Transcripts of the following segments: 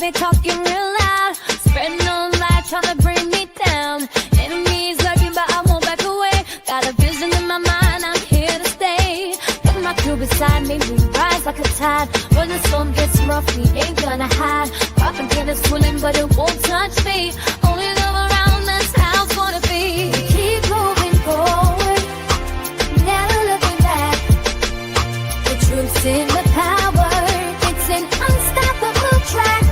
they talking real loud, spreading on lies, trying to bring me down. Enemies lurking, but I won't back away. Got a vision in my mind, I'm here to stay. Put my crew beside me, we rise like a tide. When the storm gets rough, we ain't gonna hide. Propaganda's swilling, but it won't touch me. Only love around, that's how it's gonna be. We keep moving forward, never looking back. The truth's in the power, it's an unstoppable track.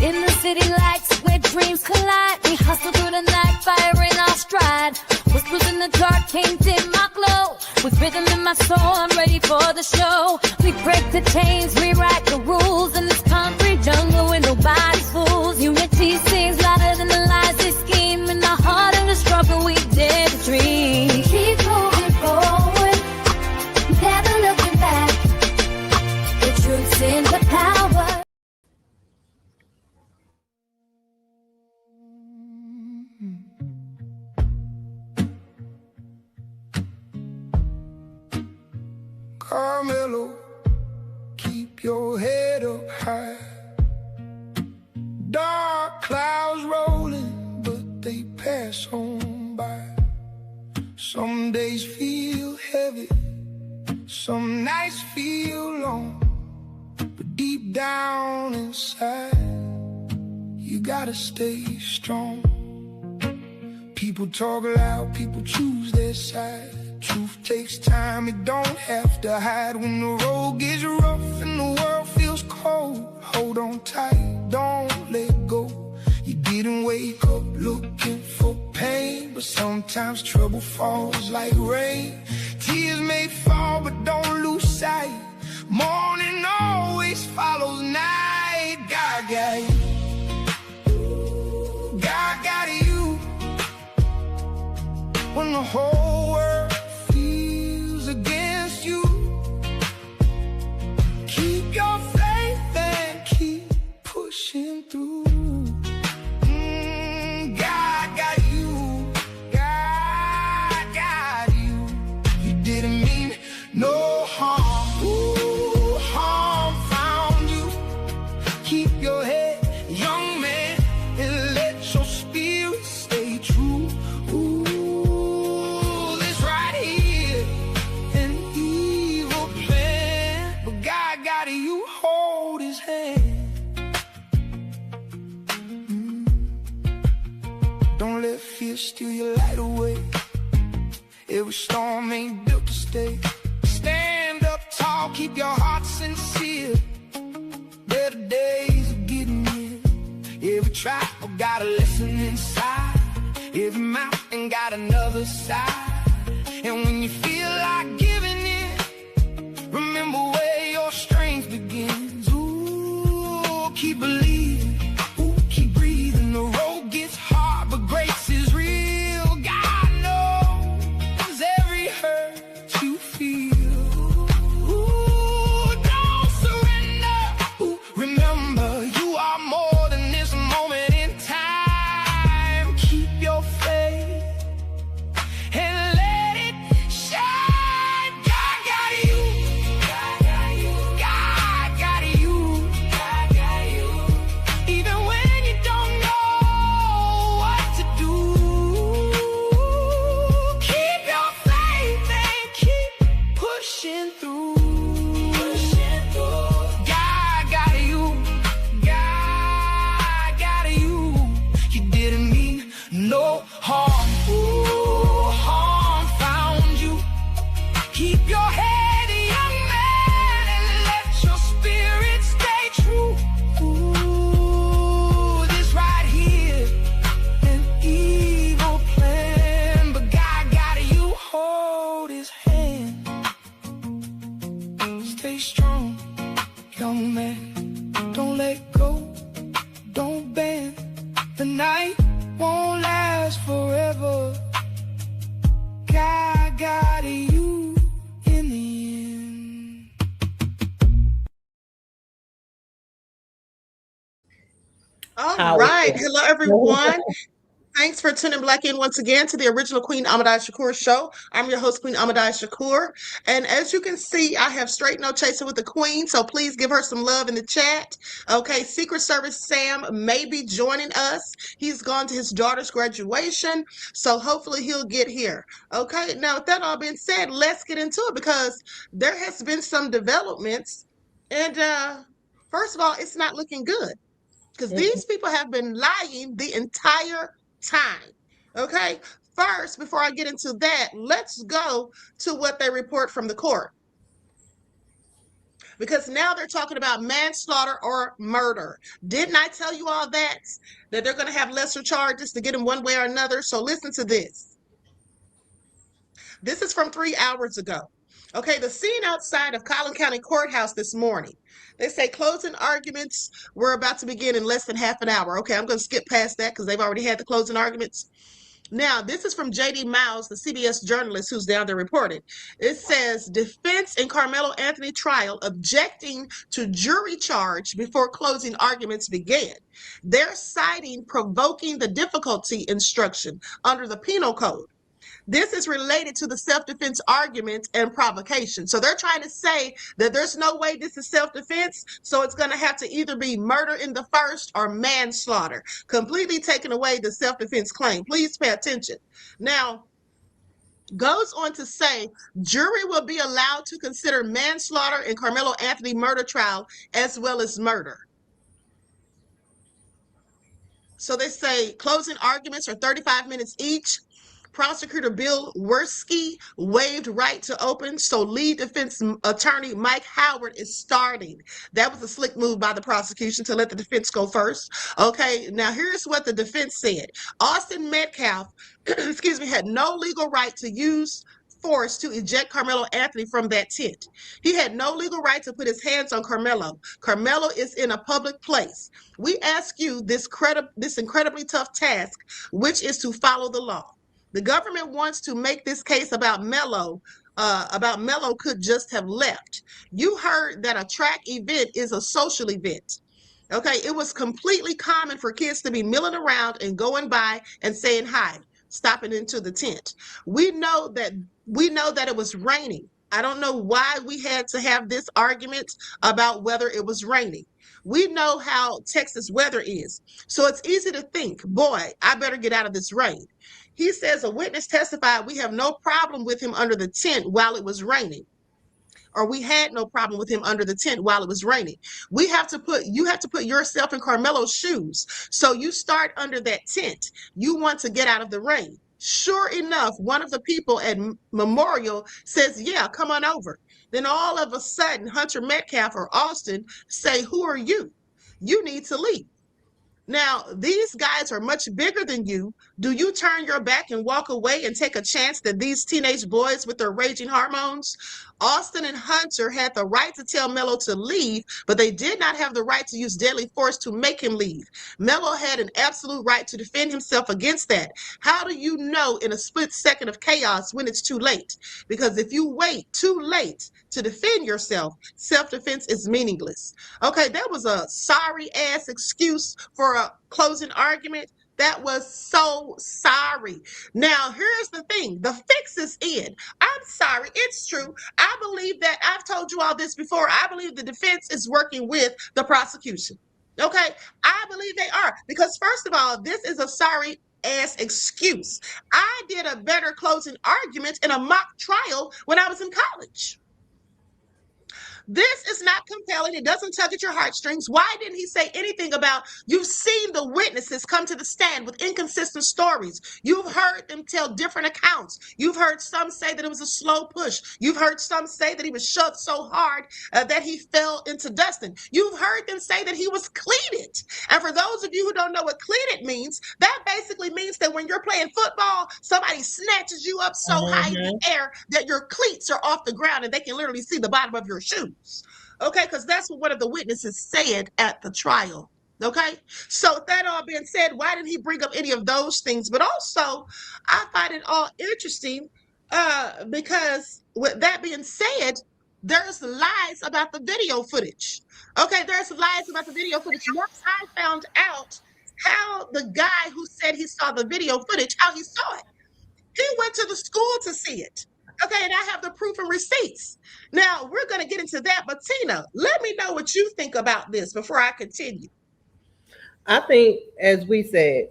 In the city lights where dreams collide, we hustle through the night, fire in our stride. Whispers in the dark can't dim my glow. With rhythm in my soul, I'm ready for the show. We break the chains, rewrite the rules in this concrete jungle where nobody's fools. Unity sings louder than the lies they scheme. In the heart of the struggle, we dare to dream. We keep moving forward, never looking back. The truth's in the power. Karmelo, keep your head up high. Dark clouds rolling, but they pass on by. Some days feel heavy, some nights feel long, but deep down inside, you gotta stay strong. People talk loud, people choose their side. Truth takes time, it don't have to hide. When the road gets rough and the world feels cold, hold on tight, don't let go. You didn't wake up looking for pain, but sometimes trouble falls like rain. Tears may fall, but don't lose sight. Morning always follows night. God got you, God got you. When the whole world against you, keep your faith and keep pushing through. God got you, God got you. You didn't mean no harm. Ooh, harm found you. Keep your head, young man, and let your spirit stay true. Ooh, this right here, you hold his hand. Don't let fear steal your light away. Every storm ain't built to stay. Stand up tall, keep your heart sincere. Better days are getting here. Every trial got a lesson inside. Every mountain got another side. And when you feel like giving in, remember where your strength begins. Ooh, keep believing, ooh, keep breathing. The road gets hard, but grace is real. God knows every hurt you feel. Ooh, don't surrender. Ooh, remember, you are more than this moment in time. Keep your faith and let it shine. God got you. No harm, ooh, harm found you. Keep your head, young man, and let your spirit stay true. Ooh, this right here, an evil plan, but God got you, hold his hand. Stay strong, young man, don't let go, don't bend. The night won't last forever. God got you in the end. All right. Hello, everyone. Thanks for tuning back in once again to the original Queen Ahmadiyyah Shakur show. I'm your host, Queen Ahmadiyyah Shakur. And as you can see, I have straight no chaser with the Queen, so please give her some love in the chat. Okay, Secret Service Sam may be joining us. He's gone to his daughter's graduation, so hopefully he'll get here. Okay, now with that all being said, let's get into it because there has been some developments. And first of all, it's not looking good because these people have been lying the entire time. Okay. First, before I get into that, let's go to what they report from the court. Because now they're talking about manslaughter or murder. Didn't I tell you all that? That they're going to have lesser charges to get them one way or another? So listen to this. This is from 3 hours ago. Okay, the scene outside of Collin County Courthouse this morning. They say closing arguments were about to begin in less than half an hour. Okay, I'm going to skip past that because they've already had the closing arguments. Now, this is from J.D. Miles, the CBS journalist who's down there reporting. It says, defense in Karmelo Anthony trial objecting to jury charge before closing arguments began. They're citing provoking the difficulty instruction under the penal code. This is related to the self-defense argument and provocation. So they're trying to say that there's no way this is self-defense, so it's going to have to either be murder in the first or manslaughter, completely taking away the self-defense claim. Please pay attention. Now, goes on to say jury will be allowed to consider manslaughter in Karmelo Anthony murder trial as well as murder. So they say closing arguments are 35 minutes each. Prosecutor Bill Werski waived right to open, so lead defense attorney Mike Howard is starting. That was a slick move by the prosecution to let the defense go first. Okay, now here's what the defense said. Austin Metcalf, excuse me, had no legal right to use force to eject Karmelo Anthony from that tent. He had no legal right to put his hands on Karmelo. Karmelo is in a public place. We ask you this incredibly tough task, which is to follow the law. The government wants to make this case about Melo could just have left. You heard that a track event is a social event. Okay, it was completely common for kids to be milling around and going by and saying hi, stopping into the tent. We know that it was raining. I don't know why we had to have this argument about whether it was raining. We know how Texas weather is. So it's easy to think, boy, I better get out of this rain. He says a witness testified we have no problem with him under the tent while it was raining. Or we had no problem with him under the tent while it was raining. You have to put yourself in Karmelo's shoes. So you start under that tent. You want to get out of the rain. Sure enough, one of the people at Memorial says, yeah, come on over. Then all of a sudden, Hunter Metcalf or Austin say, who are you? You need to leave. Now, these guys are much bigger than you. Do you turn your back and walk away and take a chance that these teenage boys with their raging hormones? Austin and Hunter had the right to tell Melo to leave, but they did not have the right to use deadly force to make him leave. Melo had an absolute right to defend himself against that. How do you know in a split second of chaos when it's too late? Because if you wait too late to defend yourself, self-defense is meaningless. Okay, that was a sorry-ass excuse for a closing argument. That was so sorry. Now, here's the thing. The fix is in. I'm sorry. It's true. I believe that I've told you all this before. I believe the defense is working with the prosecution. Okay? I believe they are. Because first of all, this is a sorry ass excuse. I did a better closing argument in a mock trial when I was in college. This is not compelling. It doesn't tug at your heartstrings. Why didn't he say anything about you've seen the witnesses come to the stand with inconsistent stories? You've heard them tell different accounts. You've heard some say that it was a slow push. You've heard some say that he was shoved so hard that he fell into Dustin. You've heard them say that he was cleated. And for those of you who don't know what cleated means, that basically means that when you're playing football, somebody snatches you up so high in the air that your cleats are off the ground and they can literally see the bottom of your shoes. Okay, because that's what one of the witnesses said at the trial. Okay, so with that all being said, why didn't he bring up any of those things? But also, I find it all interesting because with that being said, there's lies about the video footage. Okay, there's lies about the video footage. Once I found out how the guy who said he saw the video footage, how he saw it. He went to the school to see it. Okay, and I have the proof and receipts. Now we're going to get into that, but Tina, let me know what you think about this before I continue. I think, as we said,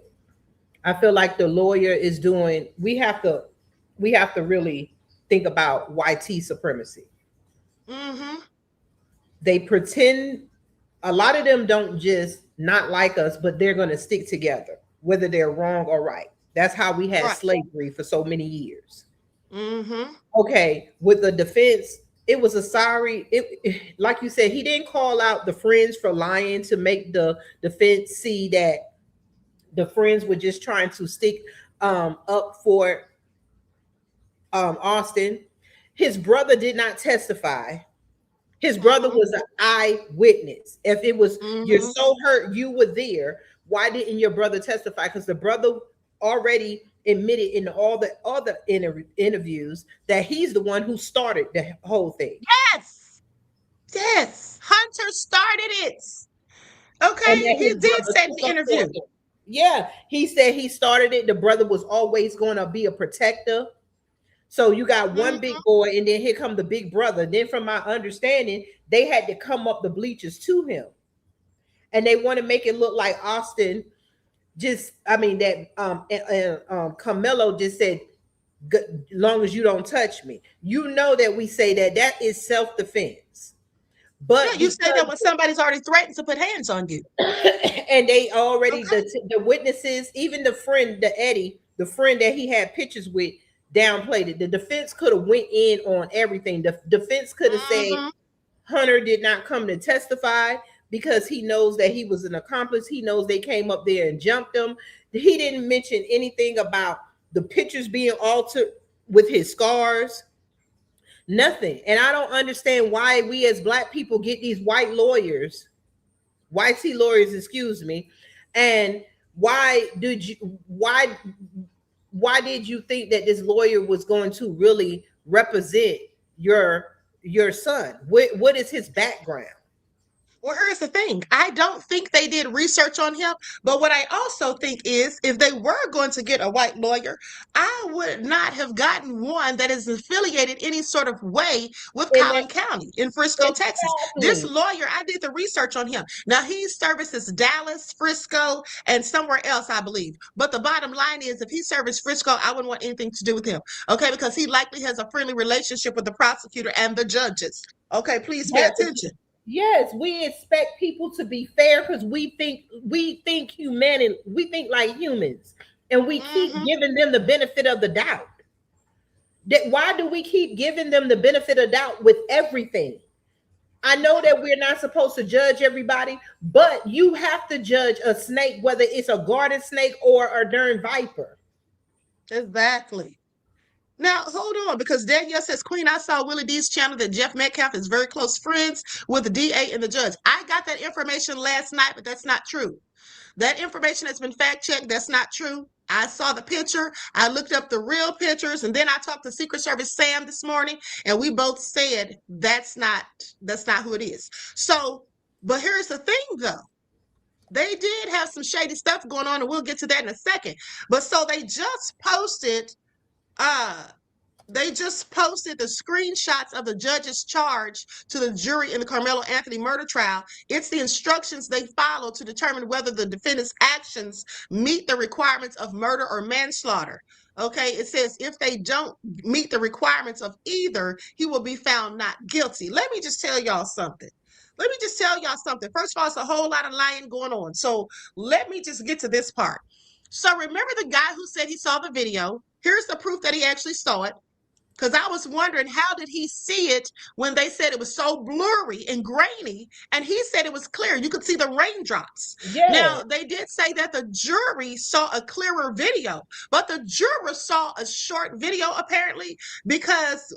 I feel like the lawyer is doing. We have to really think about YT supremacy. Mm-hmm. They pretend. A lot of them don't just not like us, but they're going to stick together, whether they're wrong or right. That's how we had slavery for so many years. Mm-hmm. Okay, with the defense, it was a sorry. Like you said, he didn't call out the friends for lying to make the defense see that the friends were just trying to stick up for Austin. His brother did not testify. His brother was an eyewitness. If it was you're so hurt, you were there. Why didn't your brother testify? Because the brother already admitted in all the other interviews that he's the one who started the whole thing. Yes, Hunter started it. Okay, he did say in the interview. Yeah, he said he started it. The brother was always going to be a protector. So you got one big boy, and then here come the big brother. Then, from my understanding, they had to come up the bleachers to him, and they want to make it look like Austin. Karmelo just said, "Long as you don't touch me." You know that we say that is self-defense. But yeah, you say that when somebody's already threatened to put hands on you, and they already the witnesses, even the friend, Eddie, the friend that he had pictures with, downplayed it. The defense could have went in on everything. The defense could have said Hunter did not come to testify because he knows that he was an accomplice. He knows they came up there and jumped him. He didn't mention anything about the pictures being altered with his scars. Nothing. And I don't understand why we as Black people get these white lawyers, YT lawyers, excuse me, and why did you think that this lawyer was going to really represent your son? What is his background? Well, here's the thing. I don't think they did research on him. But what I also think is if they were going to get a white lawyer, I would not have gotten one that is affiliated any sort of way with Collin County in Frisco, Texas. This lawyer, I did the research on him. Now, he services Dallas, Frisco, and somewhere else, I believe. But the bottom line is if he serviced Frisco, I wouldn't want anything to do with him. Okay, because he likely has a friendly relationship with the prosecutor and the judges. Okay, please pay attention. Yes, we expect people to be fair because we think humanity, we think like humans, and we keep giving them the benefit of the doubt. Why do we keep giving them the benefit of doubt with everything? I know that we're not supposed to judge everybody, but you have to judge a snake, whether it's a garden snake or a darn viper. Exactly. Now, hold on, because Danielle says, Queen, I saw Willie D's channel that Jeff Metcalf is very close friends with the DA and the judge. I got that information last night, but that's not true. That information has been fact-checked. That's not true. I saw the picture. I looked up the real pictures, and then I talked to Secret Service Sam this morning, and we both said that's not who it is. So, but here's the thing, though. They did have some shady stuff going on, and we'll get to that in a second. But so they just posted the screenshots of the judge's charge to the jury in the Karmelo Anthony murder trial. It's the instructions they follow to determine whether the defendant's actions meet the requirements of murder or manslaughter. Okay, it says if they don't meet the requirements of either, he will be found not guilty. Let me just tell y'all something. First of all, it's a whole lot of lying going on. So let me just get to this part. So remember the guy who said he saw the video? Here's the proof that he actually saw it. Because I was wondering, how did he see it when they said it was so blurry and grainy? And he said it was clear. You could see the raindrops. Yeah. Now, they did say that the jury saw a clearer video, but the juror saw a short video, apparently, because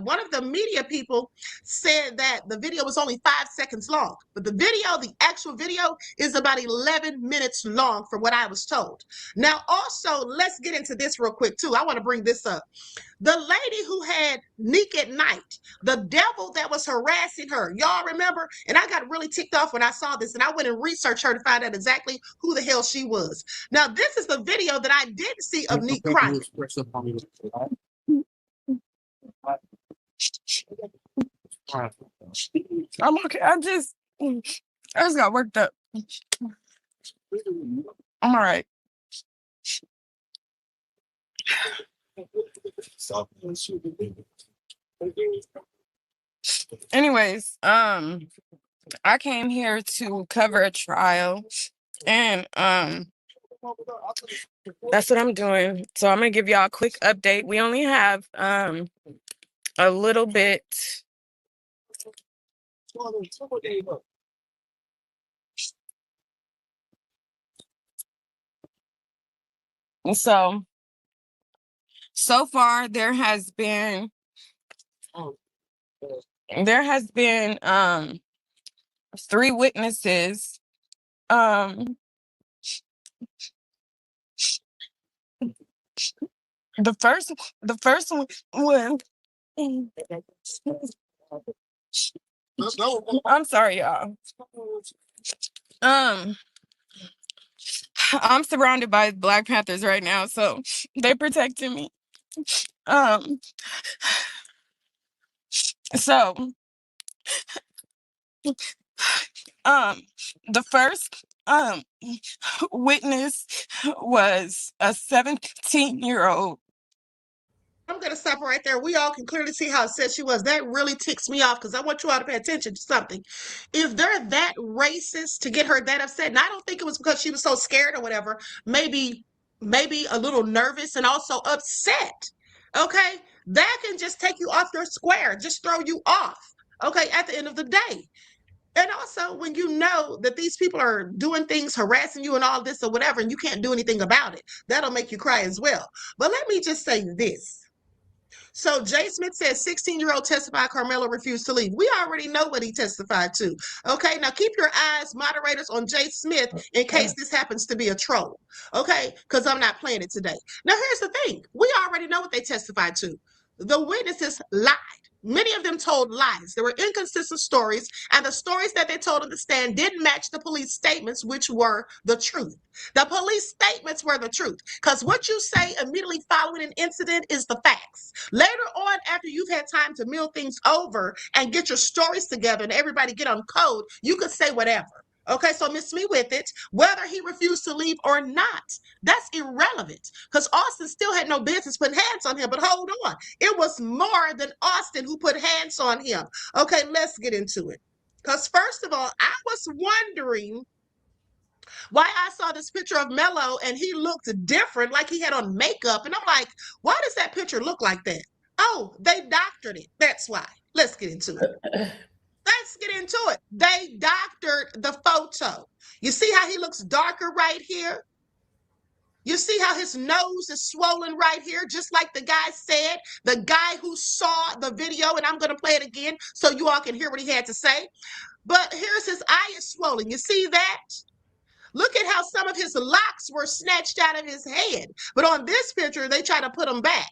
one of the media people said that the video was only 5 seconds long. But the actual video, is about 11 minutes long from what I was told. Now, also, let's get into this real quick, too. I want to bring this up. The lady who had Neek at night, the devil that was harassing her. Y'all remember? And I got really ticked off when I saw this, and I went and researched her to find out exactly who the hell she was. Now, this is the video that I didn't see of Neek crying. I'm okay. I just got worked up. I'm all right. Anyways, I came here to cover a trial, and that's what I'm doing. So I'm gonna give y'all a quick update. We only have a little bit. So far there has been 3 witnesses. The first one. I'm sorry, y'all. I'm surrounded by Black Panthers right now, so they protected me. So the first witness was a 17-year-old. I'm going to stop right there. We all can clearly see how it says she was. That really ticks me off because I want you all to pay attention to something. If they're that racist to get her that upset, and I don't think it was because she was so scared or whatever, maybe a little nervous and also upset. Okay? That can just take you off your square, just throw you off. Okay, at the end of the day. And also, when you know that these people are doing things, harassing you and all this or whatever, and you can't do anything about it, that'll make you cry as well. But let me just say this. So Jay Smith says 16-year-old testified Karmelo refused to leave. We already know what he testified to. Okay, now keep your eyes, moderators, on Jay Smith in case this happens to be a troll. Okay, because I'm not playing it today. Now here's the thing. We already know what they testified to. The witnesses lied. Many of them told lies. There were inconsistent stories, and the stories that they told on the stand didn't match the police statements, which were the truth. The police statements were the truth, because what you say immediately following an incident is the facts. Later on, after you've had time to mill things over and get your stories together and everybody get on code, you could say whatever. Okay, so miss me with it. Whether he refused to leave or not, that's irrelevant because Austin still had no business putting hands on him. But hold on, it was more than Austin who put hands on him. Okay, let's get into it. Because first of all, I was wondering why I saw this picture of Mello and he looked different, like he had on makeup. And I'm like, why does that picture look like that? Oh, they doctored it. That's why. Let's get into it. Let's get into it. They doctored the photo. You see how he looks darker right here? You see how his nose is swollen right here, just like the guy said, the guy who saw the video, and I'm going to play it again so you all can hear what he had to say. But here's his eye is swollen. You see that? Look at how some of his locks were snatched out of his head. But on this picture, they try to put them back.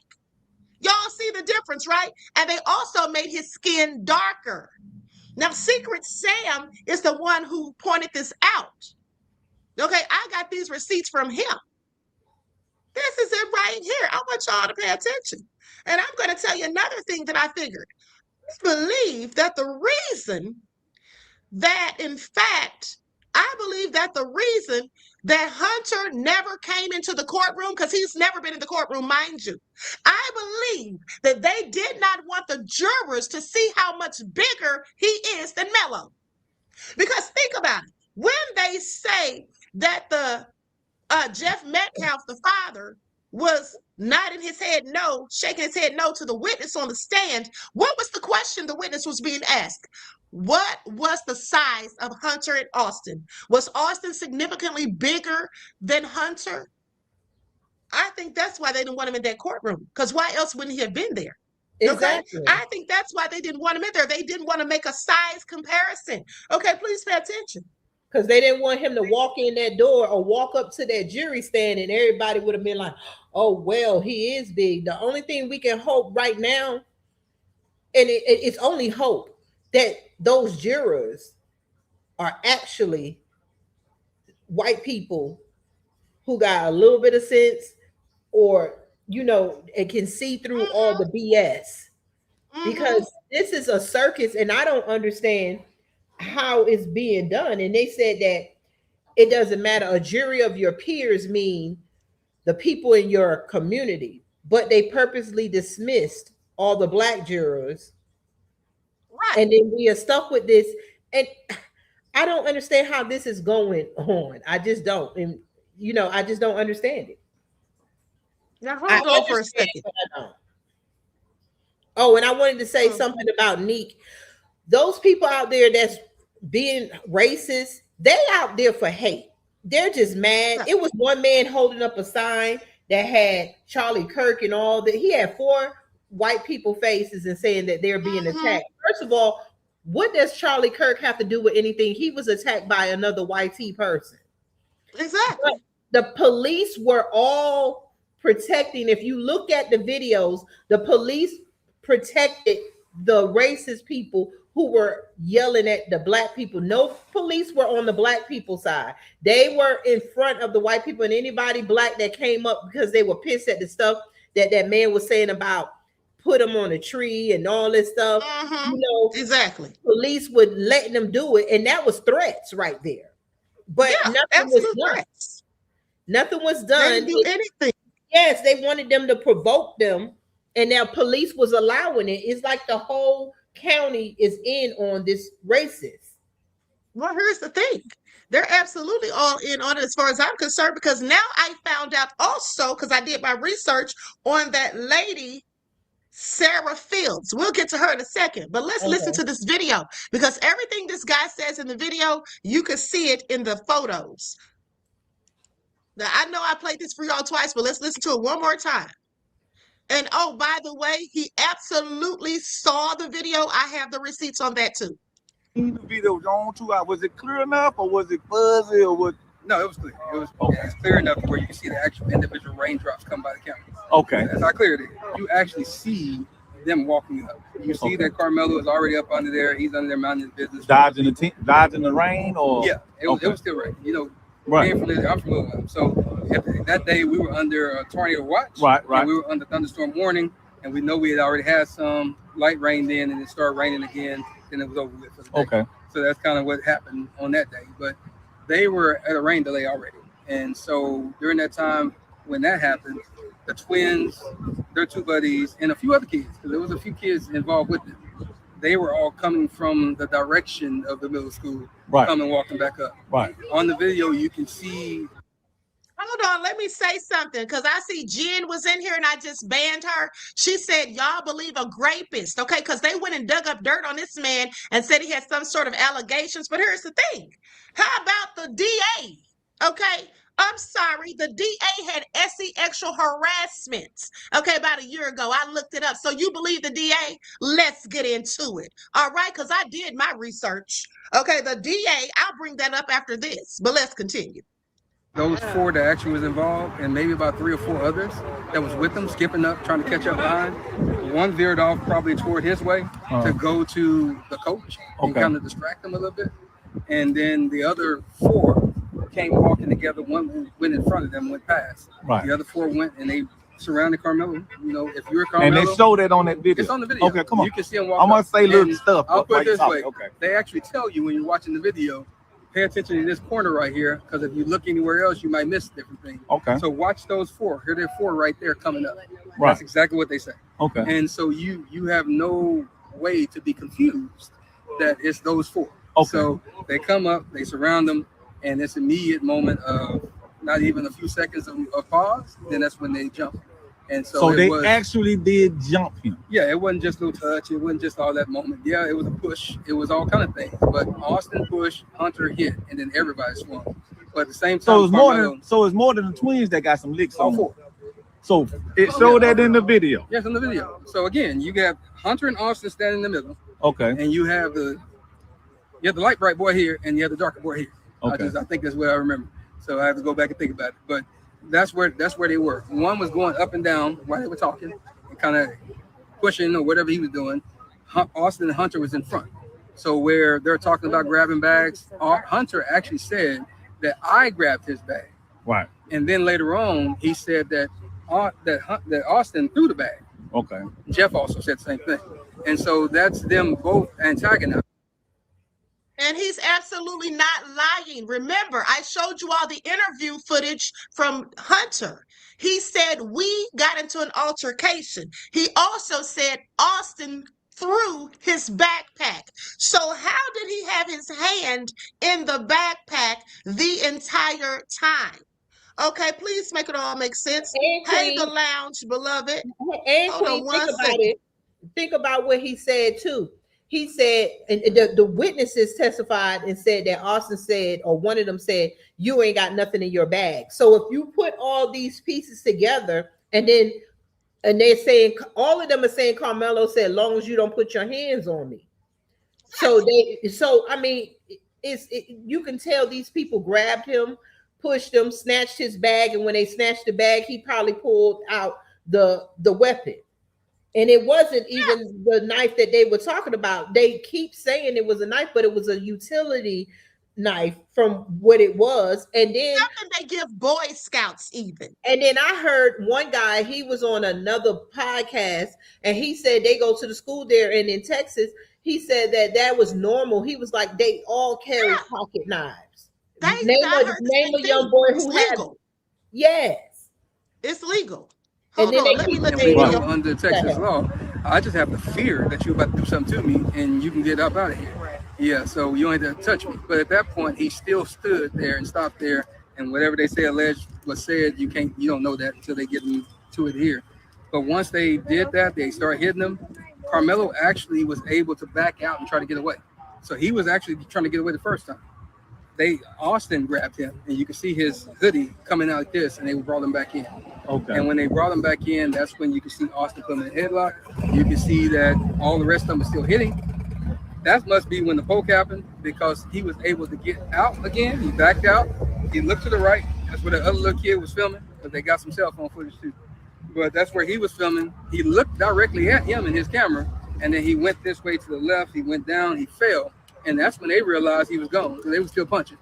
Y'all see the difference, right? And they also made his skin darker. Now, Secret Sam is the one who pointed this out. Okay, I got these receipts from him. This is it right here. I want y'all to pay attention. And I'm going to tell you another thing that I figured. I believe that the reason that, in fact, I believe that the reason that Hunter never came into the courtroom, because he's never been in the courtroom, mind you, I believe that they did not want the jurors to see how much bigger he is than Mello. Because think about it. When they say that the Jeff Metcalf, the father, was nodding his head no, shaking his head no to the witness on the stand, what was the question the witness was being asked? What was the size of Hunter and Austin? Was Austin significantly bigger than Hunter? I think that's why they didn't want him in that courtroom. Because why else wouldn't he have been there? Exactly. Okay, I think that's why they didn't want him in there. They didn't want to make a size comparison. Okay, please pay attention. because they didn't want him to walk in that door or walk up to that jury stand, and everybody would have been like, "Oh well, he is big." The only thing we can hope right now, and it's only hope, that those jurors are actually white people who got a little bit of sense, or and can see through all the BS. Because this is a circus, and I don't understand how it's being done. And they said that it doesn't matter. A jury of your peers mean the people in your community, but they purposely dismissed all the black jurors. Right. And then we are stuck with this. And I don't understand how this is going on. I just don't. And I just don't understand it. Now hold on for a second. Oh, and I wanted to say something about Neek. Those people out there that's being racist, they out there for hate. They're just mad. It was one man holding up a sign that had Charlie Kirk and all that. He had 4 white people faces and saying that they're being attacked. First of all, what does Charlie Kirk have to do with anything? He was attacked by another YT person. Exactly. But the police were all protecting. If you look at the videos, the police protected the racist people who were yelling at the black people. No police were on the black people side. They were in front of the white people, and anybody black that came up because they were pissed at the stuff that man was saying about put them on a tree and all this stuff. Exactly. Police would let them do it, and that was threats right there. But nothing was done. Threats. Nothing was done. They didn't do anything. Yes, they wanted them to provoke them, and now police was allowing it. It's like the whole county is in on this racist. Well, here's the thing. They're absolutely all in on it as far as I'm concerned, because now I found out also, because I did my research on that lady, Sarah Fields. We'll get to her in a second, but let's listen to this video, because everything this guy says in the video, you can see it in the photos. Now, I know I played this for y'all twice, but let's listen to it one more time. And oh, by the way, he absolutely saw the video. I have the receipts on that too. The video was on 2 hours. Was it clear enough, or was it fuzzy, or what? No, it was clear. It was it's clear enough where you can see the actual individual raindrops come by the camera. Okay. That's how clear it is. You actually see them walking up. You see that Karmelo is already up under there. He's under there minding his business. Dodging the rain, or yeah, it was still rain. Right. I'm familiar with them. So that day we were under a tornado watch. Right. And we were under thunderstorm warning, and we know we had already had some light rain then, and it started raining again. Then it was over with for the day. Okay. So that's kind of what happened on that day. But they were at a rain delay already, and so during that time when that happened, the twins, their 2 buddies, and a few other kids, because there was a few kids involved with them. They were all coming from the direction of the middle school, coming walking back up. Right. On the video, you can see. Hold on, let me say something, because I see Jen was in here and I just banned her. She said, y'all believe a rapist, okay? Because they went and dug up dirt on this man and said he had some sort of allegations. But here's the thing. How about the DA? Okay, I'm sorry. The DA had sexual harassment, okay, about a year ago. I looked it up. So you believe the DA? Let's get into it. All right, because I did my research. Okay, the DA, I'll bring that up after this, but let's continue. Those 4 that actually was involved, and maybe about 3 or 4 others that was with them, skipping up, trying to catch up behind. One veered off probably toward his way to go to the coach and kind of distract him a little bit. And then the other 4 came walking together. One went in front of them, went past. Right. The other 4 went and they surrounded Karmelo. If you're Karmelo. And they showed that on that video. It's on the video. Okay, come on. You can see him walk. I'm going to say little stuff. I'll put it this way. Okay. They actually tell you when you're watching the video, pay attention to this corner right here, because if you look anywhere else, you might miss different things. Okay. So watch those 4. Here, there are 4 right there coming up. Right. That's exactly what they say. Okay. And so you have no way to be confused that it's those 4. Okay. So they come up, they surround them, and this immediate moment of not even a few seconds of pause, then that's when they jump. And so they actually did jump him. Yeah, it wasn't just no touch. It wasn't just all that moment. Yeah, it was a push. It was all kind of things. But Austin pushed, Hunter hit, and then everybody swung. But at the same time, so it's more than the twins that got some licks on. 4. So it showed that in the video. Yes, in the video. So again, you got Hunter and Austin standing in the middle. Okay. And you have the light bright boy here, and you have the darker boy here. Okay. I think that's what I remember. So I have to go back and think about it. But that's where they were. One was going up and down while they were talking and kind of pushing or whatever he was doing. Austin and Hunter was in front. So where they're talking about grabbing bags, Hunter actually said that I grabbed his bag. Right. And then later on, he said that Austin threw the bag. Okay. Jeff also said the same thing. And so that's them both antagonizing. And he's absolutely not lying. Remember, I showed you all the interview footage from Hunter. He said we got into an altercation. He also said Austin threw his backpack. So how did he have his hand in the backpack the entire time? Okay, please make it all make sense. And hey, the lounge, beloved. And Hold Queen, on one think about second. it. Think about what he said too. He said, and the witnesses testified and said that Austin said, or one of them said, you ain't got nothing in your bag. So if you put all these pieces together, and they're saying, all of them are saying, Karmelo said, as long as you don't put your hands on me. So I mean, you can tell these people grabbed him, pushed him, snatched his bag, and when they snatched the bag, he probably pulled out the weapon. And it wasn't even the knife that they were talking about. They keep saying it was a knife, but it was a utility knife from what it was. And then something they give Boy Scouts even. And then I heard one guy, he was on another podcast, and he said they go to the school there and in Texas. He said that was normal. He was like, they all carry pocket knives. Name a young boy who had. Yes. It's legal. Hold on, let me look at under Texas law. I just have the fear that you're about to do something to me and you can get up out of here. Yeah, so you don't have to touch me. But at that point, he still stood there and stopped there. And whatever they say alleged was said, you don't know that until they get to it here. But once they did that, they start hitting him. Karmelo actually was able to back out and try to get away. So he was actually trying to get away the first time. Austin grabbed him, and you can see his hoodie coming out like this, and they brought him back in. Okay. And when they brought him back in, that's when you can see Austin put him in a headlock. You can see that all the rest of them are still hitting. That must be when the poke happened, because he was able to get out again. He backed out. He looked to the right. That's where the other little kid was filming, but they got some cell phone footage too. But that's where he was filming. He looked directly at him in his camera, and then he went this way to the left. He went down. He fell. And that's when they realized he was gone. So they were still punching.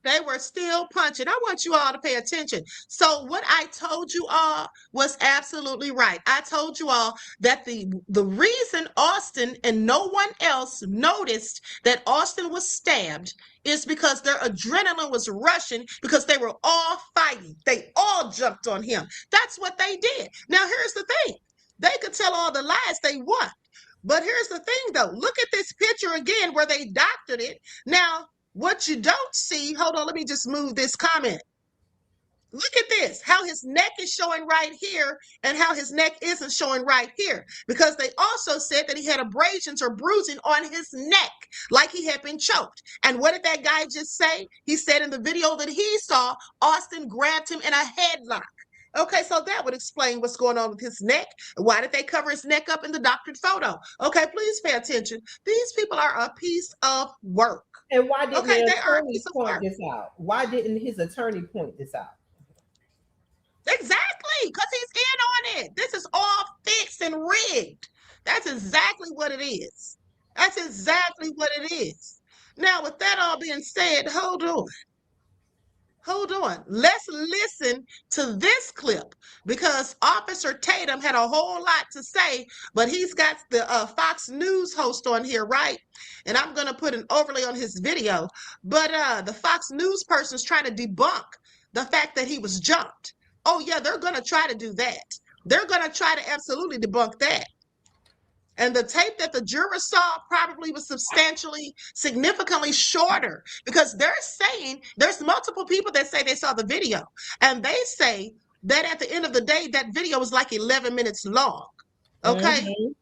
They were still punching. I want you all to pay attention. So what I told you all was absolutely right. I told you all that the reason Austin and no one else noticed that Austin was stabbed is because their adrenaline was rushing, because they were all fighting. They all jumped on him. That's what they did. Now, here's the thing. They could tell all the lies they want. But here's the thing, though. Look at this picture again where they doctored it. Now, what you don't see, hold on, let me just move this comment. Look at this, how his neck is showing right here and how his neck isn't showing right here. Because they also said that he had abrasions or bruising on his neck, like he had been choked. And what did that guy just say? He said in the video that he saw, Austin grabbed him in a headlock. Okay, so that would explain what's going on with his neck. Why did they cover his neck up in the doctored photo? Okay, please pay attention. These people are a piece of work. And why didn't the attorney point this out? Why didn't his attorney point this out? Exactly, because he's in on it. This is all fixed and rigged. That's exactly what it is. That's exactly what it is. Now, with that all being said, hold on. Let's listen to this clip, because Officer Tatum had a whole lot to say, but he's got the Fox News host on here, right? And I'm going to put an overlay on his video. But the Fox News person is trying to debunk the fact that he was jumped. Oh, yeah, they're going to try to do that. They're going to try to absolutely debunk that. And the tape that the juror saw probably was significantly shorter, because they're saying there's multiple people that say they saw the video, and they say that at the end of the day, that video was like 11 minutes long. Okay. Mm-hmm.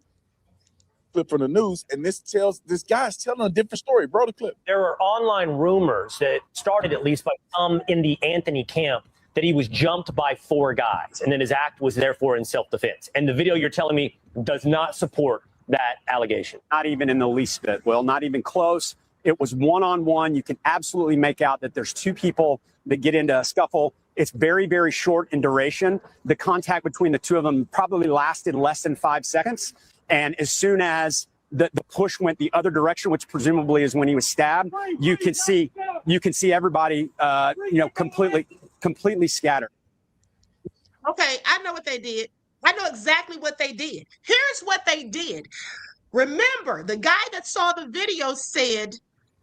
Clip from the news, and this guy's telling a different story. Bro, the clip. There are online rumors that started at least by some in the Anthony camp that he was jumped by 4 guys, and then his act was therefore in self-defense. And the video you're telling me does not support that allegation. Not even in the least bit, Will, not even close. It was one-on-one. You can absolutely make out that there's two people that get into a scuffle. It's very, very short in duration. The contact between the two of them probably lasted less than 5 seconds. And as soon as the push went the other direction, which presumably is when he was stabbed, you can see everybody, completely scattered. Okay, I know what they did. I know exactly what they did. Here's what they did. Remember, the guy that saw the video said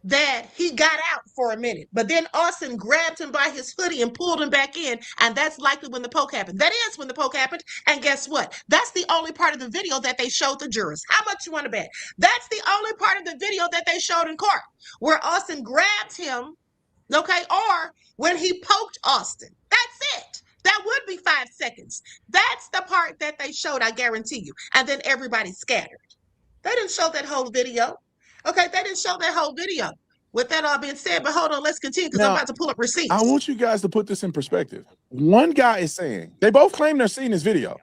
that he got out for a minute, but then Austin grabbed him by his hoodie and pulled him back in, and that's likely when the poke happened. That is when the poke happened, and guess what? That's the only part of the video that they showed the jurors. How much you want to bet? That's the only part of the video that they showed in court, where Austin grabbed him, okay, or when he poked Austin. That's it. That would be 5 seconds. That's the part that they showed, I guarantee you, and then everybody scattered. They didn't show that whole video. Okay, they didn't show that whole video. With that all being said, but hold on, let's continue because I'm about to pull up receipts. I want you guys to put this in perspective. One guy is saying, they both claim they're seeing this video.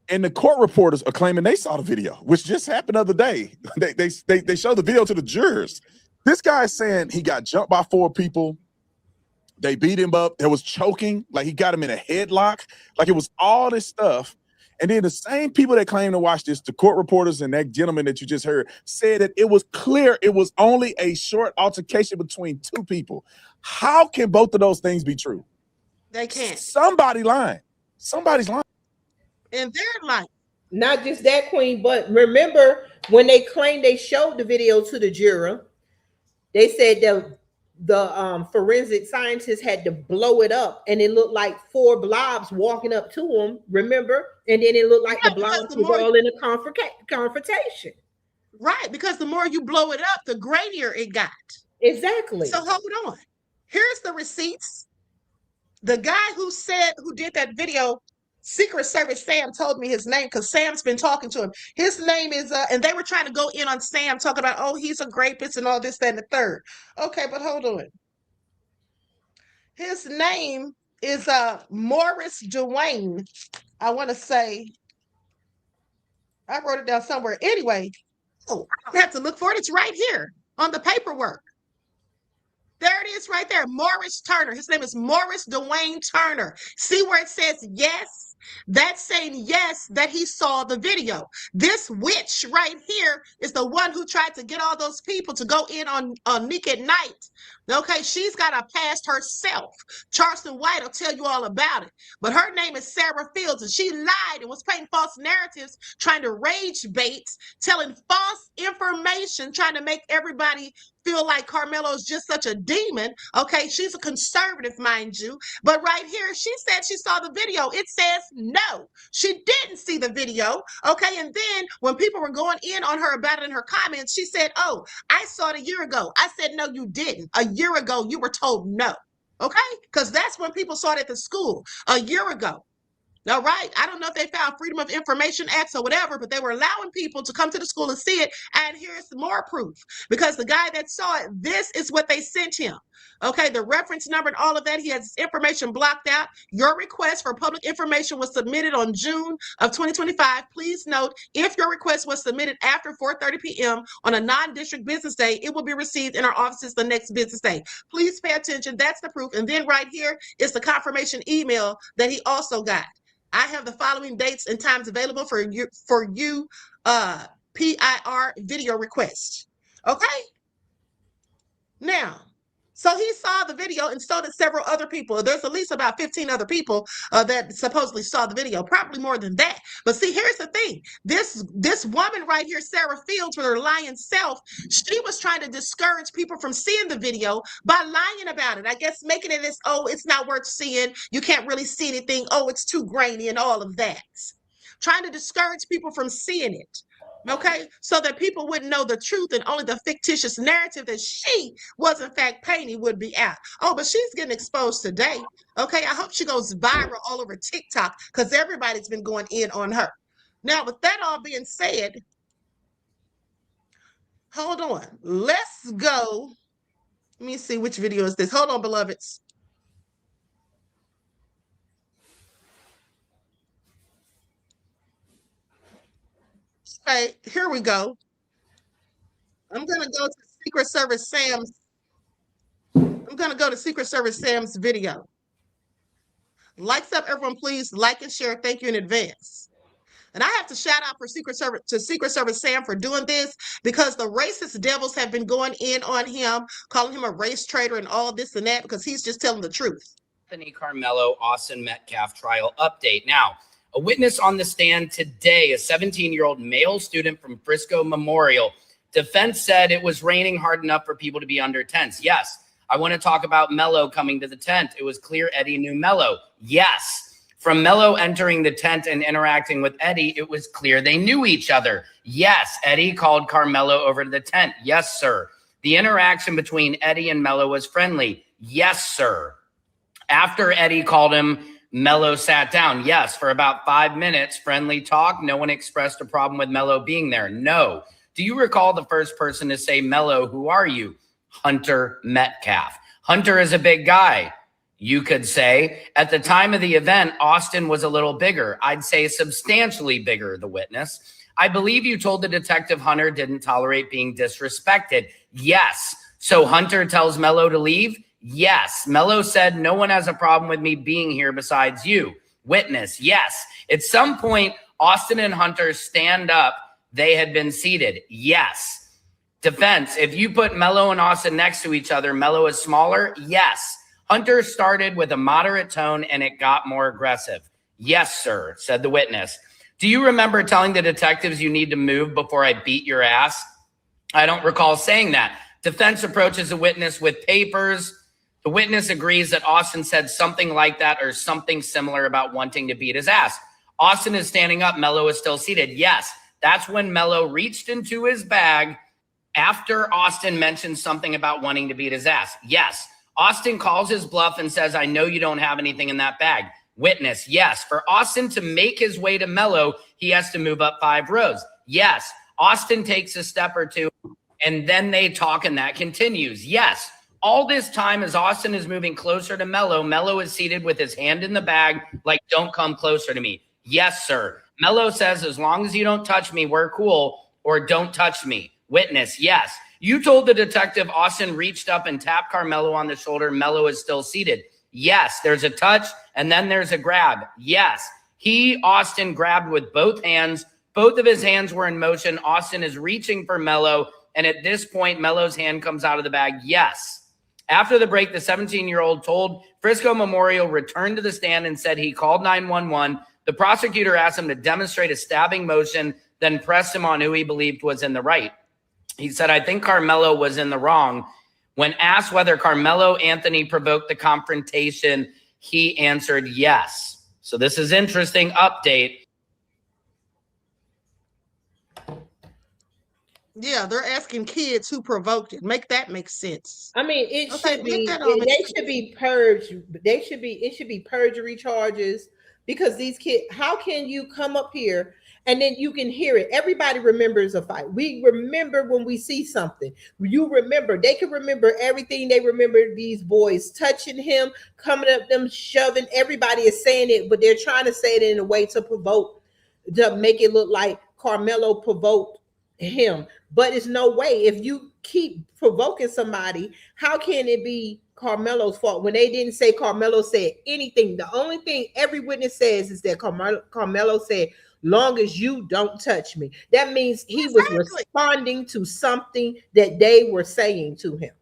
And the court reporters are claiming they saw the video, which just happened the other day. They showed the video to the jurors. This guy is saying he got jumped by 4 people. They beat him up. There was choking, like he got him in a headlock. Like it was all this stuff. And then the same people that claim to watch this, the court reporters and that gentleman that you just heard, said that it was clear it was only a short altercation between 2 people. How can both of those things be true? They can't. Somebody lying. Somebody's lying. And they're lying. Not just that, Queen, but remember when they claimed they showed the video to the juror, they said that the forensic scientists had to blow it up, and it looked like 4 blobs walking up to him, remember? And then it looked like the blobs was all in a confrontation. Right, because the more you blow it up, the grainier it got. Exactly. So hold on. Here's the receipts. The guy who did that video, Secret Service Sam told me his name because Sam's been talking to him. His name is, and they were trying to go in on Sam, talking about, oh, he's a rapist and all this, that, and the third. Okay, but hold on. His name is Morris Dwayne. I want to say, I wrote it down somewhere. Anyway, oh, I don't have to look for it. It's right here on the paperwork. There it is right there. Morris Turner. His name is Morris Dwayne Turner. See where it says yes? That's saying yes, that he saw the video. This witch right here is the one who tried to get all those people to go in on Nick at night. Okay, she's got a past herself. Charleston White will tell you all about it. But her name is Sarah Fields, and she lied and was painting false narratives, trying to rage bait, telling false information, trying to make everybody feel like Karmelo is just such a demon. Okay, she's a conservative, mind you. But right here, she said she saw the video. It says no, she didn't see the video. Okay, and then when people were going in on her about it in her comments, she said, oh, I saw it a year ago. I said, no, you didn't. A year ago, you were told no. Okay, because that's when people saw it at the school a year ago. All right. I don't know if they found Freedom of Information Acts or whatever, but they were allowing people to come to the school and see it. And here's more proof, because the guy that saw it, this is what they sent him. Okay, the reference number and all of that, he has information blocked out. Your request for public information was submitted on June of 2025. Please note, if your request was submitted after 4:30 p.m. on a non-district business day, it will be received in our offices the next business day. Please pay attention. That's the proof. And then right here is the confirmation email that he also got. I have the following dates and times available for you PIR video request. Okay? Now, so he saw the video, and so did several other people. There's at least about 15 other people that supposedly saw the video, probably more than that. But see, here's the thing. This woman right here, Sarah Fields, with her lying self, she was trying to discourage people from seeing the video by lying about it. I guess making it as, oh, it's not worth seeing. You can't really see anything. Oh, it's too grainy and all of that. Trying to discourage people from seeing it. Okay, so that people wouldn't know the truth, and only the fictitious narrative that she was in fact painting would be out. Oh, but she's getting exposed today. Okay, I hope she goes viral all over TikTok, because everybody's been going in on her. Now, with that all being said, hold on. Let's go. Let me see which video is this. Hold on, beloveds. Okay, here we go. I'm going to go to Secret Service Sam's. I'm gonna go to Secret Service Sam's video. Likes up, everyone, please like and share. Thank you in advance. And I have to shout out for Secret Service Sam for doing this, because the racist devils have been going in on him, calling him a race traitor and all this and that, because he's just telling the truth. Anthony Karmelo, Austin Metcalf trial update. Now, a witness on the stand today, a 17-year-old male student from Frisco Memorial. Defense said it was raining hard enough for people to be under tents. Yes. I want to talk about Melo coming to the tent. It was clear Eddie knew Melo. Yes. From Melo entering the tent and interacting with Eddie, it was clear they knew each other. Yes. Eddie called Karmelo over to the tent. Yes, sir. The interaction between Eddie and Melo was friendly. Yes, sir. After Eddie called him, Melo sat down. Yes. For about 5 minutes, friendly talk. No one expressed a problem with Melo being there. No. Do you recall the first person to say, Melo, who are you? Hunter Metcalf. Hunter is a big guy. You could say at the time of the event, Austin was a little bigger. I'd say substantially bigger, the witness. I believe you told the detective Hunter didn't tolerate being disrespected. Yes. So Hunter tells Melo to leave? Yes. Melo said, no one has a problem with me being here besides you. Witness, yes. At some point, Austin and Hunter stand up. They had been seated. Yes. Defense, if you put Melo and Austin next to each other, Melo is smaller? Yes. Hunter started with a moderate tone and it got more aggressive. Yes, sir, said the witness. Do you remember telling the detectives you need to move before I beat your ass? I don't recall saying that. Defense approaches the witness with papers. The witness agrees that Austin said something like that or something similar about wanting to beat his ass. Austin is standing up. Melo is still seated. Yes, that's when Melo reached into his bag after Austin mentioned something about wanting to beat his ass. Yes. Austin calls his bluff and says, I know you don't have anything in that bag. Witness, yes. For Austin to make his way to Melo, he has to move up 5 rows. Yes. Austin takes a step or two, and then they talk, and that continues. Yes. All this time, as Austin is moving closer to Melo, Melo is seated with his hand in the bag, like, don't come closer to me. Yes, sir. Melo says, as long as you don't touch me, we're cool, or don't touch me. Witness, yes. You told the detective Austin reached up and tapped Karmelo on the shoulder. Melo is still seated. Yes, there's a touch and then there's a grab. Yes, Austin grabbed with both hands. Both of his hands were in motion. Austin is reaching for Melo. And at this point, Melo's hand comes out of the bag. Yes. After the break, the 17-year-old told Frisco Memorial returned to the stand and said he called 911. The prosecutor asked him to demonstrate a stabbing motion, then pressed him on who he believed was in the right. He said, I think Karmelo was in the wrong. When asked whether Karmelo Anthony provoked the confrontation, he answered yes. So this is interesting update. Yeah, they're asking kids who provoked it. Make that make sense. I mean, it should be. They should be purged. It should be perjury charges, because these kids. How can you come up here and then you can hear it? Everybody remembers a fight. We remember when we see something. You remember. They can remember everything. They remember these boys touching him, coming up, them shoving. Everybody is saying it, but they're trying to say it in a way to provoke, to make it look like Karmelo provoked him. But it's no way. If you keep provoking somebody, how can it be Karmelo's fault when they didn't say Karmelo said anything? The only thing every witness says is that Karmelo said, long as you don't touch me. That means he was responding to something that they were saying to him.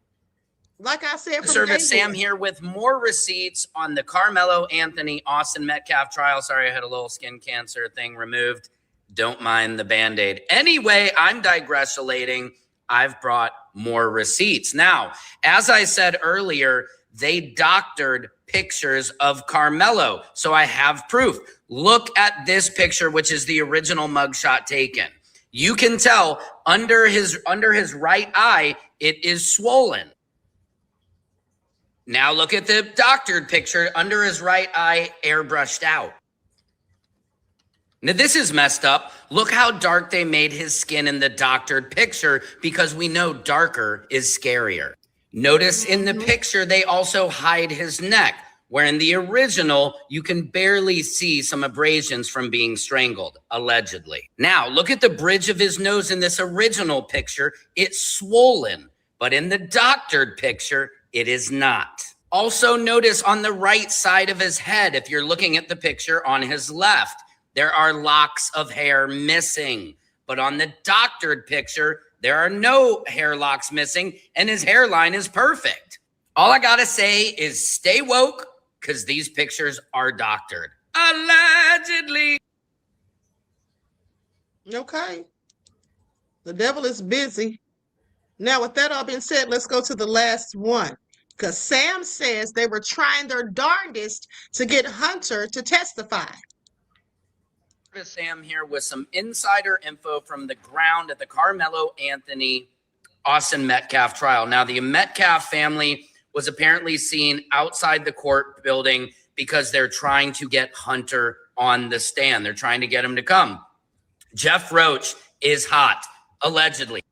Like I said, Service Sam here with more receipts on the Karmelo Anthony Austin Metcalf trial. Sorry, I had a little skin cancer thing removed. Don't mind the Band-Aid. Anyway, I'm digressulating. I've brought more receipts. Now, as I said earlier, they doctored pictures of Karmelo. So I have proof. Look at this picture, which is the original mugshot taken. You can tell under his right eye, it is swollen. Now look at the doctored picture under his right eye, airbrushed out. Now, this is messed up. Look how dark they made his skin in the doctored picture, because we know darker is scarier. Notice in the picture, they also hide his neck, where in the original, you can barely see some abrasions from being strangled, allegedly. Now, look at the bridge of his nose in this original picture. It's swollen. but in the doctored picture, it is not. Also notice on the right side of his head, if you're looking at the picture on his left, there are locks of hair missing. But on the doctored picture, there are no hair locks missing, and his hairline is perfect. All I gotta say is stay woke, because these pictures are doctored. Allegedly. Okay. The devil is busy. Now, with that all being said, let's go to the last one. Because Sam says they were trying their darndest to get Hunter to testify. Sam here with some insider info from the ground at the Karmelo Anthony Austin Metcalf trial. Now, the Metcalf family was apparently seen outside the court building because they're trying to get Hunter on the stand. They're trying to get him to come. Jeff Roach is hot, allegedly.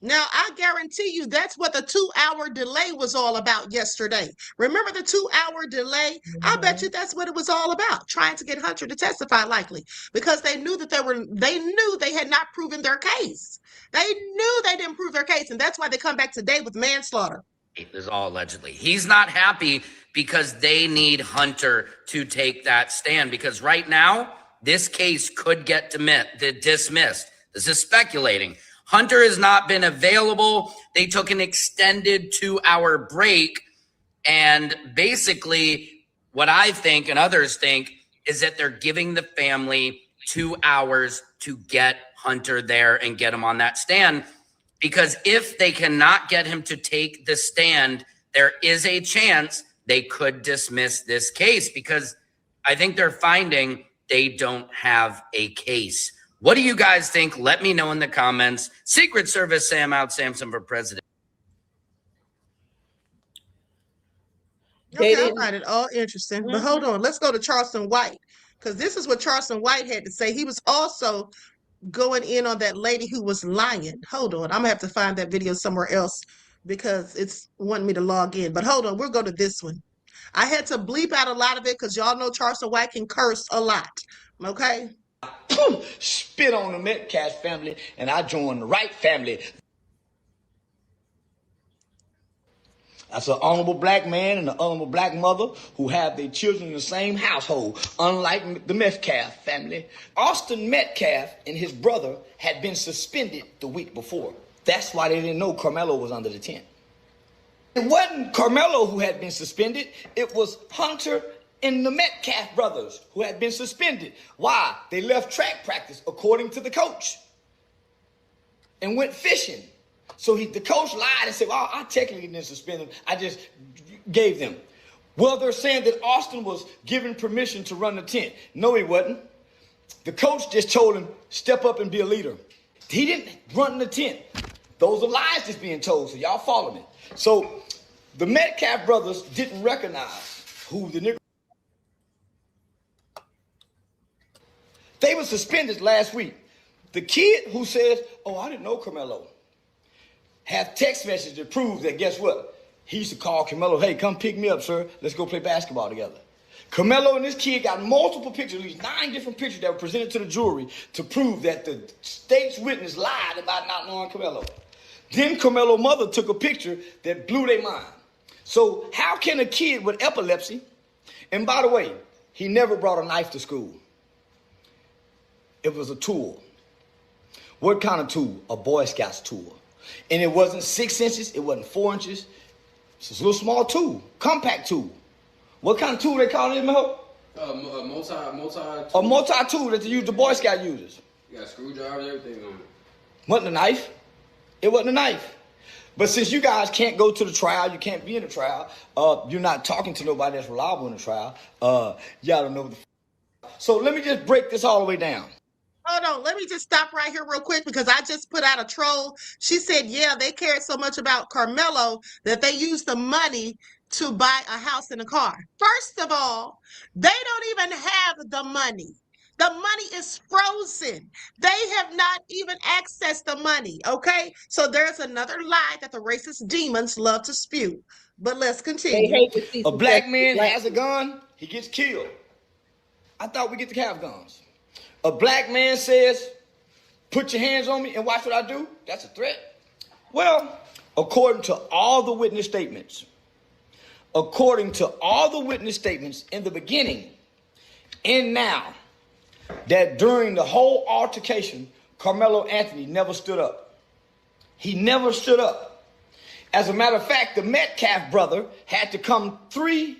Now, I guarantee you that's what the 2-hour delay was all about yesterday. Remember the 2-hour delay? I bet you that's what it was all about, trying to get Hunter to testify likely, because they knew that they had not proven their case. They knew they didn't prove their case, and that's why they come back today with manslaughter. This is all allegedly. He's not happy because they need Hunter to take that stand, because right now, this case could get dismissed. This is speculating. Hunter has not been available. They took an extended 2-hour break. And basically, what I think and others think is that they're giving the family 2 hours to get Hunter there and get him on that stand. Because if they cannot get him to take the stand, there is a chance they could dismiss this case, because I think they're finding they don't have a case. What do you guys think? Let me know in the comments. Secret Service Sam out, Samson for president. Okay, I find it all interesting. But hold on, let's go to Charleston White, because this is what Charleston White had to say. He was also going in on that lady who was lying. Hold on, I'm gonna have to find that video somewhere else because it's wanting me to log in. But hold on, we'll go to this one. I had to bleep out a lot of it because y'all know Charleston White can curse a lot. Okay. Spit on the Metcalf family, and I joined the right family. That's an honorable black man and an honorable black mother who have their children in the same household, unlike the Metcalf family. Austin Metcalf and his brother had been suspended the week before. That's why they didn't know Karmelo was under the tent. It wasn't Karmelo who had been suspended. It was Hunter and the Metcalf brothers who had been suspended. Why? They left track practice, according to the coach, and went fishing. So the coach lied and said, well, I technically didn't suspend them. I just gave them. Well, they're saying that Austin was given permission to run the tent. No, he wasn't. The coach just told him, step up and be a leader. He didn't run the tent. Those are lies that's being told, so y'all follow me. So the Metcalf brothers didn't recognize who the nigga. They were suspended last week. The kid who says, oh, I didn't know Karmelo, have text messages to prove that, guess what? He used to call Karmelo, hey, come pick me up, sir. Let's go play basketball together. Karmelo and this kid got multiple pictures, at least 9 different pictures that were presented to the jury to prove that the state's witness lied about not knowing Karmelo. Then Karmelo's mother took a picture that blew their mind. So how can a kid with epilepsy, and by the way, he never brought a knife to school. It was a tool. What kind of tool? A Boy Scouts tool. And it wasn't 6 inches, it wasn't 4 inches. It's a little small tool, compact tool. What kind of tool they call it, Mel? A multi-tool. A multi-tool that the Boy Scout uses. You got screwdrivers, everything on it. Wasn't a knife. It wasn't a knife. But since you guys can't go to the trial, you can't be in the trial, you're not talking to nobody that's reliable in the trial, y'all don't know what the So let me just break this all the way down. Hold on, let me just stop right here real quick because I just put out a troll. She said, yeah, they cared so much about Karmelo that they used the money to buy a house and a car. First of all, they don't even have the money. The money is frozen. They have not even accessed the money, okay? So there's another lie that the racist demons love to spew. But let's continue. A black man has a gun, he gets killed. I thought we get to have guns. A black man says, put your hands on me and watch what I do. That's a threat. Well, according to all the witness statements, according to all the witness statements in the beginning and now, that during the whole altercation, Karmelo Anthony never stood up. He never stood up. As a matter of fact, the Metcalf brother had to come 3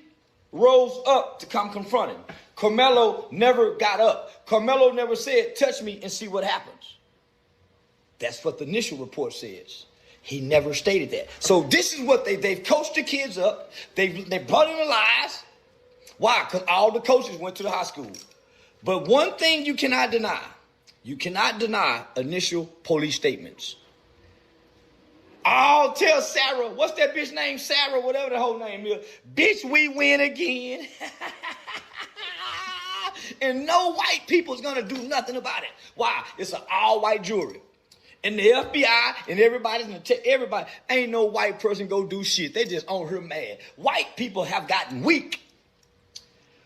rows up to come confront him. Karmelo never got up. Karmelo never said, touch me and see what happens. That's what the initial report says. He never stated that. So this is what they've coached the kids up. They brought in the lies. Why? Because all the coaches went to the high school. But one thing you cannot deny initial police statements. I'll tell Sarah, what's that bitch name? Sarah, whatever the whole name is. Bitch, we win again. And no white people's gonna do nothing about it. Why? It's an all-white jury. And the FBI and everybody, ain't no white person go do shit. They just on her mad. White people have gotten weak.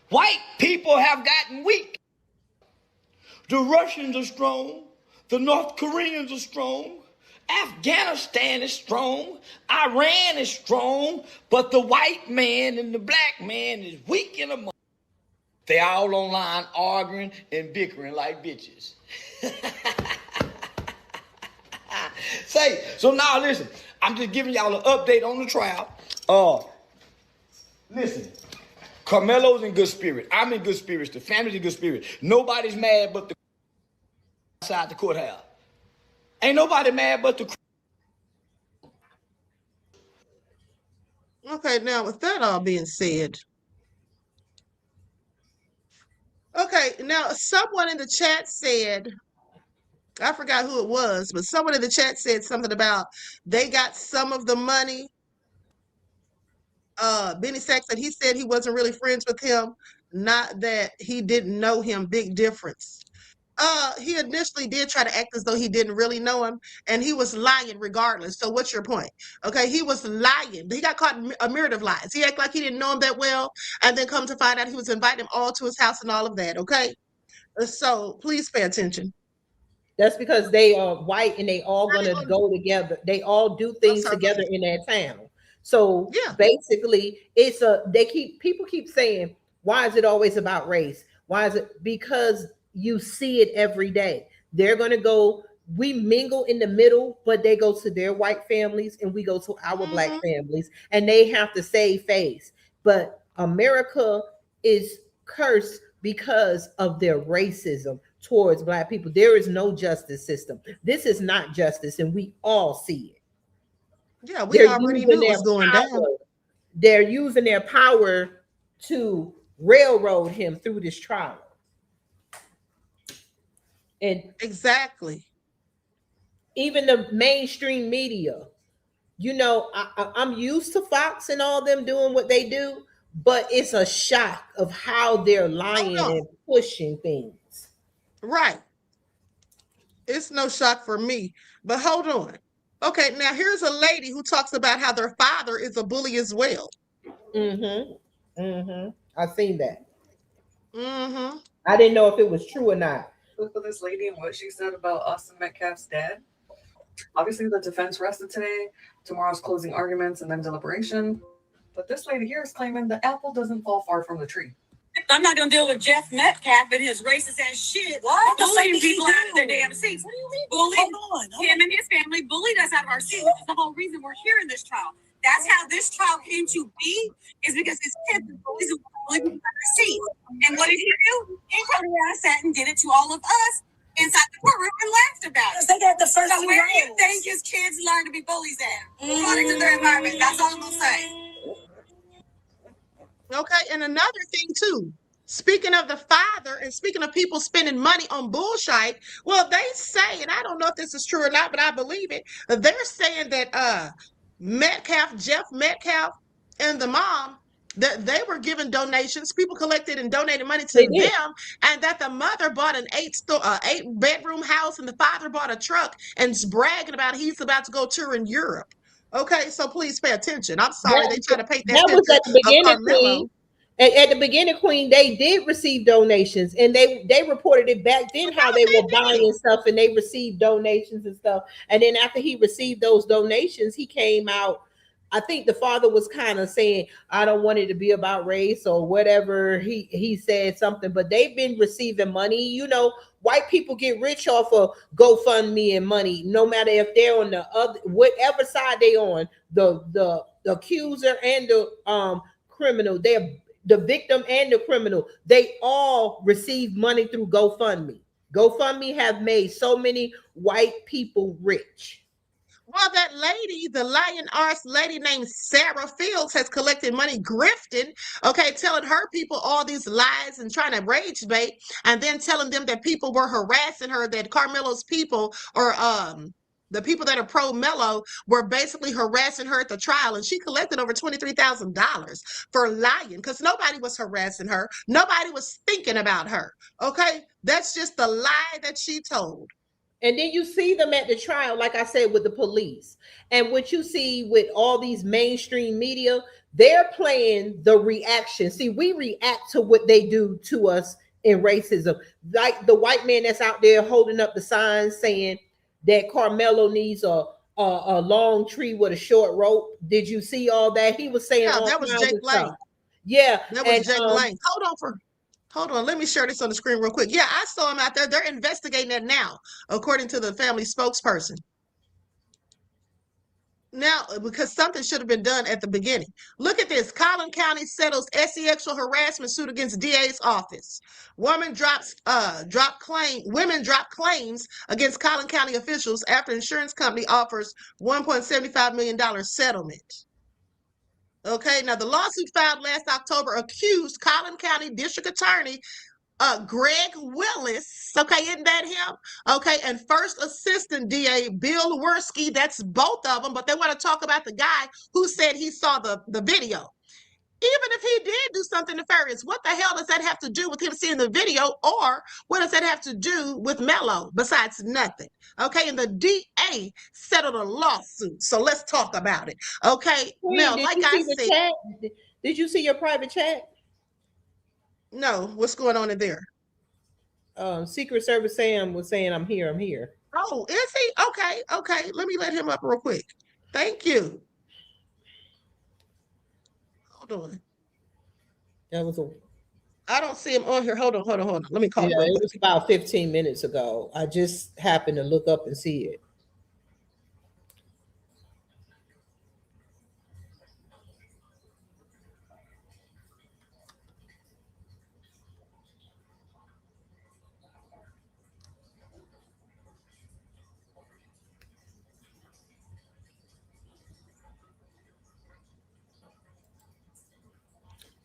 White people have gotten weak. The Russians are strong. The North Koreans are strong. Afghanistan is strong. Iran is strong. But the white man and the black man is weak in a month. They all online arguing and bickering like bitches. So now listen, I'm just giving y'all an update on the trial. Listen, Karmelo's in good spirit. I'm in good spirits. The family's in good spirit. Nobody's mad but the outside the courthouse. Ain't nobody mad but the. Okay, now with that all being said, okay, now someone in the chat said, I forgot who it was, but someone in the chat said something about they got some of the money. Benny Sachs said he said he wasn't really friends with him, not that he didn't know him. Big difference. He initially did try to act as though he didn't really know him, and he was lying regardless. So what's your point? Okay, he was lying. He got caught in a myriad of lies. He acted like he didn't know him that well, and then come to find out he was inviting them all to his house and all of that. Okay, so please pay attention. That's because they are white and they all gonna go together. They all do things together in that town. So yeah, basically, it's people keep saying, why is it always about race? Why is it? Because you see it every day. They're gonna go. We mingle in the middle, but they go to their white families and we go to our black families, and they have to save face. But America is cursed because of their racism towards black people. There is no justice system. This is not justice, and we all see it. Yeah, we already knew it was going down. They're using their power to railroad him through this trial. And exactly. Even the mainstream media, I'm used to Fox and all them doing what they do, but it's a shock of how they're lying and pushing things. Right. It's no shock for me. But hold on. Okay, now here's a lady who talks about how their father is a bully as well. I've seen that. I didn't know if it was true or not. For this lady and what she said about Austin Metcalf's dad. Obviously, the defense rested today. Tomorrow's closing arguments and then deliberation. But this lady here is claiming the apple doesn't fall far from the tree. I'm not gonna deal with Jeff Metcalf and his racist ass shit. What? Bullying people out of their damn seats. What do you mean? Bullying him and his family bullied us out of our seats. That's the whole reason we're here in this trial. That's how this trial came to be, is because his kids bullied people out of their seats. And what did he do? He turned around and sat and did it to all of us inside the courtroom and laughed about it. They got the first. So where do you think his kids learn to be bullies at? According to their environment. That's all I'm gonna say. Okay, and another thing too, speaking of the father and speaking of people spending money on bullshit, well, they say, and I don't know if this is true or not, but I believe it, they're saying that Jeff Metcalf and the mom, that they were given donations, people collected and donated money to them, and that the mother bought an 8-bedroom house and the father bought a truck and is bragging about he's about to go tour in Europe. Okay, so please pay attention. I'm sorry they try to paint that was at the beginning, At the beginning, Queen, they did receive donations, and they reported it back then how they were buying stuff and they received donations and stuff. And then after he received those donations, he came out. I think the father was kind of saying, I don't want it to be about race or whatever. He said something, but they've been receiving money. You know, white people get rich off of GoFundMe and money, no matter if they're on the other, whatever side they on, the accuser and the criminal, they're the victim and the criminal. They all receive money through GoFundMe. GoFundMe have made so many white people rich. Well, that lady, the lion arse lady named Sarah Fields, has collected money grifting, okay, telling her people all these lies and trying to rage bait, and then telling them that people were harassing her, that Karmelo's people or the people that are pro Melo were basically harassing her at the trial, and she collected over $23,000 for lying because nobody was harassing her. Nobody was thinking about her. Okay, that's just the lie that she told. And then you see them at the trial, like I said, with the police. And what you see with all these mainstream media, they're playing the reaction. See, we react to what they do to us in racism. Like the white man that's out there holding up the signs saying that Karmelo needs a long tree with a short rope. Did you see all that? He was saying, yeah, that was Jake Lane. Yeah, that was Jake Lane. Hold on, let me share this on the screen real quick. Yeah, I saw him out there. They're investigating that now, according to the family spokesperson. Now, because something should have been done at the beginning. Look at this. Collin County settles sexual harassment suit against DA's office. Women drop claims against Collin County officials after insurance company offers $1.75 million settlement. Okay, now the lawsuit filed last October accused Collin County District Attorney Greg Willis, okay, isn't that him? Okay, and First Assistant DA Bill Werski, that's both of them, but they want to talk about the guy who said he saw the video. Even if he did do something nefarious, what the hell does that have to do with him seeing the video, or what does that have to do with Melo besides nothing? Okay, and the DA settled a lawsuit, so let's talk about it. Okay, now, like I said, did you see your private chat? No, what's going on in there? Secret Service Sam was saying, I'm here. Oh, is he? Okay. Let me let him up real quick. Thank you. Hold on. I don't see him on here. Hold on. Let me call him. Yeah, it was about 15 minutes ago. I just happened to look up and see it.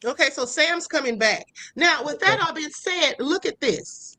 Okay, so Sam's coming back. Now, with that all being said, look at this.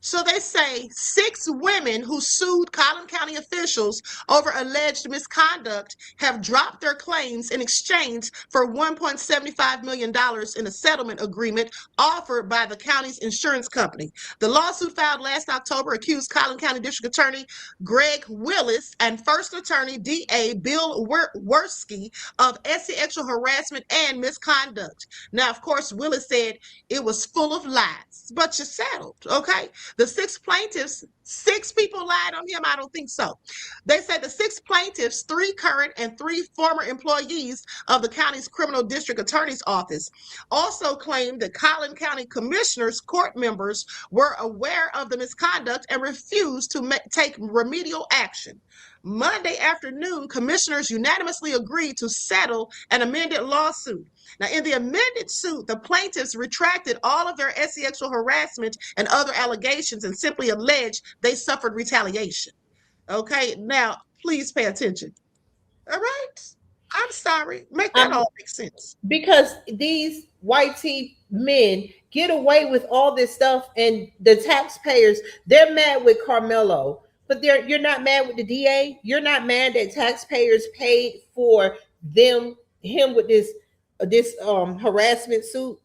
So they say 6 women who sued Collin County officials over alleged misconduct have dropped their claims in exchange for $1.75 million in a settlement agreement offered by the county's insurance company. The lawsuit filed last October accused Collin County District Attorney Greg Willis and First Attorney DA Bill Werski of sexual harassment and misconduct. Now, of course, Willis said it was full of lies, but you settled, okay? The 6 plaintiffs, 6 people lied on him. I don't think so. They said the 6 plaintiffs, 3 current and 3 former employees of the county's criminal district attorney's office, also claimed that Collin County commissioners, court members, were aware of the misconduct and refused to take remedial action. Monday afternoon, commissioners unanimously agreed to settle an amended lawsuit. Now, in the amended suit, the plaintiffs retracted all of their sexual harassment and other allegations and simply alleged they suffered retaliation. Okay, now, please pay attention. All right? I'm sorry. Make that all make sense. Because these white tee men get away with all this stuff, and the taxpayers, they're mad with Karmelo. But you're not mad with the DA. You're not mad that taxpayers paid for him with this harassment suit.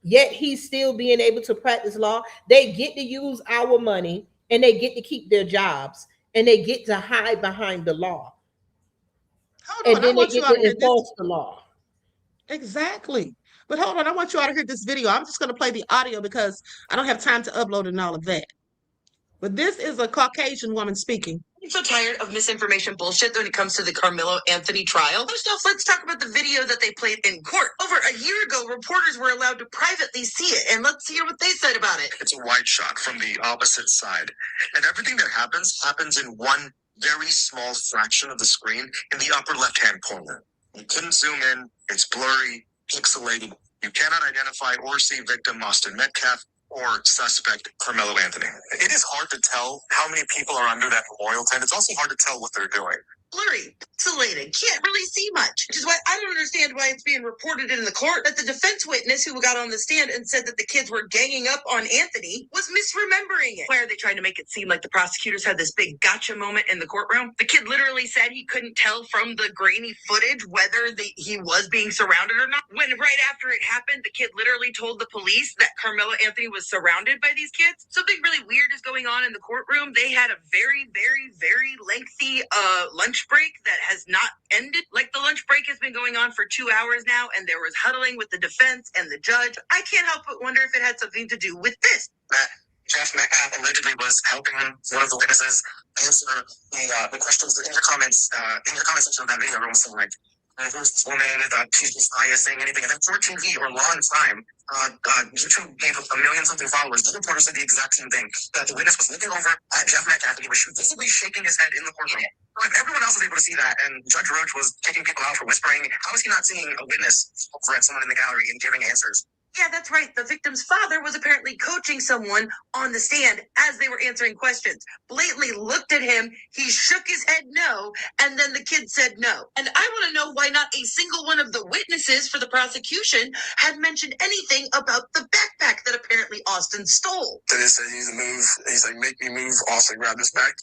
Yet he's still being able to practice law. They get to use our money, and they get to keep their jobs, and they get to hide behind the law. Hold on, and then they get to enforce the law. Exactly. But hold on, I want you all to hear this video. I'm just going to play the audio because I don't have time to upload and all of that. But this is a Caucasian woman speaking. I'm so tired of misinformation bullshit when it comes to the Karmelo Anthony trial. First off, let's talk about the video that they played in court. Over a year ago, reporters were allowed to privately see it, and let's hear what they said about it. It's a wide shot from the opposite side, and everything that happens in one very small fraction of the screen in the upper left-hand corner. You couldn't zoom in, it's blurry, pixelated. You cannot identify or see victim Austin Metcalf or suspect Karmelo Anthony. It is hard to tell how many people are under that memorial tent. It's also hard to tell what they're doing. Blurry, pixelated, can't really see much. Which is why I don't understand why it's being reported in the court that the defense witness who got on the stand and said that the kids were ganging up on Anthony was misremembering it. Why are they trying to make it seem like the prosecutors had this big gotcha moment in the courtroom? The kid literally said he couldn't tell from the grainy footage whether he was being surrounded or not. When right after it happened, the kid literally told the police that Karmelo Anthony was surrounded by these kids. Something really weird is going on in the courtroom. They had a very, very, very lengthy lunch break that has not ended. Like, the lunch break has been going on for 2 hours now, and there was huddling with the defense and the judge. I can't help but wonder if it had something to do with this. That Jeff Metcalf allegedly was helping one of the witnesses answer the questions in your comments section of that video. Everyone was saying, like, who's this woman? She's just saying anything. And then for TV or long time, YouTube gave a million something followers. The reporter said the exact same thing, that the witness was looking over at Jeff Metcalf and he was visibly shaking his head in the courtroom. Like, everyone else was able to see that, and Judge Roach was kicking people out for whispering. How is he not seeing a witness over at someone in the gallery and giving answers? Yeah, that's right. The victim's father was apparently coaching someone on the stand as they were answering questions. Blatantly looked at him, he shook his head no, and then the kid said no. And I want to know why not a single one of the witnesses for the prosecution had mentioned anything about the backpack that apparently Austin stole. So they said he's a move. He's like, make me move. Austin, grab this back.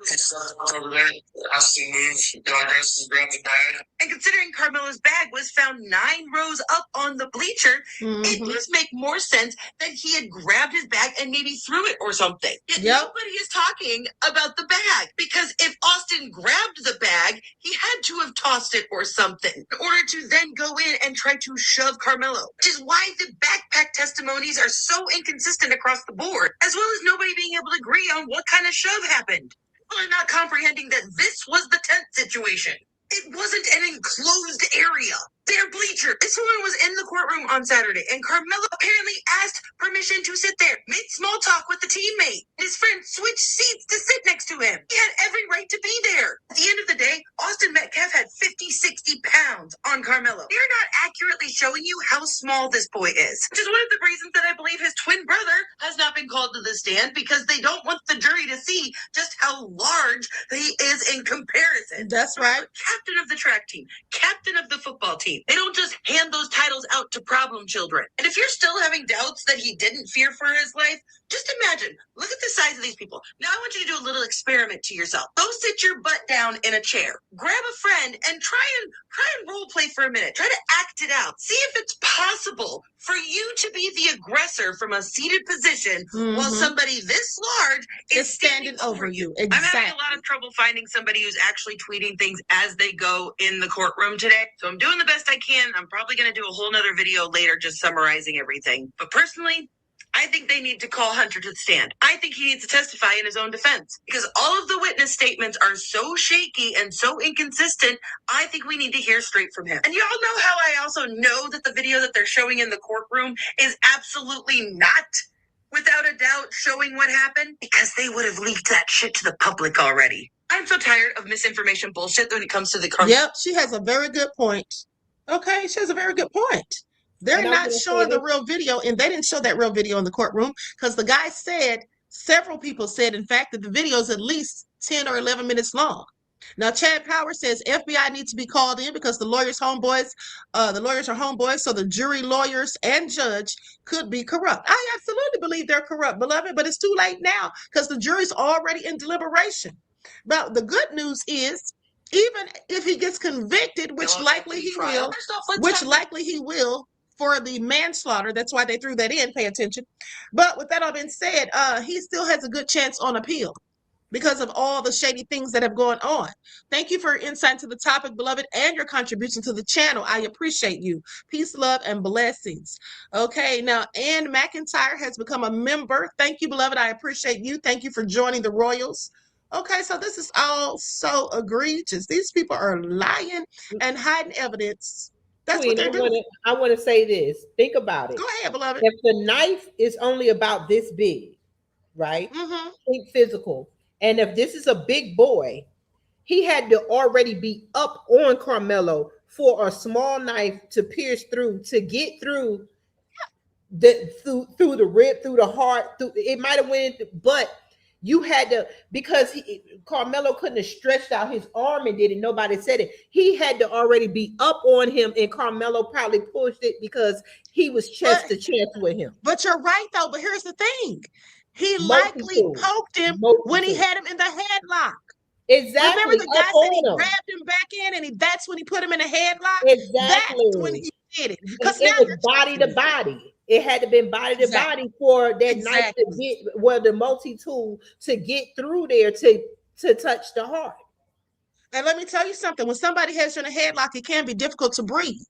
It's over there. Austin moves. Douglas grab the bag. And considering Karmelo's bag was found 9 rows up on the bleacher, it does make more sense that he had grabbed his bag and maybe threw it or something. Yet nobody is talking about the bag, because if Austin grabbed the bag, he had to have tossed it or something in order to then go in and try to shove Karmelo. Which is why the backpack testimonies are so inconsistent across the board, as well as nobody being able to agree on what kind of shove happened. People are not comprehending that this was the tent situation. It wasn't an enclosed area. Their bleacher. This woman was in the courtroom on Saturday, and Karmelo apparently asked permission to sit there, made small talk with the teammate. His friend switched seats to sit next to him. He had every right to be there. At the end of the day, Austin Metcalf had 50, 60 pounds on Karmelo. They're not accurately showing you how small this boy is, which is one of the reasons that I believe his twin brother has not been called to the stand, because they don't want the jury to see just how large he is in comparison. That's right. Captain of the track team, captain of the football team. They don't just hand those titles out to problem children. And if you're still having doubts that he didn't fear for his life, just imagine, look at the size of these people. Now I want you to do a little experiment to yourself. Go sit your butt down in a chair, grab a friend, and try and role play for a minute. Try to act it out. See if it's possible for you to be the aggressor from a seated position while somebody this large is standing over you. Exactly. I'm having a lot of trouble finding somebody who's actually tweeting things as they go in the courtroom today. So I'm doing the best I can. I'm probably going to do a whole nother video later just summarizing everything. But personally, I think they need to call Hunter to the stand. I think he needs to testify in his own defense, because all of the witness statements are so shaky and so inconsistent. I think we need to hear straight from him. And y'all know how I also know that the video that they're showing in the courtroom is absolutely not, without a doubt, showing what happened? Because they would have leaked that shit to the public already. I'm so tired of misinformation bullshit when it comes to the Yep, she has a very good point. Okay, she has a very good point. They're not showing the real video, and they didn't show that real video in the courtroom because the guy said, several people said, in fact, that the video is at least 10 or 11 minutes long. Now, Chad Power says FBI needs to be called in because the lawyers are homeboys, so the jury, lawyers, and judge could be corrupt. I absolutely believe they're corrupt, beloved, but it's too late now because the jury's already in deliberation. But the good news is, even if he gets convicted, which likely he will, for the manslaughter, that's why they threw that in, pay attention. But with that all being said, he still has a good chance on appeal. because of all the shady things that have gone on. Thank you for your insight into the topic, beloved, and your contribution to the channel. I appreciate you. Peace, love, and blessings. Okay, now Ann McIntyre has become a member. Thank you, beloved. I appreciate you. Thank you for joining the Royals. Okay, so this is all so egregious. These people are lying and hiding evidence. That's Queen, what they're doing. I want to say this. Think about it. Go ahead, beloved. If the knife is only about this big, right? Mm-hmm. Think physical. And if this is a big boy, he had to already be up on Karmelo for a small knife to pierce through, to get through through the rib, through the heart. It might have went, but you had to, because Karmelo couldn't have stretched out his arm and did it. Nobody said it. He had to already be up on him, and Karmelo probably pushed it because he was chest to chest with him. But you're right, though. But here's the thing. He likely poked him when he had him in the headlock. Exactly. Remember the guy said he grabbed him back in, and that's when he put him in a headlock? Exactly. That's when he did it. Because it was body to body. It had to been body to body for that knife to get, well, the multi-tool to get through there to touch the heart. And let me tell you something. When somebody has you in a headlock, it can be difficult to breathe.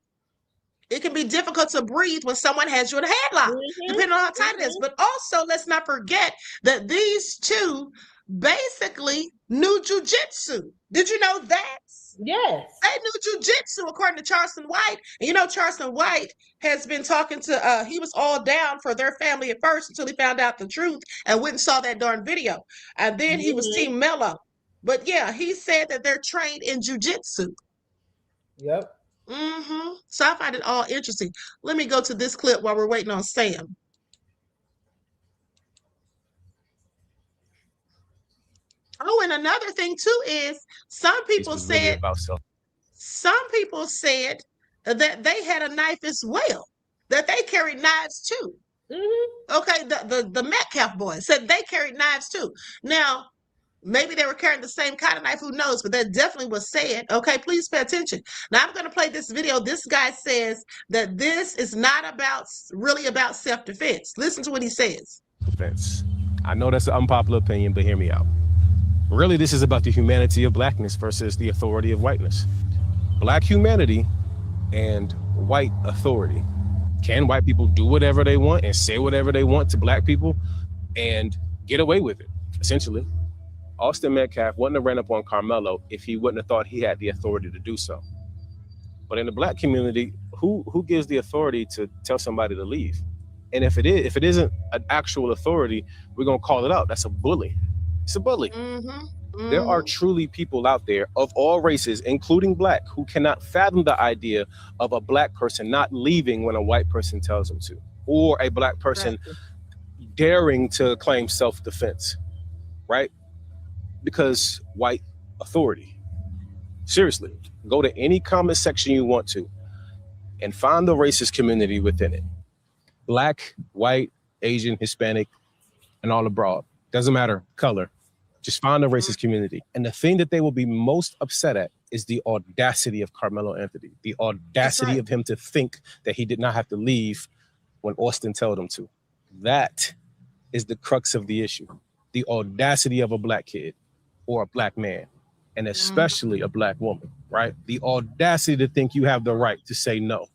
It can be difficult to breathe when someone has you in a headlock, depending on how tight it is. But also, let's not forget that these two basically knew jujitsu. Did you know that? Yes. They knew jujitsu, according to Charleston White. And you know, Charleston White has been talking to, he was all down for their family at first until he found out the truth and went and saw that darn video. And then he was Team Mello. But yeah, he said that they're trained in jujitsu. Yep. So I find it all interesting. Let me go to this clip while we're waiting on Sam. Oh, and another thing too is some people said that they had a knife as well, that they carried knives too. Okay, the Metcalf boys said they carried knives too. Now, maybe they were carrying the same kind of knife, who knows, but that definitely was said. Okay, please pay attention. Now I'm going to play this video. This guy says that this is not really about self-defense. Listen to what he says. Defense. I know that's an unpopular opinion, but hear me out. Really, this is about the humanity of blackness versus the authority of whiteness. Black humanity and white authority. Can white people do whatever they want and say whatever they want to black people and get away with it, essentially? Austin Metcalf wouldn't have ran up on Karmelo if he wouldn't have thought he had the authority to do so. But in the black community, who gives the authority to tell somebody to leave? And if it isn't an actual authority, we're gonna call it out. That's a bully. It's a bully. There are truly people out there of all races, including black, who cannot fathom the idea of a black person not leaving when a white person tells them to, or a black person daring to claim self-defense, right? Because white authority. Seriously, go to any comment section you want to and find the racist community within it. Black, white, Asian, Hispanic, and all abroad. Doesn't matter color. Just find the racist community. And the thing that they will be most upset at is the audacity of Karmelo Anthony, the audacity of him to think that he did not have to leave when Austin told him to. That is the crux of the issue. The audacity of a black kid or a black man, and especially a black woman, right? The audacity to think you have the right to say no.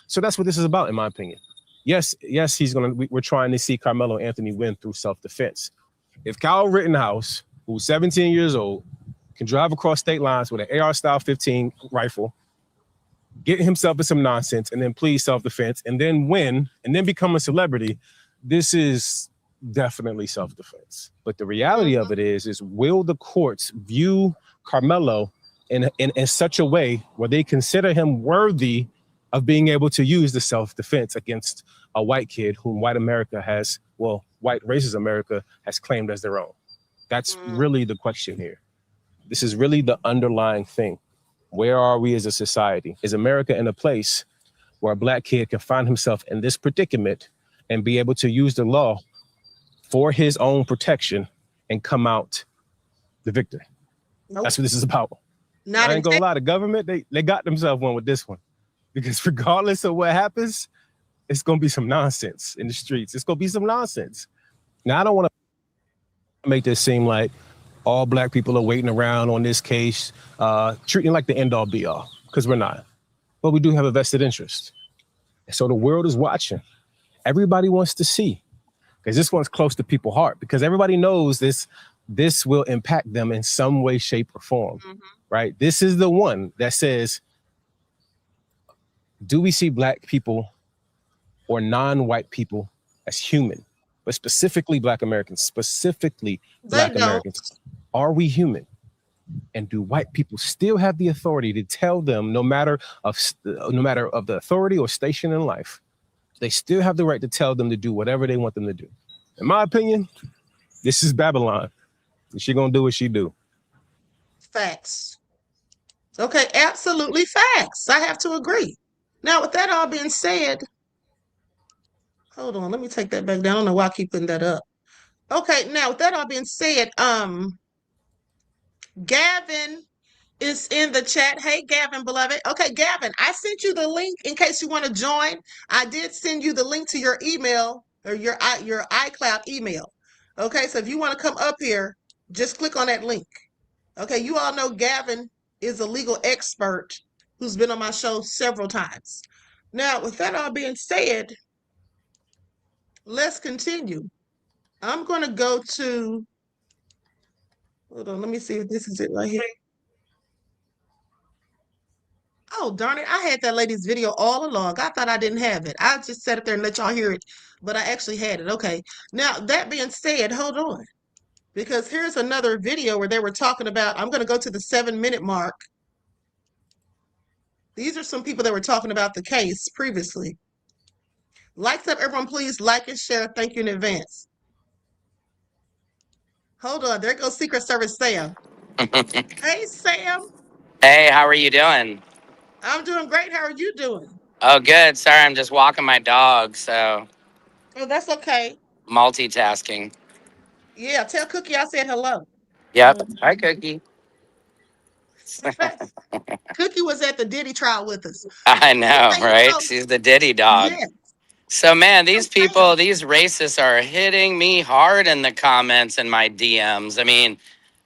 So that's what this is about, in my opinion. Yes, we're trying to see Karmelo Anthony win through self-defense. If Kyle Rittenhouse, who's 17 years old, can drive across state lines with an AR-style 15 rifle, get himself in some nonsense, and then plead self-defense, and then win, and then become a celebrity, this is definitely self-defense. But the reality of it is will the courts view Karmelo in such a way where they consider him worthy of being able to use the self-defense against a white kid whom white America has, well, white racist America has claimed as their own? That's really the question here. This is really the underlying thing. Where are we as a society? Is America in a place where a black kid can find himself in this predicament and be able to use the law for his own protection and come out the victor? Nope. That's what this is about. I ain't gonna lie, the government, they got themselves one with this one. Because regardless of what happens, it's gonna be some nonsense in the streets. It's gonna be some nonsense. Now, I don't want to make this seem like all black people are waiting around on this case, treating like the end all be all, because we're not. But we do have a vested interest. So the world is watching. Everybody wants to see, because this one's close to people's heart, because everybody knows this will impact them in some way, shape, or form, right? This is the one that says, do we see black people or non-white people as human, but specifically black Americans, Americans, are we human? And do white people still have the authority to tell them, no matter of the authority or station in life, they still have the right to tell them to do whatever they want them to do? In my opinion, this is Babylon. And she gonna do what she do. Facts. Okay, absolutely facts. I have to agree. Now, with that all being said, hold on, let me take that back down. I don't know why I keep putting that up. Okay, now with that all being said, Gavin is in the chat. Hey, Gavin, beloved. Okay, Gavin, I sent you the link in case you want to join. I did send you the link to your email or your iCloud email. Okay, so if you want to come up here, just click on that link. Okay, you all know Gavin is a legal expert who's been on my show several times. Now, with that all being said, let's continue. I'm going to go to, hold on, let me see if this is it right here. Oh, darn it. I had that lady's video all along. I thought I didn't have it. I just sat up there and let y'all hear it, but I actually had it. Okay. Now, that being said, hold on. Because here's another video where they were talking about, I'm going to go to the 7-minute mark. These are some people that were talking about the case previously. Likes up, everyone, please like and share. Thank you in advance. Hold on. There goes Secret Service Sam. Hey, Sam. Hey, how are you doing? I'm doing great. How are you doing? Oh, good. Sorry, I'm just walking my dog, so. Oh, that's okay. Multitasking. Yeah, tell Cookie I said hello. Yep. Hi, Cookie. Cookie was at the Diddy trial with us. I know, Okay, right? so, She's the Diddy dog. yeah. So, man, these people, these racists are hitting me hard in the comments and my DMs. I mean,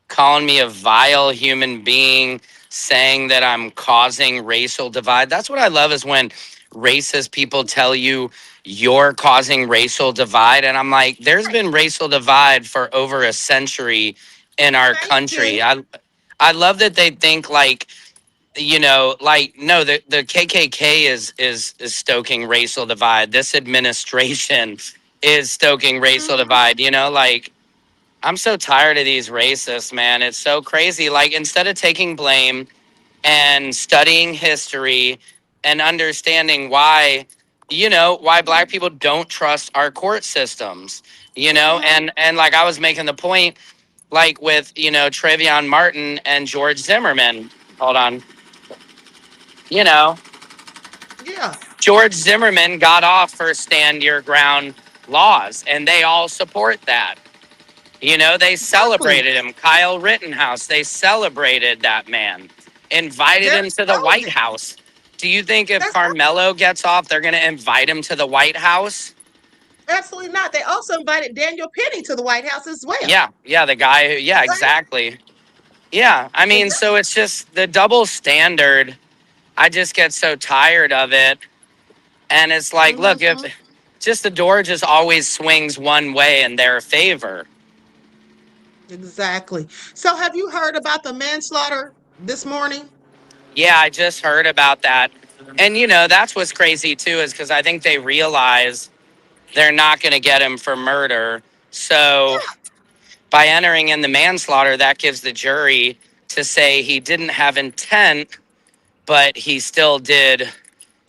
calling me a vile human being, saying that I'm causing racial divide. That's what I love, is when racist people tell you you're causing racial divide. And I'm like, there's been racial divide for over a century in our country. I love that they think like, you know, like, no, the KKK is stoking racial divide. This administration is stoking racial divide, you know, like, I'm so tired of these racists, man. It's so crazy. Like, instead of taking blame and studying history and understanding why, you know, why black people don't trust our court systems, you know, and like I was making the point, like with, you know, Trayvon Martin and George Zimmerman. Hold on. You know, yeah, George Zimmerman got off for stand your ground laws, and they all support that. You know, they celebrated him. Kyle Rittenhouse, they celebrated that man, invited him to the White House. Do you think if Karmelo gets off, they're going to invite him to the White House? Absolutely not. They also invited Daniel Penny to the White House as well. Yeah, yeah, the guy who, yeah, exactly. Yeah, I mean, so it's just the double standard. I just get so tired of it. And it's like, look, if just the door just always swings one way in their favor. Exactly. So have you heard about the manslaughter this morning? Yeah, I just heard about that. And, you know, that's what's crazy, too, is because I think they realize they're not going to get him for murder. So by entering in the manslaughter, that gives the jury to say he didn't have intent, but he still did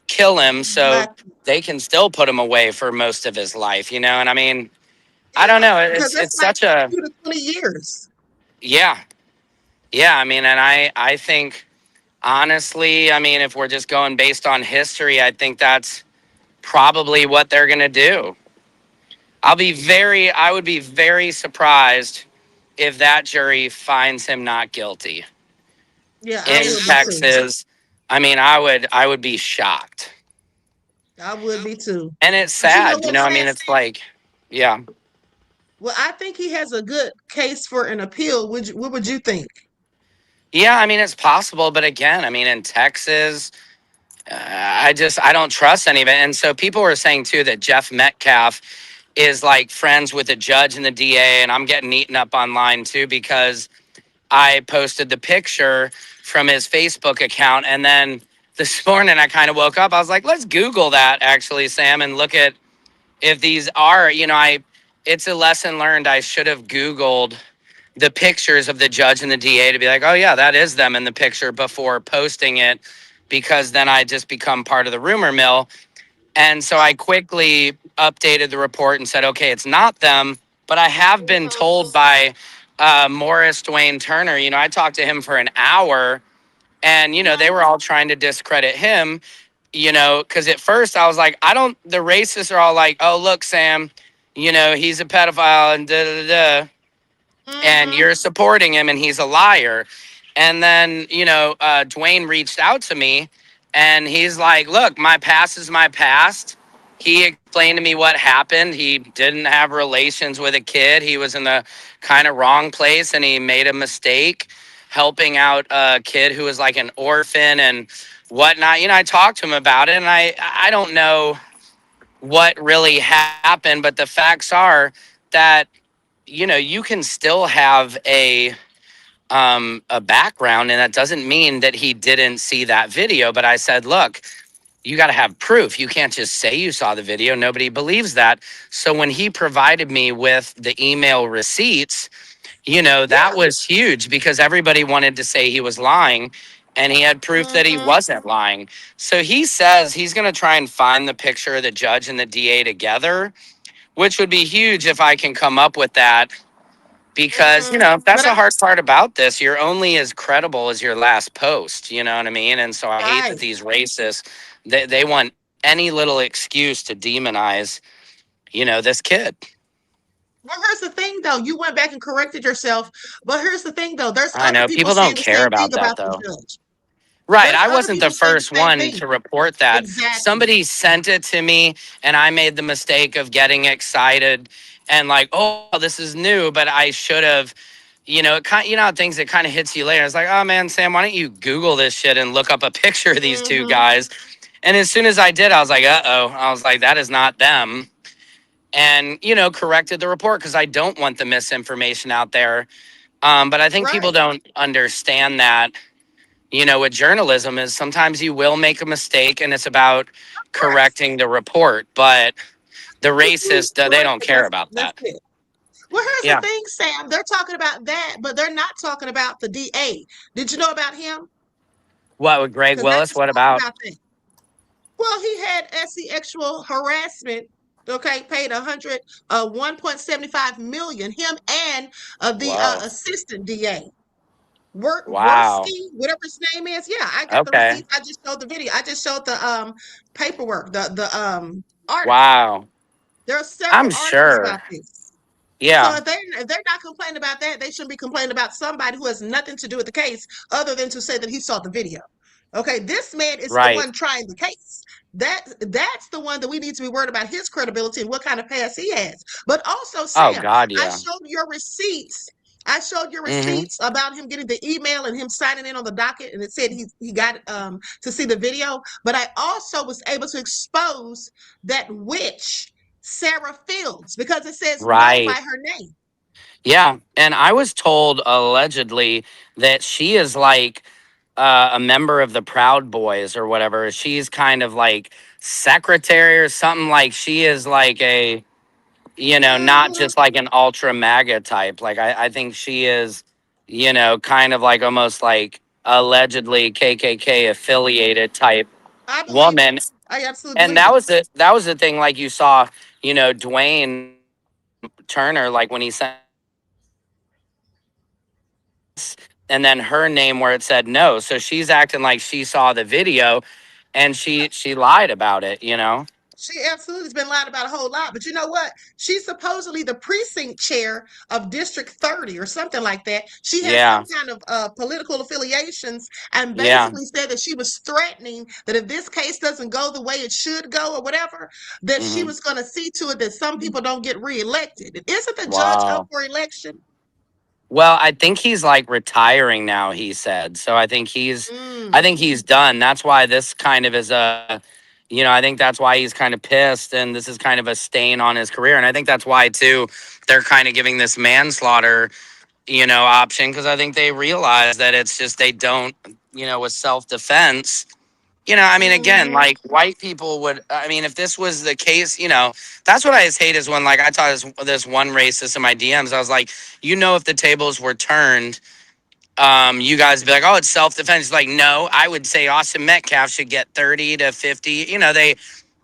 kill him. So they can still put him away for most of his life, you know? And I mean, I don't know. It's like such a 2 to 20 years. Yeah. Yeah. I mean, and I think, honestly, I mean, if we're just going based on history, I think that's probably what they're going to do. I would be very surprised if that jury finds him not guilty. Yeah, in Texas. I mean, I would be shocked. I would be too. And it's sad, you know, I mean, it's like, yeah. Well, I think he has a good case for an appeal. What would you think? Yeah, I mean, it's possible, but again, I mean, in Texas, I don't trust any of it. And so people were saying too that Jeff Metcalf is like friends with the judge and the DA, and I'm getting eaten up online too because I posted the picture from his Facebook account, and then this morning I kind of woke up. I was like, let's Google that actually, Sam, and look at if these are, it's a lesson learned. I should have Googled the pictures of the judge and the DA to be like, oh yeah, that is them in the picture before posting it, because then I just become part of the rumor mill. And so I quickly updated the report and said, okay, it's not them, but I have been told by Morris Dwayne Turner, I talked to him for an hour, and, they were all trying to discredit him, because at first I was like, the racists are all like, oh, look, Sam, he's a pedophile and da-da-da-da. And you're supporting him and he's a liar. And then, Dwayne reached out to me and he's like, look, my past is my past. He explained to me what happened. He didn't have relations with a kid. He was in the kind of wrong place and he made a mistake helping out a kid who was like an orphan and whatnot. I talked to him about it, and I don't know what really happened, but the facts are that you can still have a background, and that doesn't mean that he didn't see that video. But I said, look, you got to have proof. You can't just say you saw the video. Nobody believes that. So when he provided me with the email receipts, that was huge because everybody wanted to say he was lying, and he had proof that he wasn't lying. So he says he's going to try and find the picture of the judge and the DA together, which would be huge if I can come up with that. Because, that's the hard part about this. You're only as credible as your last post. You know what I mean? And so I hate that these racists, they want any little excuse to demonize, this kid. Well, here's the thing, though. You went back and corrected yourself. But here's the thing, though. There's I other know people people saying don't the care same about thing that, about the though. judge. Right. There's I other wasn't the people saying the first same one thing. to report that. Exactly. Somebody sent it to me and I made the mistake of getting excited and like, oh, this is new, but I should have, it kind, how things that kind of hits you later. It's like, oh man, Sam, why don't you Google this shit and look up a picture of these two guys? And as soon as I did, I was like, uh-oh. I was like, that is not them. And, corrected the report because I don't want the misinformation out there. But I think people don't understand that, with journalism is sometimes you will make a mistake and it's about correcting the report, but the racists, they don't care about that. That's it. Well, here's the thing, Sam. They're talking about that, but they're not talking about the DA. Did you know about him? What with Greg Willis? What about? Well, he had sexual harassment. Okay, paid 1.75 million. Him and the assistant DA. Wow. Worski, whatever his name is. Yeah, I got the receipts. I just showed the video. I just showed the paperwork, the article. Wow. There are several articles about this. Yeah. So if they're not complaining about that, they shouldn't be complaining about somebody who has nothing to do with the case other than to say that he saw the video. Okay, this man is the one trying the case. That's the one that we need to be worried about his credibility and what kind of past he has. But also, Sam, I showed your receipts. I showed your receipts about him getting the email and him signing in on the docket, and it said he got to see the video. But I also was able to expose that witch, Sarah Fields, because it says no by her name. Yeah, and I was told allegedly that she is like a member of the Proud Boys or whatever. She's kind of like secretary or something. Like she is like a, not just like an ultra MAGA type. Like I think she is, kind of like almost like allegedly KKK affiliated type woman. I absolutely and that was the thing. Like you saw, Dwayne Turner, like when he sent, and then her name where it said no. So she's acting like she saw the video and she lied about it, She absolutely has been lied about a whole lot. But you know what? She's supposedly the precinct chair of District 30 or something like that. She has Yeah. some kind of political affiliations and Yeah. basically said that she was threatening that if this case doesn't go the way it should go or whatever, that she Hmm. was going to see to it that some people don't get reelected. Isn't the judge up Wow. for election? Well, I think he's like retiring now, he said. So I think he's done. That's why this kind of is I think that's why he's kind of pissed and this is kind of a stain on his career. And I think that's why too, they're kind of giving this manslaughter, option. Cause I think they realize that it's just, they don't, with self-defense, I mean, again, like white people would, I mean, if this was the case, that's what I just hate is when like I taught this one racist in my DMs. I was like, if the tables were turned, you guys would be like, oh, it's self-defense. Like, no, I would say Austin Metcalf should get 30 to 50.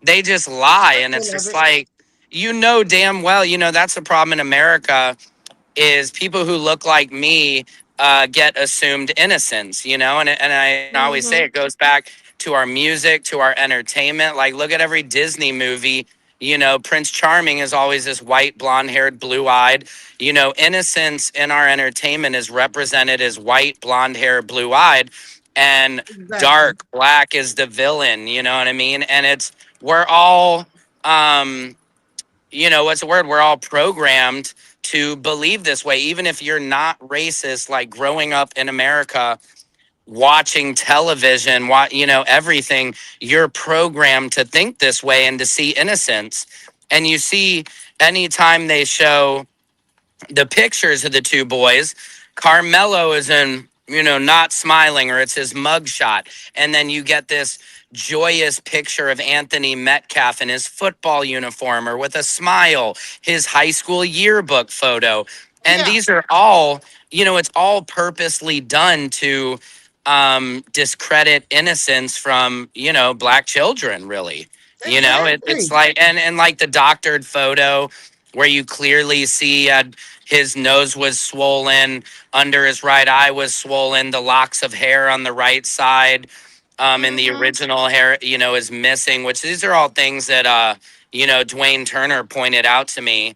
They just lie. And it's just like, damn well, that's the problem in America is people who look like me get assumed innocence, and I always say it goes back to our music, to our entertainment. Like, look at every Disney movie. Prince Charming is always this white, blonde-haired, blue-eyed. Innocence in our entertainment is represented as white, blonde-haired, blue-eyed, and dark black is the villain. You know what I mean? And we're all, what's the word? We're all programmed to believe this way, even if you're not racist. Like growing up in America, watching television, everything, you're programmed to think this way and to see innocence. And you see, anytime they show the pictures of the two boys, Karmelo is in, not smiling, or it's his mugshot. And then you get this joyous picture of Anthony Metcalf in his football uniform or with a smile, his high school yearbook photo. And these are all, it's all purposely done to discredit innocence from, black children, really. It's like, and like the doctored photo where you clearly see his nose was swollen, under his right eye was swollen, the locks of hair on the right side, and the original hair, is missing, which these are all things that, Dwayne Turner pointed out to me.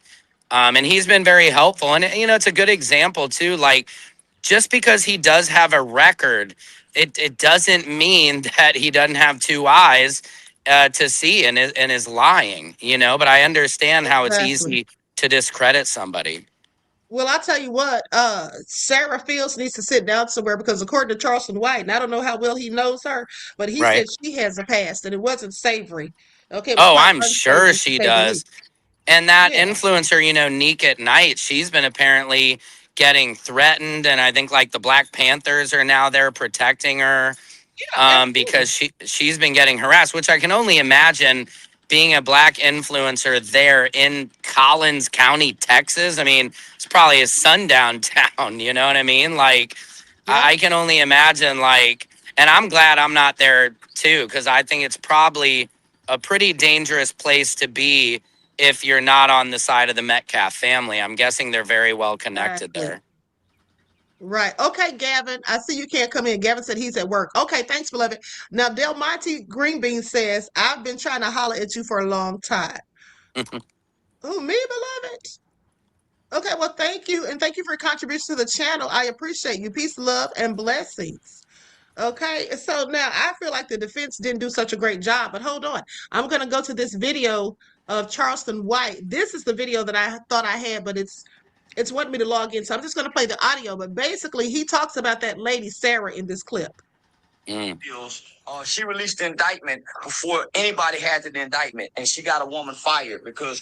And he's been very helpful. And, it's a good example too. Like, just because he does have a record, it doesn't mean that he doesn't have two eyes to see and is lying, but I understand how it's easy to discredit somebody. Well, I'll tell you what, Sarah Fields needs to sit down somewhere because according to Charleston White, and I don't know how well he knows her, but he said she has a past and it wasn't savory. Okay, it was quite I'm sure unsavory, to she say the does. least. And that influencer, Neek at Night, she's been apparently getting threatened. And I think like the Black Panthers are now there protecting her because she's been getting harassed, which I can only imagine being a black influencer there in Collins County, Texas. I mean, it's probably a sundown town, you know what I mean? Like, I can only imagine, like, and I'm glad I'm not there too, because I think it's probably a pretty dangerous place to be if you're not on the side of the Metcalf family. I'm guessing they're very well connected there. Right. Okay, Gavin. I see you can't come in. Gavin said he's at work. Okay, thanks, beloved. Now, Del Monte Greenbean says, I've been trying to holler at you for a long time. Who, me, beloved? Okay, well, thank you. And thank you for your contribution to the channel. I appreciate you. Peace, love, and blessings. Okay, so now I feel like the defense didn't do such a great job, but hold on. I'm going to go to this video of Charleston White. This is the video that I thought I had, but it's wanting me to log in. So I'm just going to play the audio, but basically he talks about that lady, Sarah, in this clip. She released the indictment before anybody had the indictment, and she got a woman fired because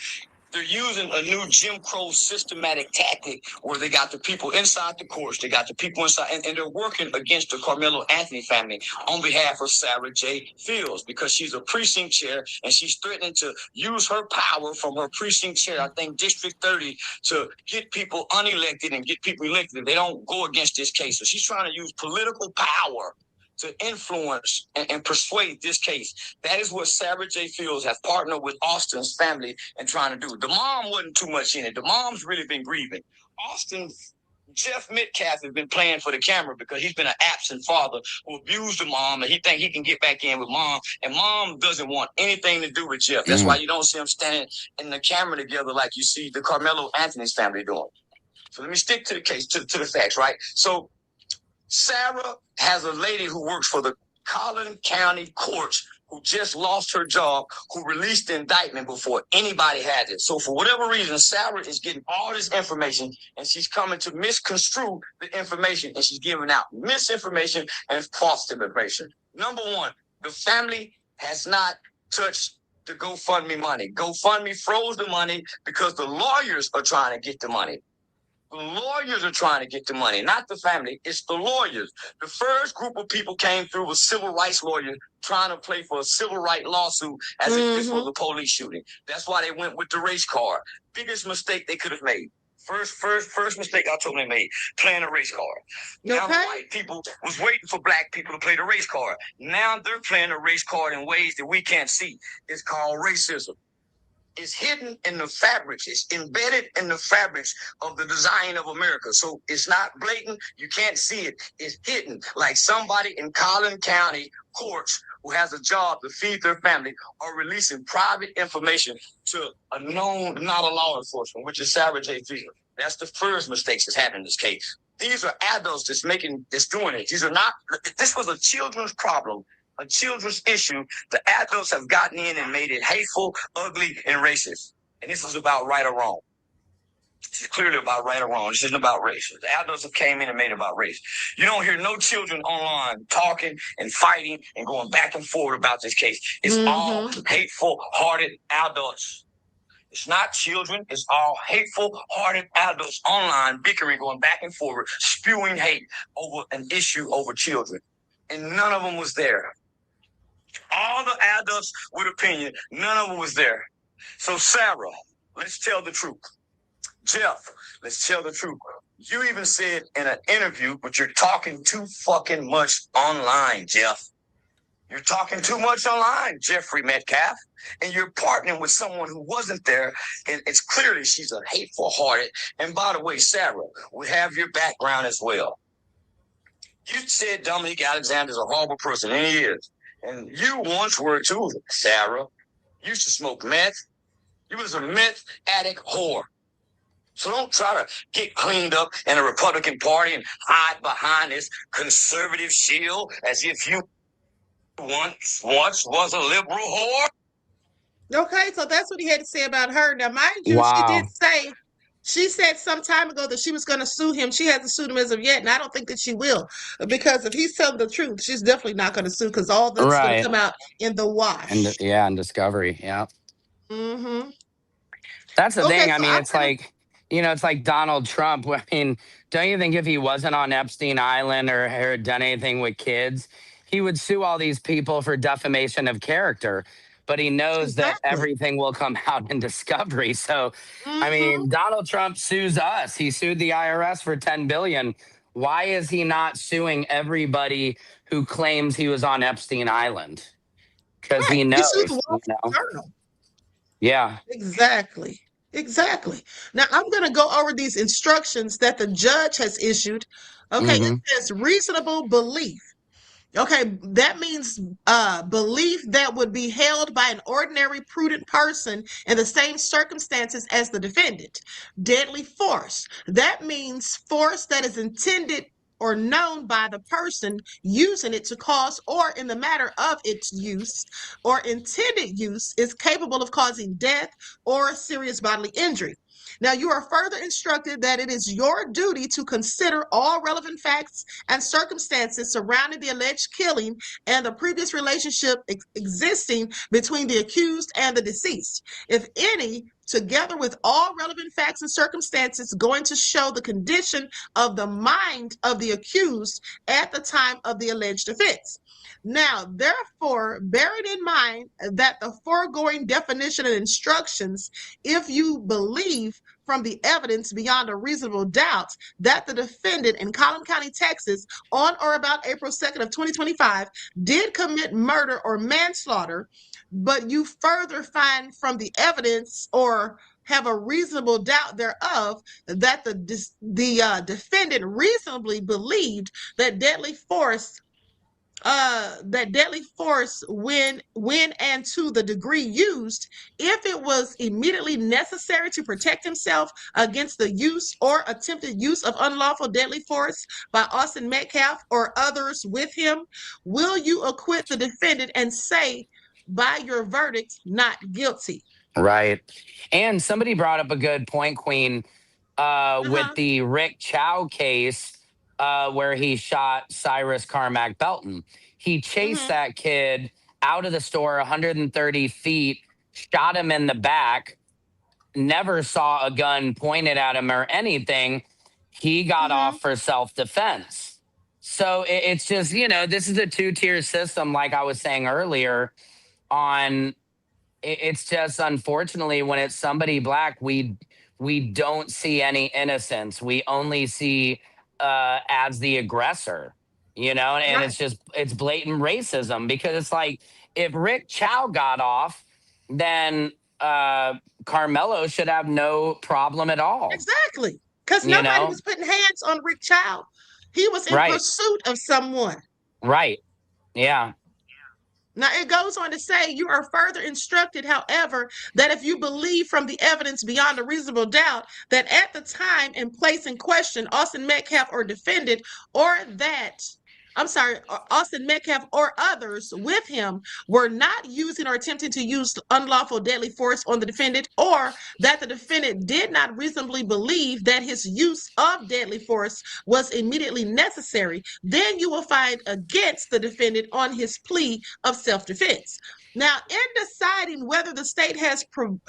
they're using a new Jim Crow systematic tactic where they got the people inside the courts, they got the people inside, and they're working against the Karmelo Anthony family on behalf of Sarah J. Fields because she's a precinct chair and she's threatening to use her power from her precinct chair, I think District 30, to get people unelected and get people elected if they don't go against this case. So she's trying to use political power to influence and persuade this case. That is what Sarah J. Fields has partnered with Austin's family and trying to do. The mom wasn't too much in it. The mom's really been grieving. Austin Jeff Metcalf has been playing for the camera because he's been an absent father who abused the mom, and he think he can get back in with mom, and mom doesn't want anything to do with Jeff. That's why you don't see them standing in the camera together like you see the Karmelo Anthony's family doing. So let me stick to the case, to the facts, right? So Sarah has a lady who works for the Collin County courts who just lost her job, who released the indictment before anybody had it. So for whatever reason, Sarah is getting all this information, and she's coming to misconstrue the information, and she's giving out misinformation and false information. Number one, the family has not touched the GoFundMe money. GoFundMe froze the money because the lawyers are trying to get the money. The lawyers are trying to get the money, not the family. It's the lawyers. The first group of people came through with civil rights lawyers trying to play for a civil rights lawsuit as if this was a police shooting. That's why they went with the race card. Biggest mistake they could have made. First mistake I told them they made, playing a race card. Now white people was waiting for black people to play the race card. Now they're playing the race card in ways that we can't see. It's called racism. It's hidden in the fabrics. It's embedded in the fabrics of the design of America. So it's not blatant. You can't see it. It's hidden. Like somebody in Collin County courts who has a job to feed their family are releasing private information to a known, not a law enforcement, which is Sarah J. Fields. That's the first mistake that's happened in this case. These are adults that's doing it. This was a children's problem. A children's issue. The adults have gotten in and made it hateful, ugly, and racist. And this is about right or wrong. This is clearly about right or wrong. This isn't about race. The adults have came in and made it about race. You don't hear no children online talking and fighting and going back and forth about this case. It's all hateful-hearted adults. It's not children. It's all hateful-hearted adults online bickering, going back and forth, spewing hate over an issue over children. And none of them was there. All the adults with opinion, none of them was there. So Sarah, let's tell the truth. Jeff, let's tell the truth. You even said in an interview, but you're talking too fucking much online, Jeff. You're talking too much online, Jeffrey Metcalf, and you're partnering with someone who wasn't there, and it's clearly she's a hateful-hearted. And by the way, Sarah, we have your background as well. You said Dominique Alexander's a horrible person, and he is. And you once were too, Sarah. You used to smoke meth. You was a meth addict whore. So don't try to get cleaned up in a Republican Party and hide behind this conservative shield as if you once was a liberal whore. Okay, so that's what he had to say about her. Now, mind you, she said some time ago that she was going to sue him. She hasn't sued him as of yet, and I don't think that she will, because if he's telling the truth, she's definitely not going to sue, because all that's going to come out in the wash. And in Discovery, yeah. Mm-hmm. That's the thing. I mean, it's like, it's like Donald Trump. I mean, don't you think if he wasn't on Epstein Island or had done anything with kids, he would sue all these people for defamation of character? But he knows that everything will come out in Discovery. So, I mean, Donald Trump sues us. He sued the IRS for $10 billion. Why is he not suing everybody who claims he was on Epstein Island? Because he knows. Yeah. Exactly. Now, I'm going to go over these instructions that the judge has issued. Okay, it says reasonable belief. Okay, that means belief that would be held by an ordinary prudent person in the same circumstances as the defendant. Deadly force. That means force that is intended or known by the person using it to cause, or in the matter of its use or intended use, is capable of causing death or serious bodily injury. Now, you are further instructed that it is your duty to consider all relevant facts and circumstances surrounding the alleged killing and the previous relationship existing between the accused and the deceased, if any, together with all relevant facts and circumstances going to show the condition of the mind of the accused at the time of the alleged offense. Now, therefore, bearing in mind that the foregoing definition and instructions, if you believe from the evidence beyond a reasonable doubt that the defendant in Collin County, Texas, on or about April 2nd of 2025, did commit murder or manslaughter, but you further find from the evidence or have a reasonable doubt thereof that the defendant reasonably believed that deadly force when and to the degree used, if it was immediately necessary to protect himself against the use or attempted use of unlawful deadly force by Austin Metcalf or others with him, will you acquit the defendant and say by your verdict not guilty? Right. And somebody brought up a good point, Queen, with the Rick Chow case, where he shot Cyrus Carmack Belton. He chased that kid out of the store 130 feet, shot him in the back, never saw a gun pointed at him or anything. He got off for self-defense. So it's just, this is a two-tier system, like I was saying earlier, on it's just unfortunately when it's somebody black, we don't see any innocence. We only see as the aggressor, and it's blatant racism, because it's like, if Rick Chow got off, then Karmelo should have no problem at all. Exactly. Because nobody was putting hands on Rick Chow. He was in pursuit of someone. Right. Yeah. Now, it goes on to say, you are further instructed, however, that if you believe from the evidence beyond a reasonable doubt that at the time and place in question, Austin Metcalf or defendant, Austin Metcalf or others with him were not using or attempting to use unlawful deadly force on the defendant, or that the defendant did not reasonably believe that his use of deadly force was immediately necessary, then you will find against the defendant on his plea of self-defense. Now, in deciding whether the state has proved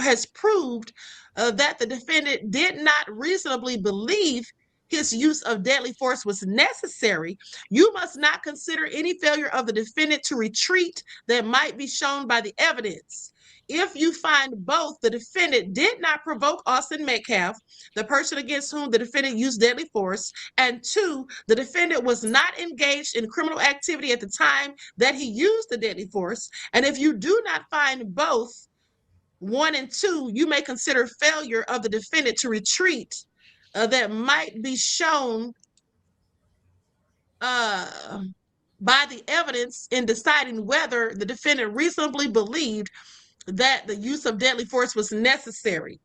that the defendant did not reasonably believe his use of deadly force was necessary, you must not consider any failure of the defendant to retreat that might be shown by the evidence. If you find both the defendant did not provoke Austin Metcalf, the person against whom the defendant used deadly force, and 2, the defendant was not engaged in criminal activity at the time that he used the deadly force, and if you do not find both 1 and 2, you may consider failure of the defendant to retreat that might be shown by the evidence in deciding whether the defendant reasonably believed that the use of deadly force was necessary.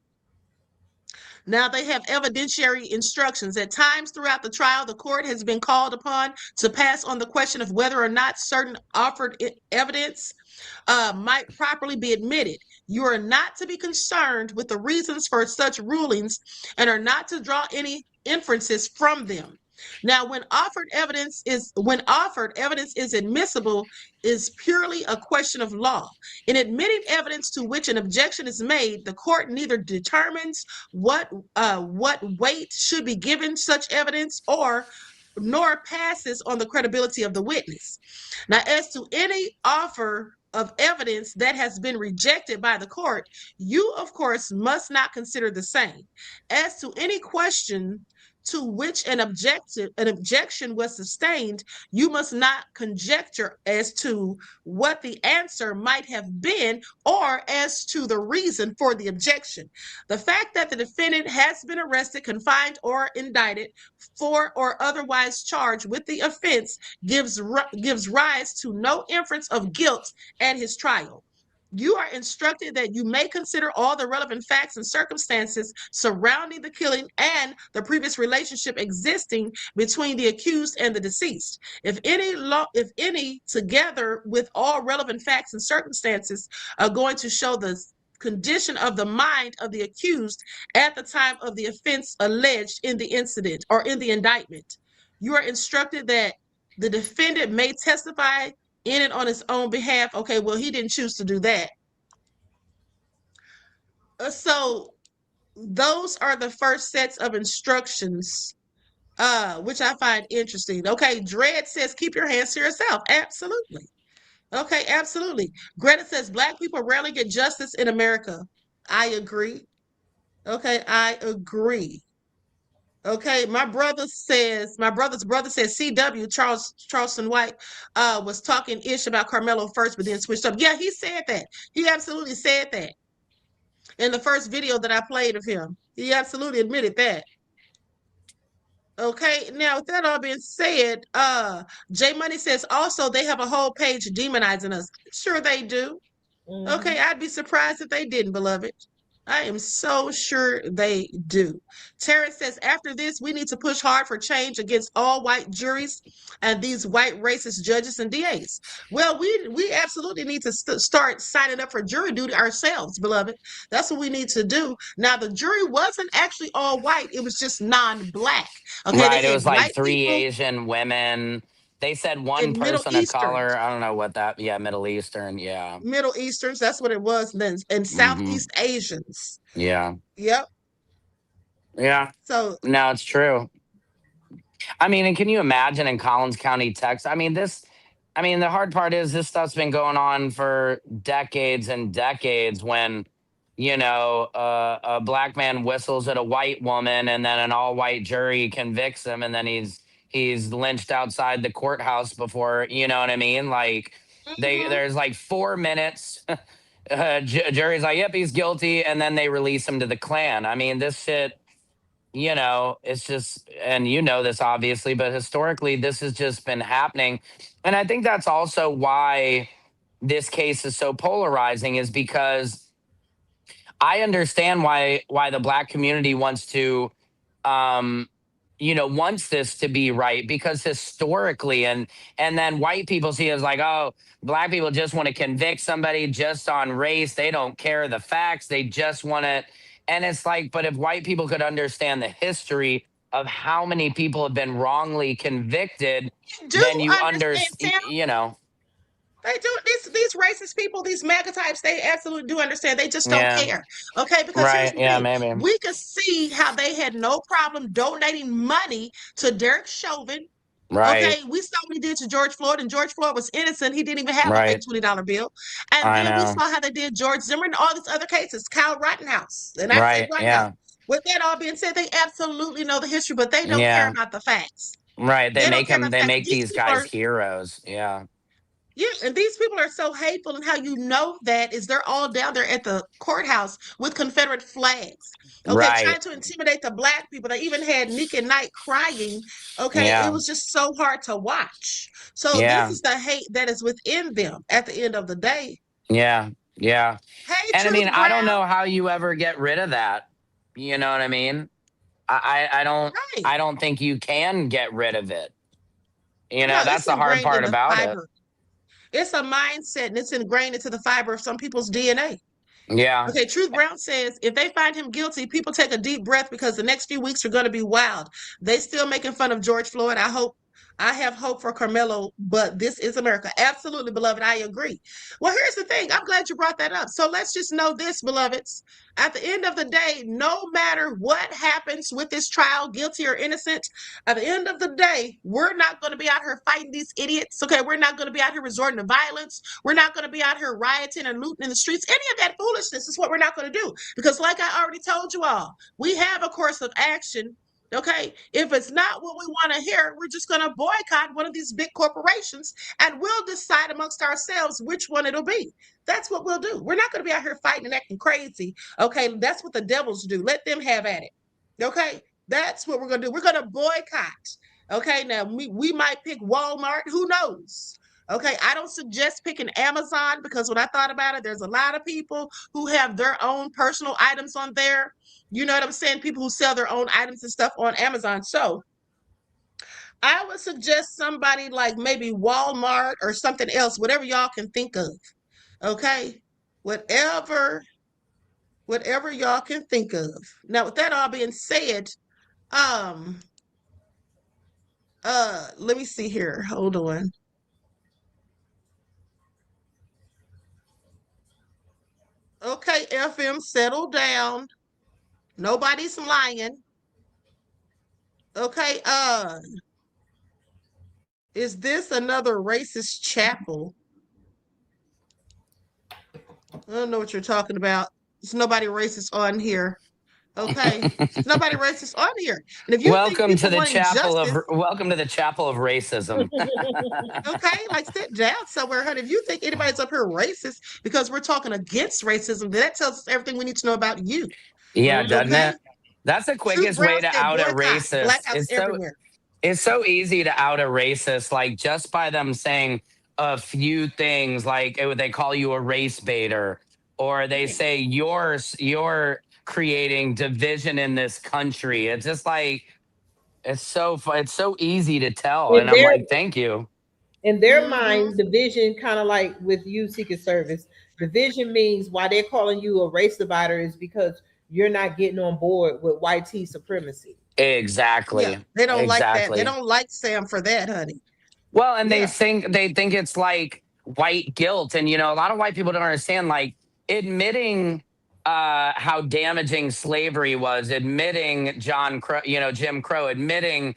Now, they have evidentiary instructions. At times throughout the trial, the court has been called upon to pass on the question of whether or not certain offered evidence might properly be admitted. You are not to be concerned with the reasons for such rulings and are not to draw any inferences from them. Now, when offered evidence is admissible is purely a question of law. In admitting evidence to which an objection is made, the court neither determines what weight should be given such evidence nor passes on the credibility of the witness. Now, as to any offer of evidence that has been rejected by the court, you, of course, must not consider the same. As to any question to which an objection was sustained, you must not conjecture as to what the answer might have been or as to the reason for the objection. The fact that the defendant has been arrested, confined, or indicted for or otherwise charged with the offense gives rise to no inference of guilt at his trial. You are instructed that you may consider all the relevant facts and circumstances surrounding the killing and the previous relationship existing between the accused and the deceased. If any, together with all relevant facts and circumstances, are going to show the condition of the mind of the accused at the time of the offense alleged in the incident or in the indictment. You are instructed that the defendant may testify in and on his own behalf. Okay, well, he didn't choose to do that. So those are the first sets of instructions, which I find interesting. Okay, Dredd says, keep your hands to yourself. Absolutely. Okay, absolutely. Greta says, Black people rarely get justice in America. I agree. Okay, I agree. Okay, my brother's brother says CW Charleston White was talking ish about Karmelo first, but then switched up. Yeah, he said that. He absolutely said that. in the first video that I played of him. He absolutely admitted that. Okay, now with that all being said, J Money says also they have a whole page demonizing us. Sure they do. Okay, I'd be surprised if they didn't, beloved. I am so sure they do. Terrence says, after this, we need to push hard for change against all white juries and these white racist judges and DAs. Well, we absolutely need to start signing up for jury duty ourselves, beloved. That's what we need to do. Now, the jury wasn't actually all white. It was just non-black. Okay, Right. they It had was like black 3 people Asian women. They said one and Middle person of Easterns. color. I don't know what that. Yeah, Middle Eastern. Yeah. Middle Easterns, that's what it was then, and Southeast Asians. Yeah. Yep. Yeah. So No, it's true. I mean, and can you imagine in Collins County, Texas? I mean, the hard part is this stuff's been going on for decades and decades when, a black man whistles at a white woman and then an all white jury convicts him and then he's lynched outside the courthouse before, you know what I mean? Like there's like 4 minutes. Jury's like, yep, he's guilty. And then they release him to the Klan. I mean, this shit, it's just, and this obviously, but historically, this has just been happening. And I think that's also why this case is so polarizing, is because I understand why the black community wants to, wants this to be right, because historically, and then white people see it as like, oh, black people just want to convict somebody just on race. They don't care the facts. They just want to. And it's like, but if white people could understand the history of how many people have been wrongly convicted, then you understand, They do. These racist people, these MAGA types, they absolutely do understand. They just don't Yeah. care. Okay, because here's Right. the Yeah, thing. maybe. We could see how they had no problem donating money to Derek Chauvin. Right. Okay, we saw what he did to George Floyd, and George Floyd was innocent. He didn't even have a fake Right. $20 bill. And I then we know. saw how they did George Zimmerman, all these other cases, Kyle Rittenhouse. And I said Right. right Yeah. now, with that all being said, they absolutely know the history, but they don't care Yeah. about the facts. Right. They They don't make care them. about the They facts. make These these people guys are heroes. Yeah. Yeah, and these people are so hateful, and how you know that is they're all down there at the courthouse with Confederate flags. Okay, trying Right. to intimidate the black people. They even had Nick and Knight crying. Okay, it Yeah. was just so hard to watch. So this Yeah. is the hate that is within them at the end of the day. Yeah. Yeah. Hey, And I mean, Truth I don't Brown. know how you ever get rid of that. You know what I mean? I don't Right. I don't think you can get rid of it. No, That's it's the hard ingrained in part the about it. fiber. It's a mindset, and it's ingrained into the fiber of some people's DNA. Yeah. Okay, Truth Brown says if they find him guilty, people take a deep breath because the next few weeks are going to be wild. They still making fun of George Floyd. I have hope for Karmelo, but this is America. Absolutely, beloved. I agree. Well, here's the thing. I'm glad you brought that up. So let's just know this, beloveds. At the end of the day, no matter what happens with this trial, guilty or innocent, at the end of the day, we're not going to be out here fighting these idiots. Okay, we're not going to be out here resorting to violence. We're not going to be out here rioting and looting in the streets. Any of that foolishness is what we're not going to do. Because, like I already told you all, we have a course of action. Okay, if it's not what we want to hear, we're just going to boycott one of these big corporations, and we'll decide amongst ourselves which one it'll be. That's what we'll do. We're not going to be out here fighting and acting crazy. Okay, that's what the devils do. Let them have at it. Okay, that's what we're going to do. We're going to boycott. Okay, now we might pick Walmart. Who knows? Okay, I don't suggest picking Amazon, because when I thought about it, there's a lot of people who have their own personal items on there. You know what I'm saying? People who sell their own items and stuff on Amazon. So I would suggest somebody like maybe Walmart or something else, whatever y'all can think of. Okay? Whatever y'all can think of. Now, with that all being said, let me see here. Hold on. Okay, FM, settle down. Nobody's lying. Okay, is this another racist chapel? I don't know what you're talking about. There's nobody racist on here. Okay, there's nobody racist on here. And if you think welcome to people the want chapel injustice, of welcome to the chapel of racism. okay, like sit down somewhere, honey. If you think anybody's up here racist because we're talking against racism, then that tells us everything we need to know about you. Yeah, doesn't Okay. it? That's the Sue quickest Brown way to said out a boycott, racist. blackouts everywhere. It's so easy to out a racist, like just by them saying a few things, like they call you a race baiter, or they say you're creating division in this country. It's just like it's so easy to tell, In and I'm their like, thank you. in their mind, division, kind of like with you, Secret Service, division means why they're calling you a race divider is because you're not getting on board with white tea supremacy. Exactly. Yeah, they don't like that. They Exactly. don't like Sam for that, honey. Well, and Yeah. they think it's like white guilt, and a lot of white people don't understand, like admitting how damaging slavery was, admitting Jim Crow, admitting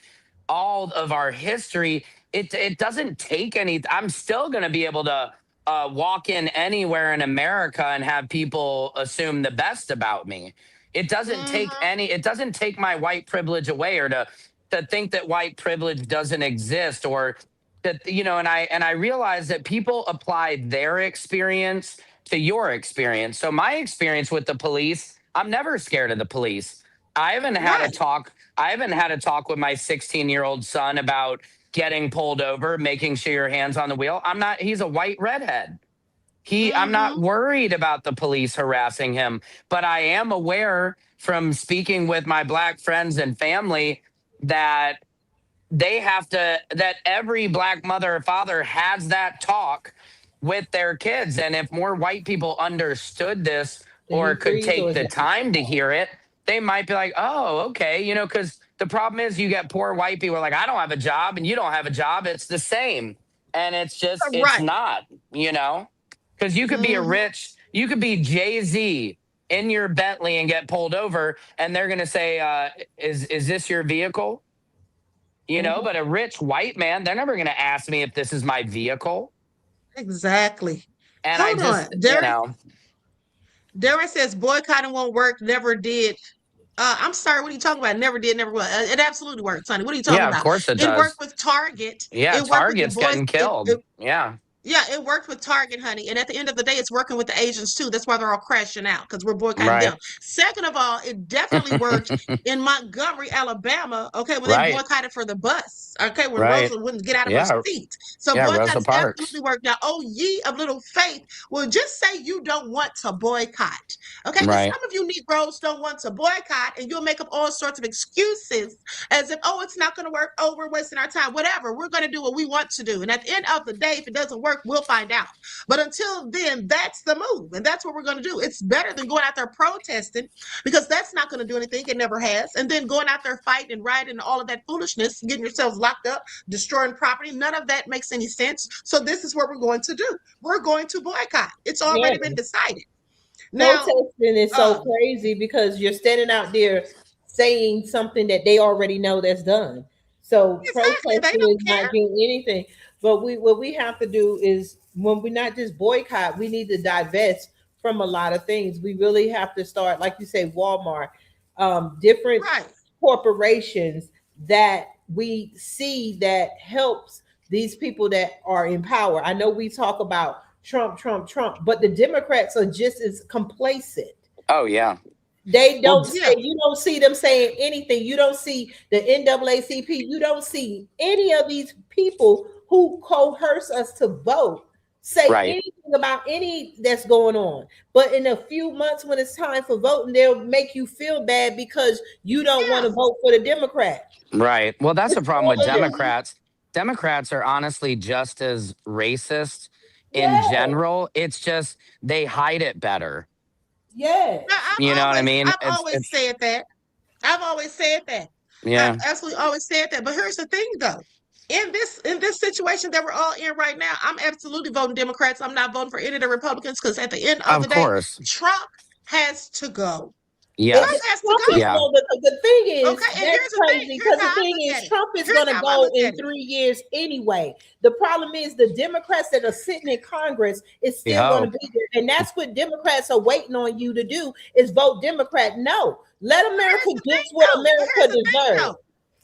all of our history. It doesn't take any. I'm still going to be able to walk in anywhere in America and have people assume the best about me. It doesn't take any. It doesn't take my white privilege away, or to think that white privilege doesn't exist, or that and I realize that people apply their experience to your experience. So my experience with the police, I'm never scared of the police. I haven't had a talk with my 16-year-old son about getting pulled over, making sure your hands on the wheel. He's a white redhead. I'm not worried about the police harassing him, but I am aware from speaking with my black friends and family that that every black mother or father has that talk with their kids. And if more white people understood this or could take the time to hear it, they might be like, oh, okay. Because the problem is you get poor white people like, I don't have a job and you don't have a job. It's the same. And it's just, it's not, because you could be you could be Jay-Z in your Bentley and get pulled over. And they're going to say, is this your vehicle? But a rich white man, they're never going to ask me if this is my vehicle. Exactly. And Hold on. Derek says boycotting won't work, never did. I'm sorry, what are you talking about? Never did, never will. It absolutely works, honey. What are you talking about? Yeah, of course it does. It worked with Target. Yeah, it worked Target's with the boys. getting killed. Yeah. Yeah, it worked with Target, honey. And at the end of the day, it's working with the Asians too. That's why they're all crashing out, because we're boycotting them. Second of all, it definitely worked in Montgomery, Alabama, okay, when they boycotted for the bus, okay, when Rosa wouldn't get out of her seat. So boycotts absolutely worked. Now, oh, ye of little faith, well, just say you don't want to boycott, okay? Because some of you Negroes don't want to boycott, and you'll make up all sorts of excuses as if, oh, it's not going to work, oh, we're wasting our time, whatever. We're going to do what we want to do. And at the end of the day, if it doesn't work, we'll find out. But until then, that's the move, and that's what we're going to do. It's better than going out there protesting, because that's not going to do anything. It never has. And then going out there fighting and rioting and all of that foolishness, getting yourselves locked up, destroying property. None of that makes any sense. So this is what we're going to do. We're going to boycott. It's already been decided. Now, protesting is so crazy because you're standing out there saying something that they already know that's done. So protesting is not doing anything. But what we have to do is, when we not just boycott, we need to divest from a lot of things. We really have to start, like you say, Walmart, different corporations that we see that helps these people that are in power. I know we talk about Trump, but the Democrats are just as complacent. Oh, yeah. They don't say, you don't see them saying anything. You don't see the NAACP. You don't see any of these people who coerce us to vote say anything about any that's going on. But in a few months, when it's time for voting, they'll make you feel bad because you don't want to vote for the Democrat. Right. Well, that's the problem with Democrats. Democrats are honestly just as racist in general. It's just they hide it better. Yeah. You know what I mean? I've always said that. Yeah. I've absolutely always said that. But here's the thing, though. In this situation that we're all in right now, I'm absolutely voting Democrats. I'm not voting for any of the Republicans, because at the end of the day, Trump has to go. Yes. Trump has to Trump go. is, Yeah. no, the thing is, Okay, and that's here's the thing. crazy because the Here's how I thing look at is, it. Trump is Here's going to how I go look in at it. 3 years anyway. The problem is the Democrats that are sitting in Congress is still going to be there, and that's what Democrats are waiting on you to do is vote Democrat. No, let America get what America deserves.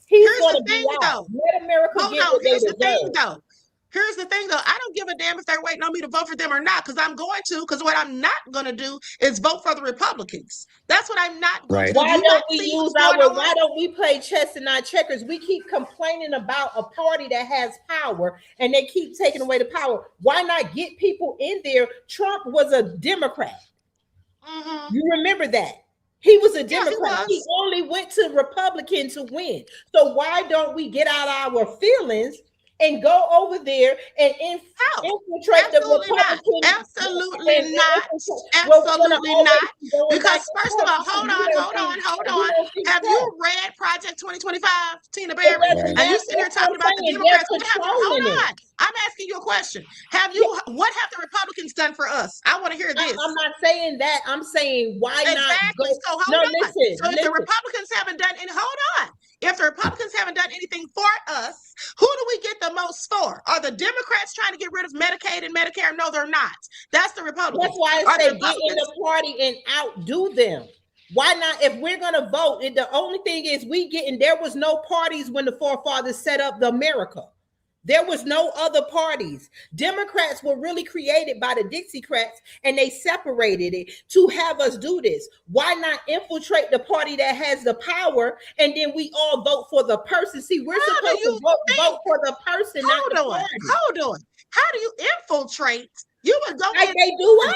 He's going to be out. Let America get what they Here's the thing, deserve. though. Here's the thing, though. I don't give a damn if they're waiting on me to vote for them or not, because I'm going to. Because what I'm not going to do is vote for the Republicans. That's what I'm not going to do. Why You don't not we see use what's going on? why don't we play chess and not checkers? We keep complaining about a party that has power and they keep taking away the power. Why not get people in there? Trump was a Democrat. You remember that? He was a Democrat. He only went to Republican to win. So why don't we get out our feelings and go over there and infiltrate the Republican? Absolutely not. Absolutely not. Because first of all, hold on. Have you read Project 2025, Tina Barry? And you sitting here talking about the Democrats? Hold on. I'm asking you a question. What have the Republicans done for us? I want to hear this. I'm not saying that. I'm saying why not go? So hold on. So if the Republicans haven't done any, hold on. If the Republicans haven't done anything for us, who do we get the most for? Are the Democrats trying to get rid of Medicaid and Medicare? No, they're not. That's the Republicans. That's why I say get in the party and outdo them. Why not? If we're gonna vote, the only thing is there was no parties when the forefathers set up the America. There was no other parties. Democrats were really created by the Dixiecrats and they separated it to have us do this. Why not infiltrate the party that has the power and then we all vote for the person? See, we're supposed to vote for the person, not the party. Hold on. How do you infiltrate? You would go like they do us.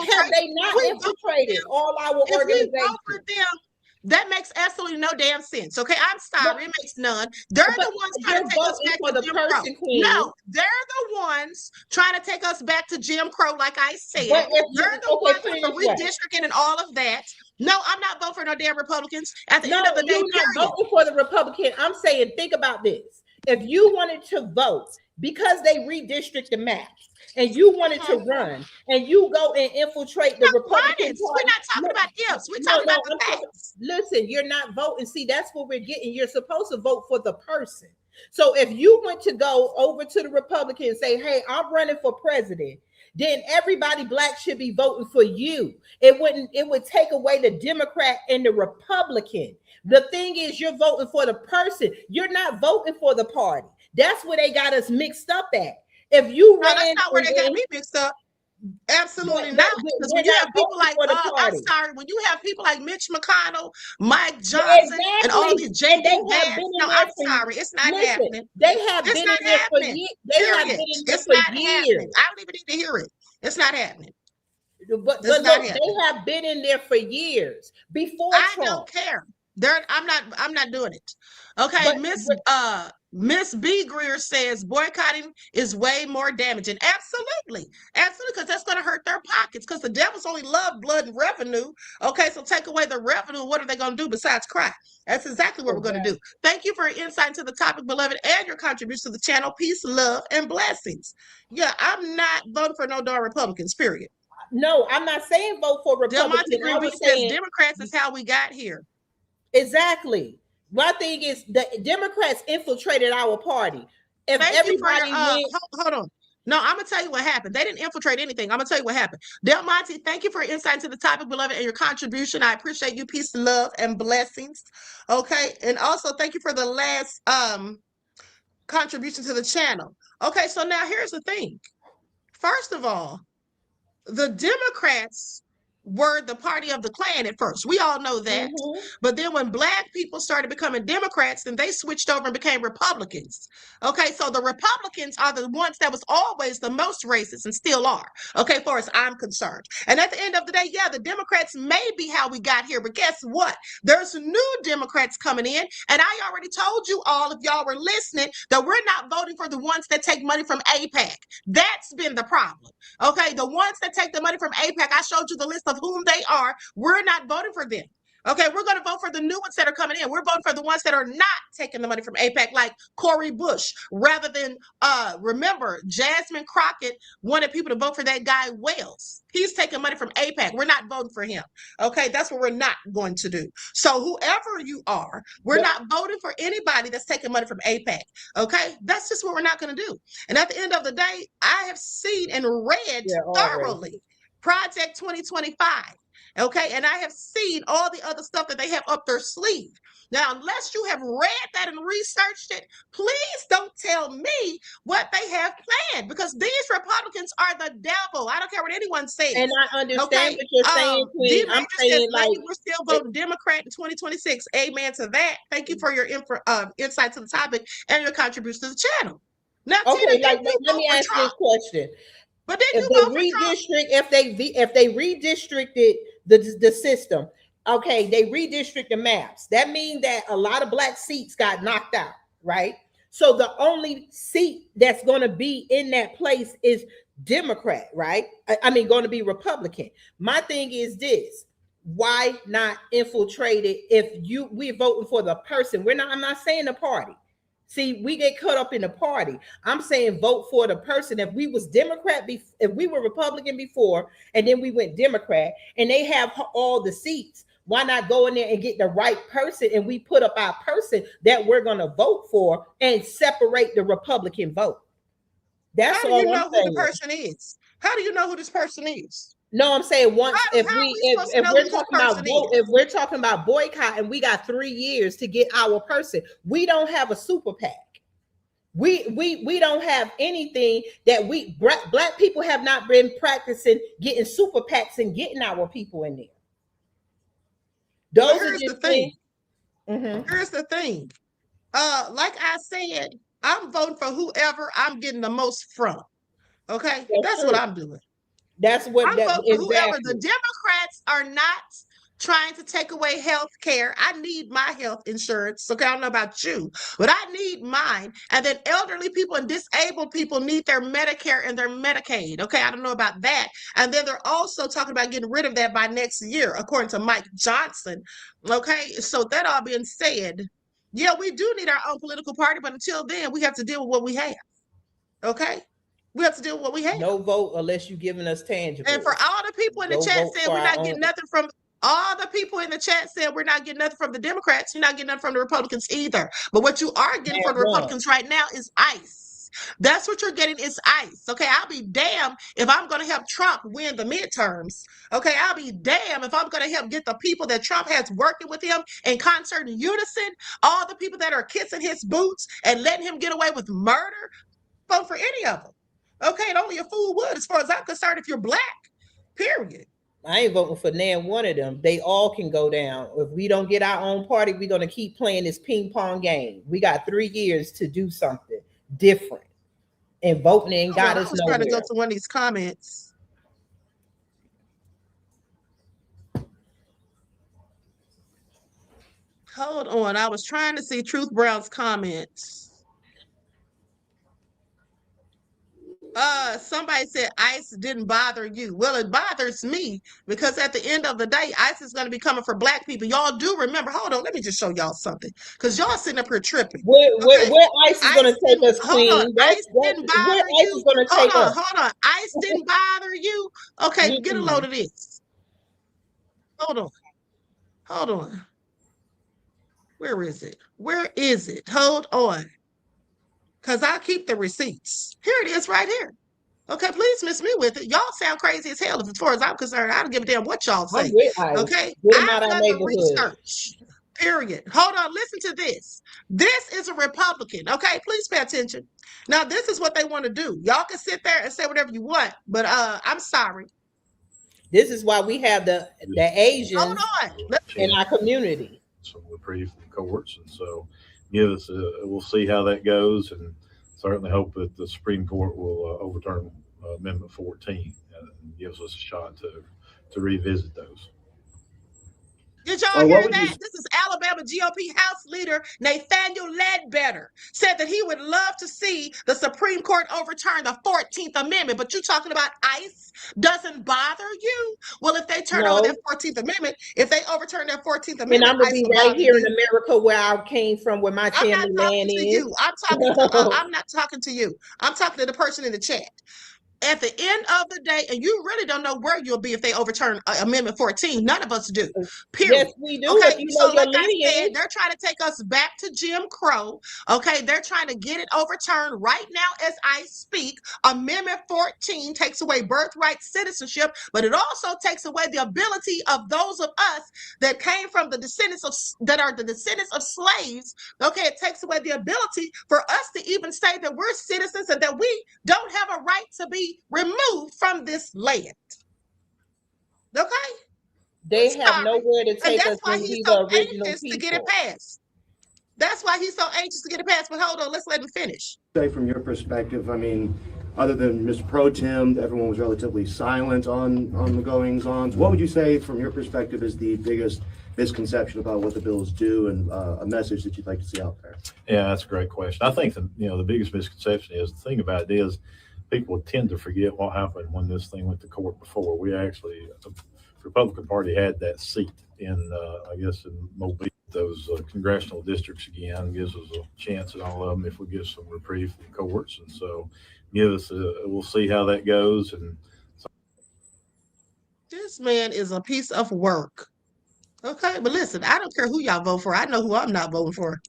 Have they not infiltrated all our organizations? If we vote for them, that makes absolutely no damn sense. Okay, I'm sorry, it makes none. They're the ones trying to take us back to Jim Crow. No, they're the ones trying to take us back to Jim Crow, like I said. They're the ones for redistricting and all of that. No, I'm not voting for no damn Republicans. At the end of the day, you're not voting for the Republican. I'm saying, think about this. If you wanted to vote because they redistrict the maps, and you wanted to run, and you go and infiltrate the Republican Party. We're not talking about ifs. We're talking about the facts. Listen, you're not voting. See, that's what we're getting. You're supposed to vote for the person. So if you went to go over to the Republican and say, hey, I'm running for president, then everybody black should be voting for you. It would take away the Democrat and the Republican. The thing is, you're voting for the person. You're not voting for the party. That's where they got us mixed up at. If you that's not where they got me mixed up. Absolutely not. Because when you have people like, I'm sorry, when you have people like Mitch McConnell, Mike Johnson, and all these JD Vance, no, I'm sorry, it's not happening. They have been in there for years. It's not happening. I don't even need to hear it. It's not happening. But look, they have been in there for years before Trump. I don't care. I'm not doing it. Okay, Miss B. Greer says boycotting is way more damaging. Absolutely, because that's going to hurt their pockets. Because the devils only love blood and revenue. Okay, so take away the revenue. What are they going to do besides cry? That's exactly what we're going to do. Thank you for your insight into the topic, beloved, and your contribution to the channel. Peace, love, and blessings. Yeah, I'm not voting for no darn Republicans. Period. No, I'm not saying vote for Republicans. I was saying Democrats is how we got here. Exactly. My thing is the Democrats infiltrated our party. If everybody hold on. No, I'm gonna tell you what happened. They didn't infiltrate anything. I'm gonna tell you what happened. Del Monte, thank you for your insight into the topic, beloved, and your contribution. I appreciate you. Peace, love, and blessings. Okay, and also thank you for the last contribution to the channel. Okay, so now here's the thing. First of all, the Democrats were the party of the Klan at first. We all know that. But then when black people started becoming Democrats, then they switched over and became Republicans. Okay, so the Republicans are the ones that was always the most racist and still are. Okay, far as I'm concerned. And at the end of the day, yeah, the Democrats may be how we got here, but guess what? There's new Democrats coming in, and I already told you all, if y'all were listening, that we're not voting for the ones that take money from AIPAC. That's been the problem. Okay, the ones that take the money from AIPAC, I showed you the list of whom they are. We're not voting for them. Okay, we're going to vote for the new ones that are coming in. We're voting for the ones that are not taking the money from AIPAC, like Cori Bush, rather than, remember, Jasmine Crockett wanted people to vote for that guy, Wells. He's taking money from AIPAC. We're not voting for him. Okay, that's what we're not going to do. So whoever you are, we're not voting for anybody that's taking money from AIPAC. Okay, that's just what we're not going to do. And at the end of the day, I have seen and read thoroughly Project 2025. Okay, and I have seen all the other stuff that they have up their sleeve. Now, unless you have read that and researched it, please don't tell me what they have planned, because these Republicans are the devil. I don't care what anyone says. And I understand what you're saying, Queen. I'm saying, like, we're still voting Democrat in 2026. Amen to that. Thank you for your insight to the topic and your contribution to the channel. Now, okay, Tina, let me ask this question. But then if they redistricted the system, okay, they redistrict the maps. That means that a lot of black seats got knocked out, right? So the only seat that's going to be in that place is Democrat, right? I mean, going to be Republican. My thing is this: why not infiltrate it? If we're voting for the person, I'm not saying the party. See, we get caught up in the party. I'm saying vote for the person. If we was Democrat, if we were Republican before, and then we went Democrat, and they have all the seats, why not go in there and get the right person, and we put up our person that we're going to vote for and separate the Republican vote? That's all I'm saying. How do you know who the person is? How do you know who this person is? No, I'm saying if we're talking about boycott and we got 3 years to get our person, we don't have a super PAC. We don't have anything that black people have not been practicing getting super PACs and getting our people in there. Those are just things. Here's the thing. Like I said, I'm voting for whoever I'm getting the most from. Okay, that's what I'm doing. That's what I'm voting for whoever. The Democrats are not trying to take away health care. I need my health insurance. Okay, I don't know about you, but I need mine. And then elderly people and disabled people need their Medicare and their Medicaid. Okay, I don't know about that. And then they're also talking about getting rid of that by next year, according to Mike Johnson. Okay, so that all being said, yeah, we do need our own political party, but until then, we have to deal with what we have. Okay? We have to deal with what we have. No vote unless you're giving us tangible. And for all the people in the chat saying we're not getting nothing from all the people in the chat saying we're not getting nothing from the Democrats, you're not getting nothing from the Republicans either. But what you are getting from the Republicans right now is ICE. That's what you're getting is ICE. Okay, I'll be damned if I'm going to help Trump win the midterms. Okay, I'll be damned if I'm going to help get the people that Trump has working with him in concert and unison, all the people that are kissing his boots and letting him get away with murder. Vote for any of them. Okay, and only a fool would, as far as I'm concerned, if you're black, period. I ain't voting for nan one of them. They all can go down. If we don't get our own party, we're going to keep playing this ping pong game. We got 3 years to do something different. And voting ain't got us nowhere. I was trying to go to one of these comments. Hold on. I was trying to see Truth Brown's comments. Somebody said ICE didn't bother you. Well, it bothers me because at the end of the day, ICE is going to be coming for black people. Y'all do remember. Hold on, let me just show y'all something because y'all sitting up here tripping. Where ICE is going to take us, Queen? ICE didn't bother you. Hold on. ICE didn't bother you. Okay, get a load of this. Hold on. Where is it? Hold on. Because I keep the receipts. Here it is right here. Okay, please miss me with it. Y'all sound crazy as hell. As far as I'm concerned, I don't give a damn what y'all say. Okay, I've done the research. Period. Hold on, listen to this. This is a Republican. Okay, please pay attention. Now, this is what they want to do. Y'all can sit there and say whatever you want, but I'm sorry. This is why we have the Asians in our community. So we're pretty from courts, and so we'll see how that goes, and certainly hope that the Supreme Court will overturn Amendment 14 and gives us a shot to revisit those. Did Did y'all hear that? This is Alabama GOP House Leader Nathaniel Ledbetter said that he would love to see the Supreme Court overturn the 14th Amendment. But you talking about ICE doesn't bother you? Well, if they turn over that 14th Amendment, if they overturn that 14th Amendment, and I'm gonna ICE be will right bother here you. in America where I came from, where my family land is. I'm not talking to you. I'm not talking to you. I'm talking to the person in the chat. At the end of the day, and you really don't know where you'll be if they overturn Amendment 14. None of us do. Period. Yes, we do. Okay, If you know so your like I said, lineage. they're trying to take us back to Jim Crow. Okay, they're trying to get it overturned right now as I speak. Amendment 14 takes away birthright citizenship, but it also takes away the ability of those of us that came from the descendants of slaves. Okay, it takes away the ability for us to even say that we're citizens and that we don't have a right to be removed from this land. Okay? They have nowhere to take us when we the original anxious people. to get it passed. That's why he's so anxious to get it passed. But hold on, let's let him finish. Say from your perspective, I mean, other than Mr. Pro Tem, everyone was relatively silent on the goings-ons. What would you say from your perspective is the biggest misconception about what the bills do, and a message that you'd like to see out there? Yeah, that's a great question. I think the biggest misconception is, the thing about it is, people tend to forget what happened when this thing went to court before. We actually, the Republican Party had that seat in, I guess, in Mobile. Those congressional districts again gives us a chance at all of them if we get some reprieve from the courts. And so we'll see how that goes. And this man is a piece of work. Okay, but listen, I don't care who y'all vote for. I know who I'm not voting for.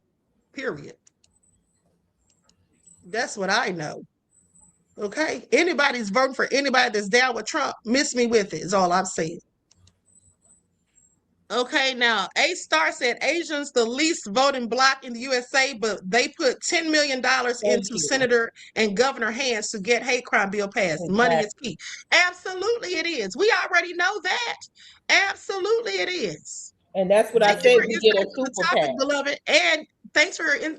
Period. That's what I know. Okay, anybody's voting for anybody that's down with Trump, miss me with it, is all I'm saying. Okay, now A Star said Asians the least voting bloc in the USA, but they put $10 million into senator and governor hands to get hate crime bill passed. Exactly. Money is key. Absolutely it is. We already know that. Absolutely it is. And that's what I said, we get a super PAC. Beloved, and thanks for your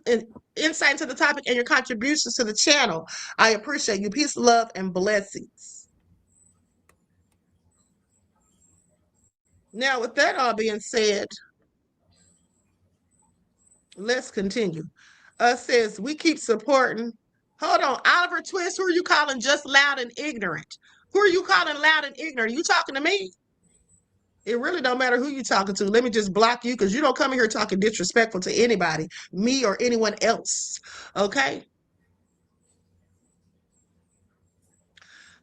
insight into the topic and your contributions to the channel. I appreciate you. Peace, love, and blessings. Now, with that all being said, let's continue. Says, we keep supporting. Hold on, Oliver Twist, who are you calling just loud and ignorant? Who are you calling loud and ignorant? Are you talking to me? It really don't matter who you're talking to. Let me just block you because you don't come in here talking disrespectful to anybody, me or anyone else. Okay?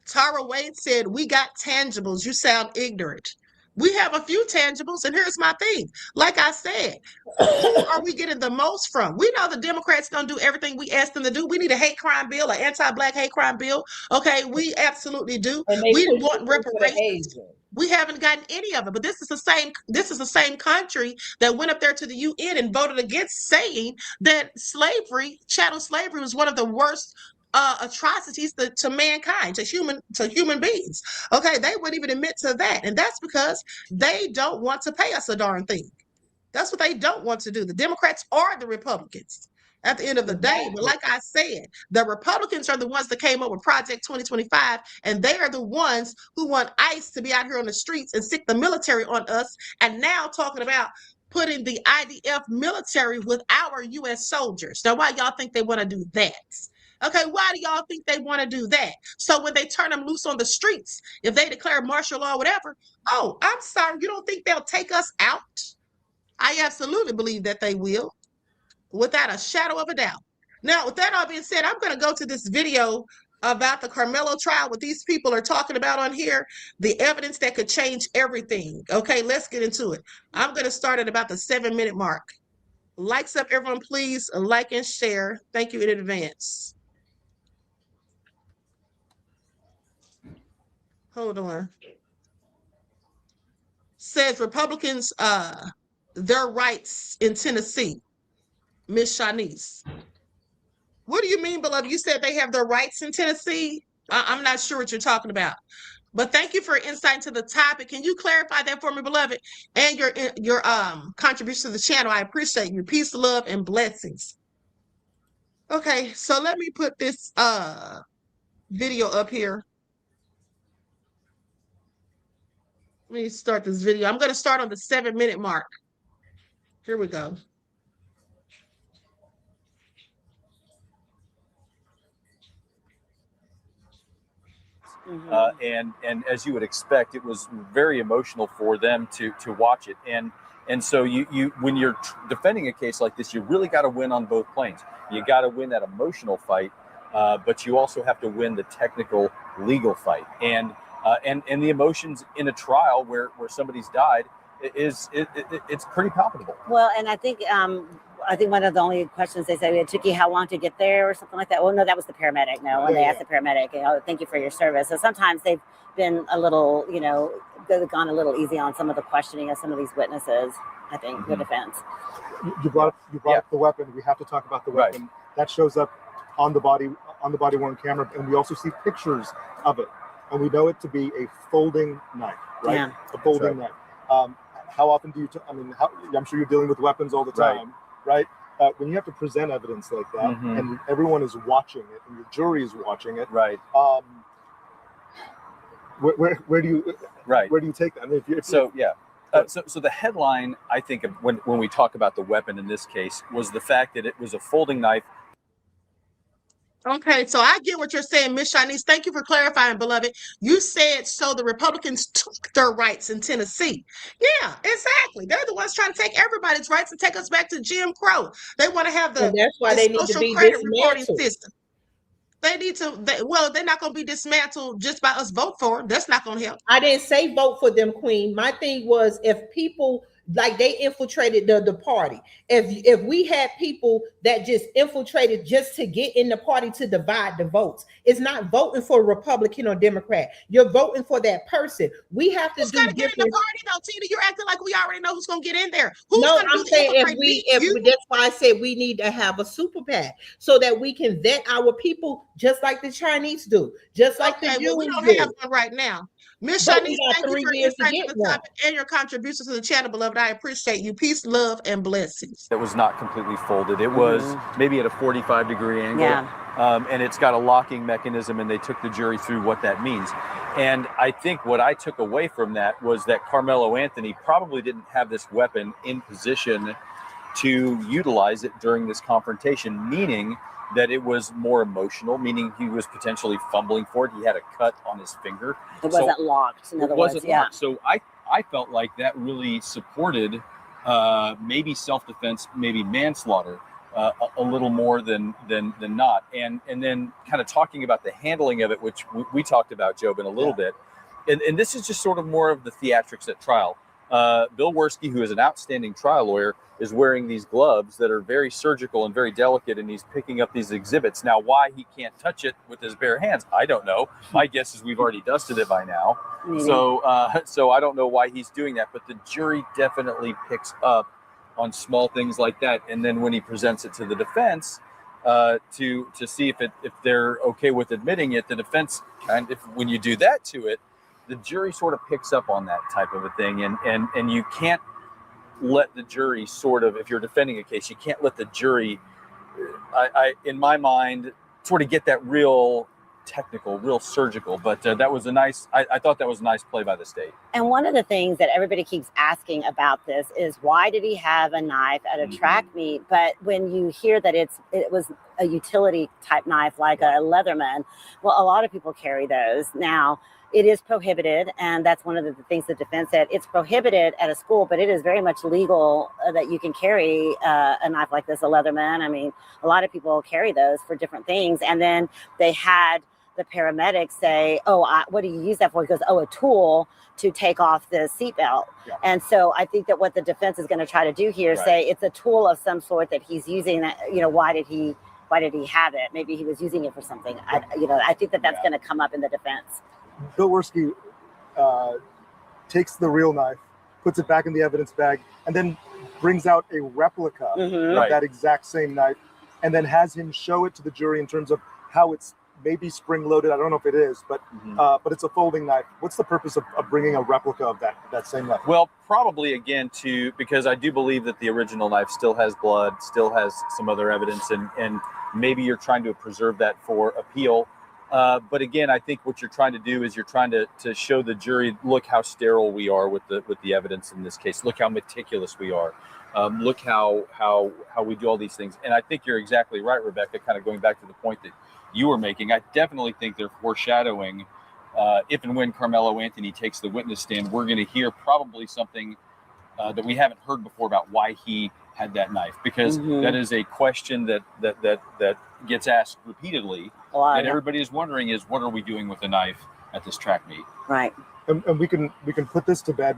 Tara Wade said, we got tangibles. You sound ignorant. We have a few tangibles, and here's my thing. Like I said, who are we getting the most from? We know the Democrats don't do everything we ask them to do. We need a hate crime bill, an anti-Black hate crime bill. Okay, we absolutely do. We want reparations. We haven't gotten any of it, but this is the same country that went up there to the UN and voted against, saying that slavery, chattel slavery, was one of the worst atrocities to mankind, to human beings. Okay, they wouldn't even admit to that, and that's because they don't want to pay us a darn thing. That's what they don't want to do. The Democrats are the Republicans at the end of the day. But like I said, the Republicans are the ones that came up with Project 2025, and they are the ones who want ICE to be out here on the streets and stick the military on us, and now talking about putting the IDF military with our U.S. soldiers. Now, why y'all think they want to do that? Okay, why do y'all think they want to do that? So when they turn them loose on the streets, if they declare martial law or whatever, oh, I'm sorry, you don't think they'll take us out? I absolutely believe that they will, without a shadow of a doubt. Now, with that all being said, I'm going to go to this video about the Karmelo trial, what these people are talking about on here, the evidence that could change everything. Okay, let's get into it. I'm going to start at about the 7-minute mark. Likes up, everyone, please like and share. Thank you in advance. Hold on. Says Republicans, their rights in Tennessee. Miss Shanice. What do you mean, beloved? You said they have their rights in Tennessee? I'm not sure what you're talking about. But thank you for insight into the topic. Can you clarify that for me, beloved? And your contribution to the channel. I appreciate you. Peace, love, and blessings. Okay, so let me put this video up here. Let me start this video. I'm going to start on the 7-minute mark. Here we go. And as you would expect, it was very emotional for them to watch it. And so you when you're defending a case like this, you really got to win on both planes. You got to win that emotional fight, but you also have to win the technical legal fight. And the emotions in a trial where somebody's died it's pretty palpable. Well, and I think one of the only questions they said, it took you how long to get there or something like that. Well, no, that was the paramedic. No, when they asked the paramedic, thank you for your service. So sometimes they've been a little, they've gone a little easy on some of the questioning of some of these witnesses, I think, the defense. You brought up the weapon. We have to talk about the weapon. Right. That shows up on the body worn camera, and we also see pictures of it. And we know it to be a folding knife, right? Yeah. A folding knife. How often do you, I'm sure you're dealing with weapons all the time, right? When you have to present evidence like that, and everyone is watching it, and your jury is watching it, right? Where do you take that? I mean, So the headline, I think, of when we talk about the weapon in this case, was the fact that it was a folding knife. Okay, so I get what you're saying, Ms. Shanice. Thank you for clarifying, beloved. You said so the Republicans took their rights in Tennessee. Yeah, exactly. They're the ones trying to take everybody's rights and take us back to Jim Crow. They want to have the, that's why they need to be credit reporting dismantled. system. They need to, they're not going to be dismantled just by us vote for them. That's not going to help. I didn't say vote for them, Queen. My thing was, if people, like, they infiltrated the party. If we had people that just infiltrated just to get in the party to divide the votes, it's not voting for a Republican or Democrat. You're voting for that person. We have to who's do gonna get in the party though, Tina? You're acting like we already know who's going to get in there. Who's no, gonna I'm do the saying infiltrating? that's why I said we need to have a super PAC so that we can vet our people just like the Chinese do, just like the Jews we don't do. have one right now. Miss But Shanice, we got thank you 3 for years to insight get to the topic and your contributions to the channel, beloved. I appreciate you. Peace, love, and blessings. That was not completely folded. It was maybe at a 45-degree angle. Yeah. And it's got a locking mechanism, and they took the jury through what that means. And I think what I took away from that was that Karmelo Anthony probably didn't have this weapon in position to utilize it during this confrontation, meaning that it was more emotional, meaning he was potentially fumbling for it. He had a cut on his finger. It wasn't locked, in other words. Locked. So I felt like that really supported maybe self-defense, maybe manslaughter a little more than not. And then kind of talking about the handling of it, which we talked about, Job, in a little bit. And this is just sort of more of the theatrics at trial. Bill Werski, who is an outstanding trial lawyer, is wearing these gloves that are very surgical and very delicate, and he's picking up these exhibits. Now, why he can't touch it with his bare hands, I don't know. My guess is we've already dusted it by now. So I don't know why he's doing that, but the jury definitely picks up on small things like that. And then when he presents it to the defense to see if they're okay with admitting it, the defense when you do that to it, the jury sort of picks up on that type of a thing, and you can't let the jury sort of, if you're defending a case, you can't let the jury, in my mind, sort of get that real technical, real surgical. But that was I thought that was a nice play by the state. And one of the things that everybody keeps asking about this is, why did he have a knife at a track meet? But when you hear that it was a utility type knife, like a Leatherman, well, a lot of people carry those now. It is prohibited, and that's one of the things the defense said. It's prohibited at a school, but it is very much legal that you can carry a knife like this, a Leatherman. I mean, a lot of people carry those for different things. And then they had the paramedics say, what do you use that for? He goes, a tool to take off the seatbelt. Yeah. And so I think that what the defense is going to try to do here is say it's a tool of some sort that he's using. That, why did he have it? Maybe he was using it for something. I think that's going to come up in the defense. Bill Werski takes the real knife, puts it back in the evidence bag, and then brings out a replica of that exact same knife, and then has him show it to the jury in terms of how it's maybe spring-loaded. I don't know if it is, but it's a folding knife. What's the purpose of bringing a replica of that same knife? Well, probably again because I do believe that the original knife still has blood, still has some other evidence, and maybe you're trying to preserve that for appeal. But again, I think what you're trying to do is you're trying to show the jury, look how sterile we are with the evidence in this case. Look how meticulous we are. Look how we do all these things. And I think you're exactly right, Rebecca, kind of going back to the point that you were making. I definitely think they're foreshadowing if and when Karmelo Anthony takes the witness stand, we're going to hear probably something that we haven't heard before about why he had that knife, because that is a question that gets asked repeatedly, and everybody is wondering is what are we doing with the knife at this track meet? Right. And we can put this to bed.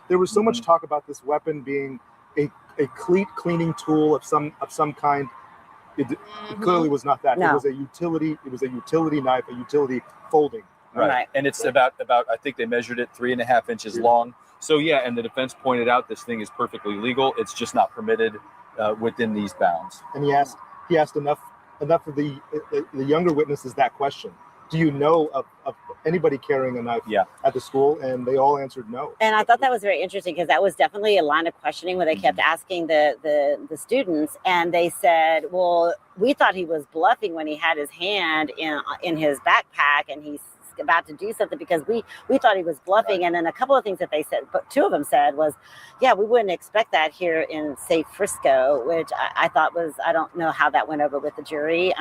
There was so much talk about this weapon being a cleat cleaning tool of some kind. It clearly was not that. No. It was a utility knife, a utility folding. Right. And it's about I think they measured it 3.5 inches long. So yeah, and the defense pointed out this thing is perfectly legal. It's just not permitted within these bounds. And he asked enough of the younger witnesses that question. Do you know of anybody carrying a knife at the school? And they all answered no. And I thought that was very interesting because that was definitely a line of questioning where they kept asking the students, and they said, well, we thought he was bluffing when he had his hand in his backpack and he's about to do something because we thought he was bluffing. And then a couple of things that they said, but two of them said was, yeah, we wouldn't expect that here in, say, Frisco, which I thought was, I don't know how that went over with the jury.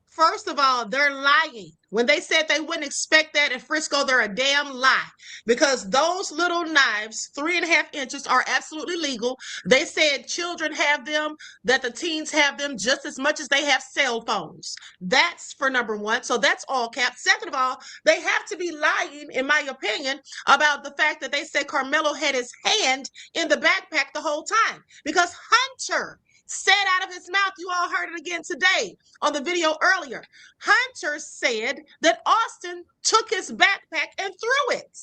First of all, they're lying. When they said they wouldn't expect that in Frisco, they're a damn lie, because those little knives, 3.5 inches, are absolutely legal. They said children have them, that the teens have them just as much as they have cell phones. That's for number one. So that's all cap. Second of all, they have to be lying, in my opinion, about the fact that they said Karmelo had his hand in the backpack the whole time, because Hunter said out of his mouth, you all heard it again today on the video earlier, Hunter said that Austin took his backpack and threw it.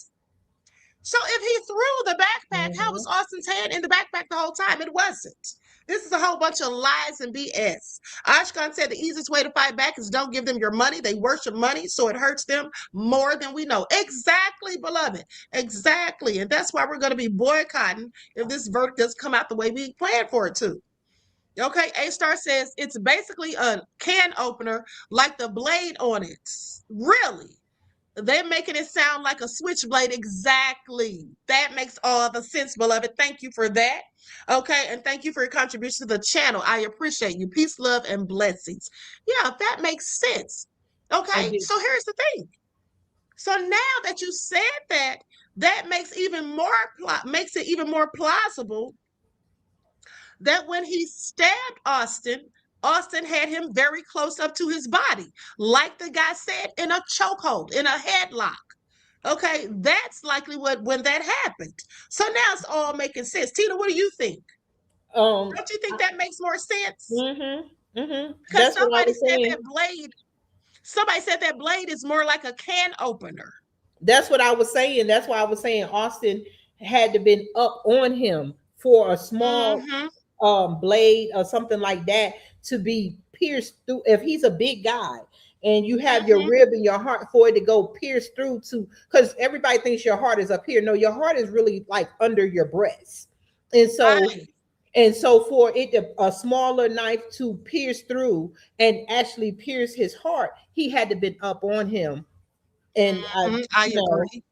So if he threw the backpack, how was Austin's hand in the backpack the whole time? It wasn't. This is a whole bunch of lies and BS. Ashkan said the easiest way to fight back is don't give them your money. They worship money, so it hurts them more than we know. Exactly, beloved. Exactly. And that's why we're going to be boycotting if this verdict doesn't come out the way we planned for it to. Okay, A-Star says it's basically a can opener like the blade on it. Really? They're making it sound like a switchblade. Exactly. That makes all the sense, beloved. Thank you for that. Okay, and thank you for your contribution to the channel. I appreciate you. Peace, love, and blessings. Yeah, that makes sense. Okay, so here's the thing. So now that you said that, that makes it even more plausible that when he stabbed Austin had him very close up to his body, like the guy said, in a chokehold, in a headlock. Okay, that's likely when that happened. So now it's all making sense. Tina, what do you think? Don't you think that makes more sense? Because somebody said that blade is more like a can opener. That's what I was saying. That's why I was saying Austin had to been up on him for a small blade or something like that to be pierced through. If he's a big guy and you have your rib and your heart, for it to go pierce through to, because everybody thinks your heart is up here. No, your heart is really like under your breast. And so for it to, a smaller knife to pierce through and actually pierce his heart, he had to been up on him. And I agree.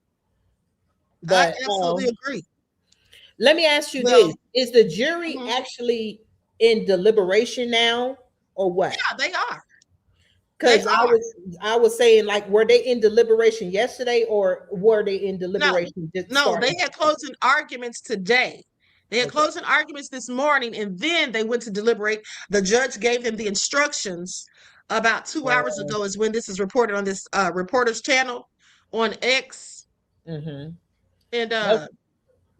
But, I absolutely agree. Let me ask you this. Is the jury actually in deliberation now or what? Yeah, they are. Because I was saying, like, were they in deliberation yesterday or were they in deliberation? No, they had closing arguments today. They had closing arguments this morning, and then they went to deliberate. The judge gave them the instructions about 2 hours ago is when this is reported on this reporter's channel on X. And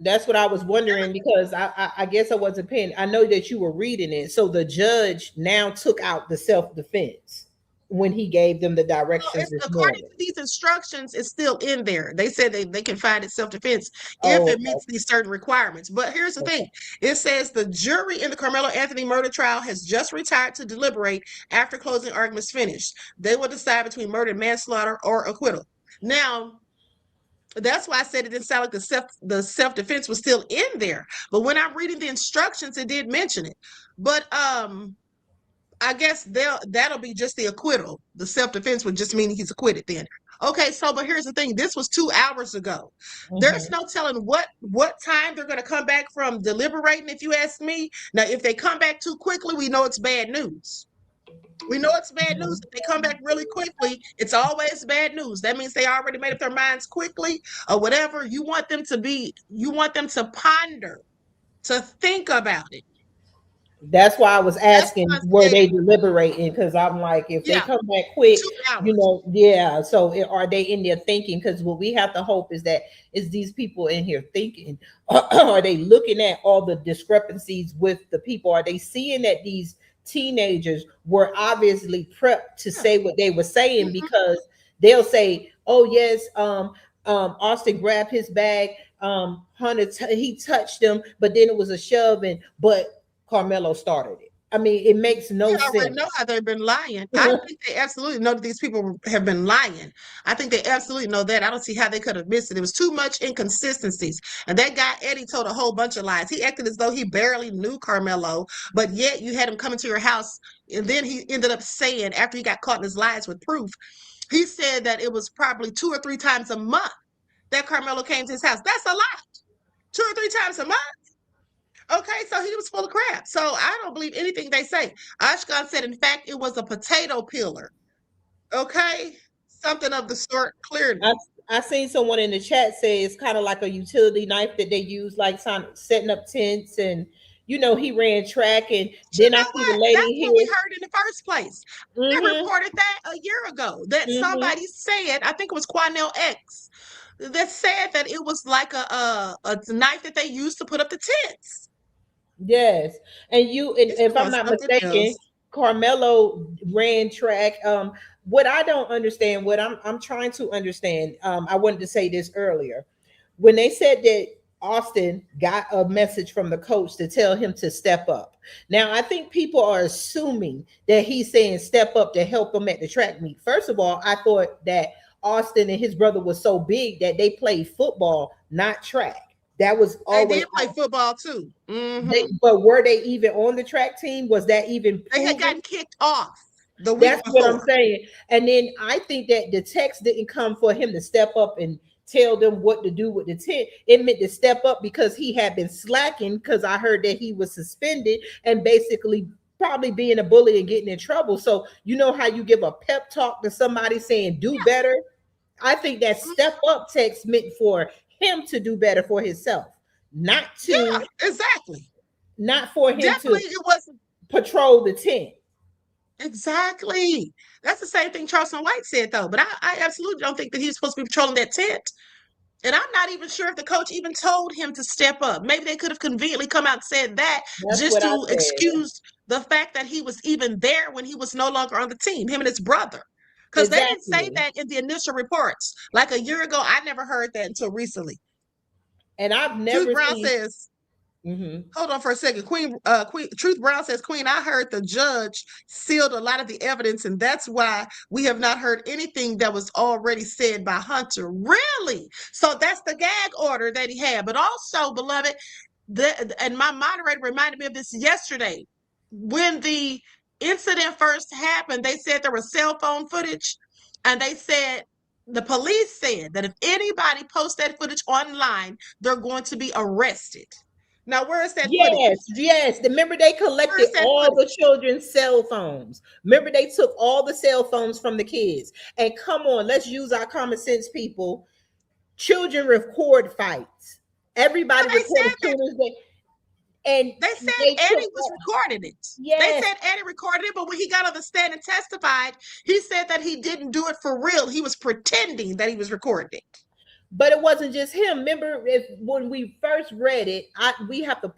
that's what I was wondering, because I guess I wasn't paying. I know that you were reading it. So the judge now took out the self-defense when he gave them the directions. According to these instructions, it's still in there. They said they can find it self-defense if it meets these certain requirements. But here's the thing. It says the jury in the Karmelo Anthony murder trial has just retired to deliberate after closing arguments finished. They will decide between murder and manslaughter or acquittal. Now, that's why I said it didn't sound like the self-defense was still in there. But when I'm reading the instructions, it did mention it. But I guess that'll be just the acquittal. The self-defense would just mean he's acquitted then. Okay, so but here's the thing. This was 2 hours ago. There's no telling what time they're going to come back from deliberating, if you ask me. Now, if they come back too quickly, we know it's bad news. We know it's bad news. If they come back really quickly, it's always bad news. That means they already made up their minds quickly or whatever. You want them to ponder, to think about it. That's why I was asking, were they deliberating? Because I'm like, if they come back quick, so are they in there thinking? Because what we have to hope is that these people in here thinking? Are they looking at all the discrepancies with the people? Are they seeing that these teenagers were obviously prepped to say what they were saying? Because they'll say, oh yes, Austin grabbed his bag, Hunter he touched him, but then it was a shoving, but Karmelo started it. I mean, it makes no sense. I already know how they've been lying. I think they absolutely know that these people have been lying. I think they absolutely know that. I don't see how they could have missed it. It was too much inconsistencies. And that guy, Eddie, told a whole bunch of lies. He acted as though he barely knew Karmelo, but yet you had him come into your house. And then he ended up saying, after he got caught in his lies with proof, he said that it was probably 2 or 3 times a month that Karmelo came to his house. That's a lot. 2 or 3 times a month. Okay, so he was full of crap. So I don't believe anything they say. Ashkan said, in fact, it was a potato peeler. Okay, something of the sort, clearly. I seen someone in the chat say it's kind of like a utility knife that they use, like setting up tents, and he ran track, and then I see the lady That's here. what we heard in the first place. They reported that a year ago. That somebody said, I think it was Quanell X, that said that it was like a knife that they used to put up the tents. Yes, and if I'm not mistaken, Karmelo ran track. What I don't understand, what I'm trying to understand, I wanted to say this earlier. When they said that Austin got a message from the coach to tell him to step up. Now, I think people are assuming that he's saying step up to help him at the track meet. First of all, I thought that Austin and his brother was so big that they played football, not track. That was always. They did play football too. But were they even on the track team? Was that even proven? They had gotten kicked off the week That's before. what I'm saying. And then I think that the text didn't come for him to step up and tell them what to do with the tent. It meant to step up because he had been slacking, because I heard that he was suspended and basically probably being a bully and getting in trouble. So you know how you give a pep talk to somebody saying do better? I think that step up text meant for him to do better for himself, not to exactly, not for him definitely to it wasn't patrol the tent. Exactly. That's the same thing Charleston White said, though. But I absolutely don't think that he's supposed to be patrolling that tent. And I'm not even sure if the coach even told him to step up. Maybe they could have conveniently come out and said that just to excuse the fact that he was even there when he was no longer on the team, him and his brother. Because they didn't say that in the initial reports. Like a year ago, I never heard that until recently. And I've never Truth Brown says, hold on for a second. Queen Truth Brown says, Queen, I heard the judge sealed a lot of the evidence, and that's why we have not heard anything that was already said by Hunter. Really? So that's the gag order that he had. But also, beloved, and my moderator reminded me of this yesterday. When the incident first happened, they said there was cell phone footage, and they said, the police said that if anybody posts that footage online, they're going to be arrested. Now, where is that footage? Yes. Remember, they collected all the children's cell phones. Remember, they took all the cell phones from the kids. And come on, let's use our common sense, people. Children record fights. Everybody recorded children's. And they said Eddie was recording it. Yes. They said Eddie recorded it, but when he got on the stand and testified, he said that he didn't do it for real. He was pretending that he was recording it. But it wasn't just him. Remember, when we first read it, I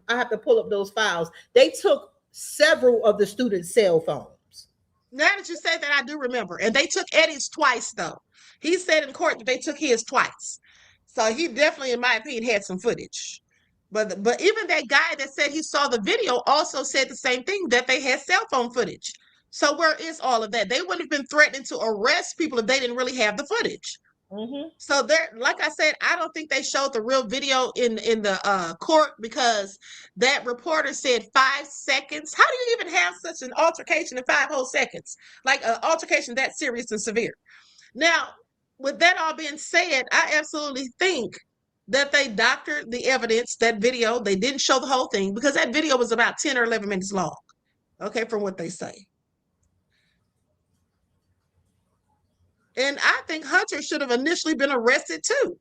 have to pull up those files. They took several of the students' cell phones. Now that you say that, I do remember. And they took Eddie's twice, though. He said in court that they took his twice. So he definitely, in my opinion, had some footage. But even that guy that said he saw the video also said the same thing, that they had cell phone footage. So where is all of that? They wouldn't have been threatening to arrest people if they didn't really have the footage. So there, like I said, I don't think they showed the real video in the court because that reporter said 5 seconds. How do you even have such an altercation in 5 whole seconds? Like an altercation that serious and severe. Now, with that all being said, I absolutely think that they doctored the evidence, that video. They didn't show the whole thing because that video was about 10 or 11 minutes long. Okay, from what they say. And I think Hunter should have initially been arrested too,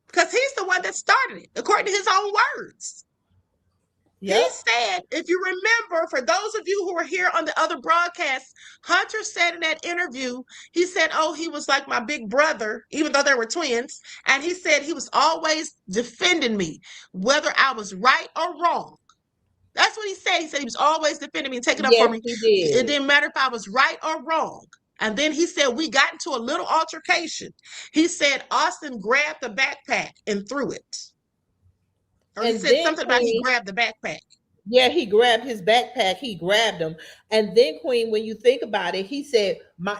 because he's the one that started it, according to his own words. Yep. He said, if you remember, for those of you who were here on the other broadcast, Hunter said in that interview, he said, oh, he was like my big brother, even though they were twins. And he said he was always defending me, whether I was right or wrong. That's what he said. He said he was always defending me and taking up for me. He did. It didn't matter if I was right or wrong. And then he said we got into a little altercation. He said Austin grabbed the backpack and threw it. Or he said something about he grabbed the backpack. Yeah, he grabbed his backpack. He grabbed him. And then, Queen, when you think about it, he said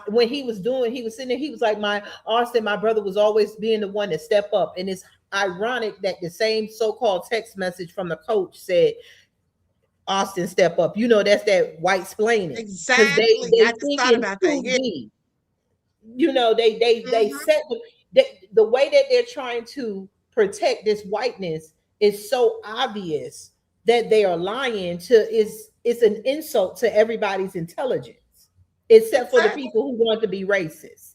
when he was sitting there, he was like, Austin, my brother was always being the one to step up. And it's ironic that the same so-called text message from the coach said, Austin, step up. You know, that's that white splaining. Exactly. I just thought about that. Yeah. You know, they set the way that they're trying to protect this whiteness is so obvious that they are lying it's an insult to everybody's intelligence, except for the people who want to be racist.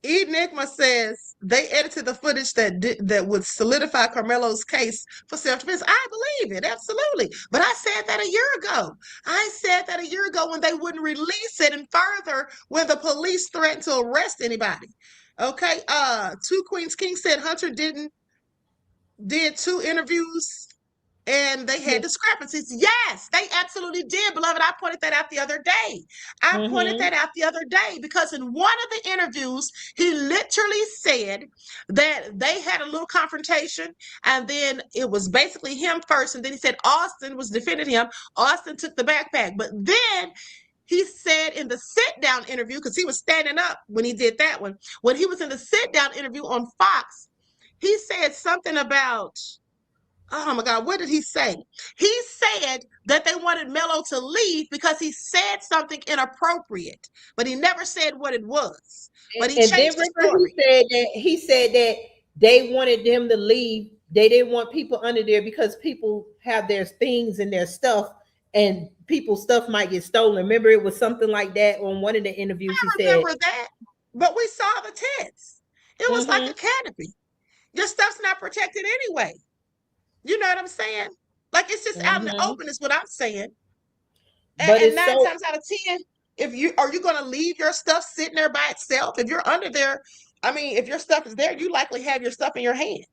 Enigma says they edited the footage that would solidify Karmelo's case for self-defense. I believe it, absolutely. But I said that a year ago. I said that a year ago when they wouldn't release it, and further when the police threatened to arrest anybody. Okay, Two Queens King said Hunter did 2 interviews and they had discrepancies. Yes, they absolutely did, beloved. I pointed that out the other day. Pointed that out the other day because in one of the interviews, he literally said that they had a little confrontation and then it was basically him first. And then he said Austin was defending him. Austin took the backpack. But then he said in the sit-down interview, because he was standing up when he did that one, when he was in the sit-down interview on Fox, he said something about, oh my God, what did he say? He said that they wanted Melo to leave because he said something inappropriate, but he never said what it was. But he changed the story. He said that they wanted them to leave. They didn't want people under there because people have their things and their stuff, and people's stuff might get stolen. Remember, it was something like that on one of the interviews. I remember that, but we saw the tents. It was like a canopy. Your stuff's not protected anyway. You know what I'm saying? Like it's just out in the open is what I'm saying. And 9 times out of 10, are you going to leave your stuff sitting there by itself? If you're under there, I mean, if your stuff is there, you likely have your stuff in your hand.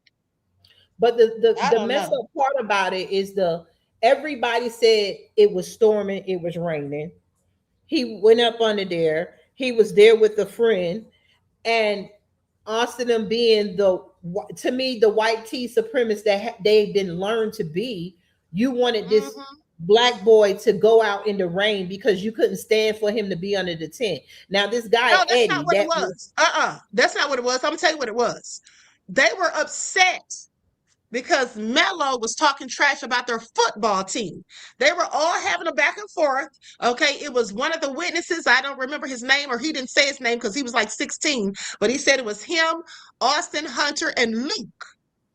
But the messed up part about it is everybody said it was storming, it was raining. He went up under there. He was there with a friend, and Austin and being to me the white tea supremacists that they've been learned to be. You wanted this black boy to go out in the rain because you couldn't stand for him to be under the tent. Now this guy, no, that's not what it was. That's not what it was. I'm gonna tell you what it was. They were upset because Melo was talking trash about their football team. They were all having a back and forth. Okay, it was one of the witnesses. I don't remember his name, or he didn't say his name because he was like 16, but he said it was him, Austin, Hunter, and Luke.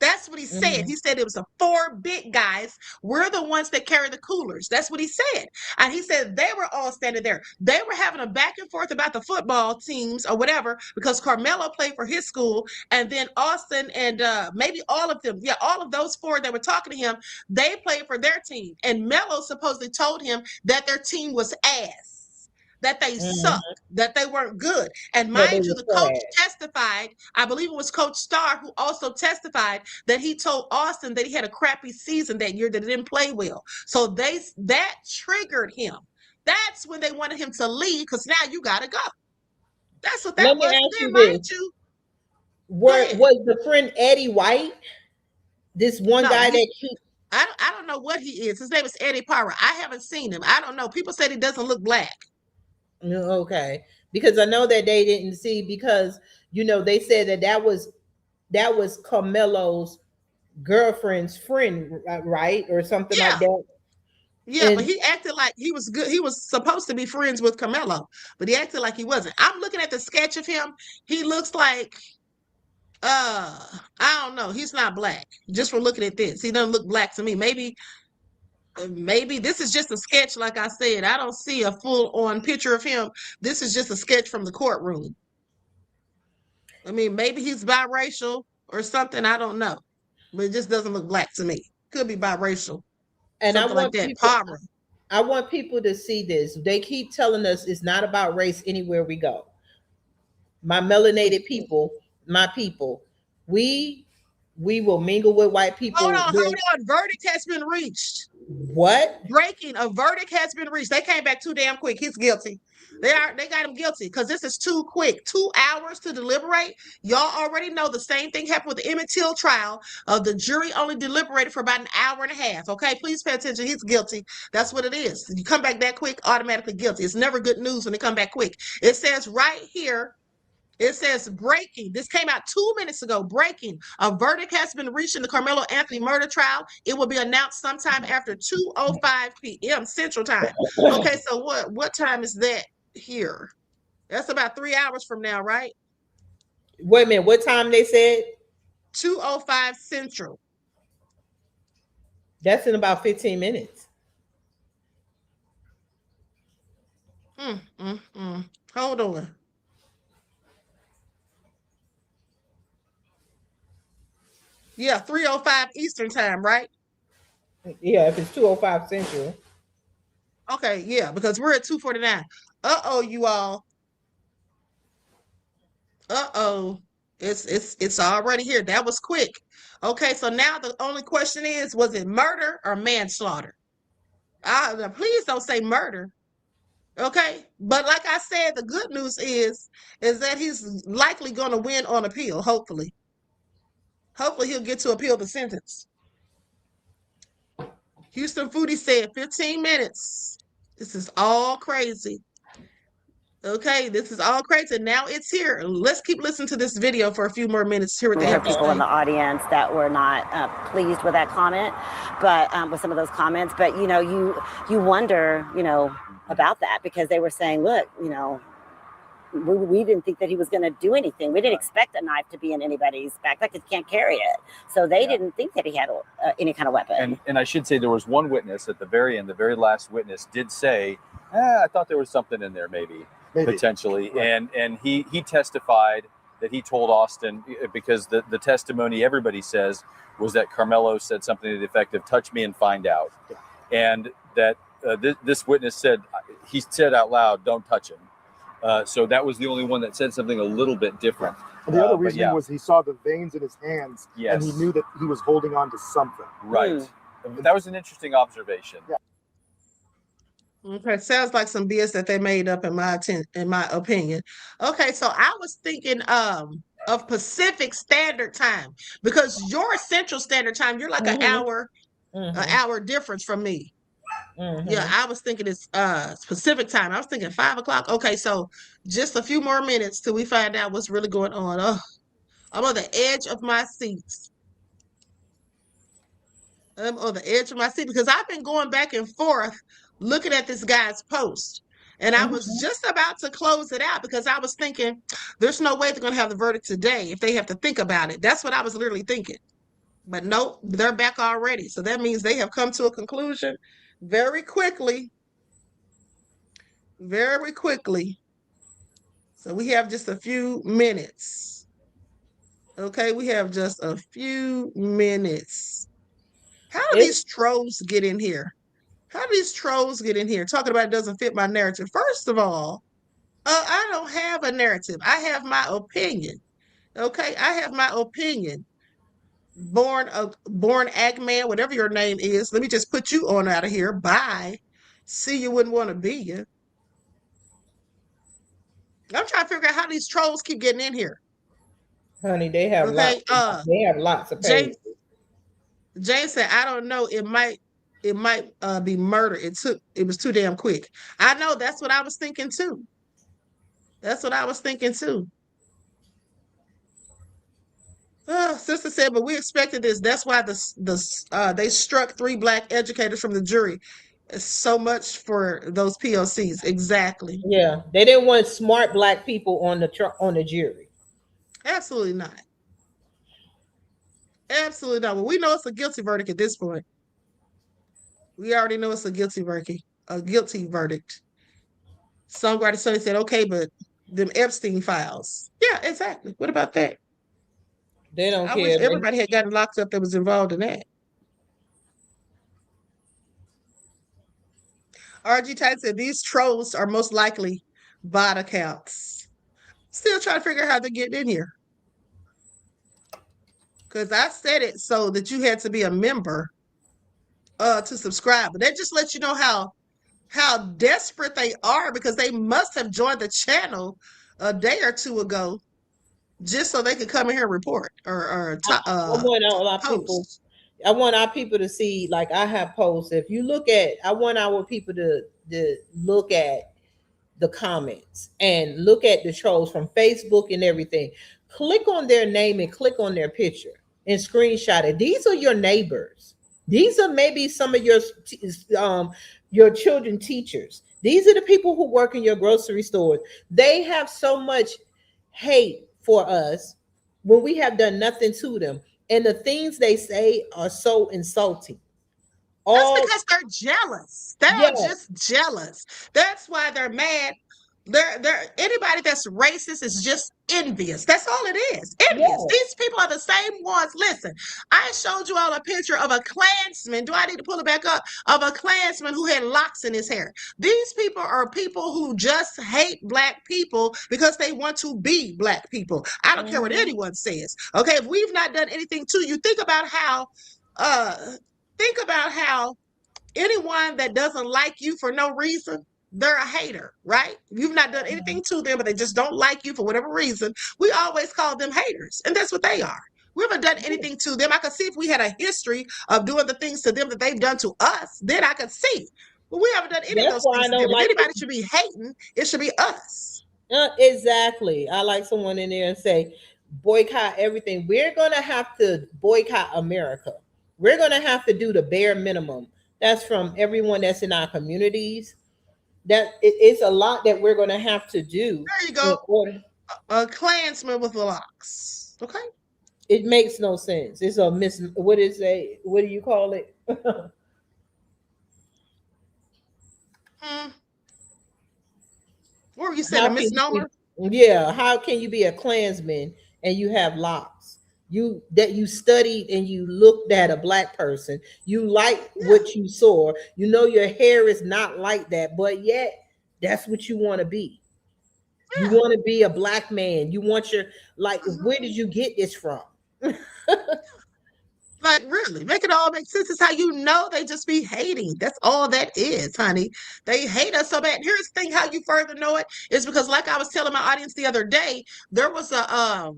That's what he said. He said it was 4 big guys. We're the ones that carry the coolers. That's what he said. And he said they were all standing there. They were having a back and forth about the football teams or whatever, because Karmelo played for his school. And then Austin and maybe all of them, all of those 4 that were talking to him, they played for their team. And Melo supposedly told him that their team was ass, that they sucked, that they weren't good. And mind you, the coach testified, I believe it was Coach Starr, who also testified that he told Austin that he had a crappy season that year, that it didn't play well. So that triggered him. That's when they wanted him to leave, because now you got to go. That's what that was. Let me ask you this. Was the friend Eddie White? This one guy that I don't know what he is. His name is Eddie Parra. I haven't seen him. I don't know. People said he doesn't look black. Okay, because I know that they didn't see, because you know they said that was Karmelo's girlfriend's friend, right, or something like that. Yeah, but he acted like he was good. He was supposed to be friends with Karmelo, but he acted like he wasn't. I'm looking at the sketch of him. He looks like I don't know. He's not black. Just from looking at this, he doesn't look black to me. Maybe this is just a sketch. Like I said, I don't see a full-on picture of him. This is just a sketch from the courtroom. I mean, maybe he's biracial or something. I don't know, but it just doesn't look black to me. Could be biracial. And something like that. I want people to see this. They keep telling us it's not about race anywhere we go. My melanated people, my people, we will mingle with white people. Hold on. Verdict has been reached. What? Breaking. A verdict has been reached. They came back too damn quick. He's guilty. They got him guilty because this is too quick. 2 hours to deliberate. Y'all already know the same thing happened with the Emmett Till trial. The jury only deliberated for about an hour and a half. Okay, please pay attention. He's guilty. That's what it is. You come back that quick, automatically guilty. It's never good news when they come back quick. It says right here. It says breaking. This came out 2 minutes ago. Breaking. A verdict has been reached in the Karmelo Anthony murder trial. It will be announced sometime after 2:05 p.m. Central Time. Okay, so what time is that here? That's about 3 hours from now, right? Wait a minute. What time they said? 2:05 Central. That's in about 15 minutes. Hold on. Yeah, 3:05 Eastern Time, right? Yeah, if it's 2:05 Central. Okay, yeah, because we're at 2:49. Uh-oh, you all. Uh-oh. It's already here. That was quick. Okay, so now the only question is, was it murder or manslaughter? Please don't say murder. Okay, but like I said, the good news is that he's likely going to win on appeal, hopefully. Hopefully he'll get to appeal the sentence. Houston Foodie said 15 minutes. This is all crazy. Okay, this is all crazy. Now it's here. Let's keep listening to this video for a few more minutes. Here with There are people in the audience that were not pleased with that comment, but with some of those comments. But you know, you wonder, you know, about that, because they were saying, look, you know, we didn't think that he was going to do anything. We didn't expect a knife to be in anybody's backpack. He can't carry it. So they didn't think that he had any kind of weapon. And I should say there was one witness at the very end, the very last witness did say, I thought there was something in there maybe. Potentially. Right. And he testified that he told Austin, because the testimony everybody says was that Karmelo said something to the effect of touch me and find out. And that this witness said, he said out loud, don't touch him. So that was the only one that said something a little bit different. And the other reasoning was he saw the veins in his hands, and he knew that he was holding on to something. Right. That was an interesting observation. Yeah. Okay, sounds like some BS that they made up in my opinion. Okay, so I was thinking of Pacific Standard Time, because your Central Standard Time, you're like an hour difference from me. Yeah, I was thinking it's Pacific Time. I was thinking 5 o'clock. Okay, so just a few more minutes till we find out what's really going on. Oh, I'm on the edge of my seats. I'm on the edge of my seat because I've been going back and forth looking at this guy's post. And I was just about to close it out because I was thinking, there's no way they're going to have the verdict today if they have to think about it. That's what I was literally thinking. But nope, they're back already. So that means they have come to a conclusion very quickly. Very quickly. So we have just a few minutes. Okay, we have just a few minutes. How do these trolls get in here? How do these trolls get in here talking about it doesn't fit my narrative? First of all, I don't have a narrative. I have my opinion. Okay, I have my opinion. Born Agman, whatever your name is. Let me just put you on out of here. Bye. See, you wouldn't want to be you. I'm trying to figure out how these trolls keep getting in here. Honey, they have lots of pages. Jay said, I don't know. It might be murder. It was too damn quick. I know, that's what I was thinking too. That's what I was thinking too. Sister said, but we expected this. That's why they struck 3 black educators from the jury. So much for those POCs. Exactly. Yeah, they didn't want smart black people on the jury. Absolutely not. Absolutely not. Well, we know it's a guilty verdict at this point. We already know it's a guilty verdict. A guilty verdict. Songwriter Sonny said, okay, but them Epstein files. Yeah, exactly. What about that? They don't I care. wish everybody had gotten locked up that was involved in that. RG Titan said these trolls are most likely bot accounts. Still trying to figure out how they're getting in here. Because I said it so that you had to be a member to subscribe. But that just lets you know how desperate they are, because they must have joined the channel a day or two ago just so they could come in here and report or post. I want our people to see, like I have posts. If you look at, I want our people to look at the comments and look at the trolls from Facebook and everything. Click on their name and click on their picture and screenshot it. These are your neighbors. These are maybe some of your children teachers. These are the people who work in your grocery stores. They have so much hate for us when we have done nothing to them. And the things they say are so insulting. That's because they're jealous. They're just jealous. That's why they're mad. They're anybody that's racist is just envious. That's all it is. Envious. Yes. These people are the same ones. Listen, I showed you all a picture of a Klansman. Do I need to pull it back up? Of a Klansman who had locks in his hair. These people are people who just hate black people because they want to be black people. I don't care what anyone says. Okay, if we've not done anything to you, think about how anyone that doesn't like you for no reason, they're a hater, right? You've not done anything to them, but they just don't like you for whatever reason. We always call them haters, and that's what they are. We haven't done anything to them. I could see if we had a history of doing the things to them that they've done to us, then I could see. But we haven't done any of those things to them. If anybody should be hating, it should be us. Exactly. I like someone in there and say, boycott everything. We're going to have to boycott America. We're going to have to do the bare minimum. That's from everyone that's in our communities. That it's a lot that we're going to have to do. There you go. A Klansman with locks. Okay. It makes no sense. It's a what do you call it? What were you saying? A misnomer? Yeah. How can you be a Klansman and you have locks? You studied and you looked at a black person, you like what you saw, you know your hair is not like that, but yet that's what you want to be. You want to be a black man. You want where did you get this from? Like, really, make it all make sense. It's how you know they just be hating. That's all that is, honey. They hate us so bad. Here's the thing, how you further know it is because, like I was telling my audience the other day, there was a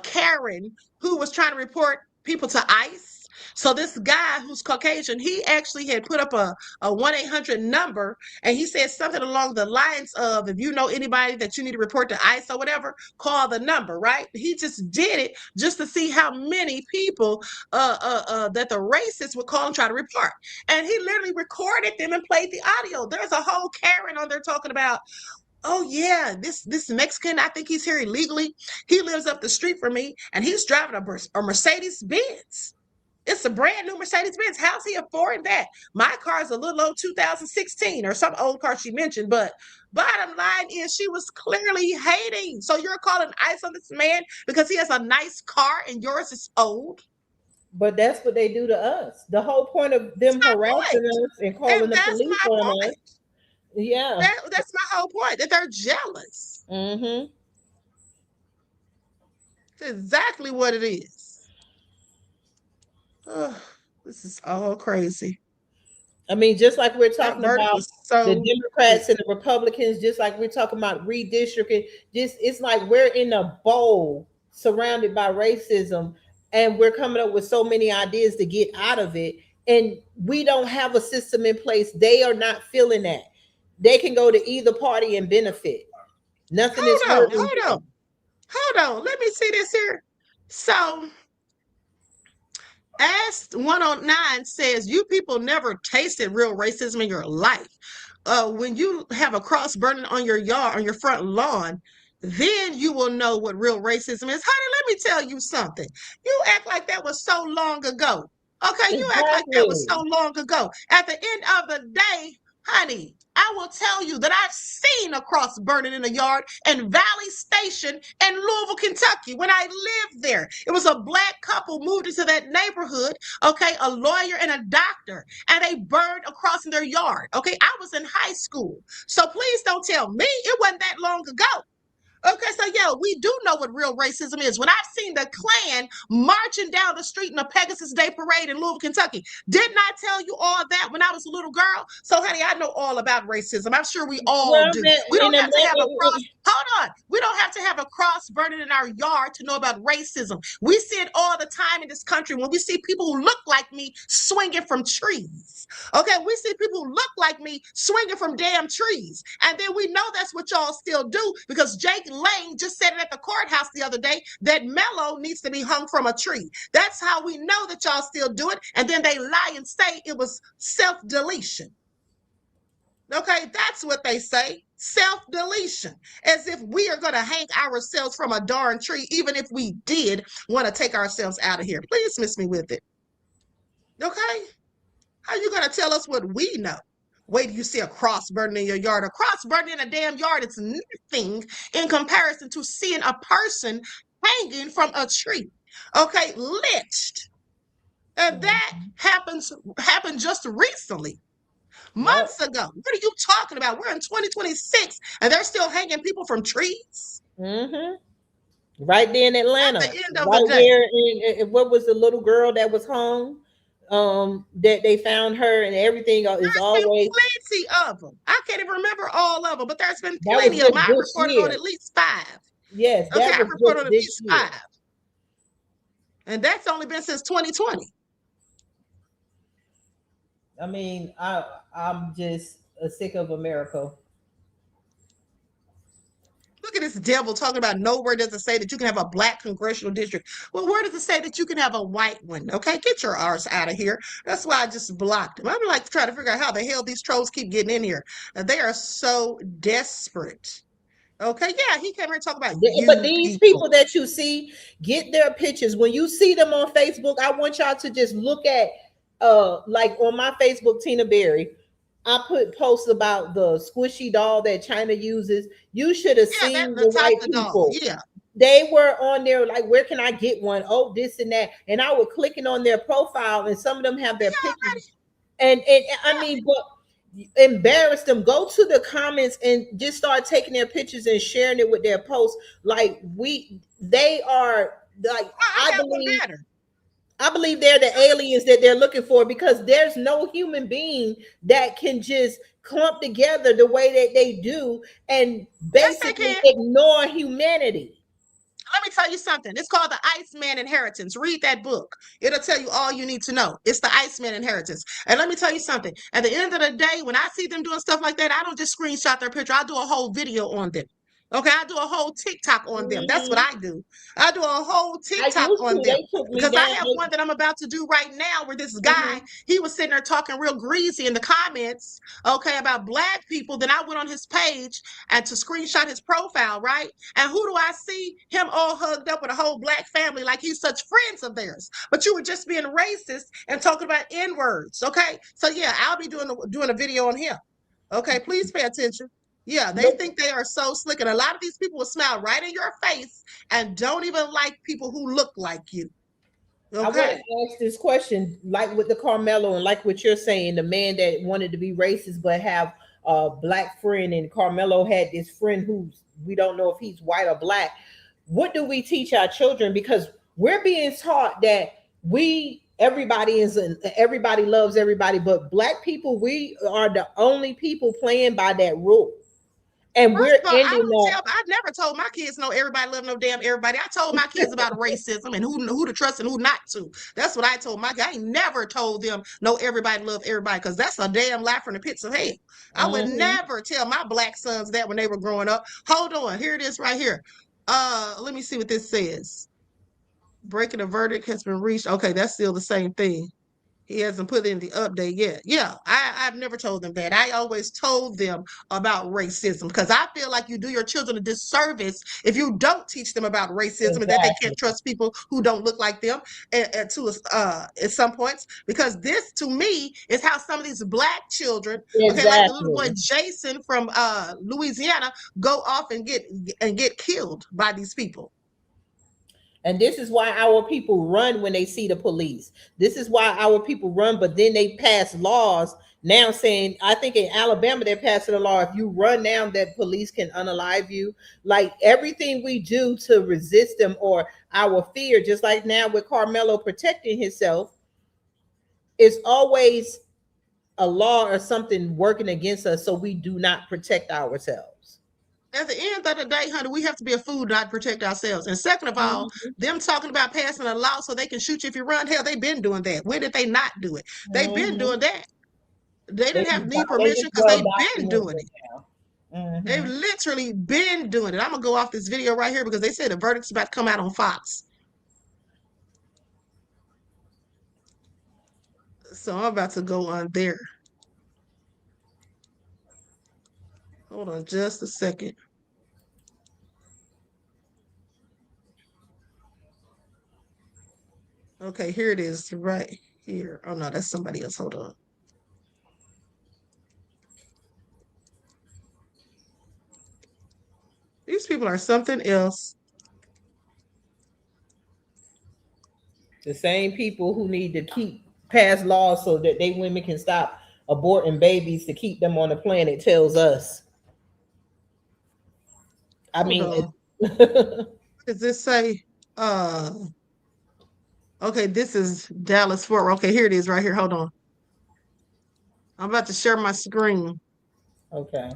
Karen who was trying to report people to ICE. So this guy who's Caucasian, he actually had put up a 1-800 number, and he said something along the lines of, if you know anybody that you need to report to ICE or whatever, call the number, right? He just did it just to see how many people that the racists would call and try to report. And he literally recorded them and played the audio. There's a whole Karen on there talking about, oh yeah, this Mexican, I think he's here illegally. He lives up the street from me, and he's driving a Mercedes Benz. It's a brand new Mercedes Benz. How's he affording that? My car is a little old 2016 or some old car she mentioned, but bottom line is she was clearly hating. So you're calling ICE on this man because he has a nice car and yours is old? But that's what they do to us. The whole point of them harassing us and calling the police on us. Yeah. That's my whole point, that they're jealous. Mm-hmm. That's exactly what it is. Oh, this is all crazy. I mean, just like we're talking about the Democrats and the Republicans, just like we're talking about redistricting, it's like we're in a bowl surrounded by racism, and we're coming up with so many ideas to get out of it, and we don't have a system in place. They are not feeling that. They can go to either party and benefit. Nothing is hurting him. Hold on. Let me see this here. So, Ask 109 says, you people never tasted real racism in your life. When you have a cross burning on your yard, on your front lawn, then you will know what real racism is. Honey, let me tell you something. You act like that was so long ago. Okay, you act like that was so long ago. At the end of the day, honey, I will tell you that I've seen a cross burning in a yard in Valley Station in Louisville, Kentucky. When I lived there, it was a black couple moved into that neighborhood, okay, a lawyer and a doctor, and they burned across in their yard. Okay, I was in high school. So please don't tell me it wasn't that long ago. Okay, so yeah, we do know what real racism is. When I've seen the Klan marching down the street in a Pegasus Day parade in Louisville, Kentucky, didn't I tell you all that when I was a little girl? So, honey, I know all about racism. I'm sure we all do. We don't have to have a cross. Hold on. We don't have to have a cross burning in our yard to know about racism. We see it all the time in this country when we see people who look like me swinging from trees. Okay, we see people who look like me swinging from damn trees. And then we know that's what y'all still do because Jake Lane just said it at the courthouse the other day that Mello needs to be hung from a tree. That's how we know that y'all still do it. And then they lie and say it was self-deletion. Okay, that's what they say. Self-deletion. As if we are going to hang ourselves from a darn tree, even if we did want to take ourselves out of here. Please dismiss me with it. Okay? How are you going to tell us what we know? Wait till you see a cross burning in your yard. A cross burning in a damn yard, it's nothing in comparison to seeing a person hanging from a tree. Okay, lynched. And that happened just recently. Months ago. What are you talking about? We're in 2026 and they're still hanging people from trees. Right there in Atlanta. At the end of right the day. there in what was the little girl that was hung? That they found her and everything is always plenty of them. I can't even remember all of them, but there's been plenty of them. I reported on at least 5. Yes, okay, I reported on at least 5. And that's only been since 2020. I mean, I'm just sick of America. Look at this devil talking about nowhere does it say that you can have a black congressional district. Well, where does it say that you can have a white one? Okay, get your arse out of here. That's why I just blocked him. I'm like trying to figure out how the hell these trolls keep getting in here. They are so desperate. Okay, yeah, he came here and talk about but these people that you see, get their pictures. When you see them on Facebook, I want y'all to just look at like on my Facebook, Tina Berry, I put posts about the squishy doll that China uses. You should have seen the white people. Yeah. They were on there like, where can I get one? Oh, this and that. And I was clicking on their profile and some of them have their pictures. And I mean, but embarrass them. Go to the comments and just start taking their pictures and sharing it with their posts. Like they are like, I believe they're the aliens that they're looking for because there's no human being that can just clump together the way that they do and basically ignore humanity. Let me tell you something. It's called the Iceman Inheritance. Read that book. It'll tell you all you need to know. It's the Iceman Inheritance. And let me tell you something. At the end of the day, when I see them doing stuff like that, I don't just screenshot their picture. I do a whole video on them. Okay, I do a whole TikTok on them. That's what I do. I do a whole TikTok on them because I have one that I'm about to do right now where this guy, he was sitting there talking real greasy in the comments, okay, about black people. Then I went on his page and to screenshot his profile, right? And who do I see? Him all hugged up with a whole black family like he's such friends of theirs. But you were just being racist and talking about N-words, okay? So yeah, I'll be doing a video on him. Okay, please pay attention. Yeah, they think they are so slick. And a lot of these people will smile right in your face and don't even like people who look like you. Okay. I want to ask this question, like with the Karmelo and like what you're saying, the man that wanted to be racist but have a black friend, and Karmelo had this friend who we don't know if he's white or black. What do we teach our children? Because we're being taught that everybody loves everybody, but black people, we are the only people playing by that rule. And First we're of all, ending on. I never told my kids no everybody love no damn everybody. I told my kids about racism and who to trust and who not to. That's what I told my kids. I ain't never told them no everybody love everybody, because that's a damn lie from the pits of hell. I would never tell my black sons that when they were growing up. Hold on, here it is right here. Let me see what this says. Breaking a verdict has been reached. Okay, that's still the same thing. He hasn't put in the update yet. Yeah, I've never told them that. I always told them about racism, because I feel like you do your children a disservice if you don't teach them about racism and that they can't trust people who don't look like them at some points. Because this, to me, is how some of these black children, okay, like the little boy Jason from Louisiana, go off and get killed by these people. And this is why our people run when they see the police. This is why our people run, but then they pass laws now saying, I think in Alabama, they're passing a law. If you run now, that police can unalive you. Like everything we do to resist them or our fear, just like now with Karmelo protecting himself, is always a law or something working against us so we do not protect ourselves. At the end of the day, honey, we have to be a fool not to protect ourselves. And second of all, them talking about passing a law so they can shoot you if you run, hell, they've been doing that. When did they not do it? They've been doing that. They didn't have need permission because they've been doing it. They've literally been doing it. I'm going to go off this video right here because they said the verdict's about to come out on Fox. So I'm about to go on there. Hold on just a second. Okay, here it is right here. Oh, no, that's somebody else. Hold on. These people are something else. The same people who need to pass laws so that they women can stop aborting babies to keep them on the planet tells us. I mean, what does this say? Okay, this is Dallas Fort Worth. Okay, here it is right here. Hold on. I'm about to share my screen. Okay.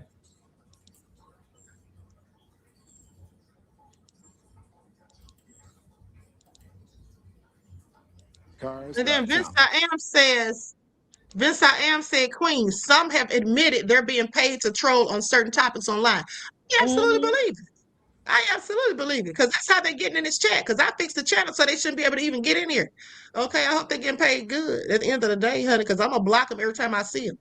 And then Vince I Am said, Queen, some have admitted they're being paid to troll on certain topics online. I absolutely believe it. I absolutely believe it, because that's how they're getting in this chat, because I fixed the channel so they shouldn't be able to even get in here. Okay, I hope they're getting paid good at the end of the day, honey, because I'm going to block them every time I see them.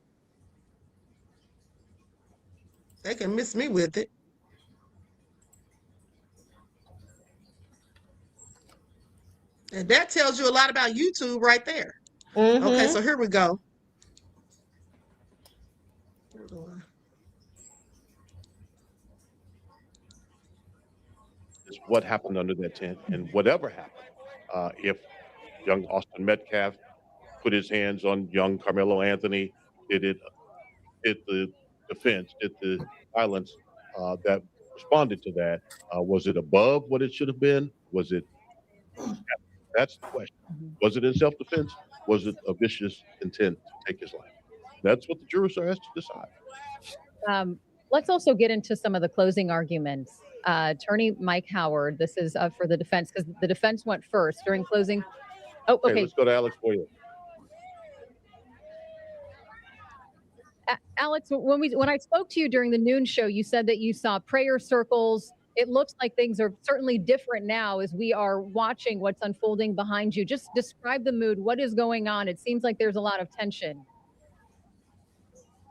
They can miss me with it. And that tells you a lot about YouTube right there. Okay, so here we go. Is what happened under that tent, and whatever happened, if young Austin Metcalf put his hands on young Karmelo Anthony, did the defense, did the violence that responded to that, was it above what it should have been? Was it? That's the question. Was it in self-defense? Was it a vicious intent to take his life? That's what the jurors are asked to decide. Let's also get into some of the closing arguments. Attorney Mike Howard, this is for the defense, because the defense went first during closing. Oh, okay. Let's go to Alex Boyer. Alex, when I spoke to you during the noon show, you said that you saw prayer circles. It looks like things are certainly different now as we are watching what's unfolding behind you. Just describe the mood. What is going on? It seems like there's a lot of tension.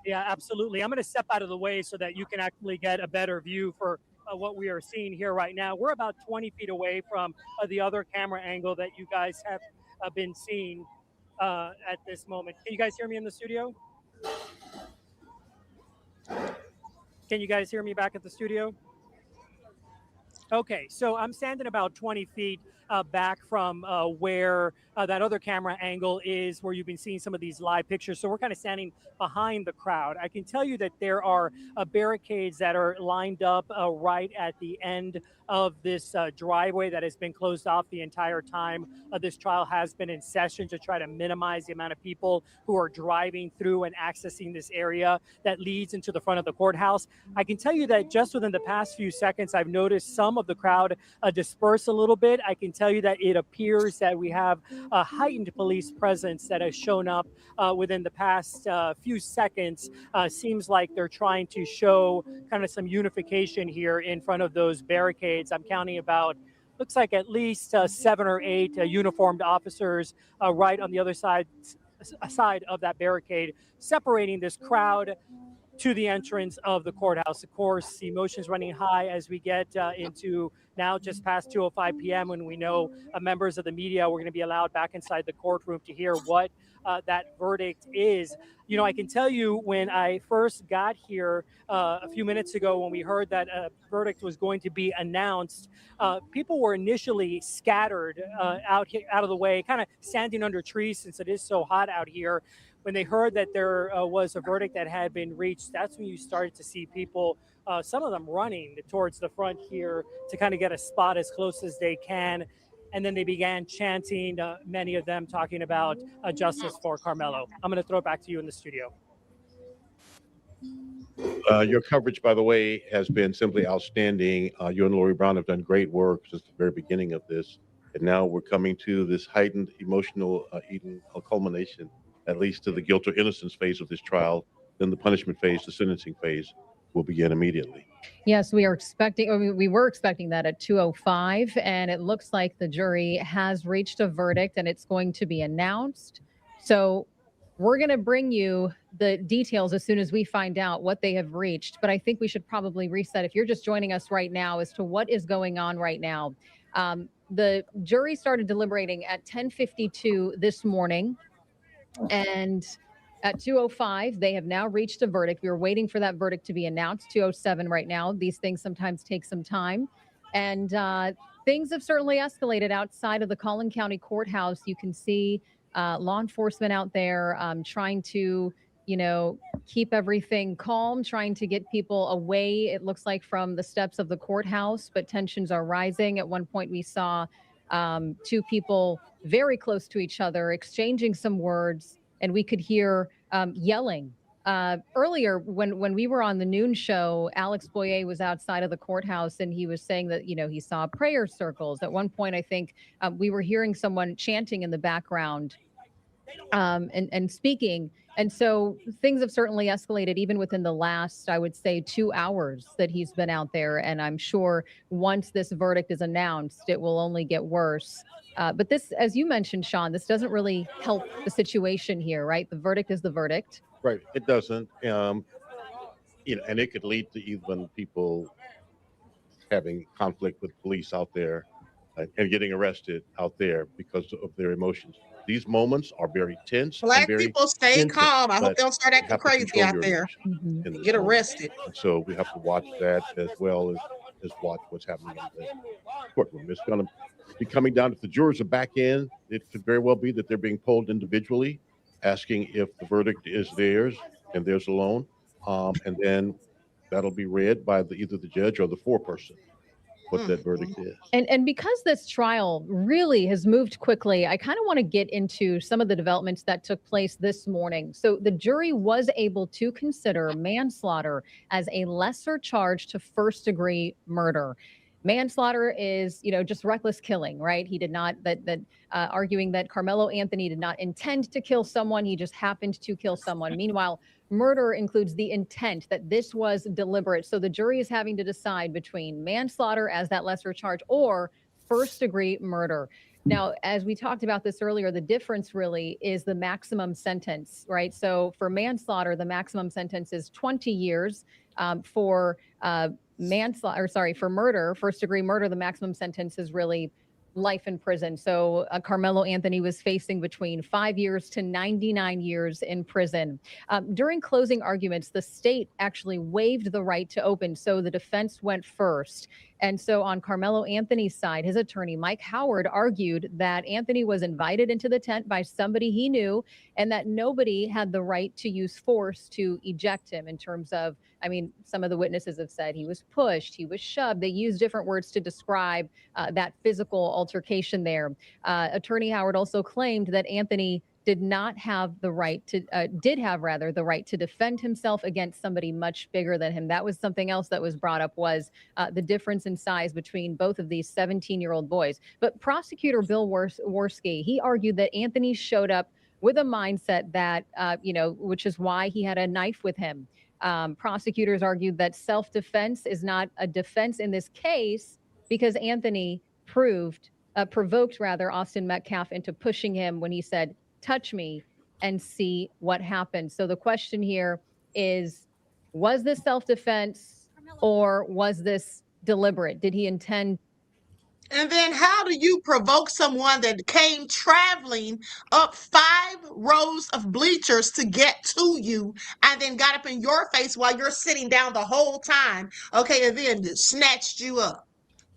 Yeah, absolutely. I'm going to step out of the way so that you can actually get a better view for what we are seeing here right now. We're about 20 feet away from the other camera angle that you guys have been seeing at this moment. Can you guys hear me in the studio? Can you guys hear me back at the studio? Okay, so I'm standing about 20 feet back from where that other camera angle is, where you've been seeing some of these live pictures. So we're kind of standing behind the crowd. I can tell you that there are barricades that are lined up right at the end of this driveway that has been closed off the entire time this trial has been in session, to try to minimize the amount of people who are driving through and accessing this area that leads into the front of the courthouse. I can tell you that just within the past few seconds, I've noticed some of the crowd disperse a little bit. I can tell you that it appears that we have a heightened police presence that has shown up within the past few seconds. Seems like they're trying to show kind of some unification here in front of those barricades. I'm counting about, looks like at least 7 or 8 uniformed officers right on the other side of that barricade, separating this crowd to the entrance of the courthouse. Of course, emotions running high as we get into now just past 2:05 p.m. when we know members of the media were going to be allowed back inside the courtroom to hear what that verdict is. You know, I can tell you when I first got here a few minutes ago, when we heard that a verdict was going to be announced, people were initially scattered out of the way, kind of standing under trees since it is so hot out here. When they heard that there was a verdict that had been reached, that's when you started to see people, some of them running towards the front here to kind of get a spot as close as they can. And then they began chanting, many of them talking about justice for Karmelo. I'm going to throw it back to you in the studio. Your coverage, by the way, has been simply outstanding. You and Lori Brown have done great work since the very beginning of this. And now we're coming to this heightened emotional culmination, at least to the guilt or innocence phase of this trial. Then the punishment phase, the sentencing phase, will begin immediately. Yes, we were expecting that at 2:05, and it looks like the jury has reached a verdict and it's going to be announced. So we're going to bring you the details as soon as we find out what they have reached. But I think we should probably reset, if you're just joining us right now, as to what is going on right now. The jury started deliberating at 10:52 this morning, and at 2:05, they have now reached a verdict. We were waiting for that verdict to be announced. 2:07 right now. These things sometimes take some time. And things have certainly escalated outside of the Collin County Courthouse. You can see law enforcement out there trying to, keep everything calm, trying to get people away, it looks like, from the steps of the courthouse. But tensions are rising. At one point, we saw 2 people very close to each other exchanging some words, and we could hear yelling. Earlier, when we were on the noon show, Alex Boyer was outside of the courthouse, and he was saying that, he saw prayer circles. At one point, I think we were hearing someone chanting in the background and speaking. And so things have certainly escalated even within the last, I would say, 2 hours that he's been out there. And I'm sure once this verdict is announced, it will only get worse. But this, as you mentioned, Sean, this doesn't really help the situation here, right? The verdict is the verdict. Right. It doesn't. And it could lead to even people having conflict with police out there and getting arrested out there because of their emotions. These moments are very tense. Black and very people stay intense, calm. I hope but they don't start you acting have to crazy control out your there. emotions in this Get moment. arrested. And so we have to watch that as well as watch what's happening in the courtroom. It's going to be coming down. If the jurors are back in, it could very well be that they're being polled individually, asking if the verdict is theirs and theirs alone. And then that'll be read by either the judge or the foreperson, what that verdict is. And because this trial really has moved quickly, I kind of want to get into some of the developments that took place this morning. So the jury was able to consider manslaughter as a lesser charge to first-degree murder. Manslaughter is, just reckless killing, right? He did not, arguing that Karmelo Anthony did not intend to kill someone. He just happened to kill someone. Meanwhile, murder includes the intent, that this was deliberate. So the jury is having to decide between manslaughter as that lesser charge or first-degree murder. Now, as we talked about this earlier, the difference really is the maximum sentence, right? So for manslaughter, the maximum sentence is 20 years. For for murder, first-degree murder, the maximum sentence is really life in prison. So Karmelo Anthony was facing between 5 years to 99 years in prison. During closing arguments, the state actually waived the right to open. So the defense went first. And so on Karmelo Anthony's side, his attorney, Mike Howard, argued that Anthony was invited into the tent by somebody he knew and that nobody had the right to use force to eject him in terms of, I mean, some of the witnesses have said he was pushed, he was shoved. They use different words to describe that physical altercation there. Attorney Howard also claimed that Anthony did not have the right to, did have rather the right to defend himself against somebody much bigger than him. That was something else that was brought up, was the difference in size between both of these 17-year-old boys. But prosecutor Bill Worski, he argued that Anthony showed up with a mindset that, which is why he had a knife with him. Prosecutors argued that self-defense is not a defense in this case because Anthony provoked Austin Metcalf into pushing him when he said, "Touch me and see what happens." So the question here is, was this self-defense or was this deliberate? Did he intend? And then how do you provoke someone that came traveling up 5 rows of bleachers to get to you and then got up in your face while you're sitting down the whole time, okay, and then snatched you up?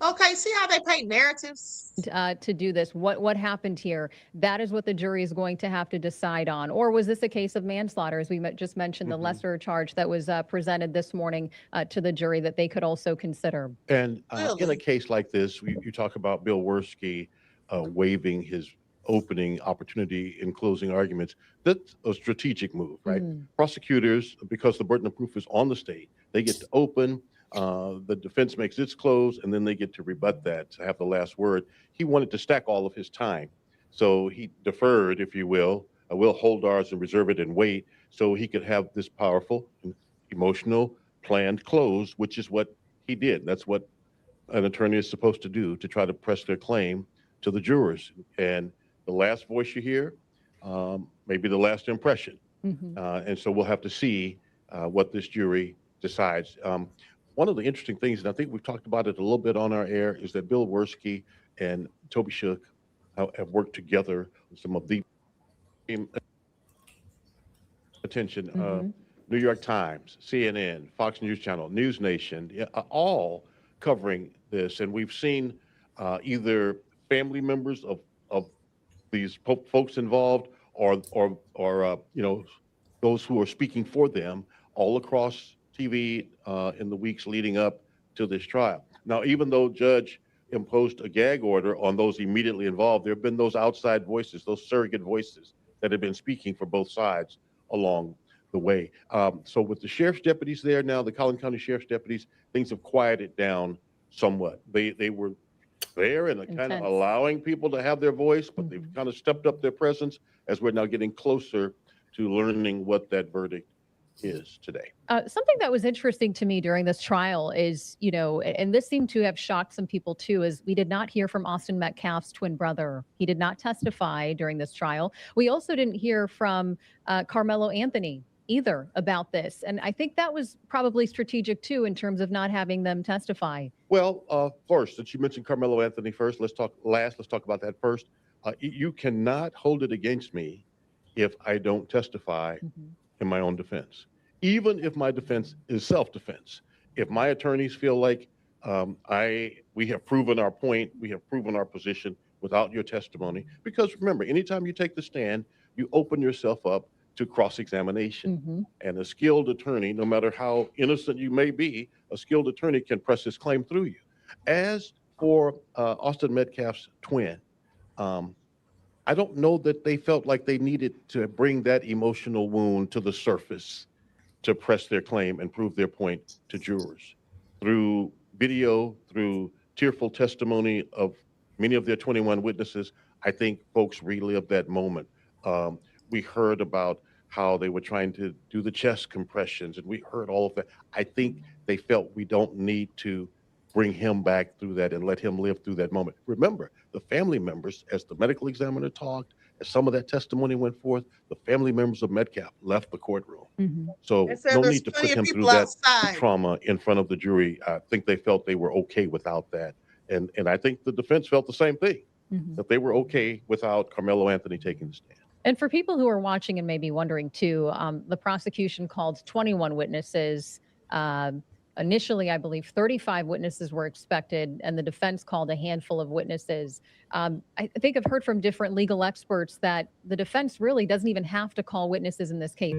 Okay, see how they paint narratives? To do this, what happened here? That is what the jury is going to have to decide on. Or was this a case of manslaughter, as we just mentioned, the lesser charge that was presented this morning to the jury that they could also consider? And in a case like this, you talk about Bill Worski waiving his opening opportunity in closing arguments. That's a strategic move, right? Prosecutors, because the burden of proof is on the state, they get to open. The defense makes its close, and then they get to rebut that, to have the last word. He wanted to stack all of his time, so he deferred, if you will hold ours and reserve it and wait, so he could have this powerful, emotional, planned close, which is what he did. That's what an attorney is supposed to do, to try to press their claim to the jurors. And the last voice you hear, maybe the last impression. And so we'll have to see what this jury decides. One of the interesting things, and I think we've talked about it a little bit on our air, is that Bill Worski and Toby Shook have worked together on some of the attention. New York Times, CNN, Fox News Channel, News Nation, all covering this. And we've seen either family members of these folks involved or those who are speaking for them all across TV in the weeks leading up to this trial. Now, even though Judge imposed a gag order on those immediately involved, there have been those outside voices, those surrogate voices that have been speaking for both sides along the way. So with the sheriff's deputies there now, the Collin County Sheriff's deputies, things have quieted down somewhat. They were there and kind of allowing people to have their voice, but they've kind of stepped up their presence as we're now getting closer to learning what that verdict is today. Something that was interesting to me during this trial is, and this seemed to have shocked some people too, is we did not hear from Austin Metcalf's twin brother. He did not testify during this trial. We also didn't hear from Karmelo Anthony either about this. And I think that was probably strategic too, in terms of not having them testify. Well, first, since you mentioned Karmelo Anthony first, let's talk about that first. You cannot hold it against me if I don't testify in my own defense, even if my defense is self-defense. If my attorneys feel like we have proven our point, we have proven our position without your testimony, because remember, anytime you take the stand, you open yourself up to cross-examination. And a skilled attorney, no matter how innocent you may be, a skilled attorney can press his claim through you. As for Austin Metcalf's twin, I don't know that they felt like they needed to bring that emotional wound to the surface to press their claim and prove their point to jurors. Through video, through tearful testimony of many of their 21 witnesses, I think folks relived that moment. We heard about how they were trying to do the chest compressions, and we heard all of that. I think they felt we don't need to bring him back through that and let him live through that moment. Remember, the family members, as the medical examiner talked, as some of that testimony went forth, the family members of Metcalf left the courtroom. So no need to put him through that trauma in front of the jury. I think they felt they were okay without that. And I think the defense felt the same thing, that they were okay without Karmelo Anthony taking the stand. And for people who are watching and maybe wondering too, the prosecution called 21 witnesses. initially, I believe 35 witnesses were expected, and the defense called a handful of witnesses. I think I've heard from different legal experts that the defense really doesn't even have to call witnesses in this case.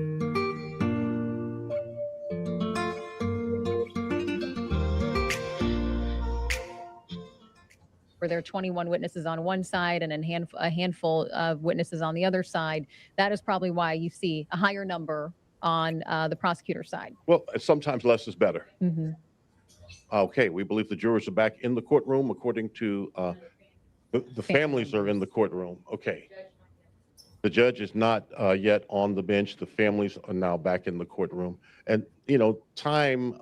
Where there are 21 witnesses on one side and a handful of witnesses on the other side. That is probably why you see a higher number on the prosecutor side. Well, sometimes less is better. Mm-hmm. Okay, we believe the jurors are back in the courtroom according to the families are in the courtroom. Okay. The judge is not yet on the bench. The families are now back in the courtroom. And, you know, time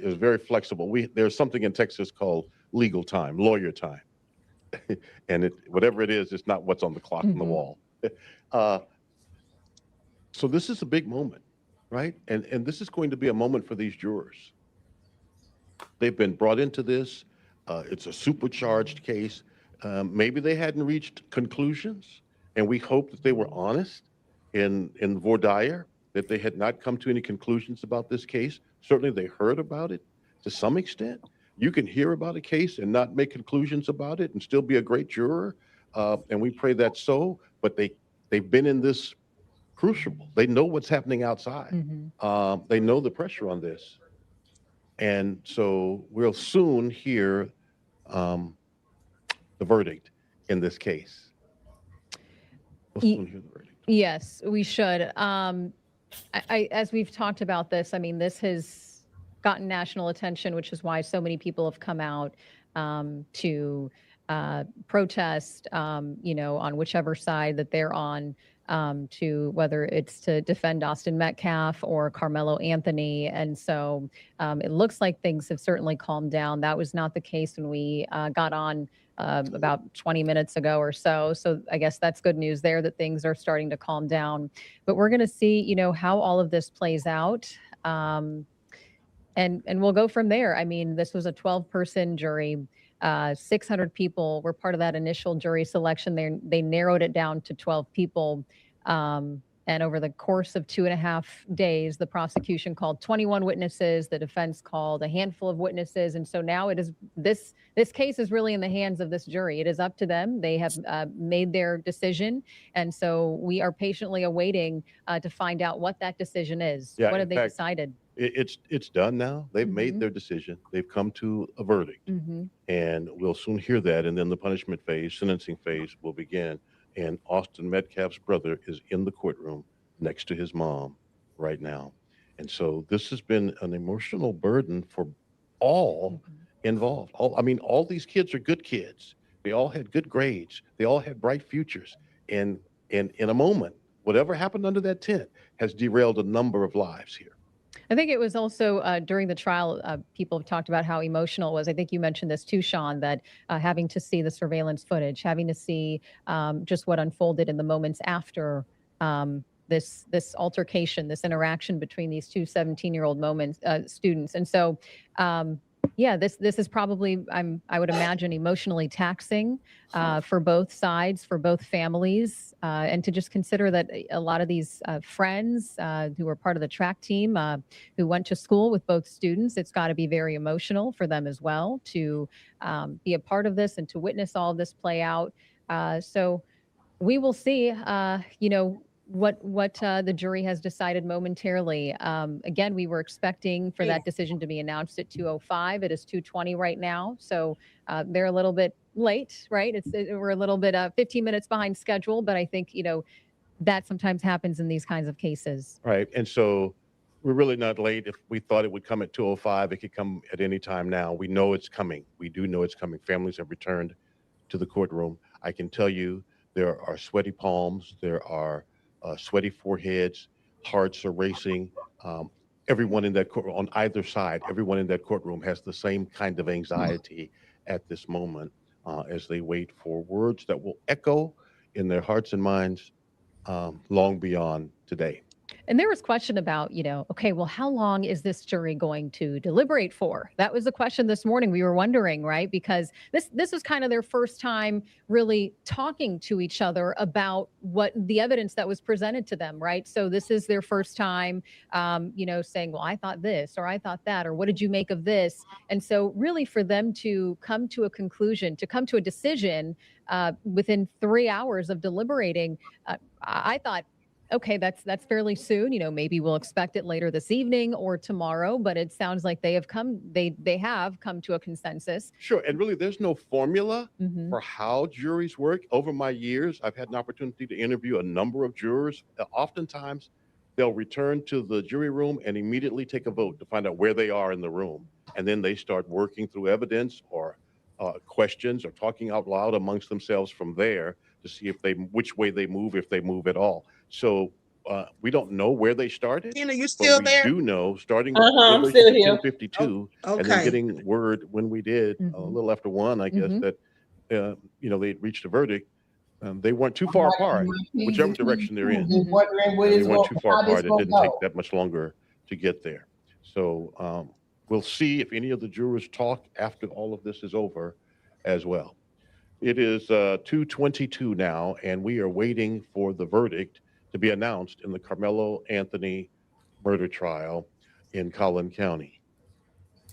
is very flexible. There's something in Texas called legal time, lawyer time. And whatever it is, it's not what's on the clock on the wall. So this is a big moment, right? And this is going to be a moment for these jurors. They've been brought into this. It's a supercharged case. Maybe they hadn't reached conclusions, and we hope that they were honest in voir dire, that they had not come to any conclusions about this case. Certainly they heard about it to some extent. You can hear about a case and not make conclusions about it and still be a great juror, and we pray that's so, but they've been in this crucible. They know what's happening outside. Mm-hmm. They know the pressure on this. And so we'll soon hear the verdict in this case. We'll soon hear the verdict. Yes, we should. As we've talked about this, I mean, this has gotten national attention, which is why so many people have come out to protest, you know, on whichever side that they're on, to whether it's to defend Austin Metcalf or Karmelo Anthony. And so it looks like things have certainly calmed down. That was not the case when we got on about 20 minutes ago or so. So I guess that's good news there that things are starting to calm down. But we're going to see, you know, how all of this plays out. And we'll go from there. I mean, this was a 12-person jury. 600 people were part of that initial jury selection. They narrowed it down to 12 people. And over the course of 2.5 days, the prosecution called 21 witnesses. The defense called a handful of witnesses. And so now it is this case is really in the hands of this jury. It is up to them. They have made their decision. And so we are patiently awaiting to find out what that decision is. Yeah, what have they fact, decided? It's done now. They've made their decision. They've come to a verdict. And we'll soon hear that. And then the punishment phase, sentencing phase will begin. And Austin Metcalf's brother is in the courtroom next to his mom right now. And so this has been an emotional burden for all involved. All these kids are good kids. They all had good grades. They all had bright futures. And in a moment, whatever happened under that tent has derailed a number of lives here. I think it was also during the trial, people have talked about how emotional it was. I think you mentioned this too, Sean, that having to see the surveillance footage, having to see just what unfolded in the moments after this altercation, this interaction between these two 17-year-old students. And so, yeah, this is probably, I would imagine, emotionally taxing for both sides, for both families, and to just consider that a lot of these friends who were part of the track team, who went to school with both students, it's got to be very emotional for them as well to be a part of this and to witness all of this play out. So we will see, you know, what the jury has decided momentarily. Again, we were expecting for that decision to be announced at 2:05. It is 2:20 right now, so they're a little bit late, right? We're a little bit 15 minutes behind schedule, but I think, you know, that sometimes happens in these kinds of cases. Right, and so we're really not late. If we thought it would come at 2:05, it could come at any time now. We know it's coming. We do know it's coming. Families have returned to the courtroom. I can tell you there are sweaty palms. There are sweaty foreheads, hearts are racing. Everyone in that courtroom, on either side, everyone in that courtroom has the same kind of anxiety at this moment as they wait for words that will echo in their hearts and minds long beyond today. And there was question about, okay, well, how long is this jury going to deliberate for? That was the question this morning. We were wondering, right? Because this was kind of their first time really talking to each other about what the evidence that was presented to them, right? So this is their first time, saying, well, I thought this, or I thought that, or what did you make of this? And so really for them to come to a conclusion, to come to a decision within 3 hours of deliberating, I thought, okay, that's fairly soon. Maybe we'll expect it later this evening or tomorrow, but it sounds like they have come to a consensus. Sure, and really there's no formula Mhm. for how juries work. Over my years, I've had an opportunity to interview a number of jurors. Oftentimes, they'll return to the jury room and immediately take a vote to find out where they are in the room. And then they start working through evidence or questions or talking out loud amongst themselves from there to see which way they move, if they move at all. So we don't know where they started. Tina, you still but we there? do know starting I'm deliberation still at here. 10:52 Oh, and then okay. getting word when we did a little after 1, I guess, that they'd reached a verdict. They weren't too far apart, whichever direction they're in. Wondering where They this weren't go- too far how this apart. It gonna didn't take go. that much longer to get there. So we'll see if any of the jurors talk after all of this is over as well. It is 2:22 now, and we are waiting for the verdict to be announced in the Karmelo Anthony murder trial in Collin County.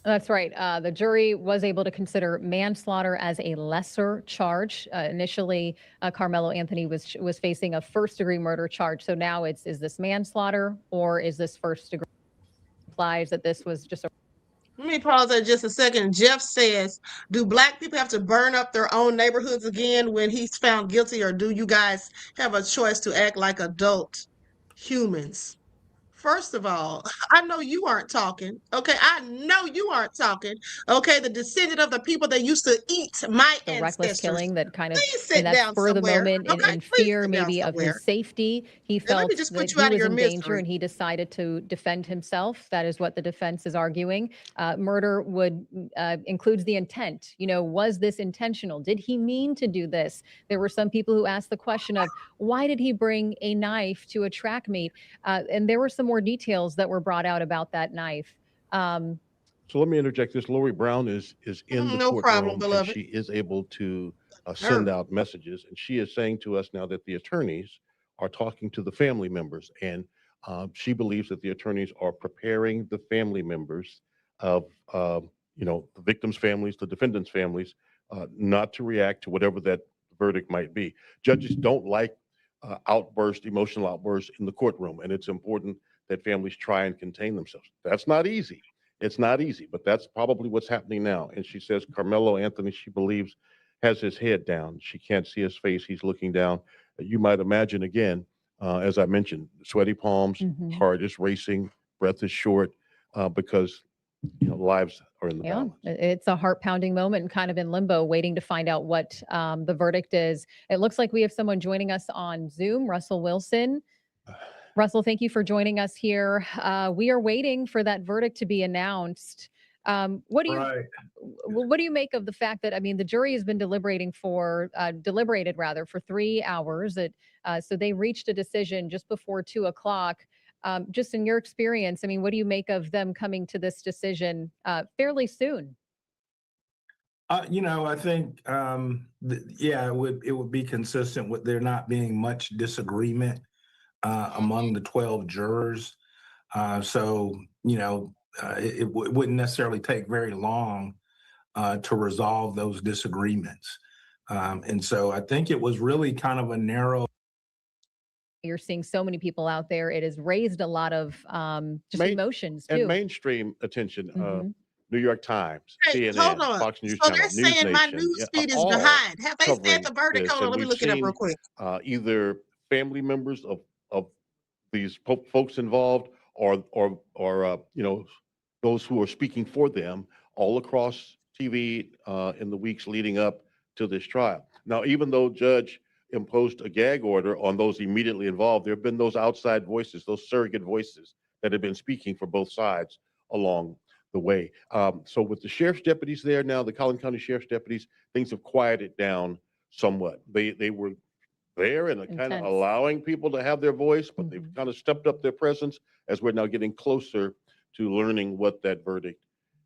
That's right. The jury was able to consider manslaughter as a lesser charge. Initially, Karmelo Anthony was facing a first-degree murder charge. So now is this manslaughter or is this first-degree? Implies that this was just a. Let me pause there just a second. Jeff says, do Black people have to burn up their own neighborhoods again when he's found guilty, or do you guys have a choice to act like adult humans? First of all, I know you aren't talking. Okay, I know you aren't talking. Okay, the descendant of the people that used to eat my The reckless ancestors. killing that kind of Please in sit that down spur of the somewhere. moment Okay, in please fear sit down maybe of somewhere. his safety. He And let felt me just put that you he out of was your in danger misery. and he decided to defend himself. That is what the defense is arguing. Murder would includes the intent. Was this intentional? Did he mean to do this? There were some people who asked the question of why did he bring a knife to a track meet? And there were some more details that were brought out about that knife. So let me interject this. Lori Brown is in the No problem, courtroom, and beloved. she is able to send Her. out messages. And she is saying to us now that the attorneys are talking to the family members, and she believes that the attorneys are preparing the family members of the victims' families, the defendants' families, not to react to whatever that verdict might be. Judges don't like emotional outbursts in the courtroom, and it's important that families try and contain themselves. That's not easy. It's not easy, but that's probably what's happening now. And she says Karmelo Anthony, she believes, has his head down. She can't see his face. He's looking down. You might imagine, again, as I mentioned, sweaty palms, heart is racing, breath is short, because lives are in the Yeah, balance. it's a heart-pounding moment and kind of in limbo, waiting to find out what the verdict is. It looks like we have someone joining us on Zoom, Russell Wilson. Russell, thank you for joining us here. We are waiting for that verdict to be announced. What do you make of the fact that the jury has been deliberated for 3 hours? So they reached a decision just before 2:00. Just in your experience, what do you make of them coming to this decision fairly soon? I think, it would be consistent with there not being much disagreement among the 12 jurors. It wouldn't necessarily take very long to resolve those disagreements. And so I think it was really kind of a narrow. You're seeing so many people out there. It has raised a lot of emotions too. And mainstream attention. New York Times, Hey, CNN, hold on. Fox News So Channel, they're News saying my Nation, news feed is all behind. Have they said covering the verdict? this. Hold on, And let me we've look it up seen, real quick. either family members of these folks involved, or those who are speaking for them all across TV in the weeks leading up to this trial. Now, even though Judge imposed a gag order on those immediately involved, there have been those outside voices, those surrogate voices that have been speaking for both sides along the way. So with the sheriff's deputies there now, the Collin County Sheriff's deputies, things have quieted down somewhat. They were there and kind of Intense. allowing people to have their voice, but they've kind of stepped up their presence as we're now getting closer to learning what that verdict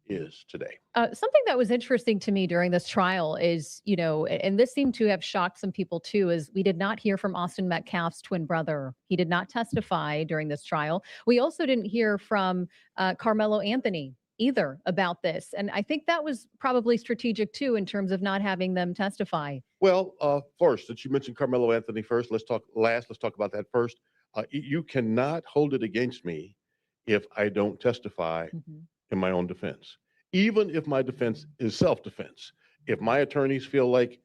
is today. Something that was interesting to me during this trial is, and this seemed to have shocked some people too, is we did not hear from Austin Metcalf's twin brother. He did not testify during this trial. We also didn't hear from Karmelo Anthony either about this. And I think that was probably strategic too, in terms of not having them testify. Well, first, since you mentioned Karmelo Anthony first, let's talk about that first. You cannot hold it against me if I don't testify in my own defense, even if my defense is self-defense. If my attorneys feel like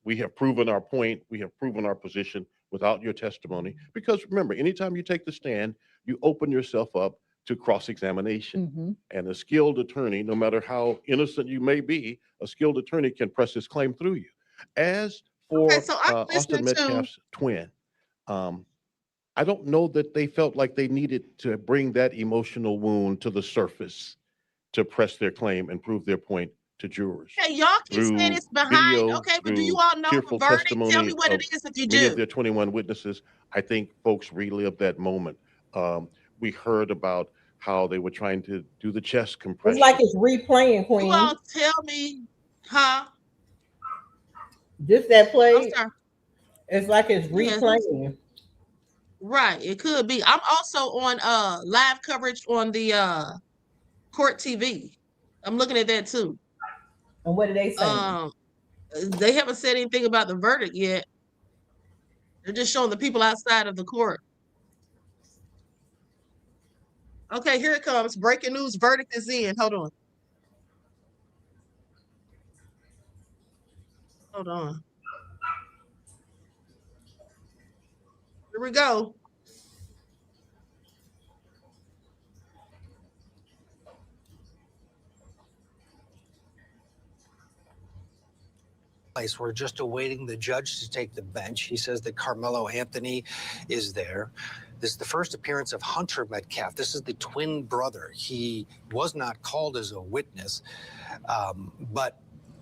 we have proven our point, we have proven our position without your testimony, because remember, anytime you take the stand, you open yourself up to cross-examination. And a skilled attorney, no matter how innocent you may be, a skilled attorney can press his claim through you. As for Austin Metcalf's twin, I don't know that they felt like they needed to bring that emotional wound to the surface to press their claim and prove their point to jurors. Hey, y'all keep saying it's behind. Okay, but do you all know the verdict? Tell me what it is if you do. Many of their 21 witnesses, I think folks relived that moment. We heard about how they were trying to do the chest compression. It's like it's replaying, Queen. You all tell me, huh? Just that play. It's like it's replaying. Right, it could be. I'm also on live coverage on the court TV. I'm looking at that too. And what did they say? They haven't said anything about the verdict yet. They're just showing the people outside of the court. Okay, here it comes. Breaking news, verdict is in. Hold on. Hold on. Here we go. We're just awaiting the judge to take the bench. He says that Karmelo Anthony is there. This is the first appearance of Hunter Metcalf. This is the twin brother. He was not called as a witness, but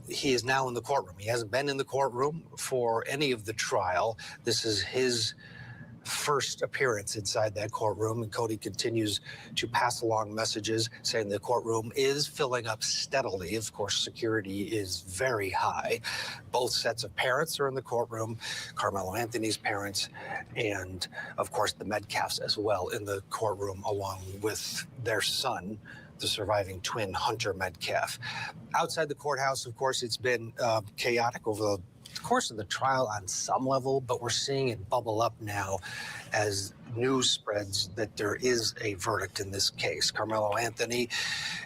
he is now in the courtroom. He hasn't been in the courtroom for any of the trial. This is his first appearance inside that courtroom, and Cody continues to pass along messages saying the courtroom is filling up steadily. Of course, security is very high. Both sets of parents are in the courtroom, Karmelo Anthony's parents, and of course the Metcalfs as well in the courtroom, along with their son, the surviving twin, Hunter Metcalf. Outside the courthouse, of course, it's been chaotic over the course of the trial on some level, but we're seeing it bubble up now as news spreads that there is a verdict in this case. Karmelo Anthony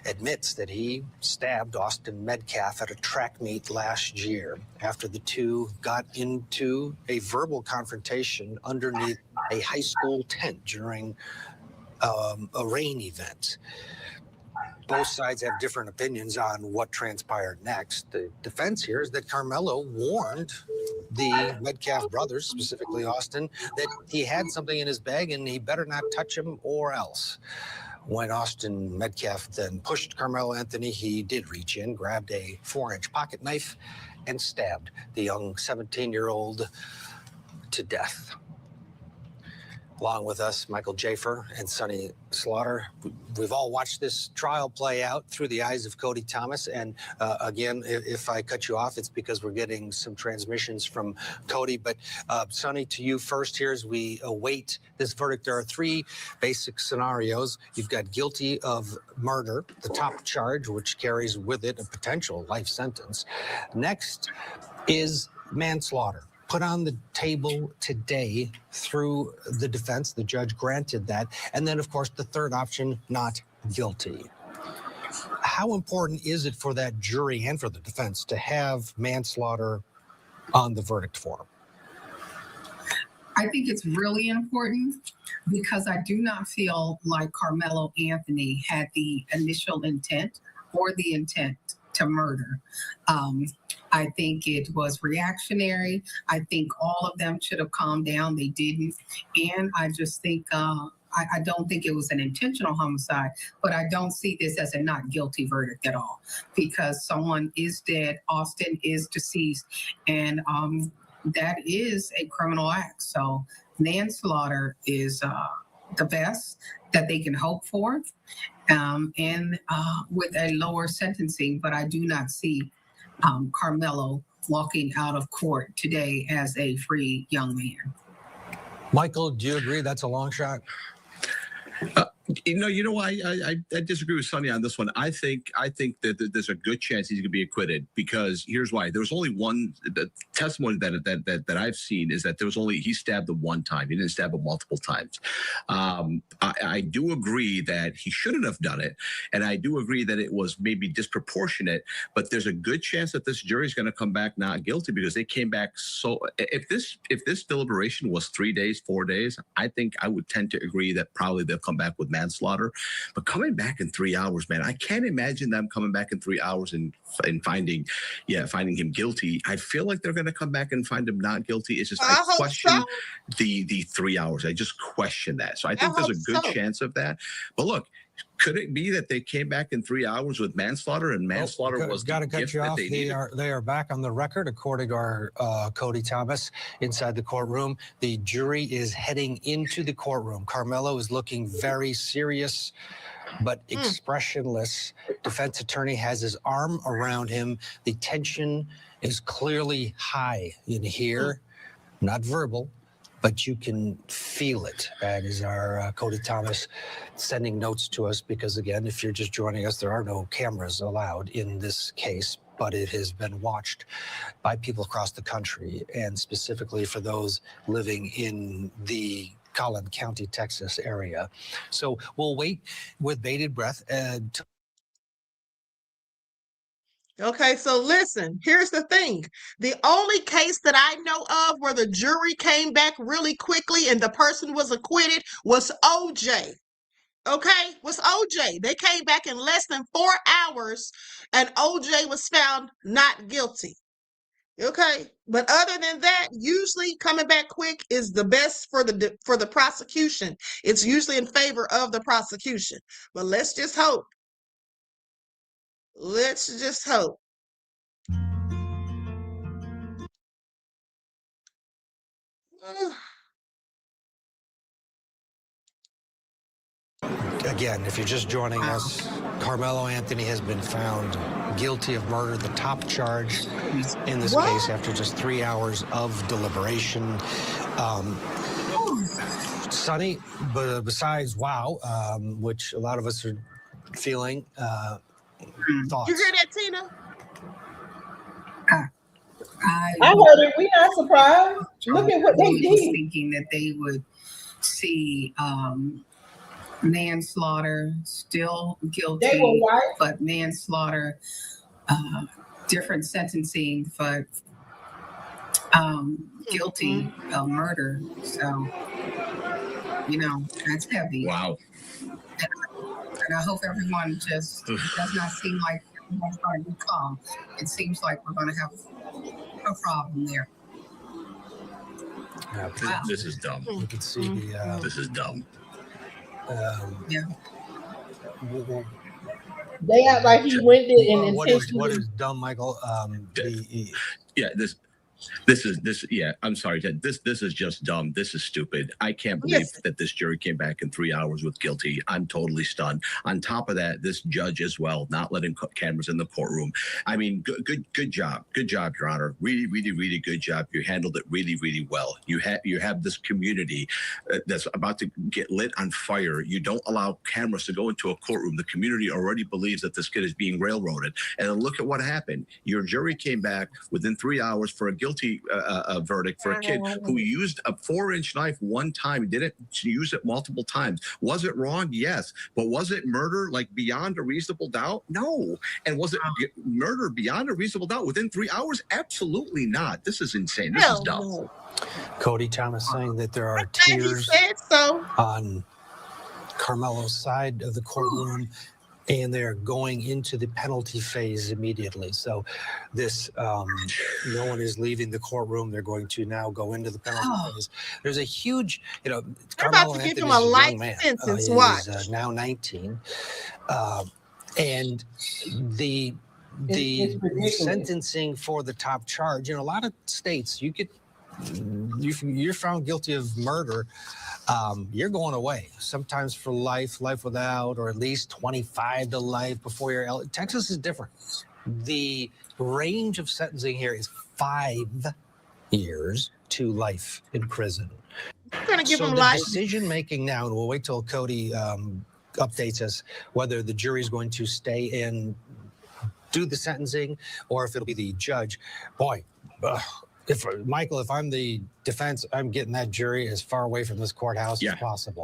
admits that he stabbed Austin Metcalf at a track meet last year after the two got into a verbal confrontation underneath a high school tent during a rain event. Both sides have different opinions on what transpired next. The defense here is that Karmelo warned the Metcalf brothers, specifically Austin, that he had something in his bag and he better not touch him or else. When Austin Metcalf then pushed Karmelo Anthony, he did reach in, grabbed a 4-inch pocket knife, and stabbed the young 17-year-old to death. Along with us, Michael Jafer and Sonny Slaughter. We've all watched this trial play out through the eyes of Cody Thomas. And again, if I cut you off, it's because we're getting some transmissions from Cody. But Sonny, to you first here as we await this verdict. There are 3 basic scenarios. You've got guilty of murder, the top charge, which carries with it a potential life sentence. Next is manslaughter. Put on the table today through the defense. The judge granted that. And then, of course, the third option, not guilty. How important is it for that jury and for the defense to have manslaughter on the verdict form? I think it's really important because I do not feel like Karmelo Anthony had the initial intent or the intent to murder. I think it was reactionary. I think all of them should have calmed down. They didn't. And I just think, I don't think it was an intentional homicide, but I don't see this as a not guilty verdict at all because someone is dead. Austin is deceased. And that is a criminal act. So manslaughter is the best that they can hope for, and with a lower sentencing. But I do not see Karmelo walking out of court today as a free young man. Michael, do you agree that's a long shot? I disagree with Sonny on this one. I think that there's a good chance he's going to be acquitted, because here's why. There was only one testimony that I've seen is that he stabbed him one time. He didn't stab him multiple times. I do agree that he shouldn't have done it, and I do agree that it was maybe disproportionate. But there's a good chance that this jury is going to come back not guilty, because they came back so. If this deliberation was 3 days, 4 days, I think I would tend to agree that probably they'll come back with manslaughter. But coming back in 3 hours, man, I can't imagine them coming back in 3 hours and finding him guilty. I feel like they're going to come back and find him not guilty. It's just I question the 3 hours. I just question that. So I think there's a good chance of that. But look, could it be that they came back in 3 hours with manslaughter, and manslaughter was got to cut you off? They are back on the record, according to our Cody Thomas inside the courtroom. The jury is heading into the courtroom. Karmelo is looking very serious, but expressionless. Defense attorney has his arm around him. The tension is clearly high in here, not verbal, but you can feel it. That is our Cody Thomas sending notes to us, because, again, if you're just joining us, there are no cameras allowed in this case, but it has been watched by people across the country, and specifically for those living in the Collin County, Texas area. So we'll wait with bated breath. Okay, so listen, here's the thing. The only case that I know of where the jury came back really quickly and the person was acquitted was OJ. Okay, was OJ. They came back in less than 4 hours and OJ was found not guilty. Okay, but other than that, usually coming back quick is the best for the prosecution. It's usually in favor of the prosecution. But let's just hope. Let's just hope. Again, if you're just joining us, Karmelo Anthony has been found guilty of murder, the top charge in this case, after just 3 hours of deliberation. Sonny, but besides which a lot of us are feeling, thoughts? You hear that, Tina? I heard it. We're not surprised. Look at what they did. Thinking that they would see manslaughter, still guilty, They were right. but manslaughter, different sentencing, but guilty of murder. So, that's heavy. Wow. And I hope everyone just does not seem like everyone's going to be calm. It seems like we're going to have a problem there. This is dumb. You can see this is dumb. They act like he went there and intentionally. What is dumb, Michael? I'm sorry, Ted. This is just dumb. This is stupid. I can't believe that this jury came back in 3 hours with guilty. I'm totally stunned. On top of that, this judge as well, not letting cameras in the courtroom. I mean, good job. Good job, Your Honor. Really, really, really good job. You handled it really, really well. You have this community that's about to get lit on fire. You don't allow cameras to go into a courtroom. The community already believes that this kid is being railroaded. And then look at what happened. Your jury came back within 3 hours for a guilty verdict for a kid who used a 4-inch knife one time. He didn't use it multiple times. Was it wrong? Yes. But was it murder, like beyond a reasonable doubt? No. And was it murder beyond a reasonable doubt within 3 hours? Absolutely not. This is insane. This is dumb. No. Cody Thomas saying that there are tears on Karmelo's side of the courtroom, and they're going into the penalty phase immediately. So this, no one is leaving the courtroom. They're going to now go into the penalty phase. There's a huge, They're Karmelo about to give Anthony's him a life man. sentence. Watch. He's now 19. And the It's ridiculous. sentencing for the top charge, a lot of states, you could you're found guilty of murder, you're going away. Sometimes for life, life without, or at least 25 to life before you're eligible. Texas is different. The range of sentencing here is 5 years to life in prison. I'm gonna give So him the life. decision making now, and we'll wait till Cody updates us whether the jury is going to stay in, do the sentencing, or if it'll be the judge. Boy, if Michael, if I'm the defense, I'm getting that jury as far away from this courthouse as possible.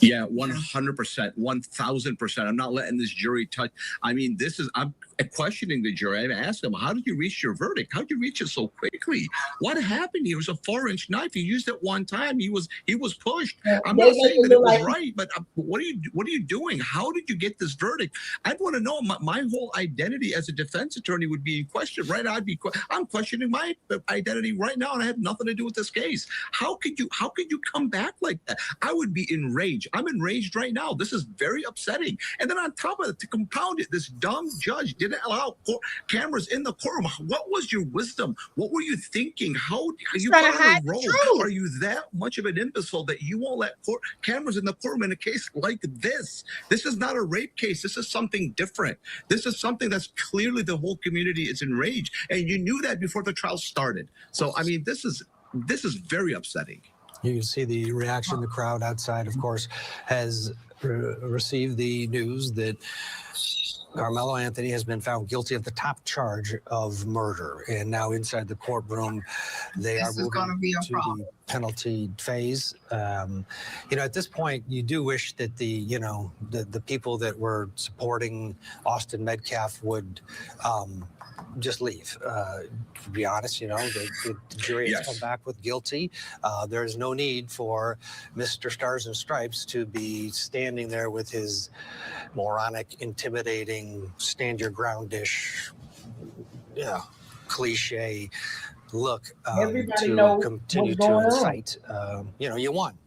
Yeah, 100%, 1,000%. I'm not letting this jury touch. I mean, I'm questioning the jury. I'm asking them, how did you reach your verdict? How did you reach it so quickly? What happened? It was a 4-inch knife. He used it one time. He was pushed. I'm not saying that it was right, but what are you doing? How did you get this verdict? I'd want to know. My whole identity as a defense attorney would be in question, right? I'm questioning my identity right now, and I have nothing to do with this case. How could you come back like that? I would be enraged. I'm enraged right now. This is very upsetting. And then on top of it, to compound it, this dumb judge didn't allow cameras in the courtroom. What was your wisdom? What were you thinking? How are you on a roll? Are you that much of an imbecile that you won't let cameras in the courtroom in a case like this? This is not a rape case. This is something different. This is something that's clearly the whole community is enraged. And you knew that before the trial started. So, I mean, this is very upsetting. You can see the reaction. The crowd outside, of course, has received the news that Karmelo Anthony has been found guilty of the top charge of murder. And now inside the courtroom, they are moving to the penalty phase. At this point, you do wish that the people that were supporting Austin Metcalf would just leave. To be honest, the jury has come back with guilty. There's no need for Mr. Stars and Stripes to be standing there with his moronic, intimidating, stand your ground-ish, cliche look to continue to incite. You won.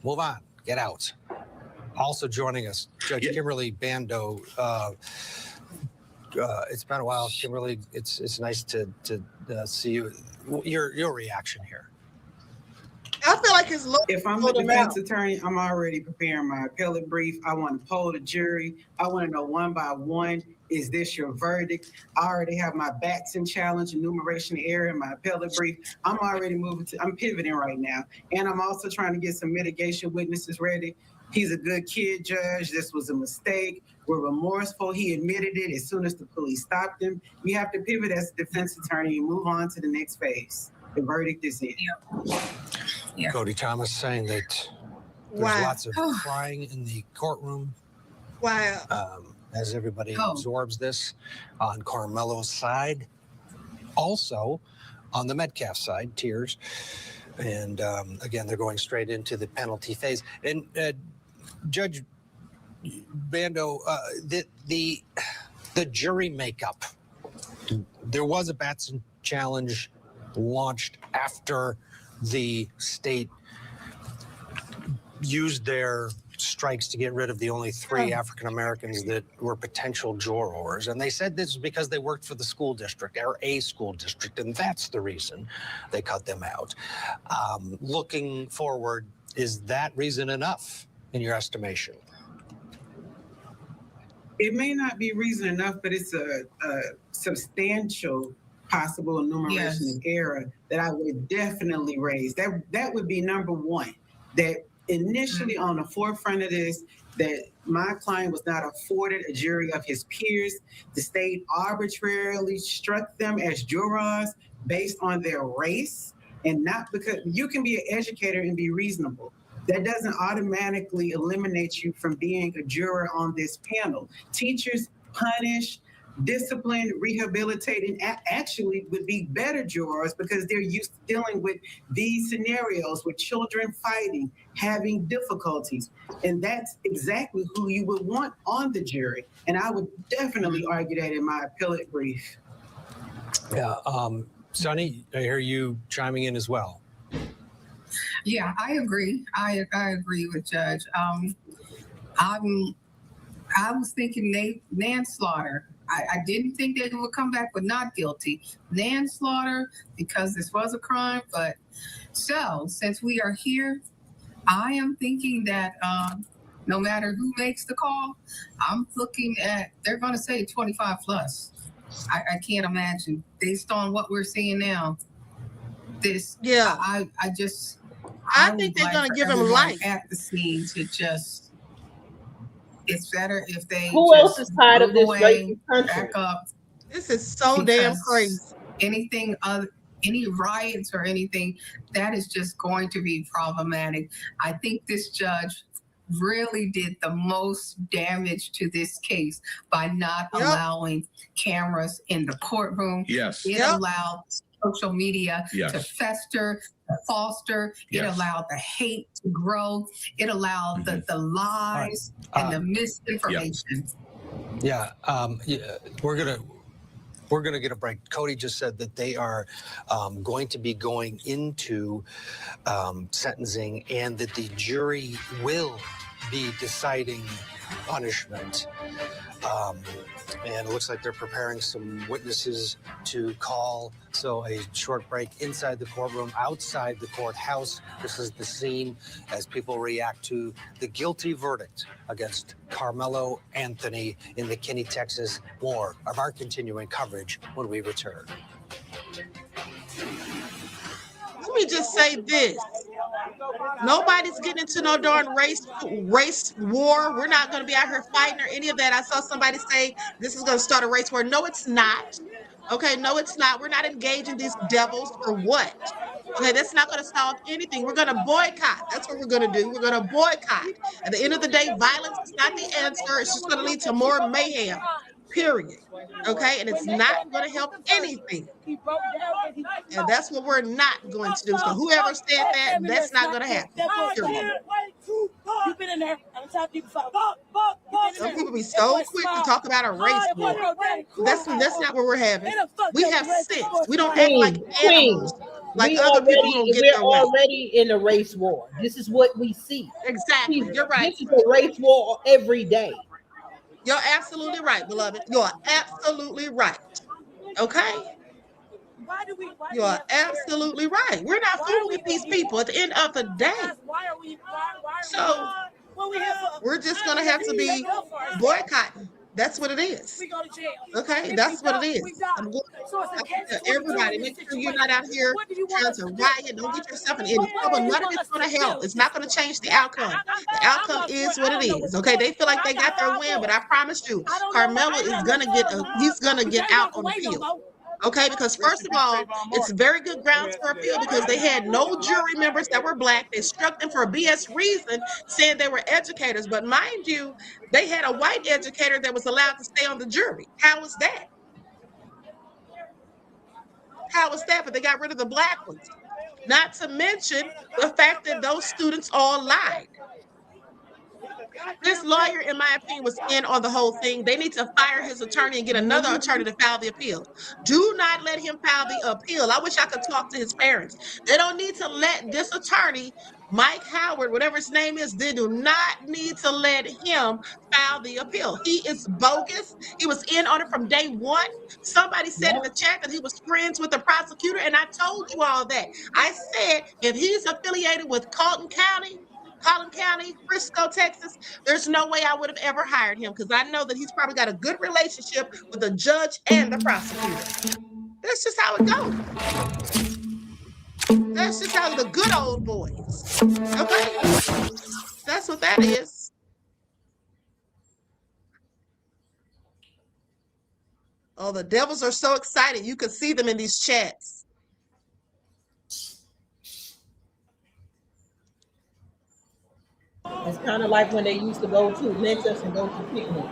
Move on. Get out. Also joining us, Judge Kimberly Bando. It's been a while, Kimberly. It's nice to see you. Your reaction here. I feel like it's low. If I'm the defense attorney, I'm already preparing my appellate brief. I want to poll the jury. I want to know one by one, is this your verdict? I already have my Batson challenge, enumeration error in my appellate brief. I'm already I'm pivoting right now. And I'm also trying to get some mitigation witnesses ready. He's a good kid, Judge. This was a mistake. We're remorseful. He admitted it as soon as the police stopped him. You have to pivot as a defense attorney and move on to the next phase. The verdict is in. Cody Thomas saying that there's lots of crying in the courtroom. Wow. As everybody absorbs this on Karmelo's side. Also, on the Metcalf side, tears. And again, they're going straight into the penalty phase. And Judge Bando, the jury makeup. There was a Batson challenge launched after the state used their strikes to get rid of the only 3 African Americans that were potential jurors. And they said this is because they worked for the school district or a school district, and that's the reason they cut them out. Looking forward, is that reason enough in your estimation? It may not be reason enough, but it's a substantial possible enumeration of error that I would definitely raise. That would be number one. That initially on the forefront of this, that my client was not afforded a jury of his peers. The state arbitrarily struck them as jurors based on their race, and not because you can be an educator and be reasonable. That doesn't automatically eliminate you from being a juror on this panel. Teachers punish, discipline, rehabilitating actually would be better jurors because they're used to dealing with these scenarios with children fighting, having difficulties. And that's exactly who you would want on the jury. And I would definitely argue that in my appellate brief. Yeah, Sonny, I hear you chiming in as well. Yeah, I agree. I agree with Judge. I was thinking manslaughter. I didn't think they would come back with not guilty. Manslaughter, because this was a crime. But so, since we are here, I am thinking that no matter who makes the call, I'm looking at, they're going to say 25 plus. I can't imagine, based on what we're seeing now. This, yeah, I think they're going to give him everyone life at the scene to just, it's better if they Who else just is tired of move this away, racist country? back up. This is so damn crazy. Anything other, any riots or anything, that is just going to be problematic. I think this judge really did the most damage to this case by not allowing cameras in the courtroom. Yes. It allowed social media Yes. to fester, to foster. It Yes. allowed the hate to grow. It allowed the lies and the misinformation. Yeah, we're gonna get a break. Cody just said that they are going to be going into sentencing, and that the jury will be deciding punishment. And it looks like they're preparing some witnesses to call. So a short break inside the courtroom, outside the courthouse. This is the scene as people react to the guilty verdict against Karmelo Anthony in the Kinney, Texas. More of our continuing coverage when we return. Let me just say this. Nobody's getting into no darn race war. We're not going to be out here fighting or any of that. I saw somebody say this is going to start a race war. No, it's not. Okay, no, it's not. We're not engaging these devils for what? Okay, that's not going to solve anything. We're going to boycott. That's what we're going to do. We're going to boycott. At the end of the day, violence is not the answer. It's just going to lead to more mayhem. Period. Okay, and it's not going to help anything. And that's what we're not going to do. So whoever said that, that's not going to happen. Period. You've been in there. Some people be so quick to talk about a race war. That's not what we're having. We have sense. We don't act like animals. Like other people don't get their way. We're already in a race war. This is what we see. Exactly. You're right. This is a race war every day. You're absolutely right, beloved. You're absolutely right. Okay? You're absolutely right. We're not fooling with these people at the end of the day. So we're just going to have to be boycotting. That's what it is. Okay? That's what it is. I'm going to everybody, make sure you're not out here trying to riot. Don't get yourself in any trouble. None of it's going to help. It's not going to change the outcome. The outcome is what it is. Okay? They feel like they got their win, but I promise you, Karmelo is going to get out on appeal. Okay, because first of all, it's very good grounds for appeal because they had no jury members that were black. They struck them for a BS reason, saying they were educators. But mind you, they had a white educator that was allowed to stay on the jury. How was that? How was that? But they got rid of the black ones. Not to mention the fact that those students all lied. This lawyer, in my opinion, was in on the whole thing. They need to fire his attorney and get another attorney to file the appeal. Do not let him file the appeal. I wish I could talk to his parents. They don't need to let this attorney, Mike Howard, whatever his name is, they do not need to let him file the appeal. He is bogus. He was in on it from day one. Somebody said in the chat that he was friends with the prosecutor, and I told you all that. I said if he's affiliated with Collin County, Frisco, Texas, there's no way I would have ever hired him because I know that he's probably got a good relationship with the judge and the prosecutor. That's just how it goes. That's just how the good old boys. Okay? That's what that is. Oh, the devils are so excited. You could see them in these chats. It's kind of like when they used to go to Memphis and go to picnic.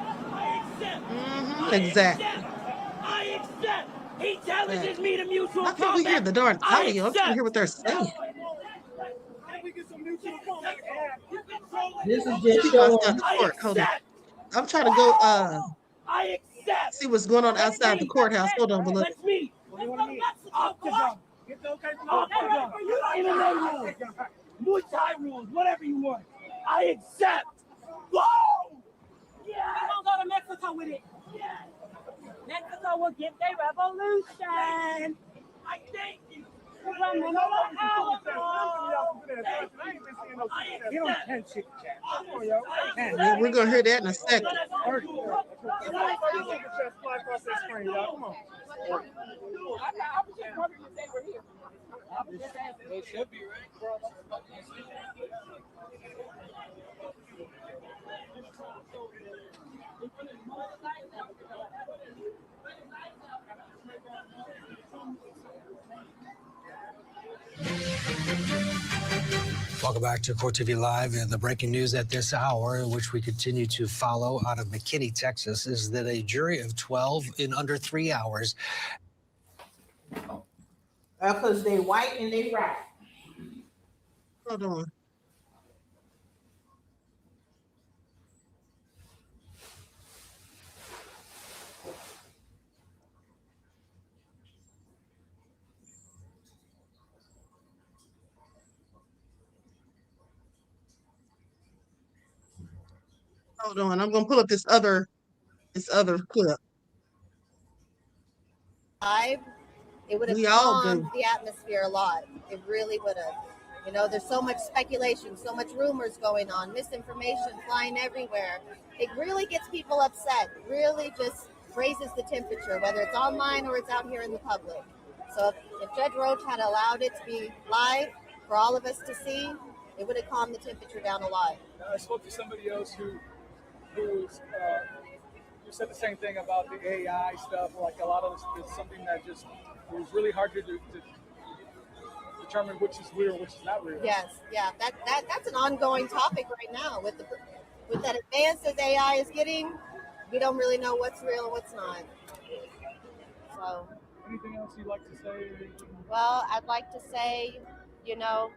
Exactly. I accept. He challenges me to mutual combat. How can we hear the darn audio? I'm trying to hear what they're saying. This is just showing. Hold on. I'm trying to go see what's going on outside the courthouse. Hold on, beloved. Muay Thai rules, whatever you want. I accept. Whoa! Yeah. We don't go to Mexico with it. Yeah. power, get their revolution. I thank you. From the power. We're gonna hear that in a second. Welcome back to Court TV Live. And the breaking news at this hour, which we continue to follow out of McKinney, Texas, is that a jury of 12 in under 3 hours. Because they white and they right. Hold on. Hold on. I'm gonna pull up this other clip. It would have We all calmed do. the atmosphere a lot. It really would have. You know, there's so much speculation, so much rumors going on, misinformation flying everywhere. It really gets people upset. Really just raises the temperature, whether it's online or it's out here in the public. So if Judge Roach had allowed it to be live for all of us to see, it would have calmed the temperature down a lot. I spoke to somebody else who said the same thing about the AI stuff. Like a lot of this is something that just it was really hard to determine which is real, which is not real. Yes, yeah, that's an ongoing topic right now with that advance as AI is getting. We don't really know what's real and what's not. So. Anything else you'd like to say? Well, I'd like to say, you know,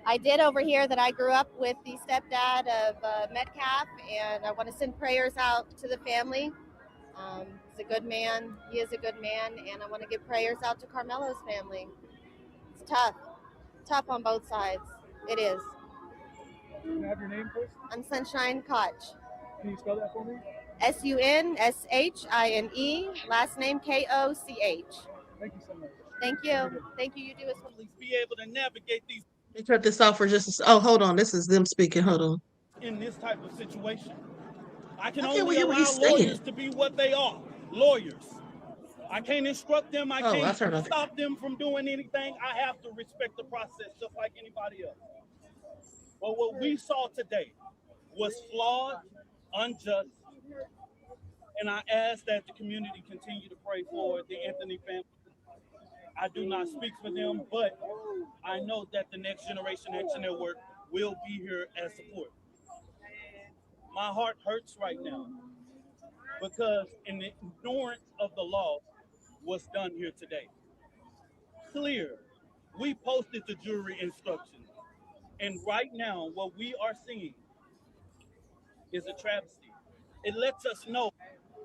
I did overhear that I grew up with the stepdad of Metcalf, and I want to send prayers out to the family. He's a good man. He is a good man, and I want to give prayers out to Karmelo's family. It's tough on both sides. It is. Can I have your name, please? I'm Sunshine Koch. Can you spell that for me? Sunshine, last name Koch. Thank you so much. Take you. Thank you. You do as well. Be able to navigate these. Let me cut this off for just a, oh, hold on. This is them speaking. Hold on. In this type of situation, I can I can't only hear what allow he's saying. lawyers to be what they are, lawyers. I can't instruct them. I Oh, I turned can't off. stop them from doing anything. I have to respect the process just like anybody else. But what we saw today was flawed, unjust, and I ask that the community continue to pray for the Anthony family. I do not speak for them, but I know that the Next Generation Action Network will be here as support. My heart hurts right now because an ignorance of the law was done here today. Clear. We posted the jury instructions, and right now what we are seeing is a travesty. It lets us know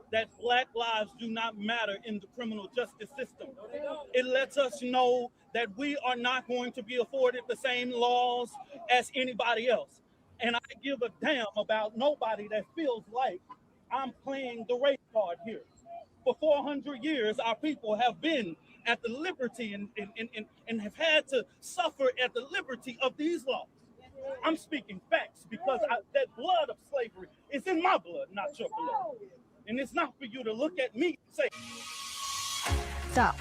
that Black lives do not matter in the criminal justice system. It lets us know that we are not going to be afforded the same laws as anybody else. And I give a damn about nobody that feels like I'm playing the race card here. For 400 years, our people have been at the liberty and have had to suffer at the liberty of these laws. I'm speaking facts because that blood of slavery is in my blood, not your blood. And it's not for you to look at me and say. So,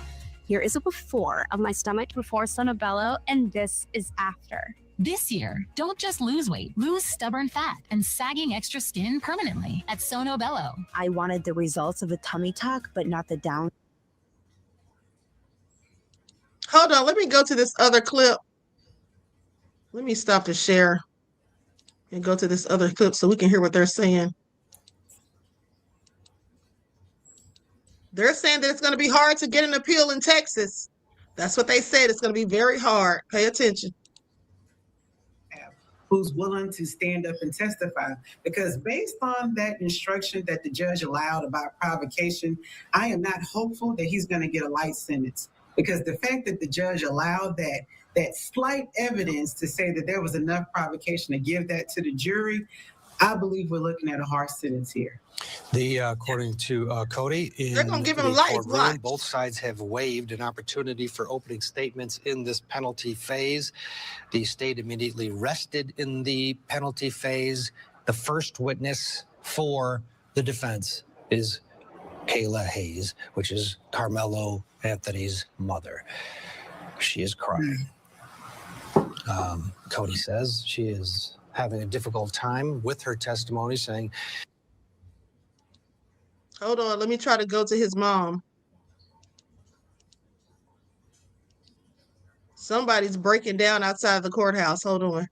here is a before of my stomach before Sono Bello, and this is after. This year, don't just lose weight, lose stubborn fat and sagging extra skin permanently at Sono Bello. I wanted the results of the tummy tuck, but not the down. Hold on. Let me go to this other clip. Let me stop the share and go to this other clip so we can hear what they're saying. They're saying that it's going to be hard to get an appeal in Texas. That's what they said. It's going to be very hard. Pay attention. Who's willing to stand up and testify, because based on that instruction that the judge allowed about provocation, I am not hopeful that he's going to get a light sentence, because the fact that the judge allowed that slight evidence to say that there was enough provocation to give that to the jury, I believe we're looking at a harsh sentence here. According to Cody, They're in gonna give him the life. courtroom, Watch. both sides have waived an opportunity for opening statements in this penalty phase. The state immediately rested in the penalty phase. The first witness for the defense is Kayla Hayes, which is Karmelo Anthony's mother. She is crying. Cody says she is having a difficult time with her testimony, saying, Hold on, let me try to go to his mom. Somebody's breaking down outside the courthouse. Hold on.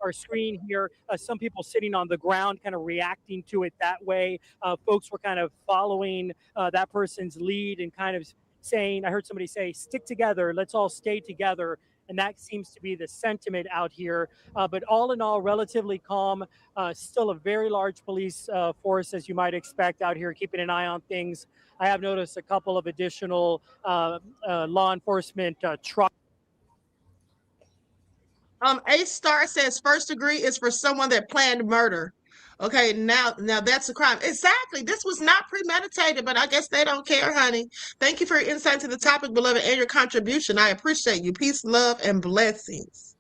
Our screen here, some people sitting on the ground kind of reacting to it that way. Folks were kind of following that person's lead and kind of saying, I heard somebody say, stick together, let's all stay together. And that seems to be the sentiment out here. But all in all, relatively calm. Still a very large police force, as you might expect out here, keeping an eye on things. I have noticed a couple of additional law enforcement trucks. A-Star says first degree is for someone that planned murder. Okay, now that's a crime. Exactly. This was not premeditated, but I guess they don't care, honey. Thank you for your insight to the topic, beloved, and your contribution. I appreciate you. Peace, love, and blessings.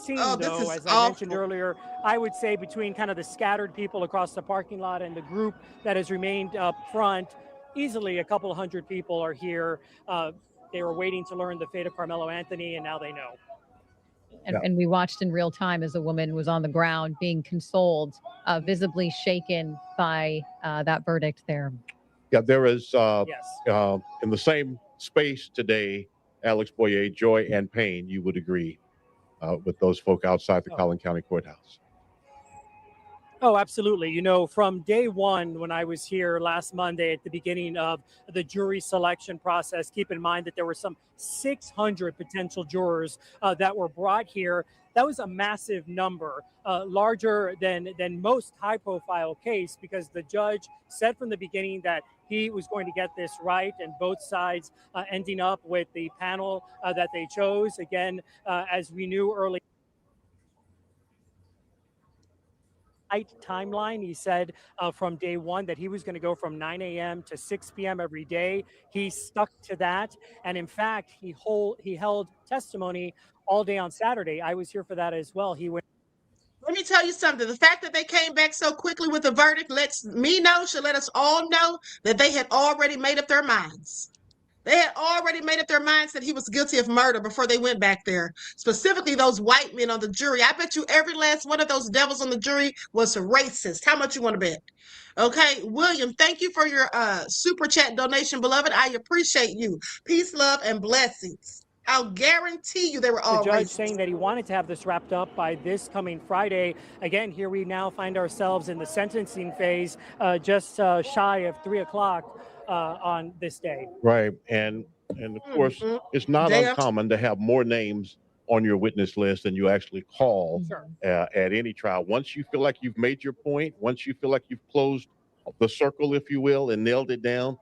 Scene, Oh, this though, is as I mentioned earlier, I would say between kind of the scattered people across the parking lot and the group that has remained up front, easily a couple hundred people are here. They were waiting to learn the fate of Karmelo Anthony, and now they know. And we watched in real time as a woman was on the ground being consoled, visibly shaken by that verdict there. Yeah, there is in the same space today, Alex Boyer, joy and pain, you would agree, with those folk outside the Collin County Courthouse. Oh, absolutely. You know, from day one, when I was here last Monday at the beginning of the jury selection process, keep in mind that there were some 600 potential jurors that were brought here. That was a massive number, larger than most high-profile case, because the judge said from the beginning that he was going to get this right, and both sides ending up with the panel that they chose. Again, as we knew early timeline. He said from day one that he was going to go from 9 a.m. to 6 p.m. every day. He stuck to that. And in fact, he held testimony all day on Saturday. I was here for that as well. Let me tell you something. The fact that they came back so quickly with the verdict lets me know, should let us all know that they had already made up their minds. They had already made up their minds that he was guilty of murder before they went back there. Specifically, those white men on the jury. I bet you every last one of those devils on the jury was a racist. How much you want to bet? Okay, William, thank you for your super chat donation, beloved. I appreciate you. Peace, love, and blessings. I'll guarantee you they were all the judge racist. saying that he wanted to have this wrapped up by this coming Friday. Again, here we now find ourselves in the sentencing phase, just shy of 3 o'clock on this day. Right, and of course, it's not uncommon to have more names on your witness list than you actually call at any trial. Once you feel like you've made your point, once you feel like you've closed the circle, if you will, and nailed it down,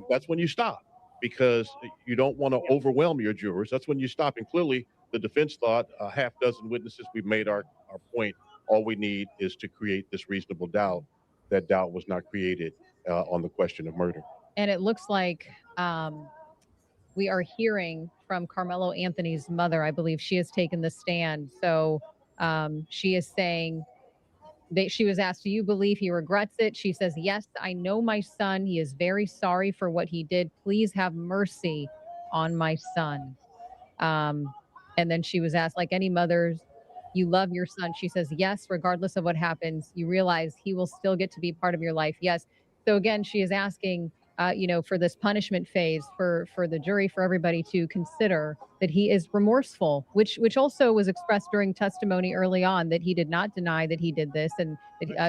that's when you stop, because you don't want to overwhelm your jurors. That's when you stop. And clearly, the defense thought a half dozen witnesses, we've made our point. All we need is to create this reasonable doubt. That doubt was not created on the question of murder. And it looks like we are hearing from Karmelo Anthony's mother. I believe she has taken the stand. So she is saying that she was asked, do you believe he regrets it? She says, yes, I know my son. He is very sorry for what he did. Please have mercy on my son. And then she was asked, like any mothers, you love your son. She says, yes, regardless of what happens, you realize he will still get to be part of your life. Yes. So again, she is asking, for this punishment phase for the jury, for everybody to consider that he is remorseful, which also was expressed during testimony early on, that he did not deny that he did this. And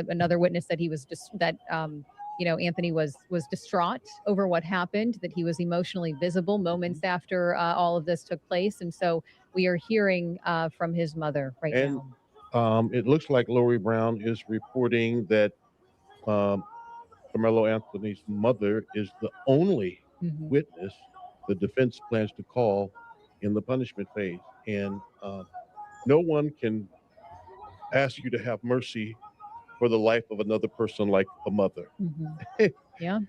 another witness said he was Anthony was distraught over what happened, that he was emotionally visible moments after all of this took place. And so we are hearing from his mother right now. It looks like Lori Brown is reporting that Karmelo Anthony's mother is the only witness the defense plans to call in the punishment phase. And no one can ask you to have mercy for the life of another person like a mother. Yeah.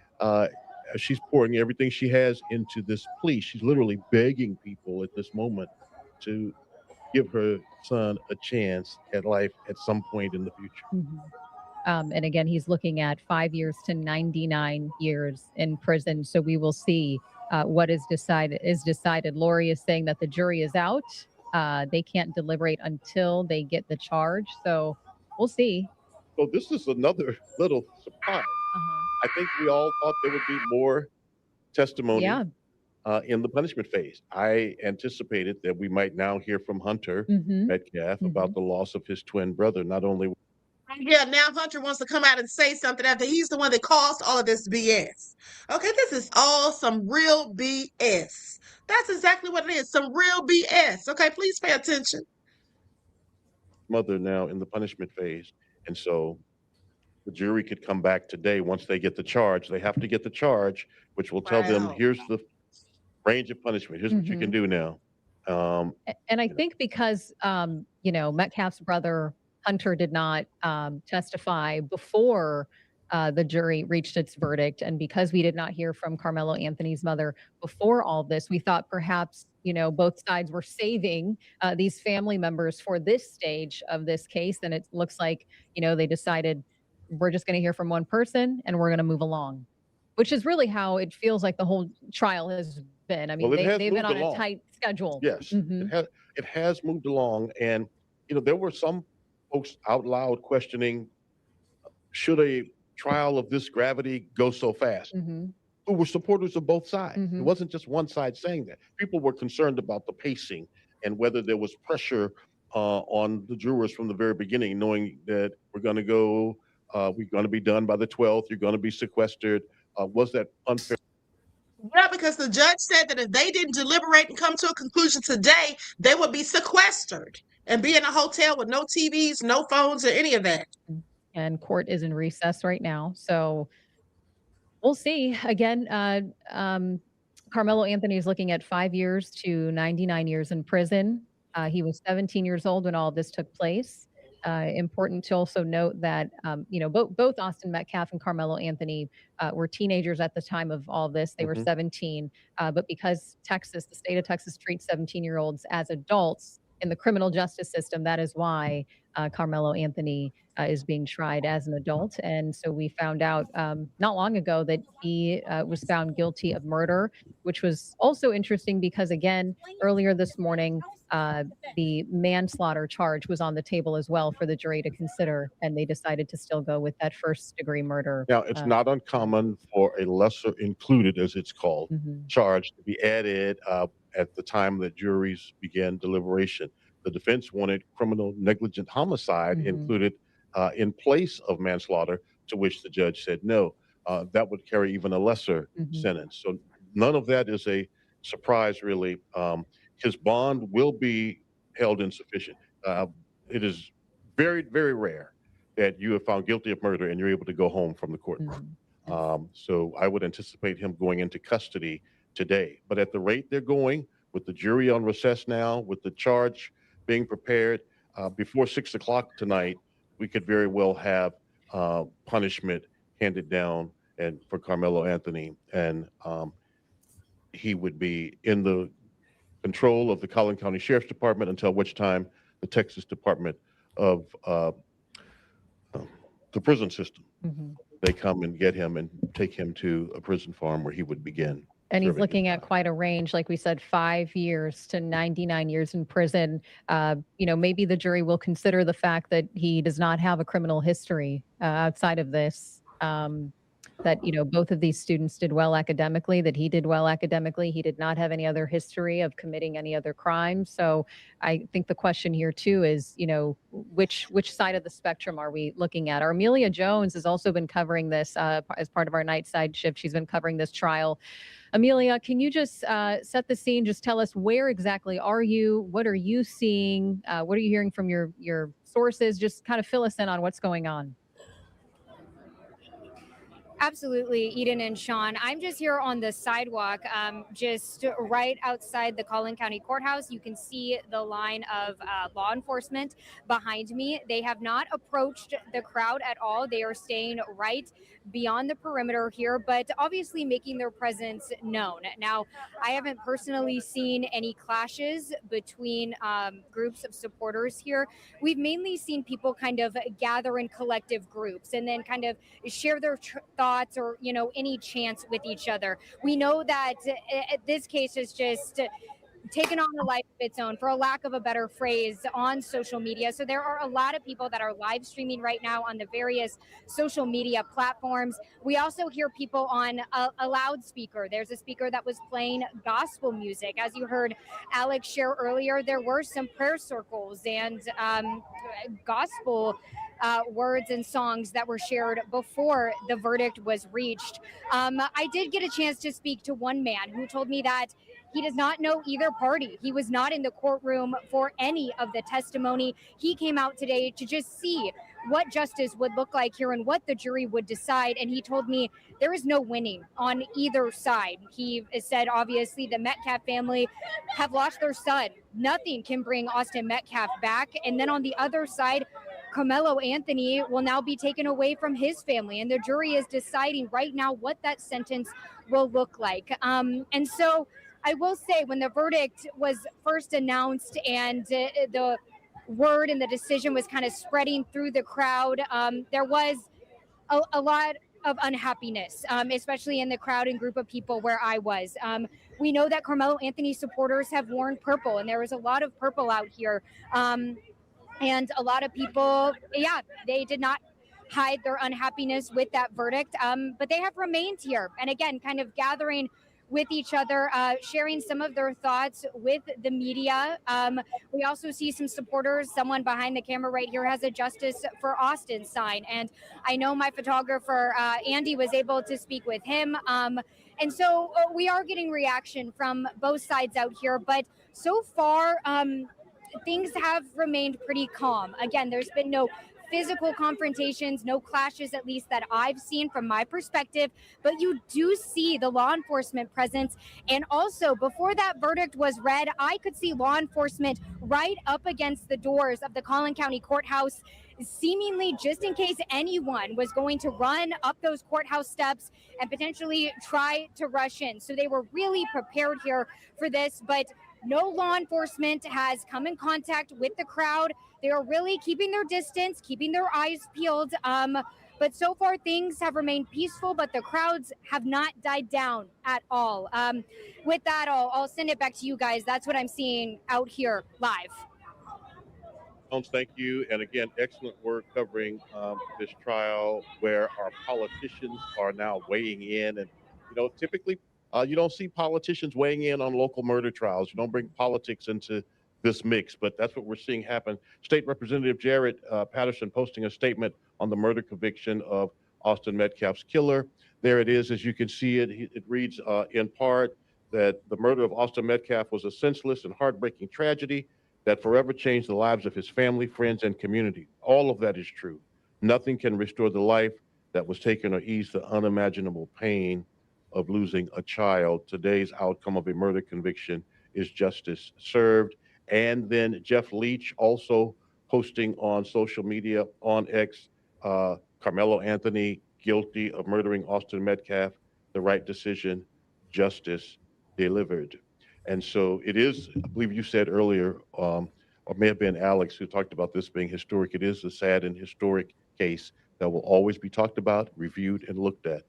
She's pouring everything she has into this plea. She's literally begging people at this moment to give her son a chance at life at some point in the future. And again, he's looking at 5 years to 99 years in prison. So we will see what is decided. Lori is saying that the jury is out. They can't deliberate until they get the charge. So we'll see. So this is another little surprise. I think we all thought there would be more testimony in the punishment phase. I anticipated that we might now hear from Hunter Metcalf about the loss of his twin brother. Not only Yeah, now Hunter wants to come out and say something after he's the one that caused all of this BS. Okay, this is all some real BS. That's exactly what it is, some real BS. Okay, please pay attention. mother now in the punishment phase. And so the jury could come back today once they get the charge. They have to get the charge, which will tell them, here's the range of punishment. Here's what you can do now. And I think because, Metcalf's brother, Hunter, did not testify before the jury reached its verdict, and because we did not hear from Karmelo Anthony's mother before all this, we thought perhaps, both sides were saving these family members for this stage of this case. And it looks like, they decided we're just going to hear from one person and we're going to move along, which is really how it feels like the whole trial has been. I mean, they've been on a tight schedule. Yes, it has moved along. And, there were some folks out loud questioning, should a trial of this gravity go so fast? Who were supporters of both sides. It wasn't just one side saying that. People were concerned about the pacing and whether there was pressure on the jurors from the very beginning, knowing that we're going to be done by the 12th, you're going to be sequestered. Was that unfair? Yeah, because the judge said that if they didn't deliberate and come to a conclusion today, they would be sequestered and be in a hotel with no TVs, no phones, or any of that. And court is in recess right now. So we'll see. Again, Karmelo Anthony is looking at 5 years to 99 years in prison. He was 17 years old when all of this took place. Important to also note that, both Austin Metcalf and Karmelo Anthony were teenagers at the time of all this. They were 17. But because the state of Texas treats 17-year-olds as adults in the criminal justice system, that is why Karmelo Anthony is being tried as an adult. And so we found out not long ago that he was found guilty of murder, which was also interesting because, again, earlier this morning, the manslaughter charge was on the table as well for the jury to consider, and they decided to still go with that first-degree murder. Now, it's not uncommon for a lesser included, as it's called, charge to be added at the time that juries began deliberation. The defense wanted criminal negligent homicide included in place of manslaughter, to which the judge said no. That would carry even a lesser sentence. So none of that is a surprise, really. His bond will be held insufficient. It is very, very rare that you are found guilty of murder and you're able to go home from the courtroom. So I would anticipate him going into custody today. But at the rate they're going, with the jury on recess now, with the charge being prepared, before 6 o'clock tonight, we could very well have punishment handed down and for Karmelo Anthony. And he would be in the control of the Collin County Sheriff's Department until which time the Texas Department of the prison system, they come and get him and take him to a prison farm where he would begin. And he's looking at quite a range, like we said, 5 years to 99 years in prison. Maybe the jury will consider the fact that he does not have a criminal history outside of this. That, both of these students did well academically, that he did well academically. He did not have any other history of committing any other crimes. So I think the question here, too, is, which side of the spectrum are we looking at? Amelia Jones has also been covering this as part of our night side shift. She's been covering this trial. Amelia, can you just set the scene? Just tell us, where exactly are you? What are you seeing? What are you hearing from your sources? Just kind of fill us in on what's going on. Absolutely, Eden and Sean. I'm just here on the sidewalk, just right outside the Collin County Courthouse. You can see the line of law enforcement behind me. They have not approached the crowd at all. They are staying right beyond the perimeter here, but obviously making their presence known. Now, I haven't personally seen any clashes between groups of supporters here. We've mainly seen people kind of gather in collective groups and then kind of share their thoughts or, you know, any chants with each other. We know that this case is just taken on a life of its own, for a lack of a better phrase, on social media. So there are a lot of people that are live streaming right now on the various social media platforms. We also hear people on a loudspeaker. There's a speaker that was playing gospel music. As you heard Alex share earlier, there were some prayer circles and gospel words and songs that were shared before the verdict was reached. I did get a chance to speak to one man who told me that he does not know either party. He was not in the courtroom for any of the testimony. He came out today to just see what justice would look like here and what the jury would decide. And he told me there is no winning on either side. He said, obviously, the Metcalf family have lost their son. Nothing can bring Austin Metcalf back. And then on the other side, Karmelo Anthony will now be taken away from his family. And the jury is deciding right now what that sentence will look like. And so I will say, when the verdict was first announced and the word and the decision was kind of spreading through the crowd, there was a lot of unhappiness, especially in the crowd and group of people where I was. We know that Karmelo Anthony supporters have worn purple, and there was a lot of purple out here. And a lot of people, they did not hide their unhappiness with that verdict, but they have remained here. And again, kind of gathering with each other, sharing some of their thoughts with the media. We also see some supporters. Someone behind the camera right here has a Justice for Austin sign. And I know my photographer, Andy, was able to speak with him. And so we are getting reaction from both sides out here. But so far, things have remained pretty calm. Again, there's been no physical confrontations, no clashes, at least that I've seen from my perspective, but you do see the law enforcement presence. And also, before that verdict was read, I could see law enforcement right up against the doors of the Collin County Courthouse, seemingly just in case anyone was going to run up those courthouse steps and potentially try to rush in. So they were really prepared here for this, but no law enforcement has come in contact with the crowd. They are really keeping their distance, keeping their eyes peeled. But so far, things have remained peaceful, but the crowds have not died down at all. With that, I'll send it back to you guys. That's what I'm seeing out here live. Thank you. And again, excellent work covering this trial where our politicians are now weighing in. And, you know, typically you don't see politicians weighing in on local murder trials. You don't bring politics into this mix, but that's what we're seeing happen. State Representative Jared Patterson posting a statement on the murder conviction of Austin Metcalf's killer. There it is, as you can see it. It reads in part that the murder of Austin Metcalf was a senseless and heartbreaking tragedy that forever changed the lives of his family, friends, and community. All of that is true. Nothing can restore the life that was taken or ease the unimaginable pain of losing a child. Today's outcome of a murder conviction is justice served. And then Jeff Leach also posting on social media, on X, Karmelo Anthony guilty of murdering Austin Metcalf, the right decision, justice delivered. And so it is, I believe you said earlier, or may have been Alex who talked about this being historic. It is a sad and historic case that will always be talked about, reviewed, and looked at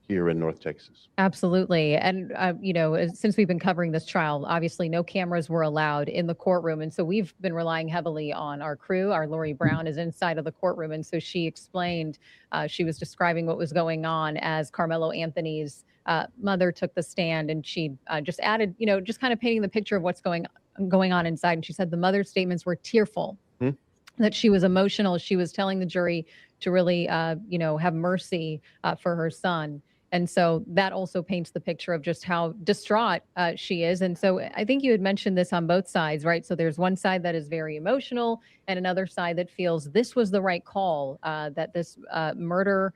here in North Texas. Absolutely. And, you know, since we've been covering this trial, obviously no cameras were allowed in the courtroom. And so we've been relying heavily on our crew. Our Lori Brown is inside of the courtroom. And so she explained, she was describing what was going on as Karmelo Anthony's mother took the stand, and she just added, you know, just kind of painting the picture of what's going on inside. And she said the mother's statements were tearful, that she was emotional. She was telling the jury to really, you know, have mercy for her son. And so that also paints the picture of just how distraught she is. And so I think you had mentioned this on both sides, right? So there's one side that is very emotional and another side that feels this was the right call, that this murder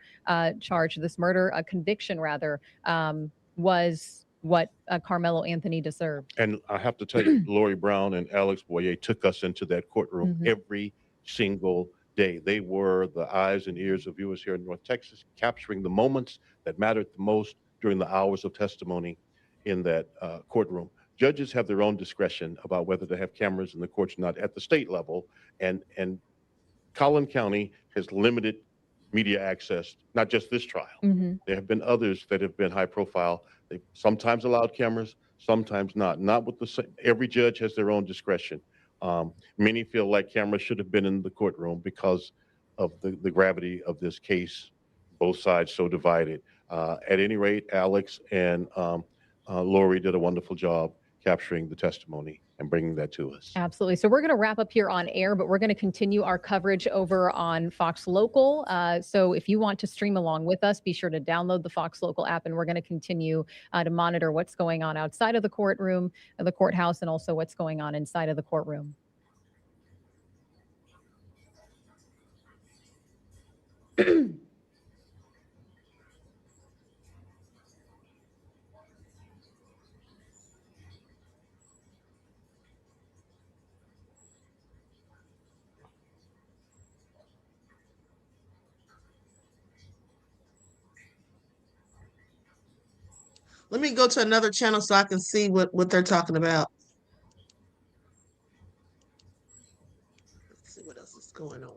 charge, this murder conviction rather, was what Karmelo Anthony deserved. And I have to tell you, Lori Brown and Alex Boyer took us into that courtroom every single day. They were the eyes and ears of viewers here in North Texas, capturing the moments that mattered the most during the hours of testimony in that courtroom. Judges have their own discretion about whether to have cameras in the courts or not at the state level, and Collin County has limited media access, not just this trial. There have been others that have been high profile. They've sometimes allowed cameras, sometimes not. Not with the same. Every judge has their own discretion. Many feel like cameras should have been in the courtroom because of the gravity of this case, both sides so divided. At any rate, Alex and Lori did a wonderful job capturing the testimony and bringing that to us. Absolutely. So we're going to wrap up here on air, but we're going to continue our coverage over on Fox Local. So if you want to stream along with us, be sure to download the Fox Local app, and we're going to continue to monitor what's going on outside of the courtroom, the courthouse, and also what's going on inside of the courtroom. Let me go to another channel so I can see what they're talking about. Let's see what else is going on.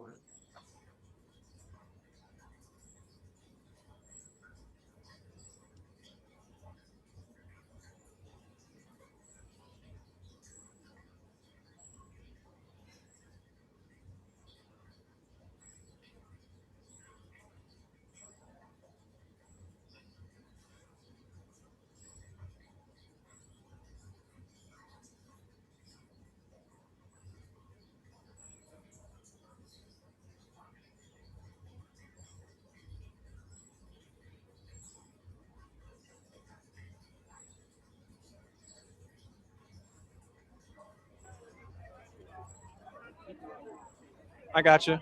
I got you.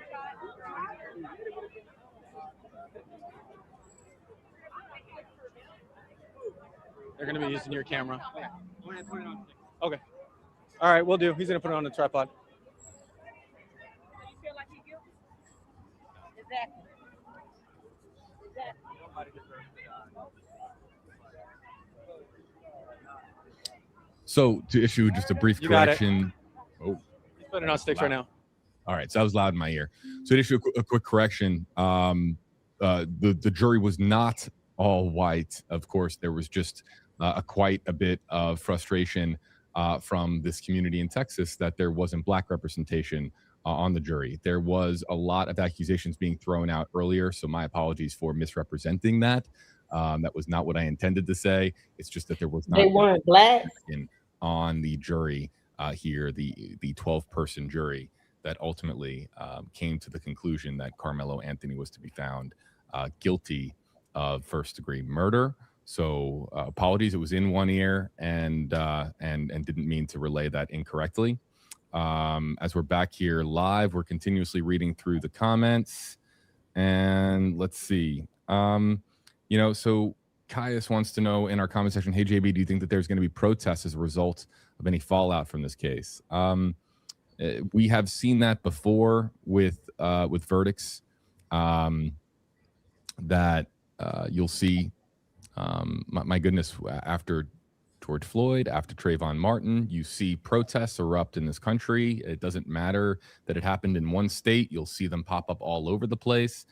They're going to be using your camera. Okay. All right, we'll do. He's going to put it on the tripod. So to issue just a brief correction. Oh, He's putting it on sticks right now. All right, so that was loud in my ear. So to issue a quick correction, the jury was not all white. Of course, there was just quite a bit of frustration from this community in Texas that there wasn't black representation on the jury. There was a lot of accusations being thrown out earlier, so my apologies for misrepresenting that. That was not what I intended to say. It's just that there was not. They weren't black on the jury here, the 12-person jury that ultimately came to the conclusion that Karmelo Anthony was to be found guilty of first-degree murder. So apologies, it was in one ear and didn't mean to relay that incorrectly. As we're back here live, we're continuously reading through the comments, and let's see. So Caius wants to know in our comment section, hey JB, do you think that there's going to be protests as a result of any fallout from this case? We have seen that before with verdicts that you'll see. My goodness, after George Floyd, after Trayvon Martin, you see protests erupt in this country. It doesn't matter that it happened in one state; you'll see them pop up all over the place.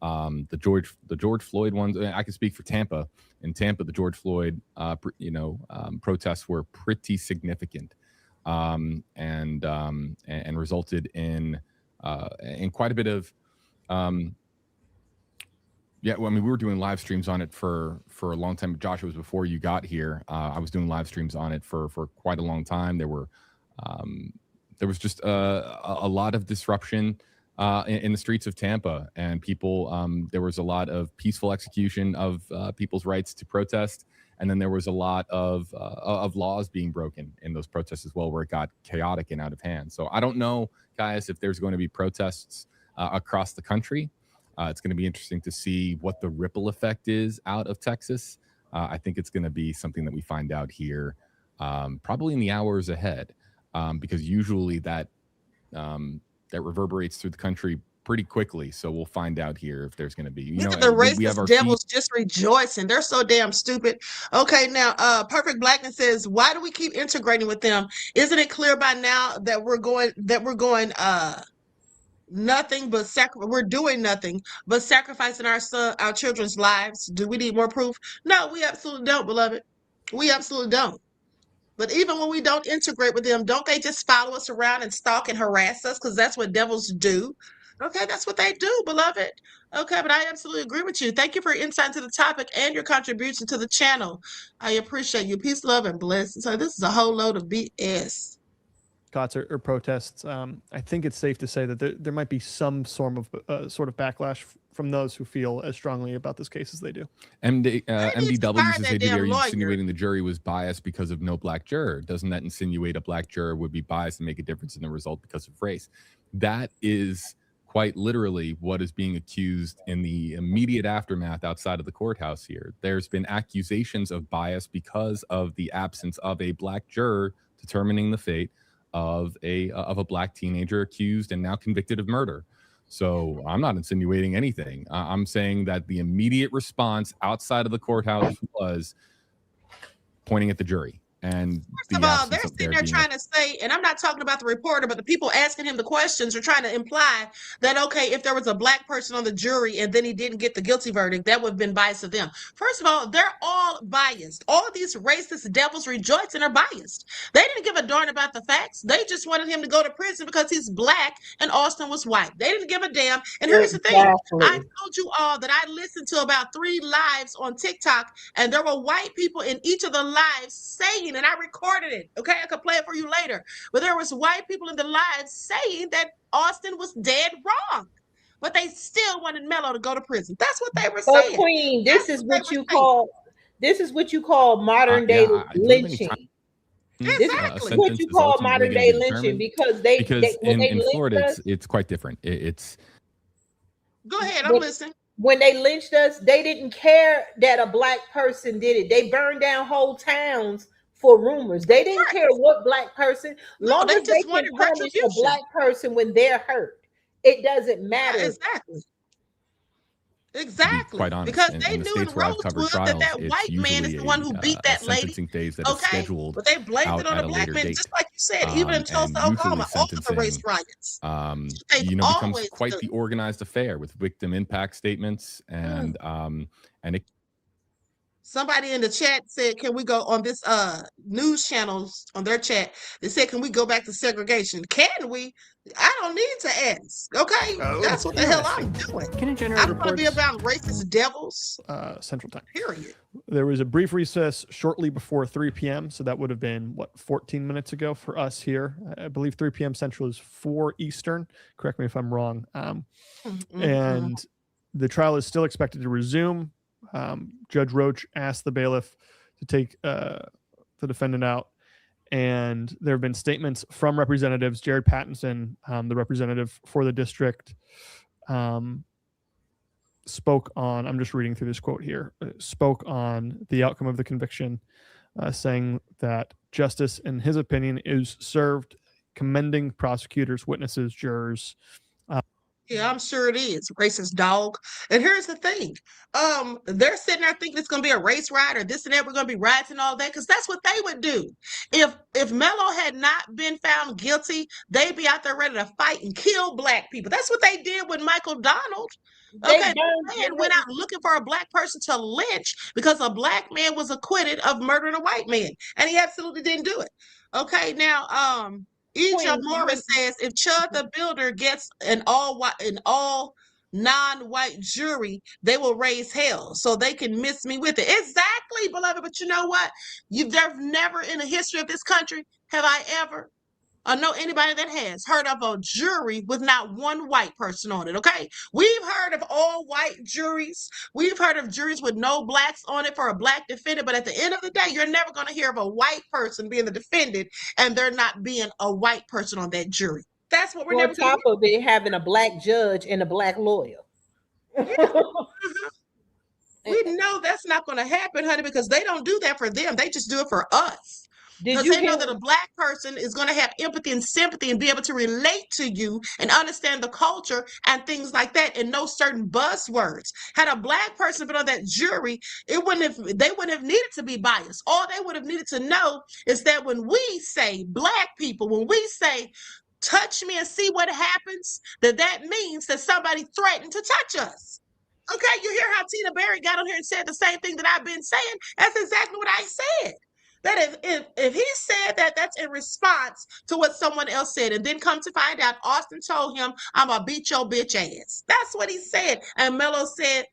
The George Floyd ones. I can speak for Tampa. In Tampa, the George Floyd, protests were pretty significant. And resulted in quite a bit of we were doing live streams on it for a long time. Josh, it was before you got here. I was doing live streams on it for quite a long time. There was just a lot of disruption in the streets of Tampa, and people. There was a lot of peaceful execution of people's rights to protest, and then there was a lot of laws being broken in those protests as well, where it got chaotic and out of hand. So I don't know, guys, if there's going to be protests across the country. It's going to be interesting to see what the ripple effect is out of Texas. I think it's going to be something that we find out here probably in the hours ahead, because usually that reverberates through the country pretty quickly. So we'll find out here if there's going to be, Look at the racist devils just rejoicing. They're so damn stupid. Okay, now Perfect Blackness says, why do we keep integrating with them? Isn't it clear by now that we're going nothing but we're doing nothing but sacrificing our children's lives? Do we need more proof? No, we absolutely don't, beloved. We absolutely don't. But even when we don't integrate with them, don't they just follow us around and stalk and harass us? Because that's what devils do. Okay, that's what they do, beloved. Okay, but I absolutely agree with you. Thank you for your insight into the topic and your contribution to the channel. I appreciate you. Peace, love, and blessings. So this is a whole load of BS. Or protests. I think it's safe to say that there might be some sort of backlash from those who feel as strongly about this case as they do. MDW says, "Are you insinuating the jury was biased because of no black juror? Doesn't that insinuate a black juror would be biased and make a difference in the result because of race?" That is quite literally what is being accused in the immediate aftermath outside of the courthouse here. There's been accusations of bias because of the absence of a black juror determining the fate of a black teenager accused and now convicted of murder. So I'm not insinuating anything. I'm saying that the immediate response outside of the courthouse was pointing at the jury. And first of all, they're sitting there trying to say, and I'm not talking about the reporter, but the people asking him the questions are trying to imply that, okay, if there was a black person on the jury and then he didn't get the guilty verdict, that would have been biased to them. First of all, they're all biased. All of these racist devils rejoicing are biased. They didn't give a darn about the facts. They just wanted him to go to prison because he's black and Austin was white. They didn't give a damn. And here's the thing. I told you all that I listened to about 3 lives on TikTok, and there were white people in each of the lives saying, and I recorded it. Okay, I could play it for you later. But there was white people in the live saying that Austin was dead wrong, but they still wanted Melo to go to prison. That's what they were saying. Queen, this is what you call modern day lynching. Exactly. What you call modern day lynching, because in Florida it's quite different. It's go ahead, I'm listening. When they lynched us, they didn't care that a black person did it. They burned down whole towns for rumors. They didn't care what black person, long as they can punish a black person when they're hurt. It doesn't matter. Yeah, exactly. Quite honest, because they knew in Rosewood that white man is the one who beat that lady. Days that scheduled, but they blamed it on the black man, just like you said. Even in Tulsa, Oklahoma, all of the race riots. Becomes quite the organized affair with victim impact statements and it. Somebody in the chat said, can we go on this news channels on their chat? They said, can we go back to segregation? Can we? I don't need to ask. Okay, that's what the hell I'm doing. Can it generate I don't want to be about racist devils. Central Time. Period. There was a brief recess shortly before 3 p.m. So that would have been 14 minutes ago for us here. I believe 3 p.m. Central is 4 Eastern. Correct me if I'm wrong. And the trial is still expected to resume. Judge Roach asked the bailiff to take the defendant out, and there have been statements from representatives. Jared Pattinson, the representative for the district, spoke on, I'm just reading through this quote here, spoke on the outcome of the conviction, saying that justice, in his opinion, is served, commending prosecutors, witnesses, jurors. Yeah, I'm sure it is. Racist dog. And here's the thing. They're sitting there thinking it's gonna be a race riot or this and that. We're gonna be riots and all that, because that's what they would do. If Melo had not been found guilty, they'd be out there ready to fight and kill black people. That's what they did with Michael Donald. Okay, they went out looking for a black person to lynch because a black man was acquitted of murdering a white man, and he absolutely didn't do it. Okay, now Egypt Morris says, if Chud the Builder gets an all non-white jury, they will raise hell so they can miss me with it. Exactly, beloved. But you know what? There's never in the history of this country have I ever or know anybody that has heard of a jury with not one white person on it, okay? We've heard of all white juries. We've heard of juries with no blacks on it for a black defendant, but at the end of the day, you're never going to hear of a white person being the defendant and there not being a white person on that jury. That's what we're never on top of it having a black judge and a black lawyer. We know that's not going to happen, honey, because they don't do that for them. They just do it for us. Because they know that a black person is going to have empathy and sympathy and be able to relate to you and understand the culture and things like that and know certain buzzwords. Had a black person been on that jury, they wouldn't have needed to be biased. All they would have needed to know is that when we say black people, when we say touch me and see what happens, that means that somebody threatened to touch us. Okay, you hear how Tina Berry got on here and said the same thing that I've been saying? That's exactly what I said. That if he said that, that's in response to what someone else said. And then come to find out, Austin told him, I'm going to beat your bitch ass. That's what he said. And Melo said,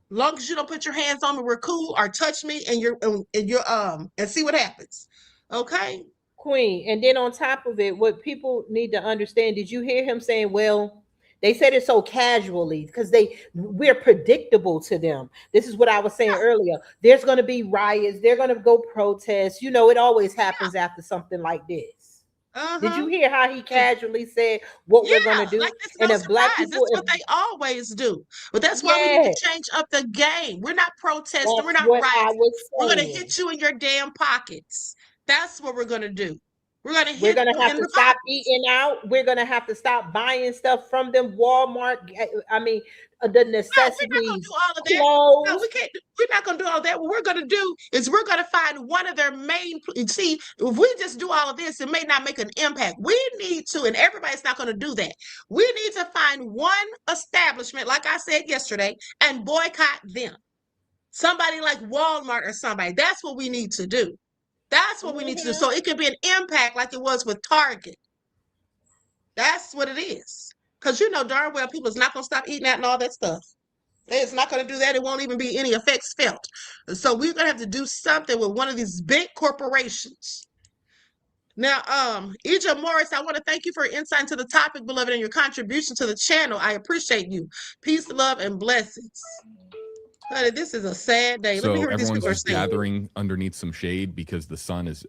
long as you don't put your hands on me, we're cool, or touch me and see what happens. Okay? Queen. And then on top of it, what people need to understand, did you hear him saying, well, they said it so casually because we're predictable to them. This is what I was saying earlier. There's going to be riots. They're going to go protest. You know, it always happens after something like this. Did you hear how he casually said what we're going to do? Like and if black people, that's what they always do. But that's why we need to change up the game. We're not protesting. We're not rioting. We're going to hit you in your damn pockets. That's what we're going to do. We're going to have to stop eating out. We're going to have to stop buying stuff from them. Walmart. I mean, the necessities. No, we're not going to do all of that. No, we can't. We're not going to do all that. What we're going to do is we're going to find one of their main. See, if we just do all of this, it may not make an impact. We need to, and everybody's not going to do that. We need to find one establishment, like I said yesterday, and boycott them. Somebody like Walmart or somebody. That's what we need to do. That's what we need to do. So it could be an impact like it was with Target. That's what it is. Because you know darn well people is not going to stop eating that and all that stuff. It's not going to do that. It won't even be any effects felt. So we're going to have to do something with one of these big corporations. Now, Ija Morris, I want to thank you for your insight into the topic, beloved, and your contribution to the channel. I appreciate you. Peace, love, and blessings. Honey, this is a sad day. So let me hear what these everyone's people are just saying. gathering underneath some shade because the sun is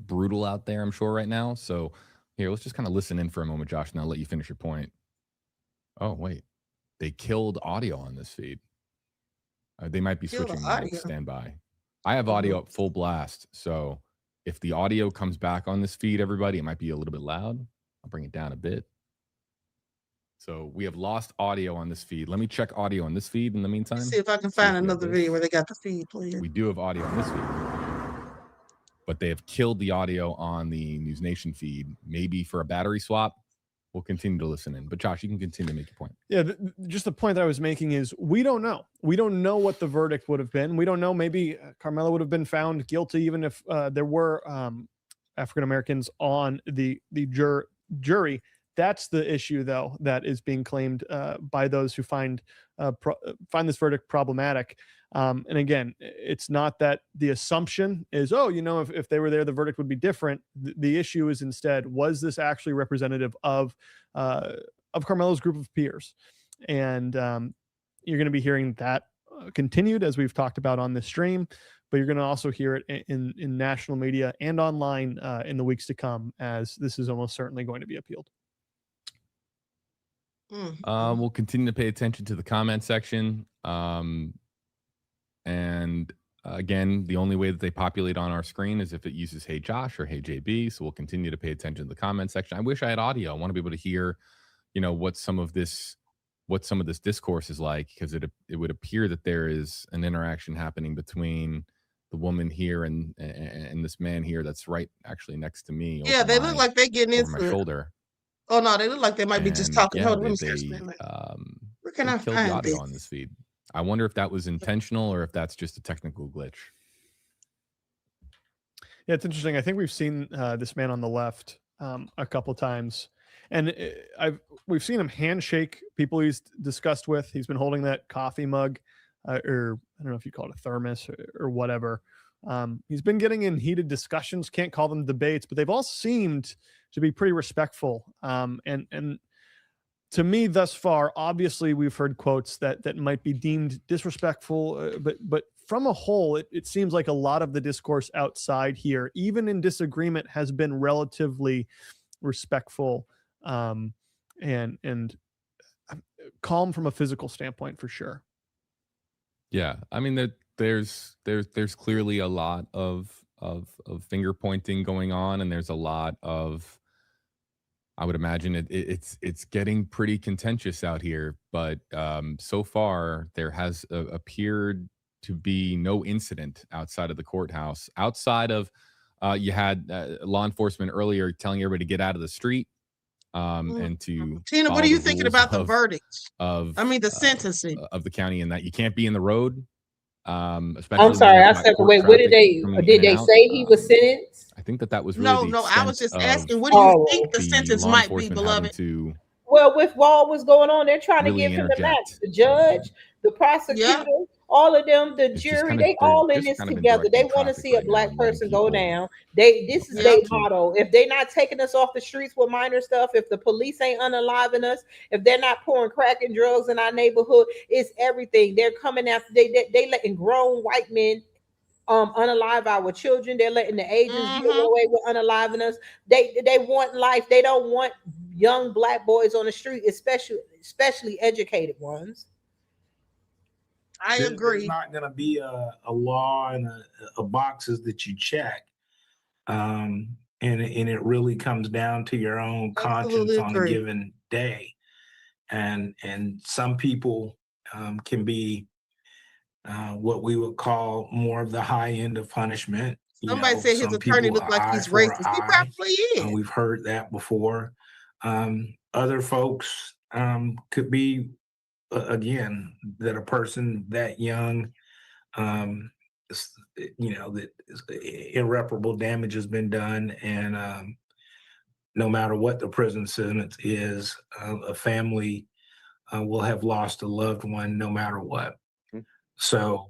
brutal out there, I'm sure, right now. So here, let's just kind of listen in for a moment, Josh, and I'll let you finish your point. Oh, wait. They killed audio on this feed. They might be switching mics. Stand by. I have audio up full blast. So if the audio comes back on this feed, everybody, it might be a little bit loud. I'll bring it down a bit. So we have lost audio on this feed. Let me check audio on this feed in the meantime. Let's see if I can find another video where they got the feed playing. We do have audio on this feed, but they have killed the audio on the News Nation feed. Maybe for a battery swap, we'll continue to listen in. But Josh, you can continue to make your point. Yeah, just the point that I was making is we don't know. We don't know what the verdict would have been. We don't know. Maybe Karmelo would have been found guilty even if there were African Americans on the jury. That's the issue, though, that is being claimed by those who find this verdict problematic. And again, it's not that the assumption is, oh, you know, if they were there, the verdict would be different. The issue is instead, was this actually representative of Karmelo's group of peers? And you're going to be hearing that continued, as we've talked about on this stream, but you're going to also hear it in national media and online in the weeks to come, as this is almost certainly going to be appealed. We'll continue to pay attention to the comment section. And again, the only way that they populate on our screen is if it uses Hey Josh or Hey JB. So we'll continue to pay attention to the comment section. I wish I had audio. I want to be able to hear, you know, what some of this discourse is like, because it would appear that there is an interaction happening between the woman here and this man here that's right actually next to me. Yeah, they look like they're getting into my it. shoulder. Oh no, they look like they might be just talking. Yeah, Hold on, let me they see. Where can I killed the find audio this? on this feed. I wonder if that was intentional or if that's just a technical glitch. Yeah, it's interesting. I think we've seen this man on the left a couple times, and we've seen him handshake people he's discussed with. He's been holding that coffee mug, or I don't know if you call it a thermos or whatever, He's been getting in heated discussions, can't call them debates, but they've all seemed to be pretty respectful. And to me thus far, obviously we've heard quotes that might be deemed disrespectful, but from a whole, it seems like a lot of the discourse outside here, even in disagreement, has been relatively respectful, and calm from a physical standpoint for sure. Yeah, I mean that there's clearly a lot of finger pointing going on, and there's a lot of, I would imagine it's getting pretty contentious out here. But so far there has appeared to be no incident outside of the courthouse. Outside of you had law enforcement earlier telling everybody to get out of the street, and to Tina, what follow are you the thinking rules about the verdict? of The sentencing. of the county, and that you can't be in the road. Especially I'm when sorry, you're I talking said, about court wait, what traffic coming in did and they out. say he was sentenced? I think that was really the No, I was extent just asking, of what do you think the the sentence law might be, enforcement having beloved? to Well, with what was going on, they're trying to really give him the max. interject. The judge, the prosecutor, all of them, the It's just jury, kind of, they they're all in just this kind of been together. They directing want to traffic see a right now black and letting person go people down. This is know their not to. motto. If they're not taking us off the streets with minor stuff, if the police ain't unaliving us, if they're not pouring crack and drugs in our neighborhood, it's everything. They're coming after. They letting grown white men unalive our children. They're letting the agents get away with unaliving us. They want life. They don't want young black boys on the street, especially educated ones. I agree. There's not going to be a law and a boxes that you check, and it really comes down to your own conscience on a given day, and some people can be what we would call more of the high end of punishment. Somebody said his attorney looked like he's racist. He probably is. We've heard that before. Other folks could be, again, that a person that young, that irreparable damage has been done, and no matter what the prison sentence is, a family will have lost a loved one no matter what. So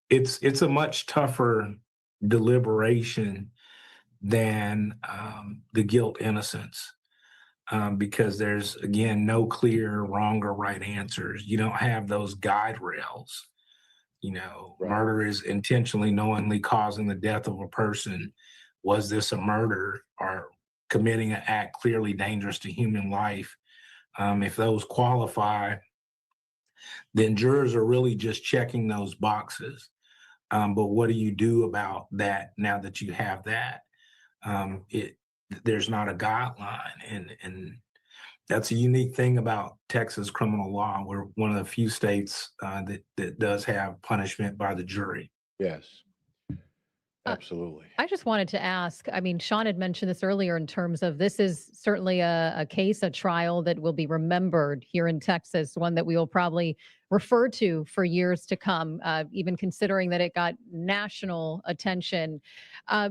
it's a much tougher deliberation than the guilt innocence, because there's, again, no clear wrong or right answers. You don't have those guide rails. Murder is intentionally, knowingly causing the death of a person. Was this a murder, or committing an act clearly dangerous to human life? If those qualify, then jurors are really just checking those boxes. But what do you do about that now that you have that? There's not a guideline, and that's a unique thing about Texas criminal law. We're one of the few states that does have punishment by the jury. Yes, absolutely. I just wanted to ask, I mean, Sean had mentioned this earlier in terms of this is certainly a case, a trial that will be remembered here in Texas, one that we will probably refer to for years to come, even considering that it got national attention. As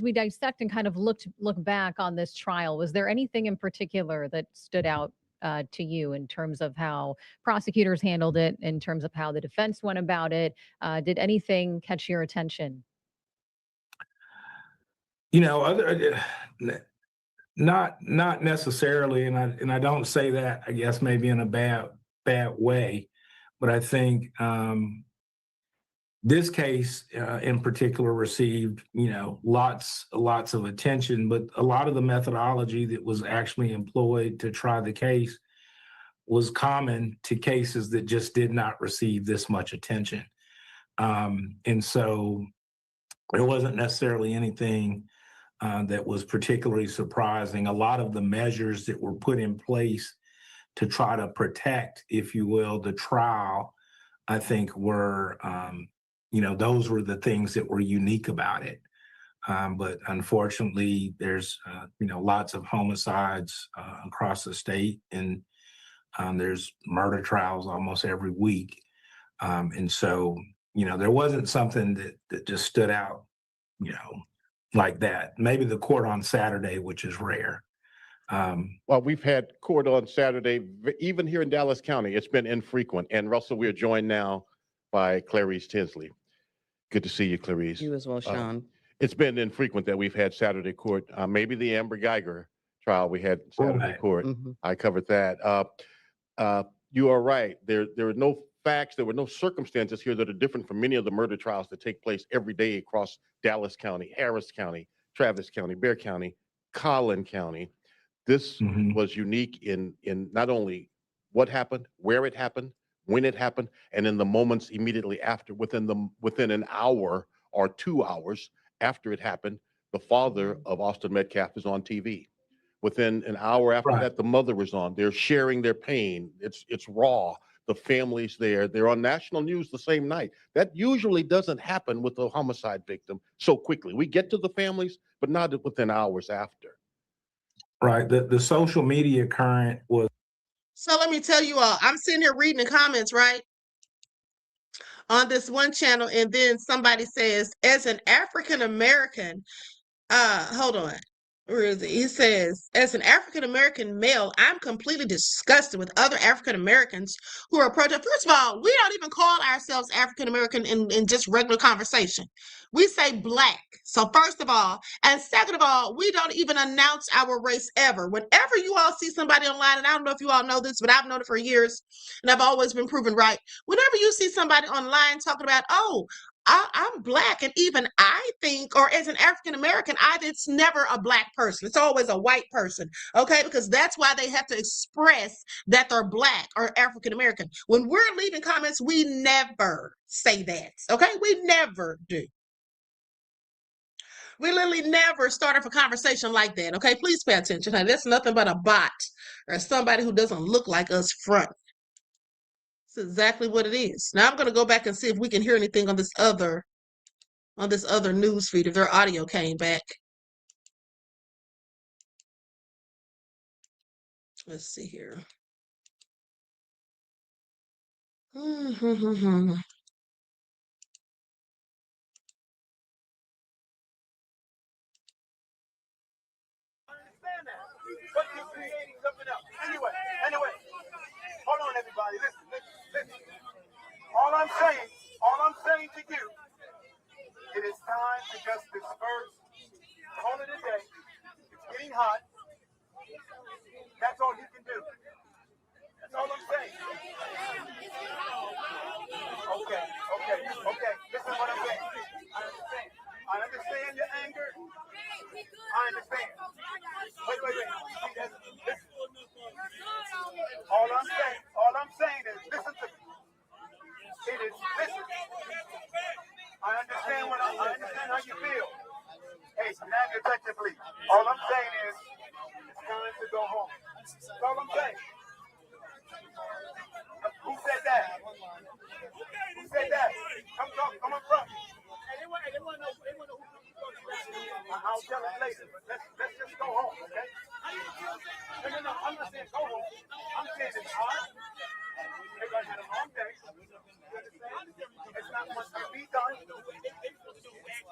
we dissect and kind of look back on this trial, was there anything in particular that stood out to you in terms of how prosecutors handled it, in terms of how the defense went about it? Did anything catch your attention? Not necessarily, and I don't say that, I guess, maybe in a bad way, but I think this case in particular received lots of attention, but a lot of the methodology that was actually employed to try the case was common to cases that just did not receive this much attention, and so there wasn't necessarily anything that was particularly surprising. A lot of the measures that were put in place to try to protect, if you will, the trial, I think were, those were the things that were unique about it. But unfortunately, there's, lots of homicides across the state, and there's murder trials almost every week. And so, there wasn't something that just stood out, like that. Maybe the court on Saturday, which is rare. Well, we've had court on Saturday, even here in Dallas County. It's been infrequent. And Russell, we're joined now by Clarice Tinsley. Good to see you, Clarice. You as well, Sean. It's been infrequent that we've had Saturday court. Maybe the Amber Geiger trial we had Saturday court. I covered that. You are right. There are no facts. There were no circumstances here that are different from many of the murder trials that take place every day across Dallas County, Harris County, Travis County, Bexar County, Collin County. This was unique in not only what happened, where it happened, when it happened, and in the moments immediately after. Within an hour or 2 hours after it happened, the father of Austin Metcalf is on TV. Within an hour after that, the mother was on. They're sharing their pain. It's raw. The family's there. They're on national news the same night. That usually doesn't happen with a homicide victim so quickly. We get to the families, but not within hours after. Right. The social media current was. So let me tell you all, I'm sitting here reading the comments, right? On this one channel, and then somebody says, as an African American, hold on. Where is it? He says, as an African American male, I'm completely disgusted with other African Americans who are protesting. First of all, we don't even call ourselves African American in just regular conversation. We say black. So first of all, and second of all, we don't even announce our race ever. Whenever you all see somebody online, and I don't know if you all know this, but I've known it for years, and I've always been proven right. Whenever you see somebody online talking about, oh, I'm black, and even I think, or as an African American, it's never a black person. It's always a white person, okay? Because that's why they have to express that they're black or African American. When we're leaving comments, we never say that, okay? We never do. We literally never start off a conversation like that, okay? Please pay attention. Now, that's nothing but a bot or somebody who doesn't look like us front. That's exactly what it is. Now I'm going to go back and see if we can hear anything on this other news feed, if their audio came back. Let's see here. But you're creating something else. Anyway, hold on, everybody. Listen. All I'm saying to you, it is time to just disperse. Call it a day. It's getting hot. That's all you can do. That's all I'm saying. Okay. Listen to what I'm saying. I understand your anger. I understand. Wait. Listen. All I'm saying is listen to me. Listen. I understand how you feel. Hey, snap your attention, please. All I'm saying is it's time to go home. That's all I'm saying. Who said that? Come on front. I'll tell it later, but let's just go home, okay? No, I'm not saying go home. I'm saying it's hard. Everybody had a long day. It's not much to be done.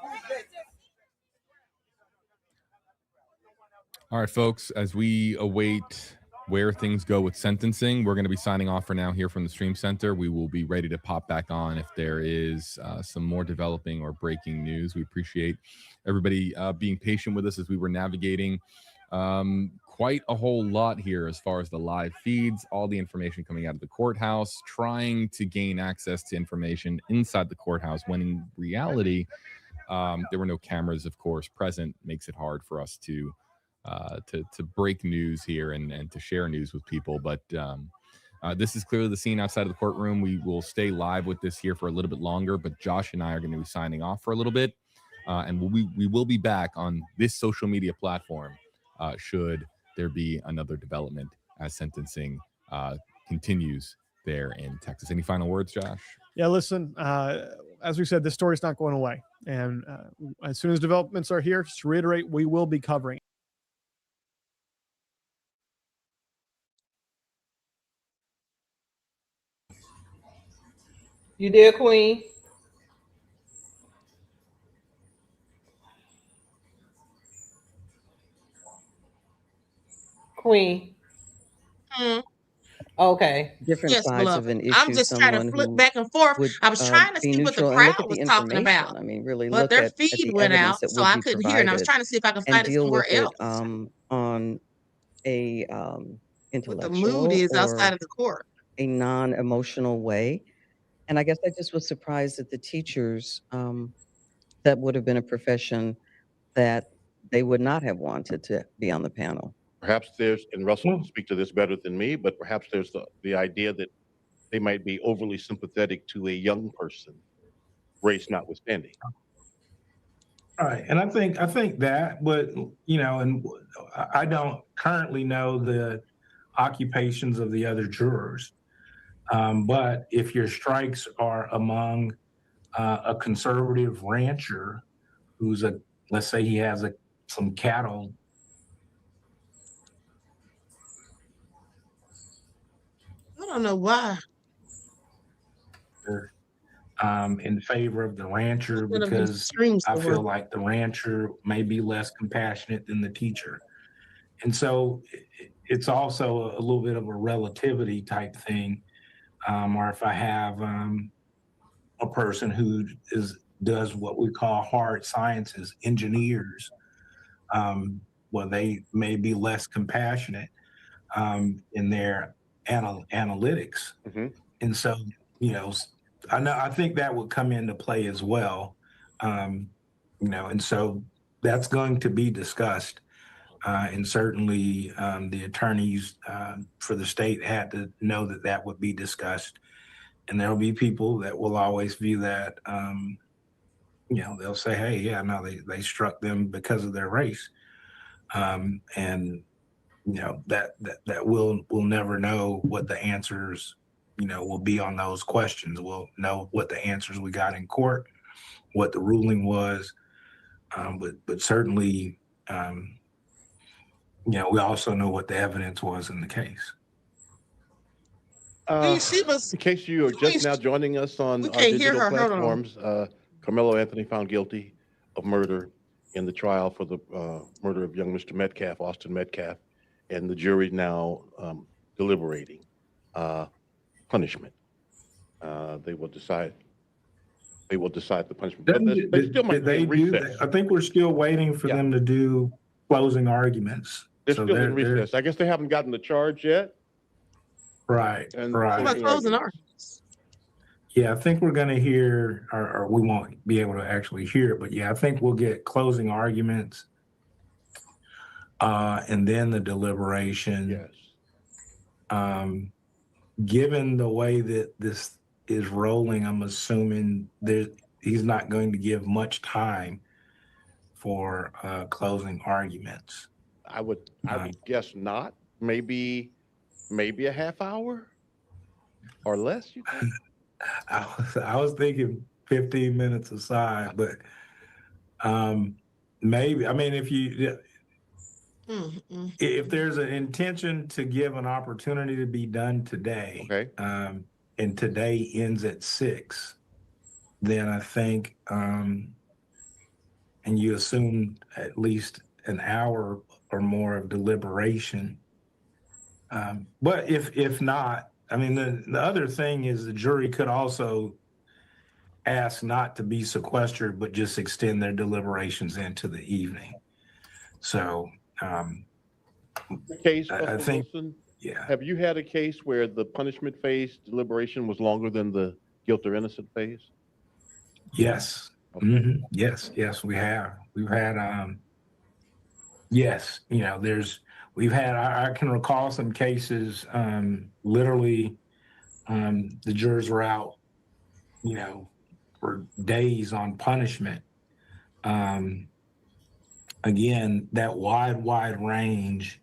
Who's this? All right, folks, as we await where things go with sentencing, we're going to be signing off for now here from the Stream Center. We will be ready to pop back on if there is some more developing or breaking news. We appreciate everybody being patient with us as we were navigating quite a whole lot here as far as the live feeds, all the information coming out of the courthouse, trying to gain access to information inside the courthouse when in reality there were no cameras, of course, present. Makes it hard for us to break news here and to share news with people. But this is clearly the scene outside of the courtroom. We will stay live with this here for a little bit longer, but Josh and I are going to be signing off for a little bit. And we will be back on this social media platform should there be another development as sentencing continues there in Texas. Any final words, Josh? Yeah, listen, as we said, this story's not going away. And as soon as developments are here, just to reiterate, we will be covering. You there, Queen? Queen. Okay. different Yes, sides of beloved. an I'm issue, just trying to someone flip who back and forth. would I was trying to be see what the neutral and look crowd at was the talking about, information. I mean, really but look their at feed the went evidence out, that so would I be couldn't hear. And I was provided trying to see if I could and find it deal somewhere with it else. on a What the mood intellectual is outside or of the court. a non-emotional way. And I guess I just was surprised that the teachers, that would have been a profession that they would not have wanted to be on the panel. Perhaps there's, and Russell can speak to this better than me, but perhaps there's the idea that they might be overly sympathetic to a young person, race notwithstanding. Right, and I think that, but and I don't currently know the occupations of the other jurors. But if your strikes are among a conservative rancher who's let's say he has some cattle. I don't know why. In favor of the rancher, Could have been because streams I to feel work. like the rancher may be less compassionate than the teacher. And so it's also a little bit of a relativity type thing. Or if I have a person who does what we call hard sciences, engineers, well, they may be less compassionate in their analytics. And so, I think that would come into play as well. And so that's going to be discussed. And certainly the attorneys for the state had to know that that would be discussed. And there'll be people that will always view that, they'll say, hey, yeah, no, they struck them because of their race. And that we'll never know what the answers, will be on those questions. We'll know what the answers we got in court, what the ruling was. But certainly, we also know what the evidence was in the case. In case you are just now joining us on our can't hear digital her. Hold on. platforms, Karmelo Anthony found guilty of murder in the trial for the murder of young Mr. Metcalf, Austin Metcalf, and the jury now deliberating punishment. They will decide the punishment. But they still might be in recess. I think we're still waiting for them to do closing arguments. They're still in recess. I guess they haven't gotten the charge yet. Right. And right. What about closing arguments? Yeah, I think we're going to hear, or we won't be able to actually hear it, but yeah, I think we'll get closing arguments and then the deliberation. Yes. Given the way that this is rolling, I'm assuming he's not going to give much time for closing arguments. I would guess not. Maybe a half hour or less. You think? I was thinking 15 minutes aside, but maybe. I mean, if there's an intention to give an opportunity to be done today, and today ends at 6, then I think, and you assume at least an hour or more of deliberation. But if not, I mean, the other thing is the jury could also ask not to be sequestered, but just extend their deliberations into the evening. So case, I think, Wilson, yeah. Have you had a case where the punishment phase deliberation was longer than the guilt or innocent phase? Yes. Okay. Yes, we have. We've had, yes, I can recall some cases, literally, the jurors were out, for days on punishment. Again, that wide range,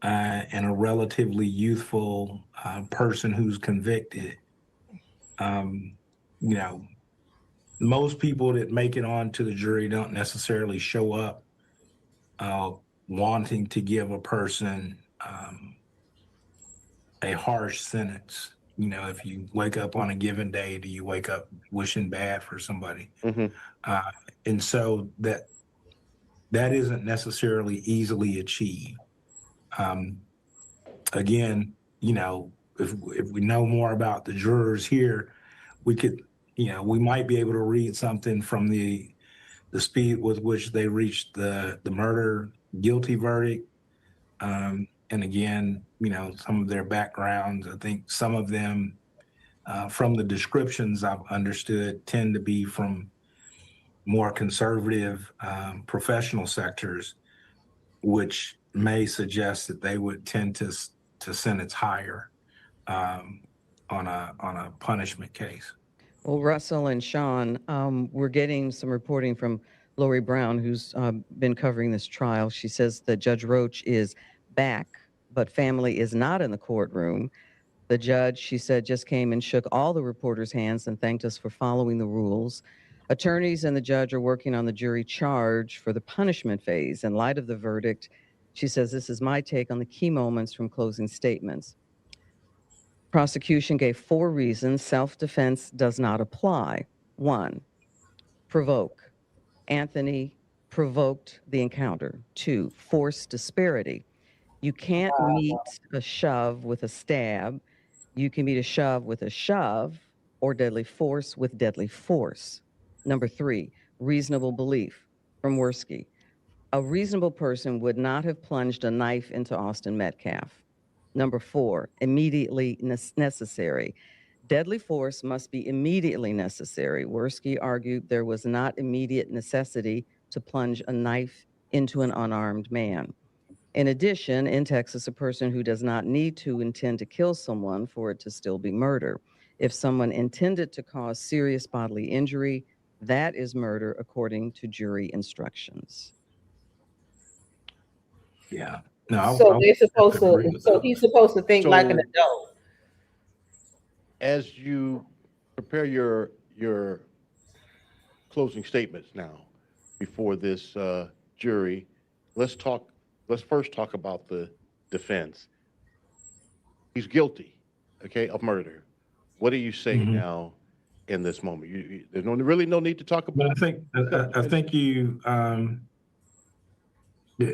and a relatively youthful person who's convicted. Most people that make it onto the jury don't necessarily show up wanting to give a person a harsh sentence. If you wake up on a given day, do you wake up wishing bad for somebody? And so that isn't necessarily easily achieved. Again, if we know more about the jurors here, we could, we might be able to read something from the speed with which they reached the murder guilty verdict. And again, some of their backgrounds. I think some of them, from the descriptions I've understood, tend to be from more conservative professional sectors, which may suggest that they would tend to sentence higher on a punishment case. Well, Russell and Sean, we're getting some reporting from Lori Brown, who's been covering this trial. She says that Judge Roach is back, but family is not in the courtroom. The judge, she said, just came and shook all the reporters' hands and thanked us for following the rules. Attorneys and the judge are working on the jury charge for the punishment phase. In light of the verdict, she says, this is my take on the key moments from closing statements. Prosecution gave 4 reasons self-defense does not apply. 1, provoke. Anthony provoked the encounter. 2, force disparity. You can't meet a shove with a stab. You can meet a shove with a shove or deadly force with deadly force. Number 3, reasonable belief from Worski. A reasonable person would not have plunged a knife into Austin Metcalf. Number 4, immediately necessary. Deadly force must be immediately necessary. Worski argued there was not immediate necessity to plunge a knife into an unarmed man. In addition, in Texas, a person who does not need to intend to kill someone for it to still be murder. If someone intended to cause serious bodily injury, that is murder according to jury instructions. Yeah. No, So they're supposed to. So he's supposed to think like an adult. As you prepare your closing statements now before this jury, let's first talk about the defense. He's guilty, okay, of murder. What do you say now in this moment? There's really no need to talk about. But I think you,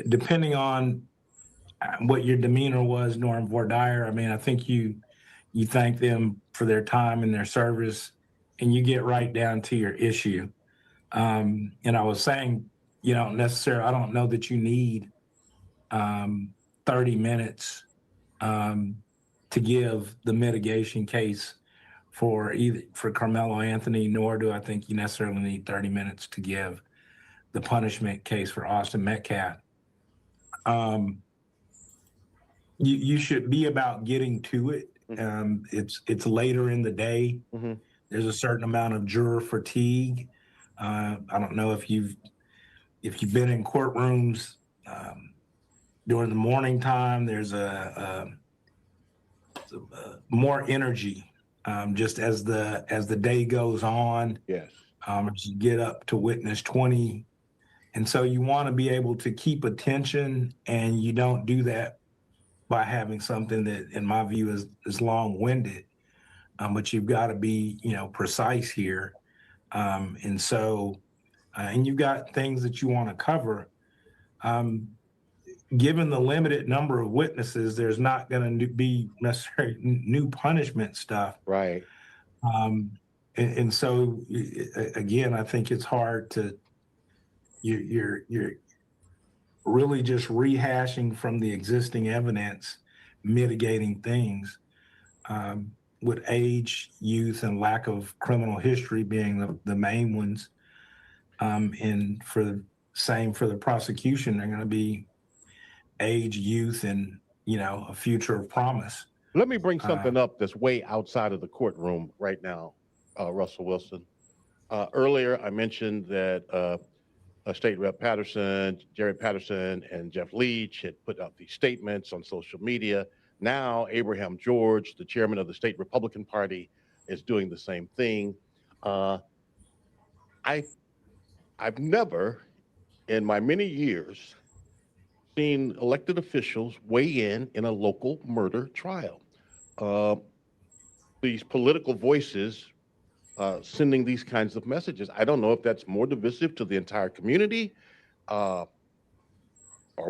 depending on what your demeanor was, Norm Vordaer, I mean, I think you thank them for their time and their service, and you get right down to your issue. And I was saying, I don't know that you need 30 minutes to give the mitigation case for Karmelo Anthony, nor do I think you necessarily need 30 minutes to give the punishment case for Austin Metcalf. You should be about getting to it. It's later in the day. There's a certain amount of juror fatigue. I don't know if you've been in courtrooms during the morning time. There's a more energy just as the day goes on. Yes. As you get up to witness 20, and so you want to be able to keep attention, and you don't do that by having something that, in my view, is long-winded. But you've got to be, precise here. And so, and you've got things that you want to cover. Given the limited number of witnesses, there's not going to be necessarily new punishment stuff. Right. And so, again, I think it's hard to, you're really just rehashing from the existing evidence, mitigating things, with age, youth, and lack of criminal history being the main ones. And for the prosecution, they're going to be age, youth, and, a future of promise. Let me bring something up that's way outside of the courtroom right now, Russell Wilson. Earlier, I mentioned that State Rep Patterson, Jared Patterson, and Jeff Leach had put out these statements on social media. Now, Abraham George, the chairman of the state Republican Party, is doing the same thing. I've never, in my many years, seen elected officials weigh in a local murder trial. These political voices sending these kinds of messages. I don't know if that's more divisive to the entire community or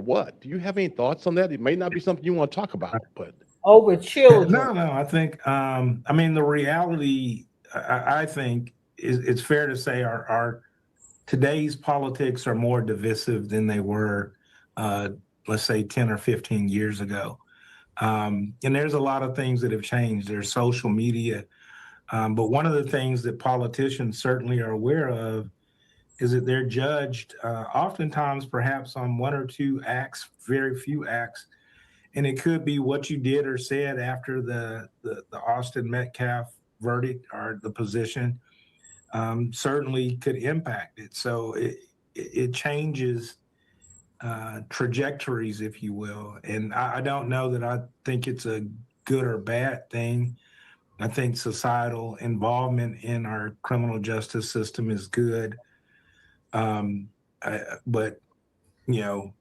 what. Do you have any thoughts on that? It may not be something you want to talk about, but. over children. No. I think, I mean, the reality, I think, is it's fair to say our today's politics are more divisive than they were, let's say, 10 or 15 years ago. And there's a lot of things that have changed. There's social media. But one of the things that politicians certainly are aware of is that they're judged oftentimes perhaps on one or two acts, very few acts. And it could be what you did or said after the Austin Metcalf verdict or the position certainly could impact it. So it changes trajectories, if you will. And I don't know that I think it's a good or bad thing. I think societal involvement in our criminal justice system is good. But, you know,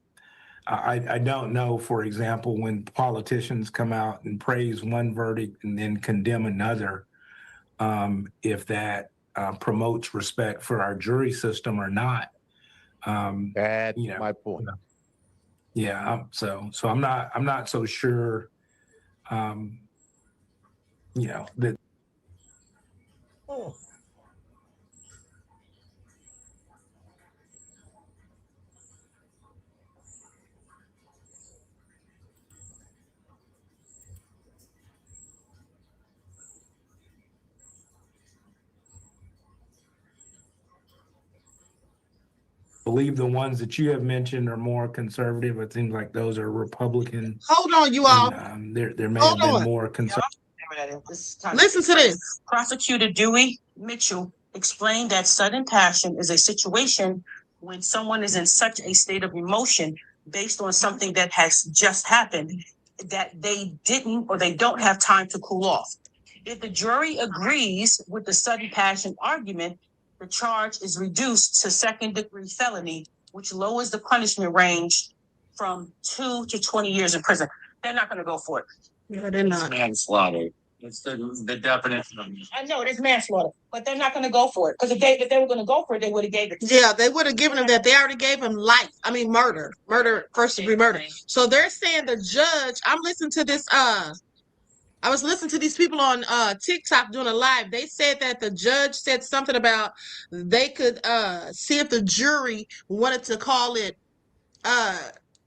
I don't know, for example, when politicians come out and praise one verdict and then condemn another, if that promotes respect for our jury system or not. That's my point. Yeah. So I'm not so sure, that. I believe the ones that you have mentioned are more conservative. It seems like those are Republican. Hold on, you all. And, there may have been more conservative. Listen to this. Prosecutor Dewey Mitchell explained that sudden passion is a situation when someone is in such a state of emotion based on something that has just happened that they didn't or they don't have time to cool off. If the jury agrees with the sudden passion argument, the charge is reduced to second-degree felony, which lowers the punishment range from 2 to 20 years in prison. They're not going to go for it. No, they're not. Manslaughter. It's the definition of it. I know it's manslaughter, but they're not going to go for it because if they were going to go for it, they would have gave it. Yeah, they would have given him that. They already gave him life. I mean, murder, first-degree murder. So they're saying the judge. I'm listening to this. I was listening to these people on TikTok doing a live. They said that the judge said something about they could see if the jury wanted to call it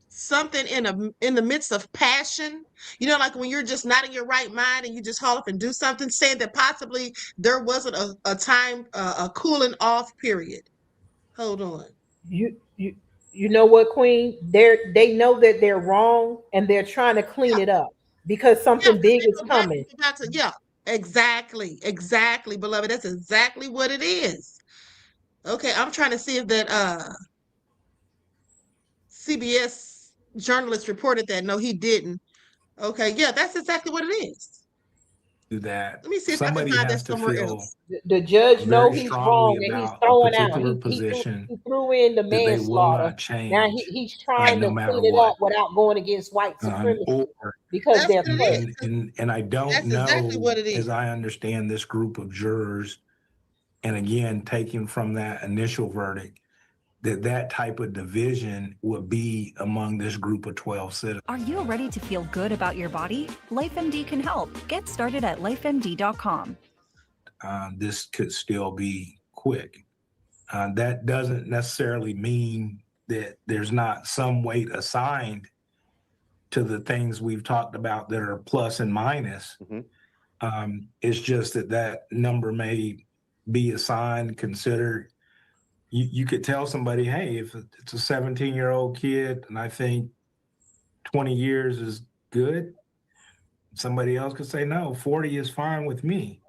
something in the midst of passion. You know, like when you're just not in your right mind and you just haul up and do something, saying that possibly there wasn't a time, a cooling off period. Hold on. You know what, Queen? They know that they're wrong and they're trying to clean it up. Because something big is coming. Yeah, exactly, beloved. That's exactly what it is. Okay, I'm trying to see if that CBS journalist reported that. No, he didn't. Okay, yeah, that's exactly what it is. Do that. Let me see if somebody I can find has that to somewhere feel else. The judge knows he's wrong strongly and he's about throwing a out. particular He position threw in the that they will manslaughter. not change. Now he's trying no to matter clean it what. up without going against white supremacy Or because That's they're what it afraid. is. and I don't That's know, exactly what it is. as I understand this group of jurors, and again, taking from that initial verdict, that type of division would be among this group of 12 citizens. Are you ready to feel good about your body? LifeMD can help. Get started at lifemd.com. This could still be quick. That doesn't necessarily mean that there's not some weight assigned to the things we've talked about that are plus and minus. It's just that number may be assigned, considered. You could tell somebody, hey, if it's a 17-year-old kid and I think 20 years is good, somebody else could say, no, 40 is fine with me.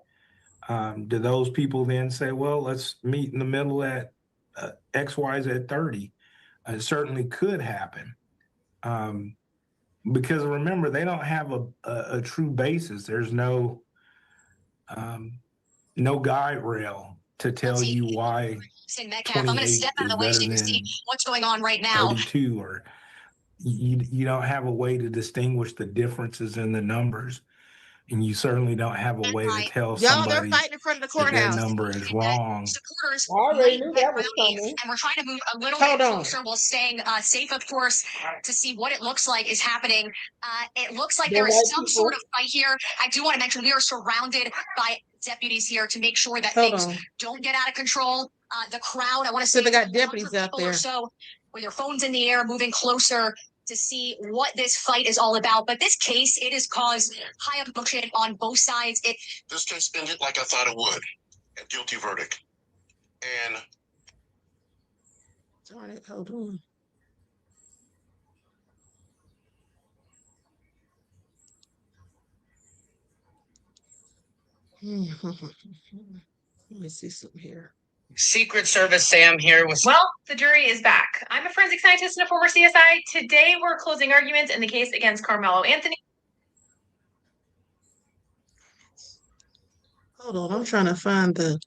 Do those people then say, well, let's meet in the middle at XY's at 30? It certainly could happen. Because remember, they don't have a true basis. There's no guide rail to tell you why Metcalf, I'm going to step out of the way so you can see what's going on right now. 32, or you don't have a way to distinguish the differences in the numbers. and you certainly don't have a way to tell Y'all, they're somebody fighting in front of the that their courthouse. number is wrong. Supporters I already might knew get that was rowdy, coming. and we're trying to move a little Hold bit on. closer while staying safe, of course, to see what it looks like is happening. It looks like there They're is white some people. sort of fight here. I do want to mention we are surrounded by deputies here to make sure that Hold things on. don't get out of control. The crowd, I want to So say they it's got 100 deputies out people or there. so with their phones in the air, moving closer to see what this fight is all about. But this case, it has caused high emotion on both sides. This case ended like I thought it would. A guilty verdict. And Darn it, hold on. Let me see something here. Secret Service Sam here with. Well, the jury is back. I'm a forensic scientist and a former CSI. Today, we're closing arguments in the case against Karmelo Anthony. Hold on, I'm trying to find the.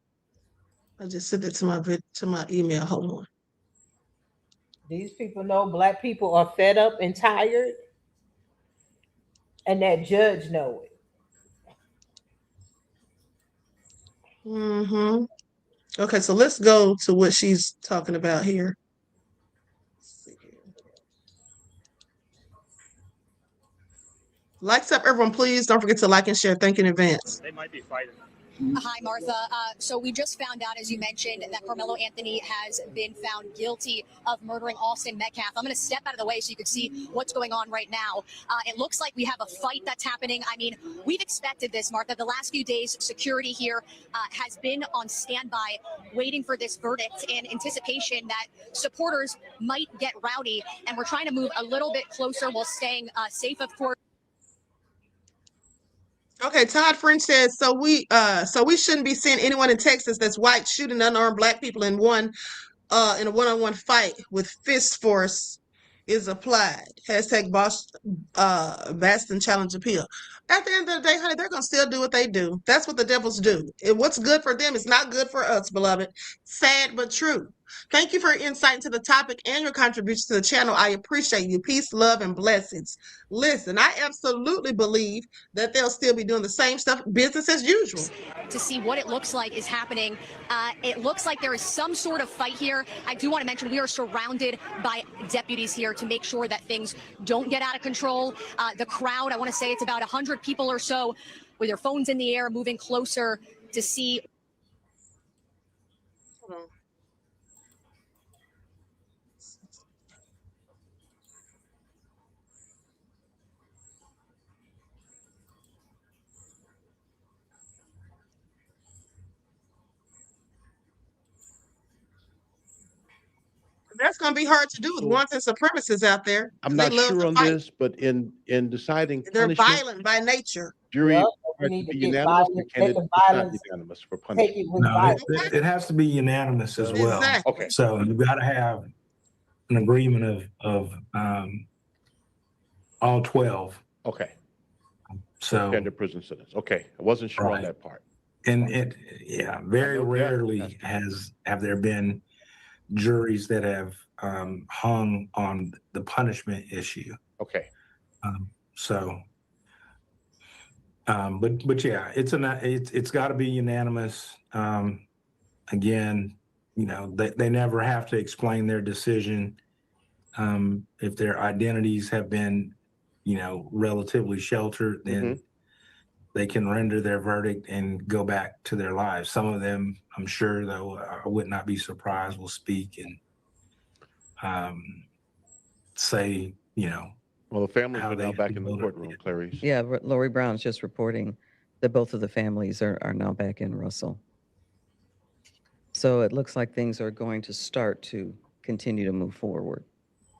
I just sent it to my email. Hold on. These people know Black people are fed up and tired, and that judge know it. Mm-hmm. Okay, so let's go to what she's talking about here. Likes up, everyone, please. Don't forget to like and share. Thank you in advance. They might be fighting. Hi, Martha. So we just found out, as you mentioned, that Karmelo Anthony has been found guilty of murdering Austin Metcalf. I'm going to step out of the way so you can see what's going on right now. It looks like we have a fight that's happening. I mean, we've expected this, Martha. The last few days, security here has been on standby, waiting for this verdict in anticipation that supporters might get rowdy. And we're trying to move a little bit closer while staying safe, of course. Okay, Todd French says, so we shouldn't be seeing anyone in Texas that's white shooting unarmed Black people in a one-on-one fight with fist force is applied. Hashtag Boston Challenge Appeal. At the end of the day, honey, they're gonna still do what they do. That's what the devils do. And what's good for them is not good for us, beloved. Sad but true. Thank you for your insight into the topic and your contribution to the channel. I appreciate you. Peace, love, and blessings. Listen, I absolutely believe that they'll still be doing the same stuff, business as usual. To see what it looks like is happening. It looks like there is some sort of fight here. I do want to mention we are surrounded by deputies here to make sure that things don't get out of control. The crowd, I want to say it's about 100 people or so with their phones in the air, moving closer to see. That's going to be hard to do with wanton supremacists out there. I'm They not love sure to on fight. this, but in deciding They're punishment, violent by nature. jury Yep, required we need to to be get unanimous, or violence, can it take the be not violence, unanimous for take punishment? it with No, violence. it has to be unanimous as well. Exactly. Okay. So you've got to have an agreement of all 12. Okay. So Tender prison sentence. Okay, I wasn't sure on Right. that part. and very I know that- rarely have there been juries that have hung on the punishment issue. Okay. But yeah, it's got to be unanimous. Again, they never have to explain their decision. If their identities have been, relatively sheltered, then they can render their verdict and go back to their lives. Some of them, I'm sure, though, I would not be surprised, will speak and say, Well, the families how are now they back in the feel. courtroom, Clarice. Yeah, Lori Brown's just reporting that both of the families are now back in Russell. So it looks like things are going to start to continue to move forward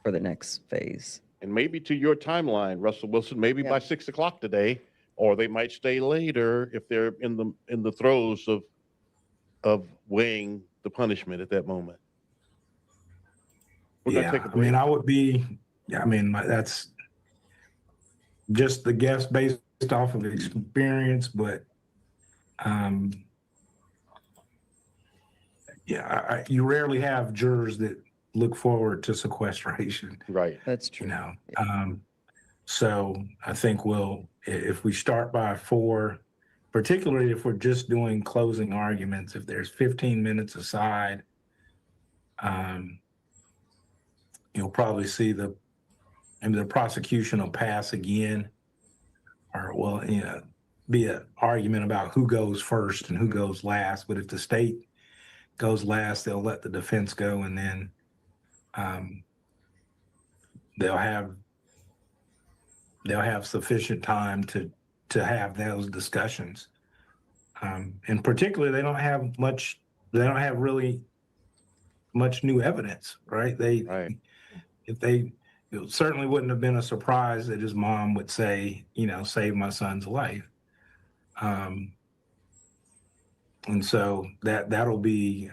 for the next phase. And maybe to your timeline, Russell Wilson, maybe by 6 o'clock today, or they might stay later if they're in the throes of weighing the punishment at that moment. We're gonna take a break. I would be, that's just the guess based off of experience, but you rarely have jurors that look forward to sequestration. Right. That's true. So I think if we start by 4, particularly if we're just doing closing arguments, if there's 15 minutes aside, you'll probably see the prosecution will pass again, or be an argument about who goes first and who goes last. But if the state goes last, they'll let the defense go, and then they'll have sufficient time to have those discussions. And particularly, they don't have really much new evidence, right? It certainly wouldn't have been a surprise that his mom would say, save my son's life. And so that'll be,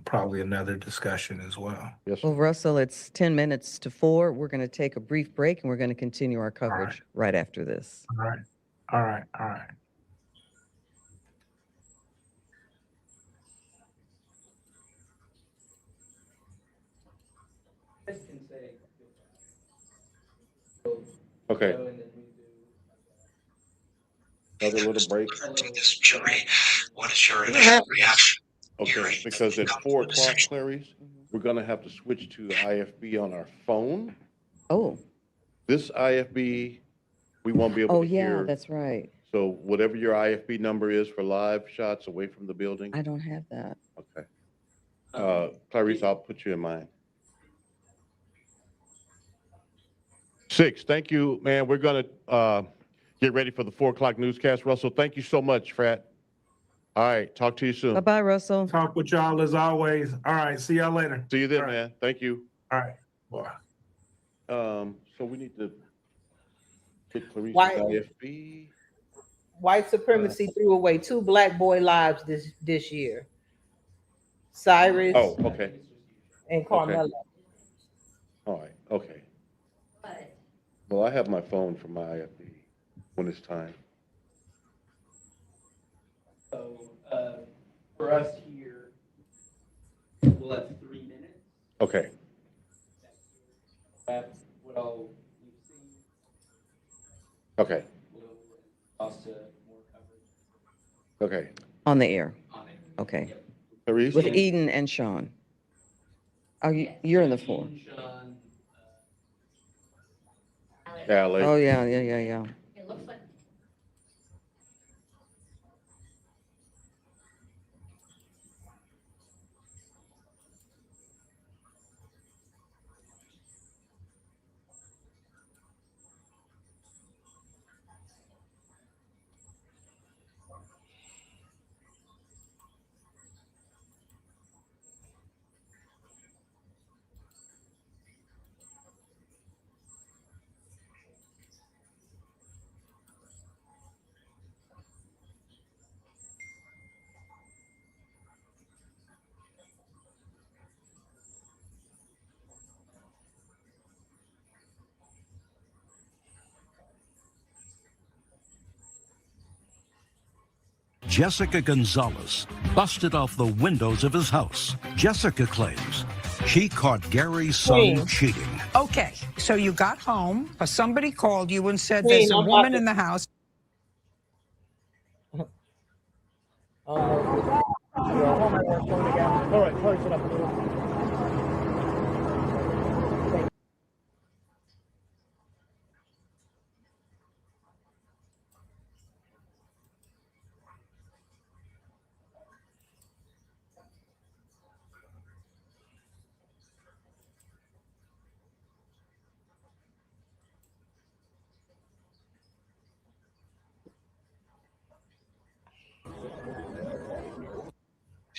probably another discussion as well. Yes. Well, Russell, it's 10 minutes to 4. We're going to take a brief break and we're going to continue our coverage right after this. All right. Okay. Another little break. To this jury, what is your initial reaction? Okay, because at 4 o'clock, Clarice, we're gonna have to switch to IFB on our phone. Oh. This IFB, we won't be able Oh, to yeah, hear. that's right. So whatever your IFB number is for live shots away from the building. I don't have that. Okay. Clarice, I'll put you in mind. 6, thank you, man. We're gonna get ready for the 4 o'clock newscast. Russell, thank you so much, Frat. All right, talk to you soon. Bye-bye, Russell. Talk with y'all as always. All right, see y'all later. See you then, man. Thank you. All right. Bye. So we need to get Clarice's White- IFB. White supremacy threw away 2 black boy lives this year. Cyrus Oh, okay. and Karmelo. All right, okay. Well, I have my phone for my IFB when it's time. So for us here, we'll have 3 minutes. Okay. That's what all you've seen. Okay. We'll toss to more coverage. Okay. On the air. Okay. Clarice? With Eden and Sean. You're in the 4. Callie. Oh, yeah. It looks like Jessica Gonzalez busted off the windows of his house. Jessica claims she caught Gary's son cheating. Okay, so you got home, or somebody called you and said Queen, there's a I'm woman about to- in the house. All right, Chloe, sit up.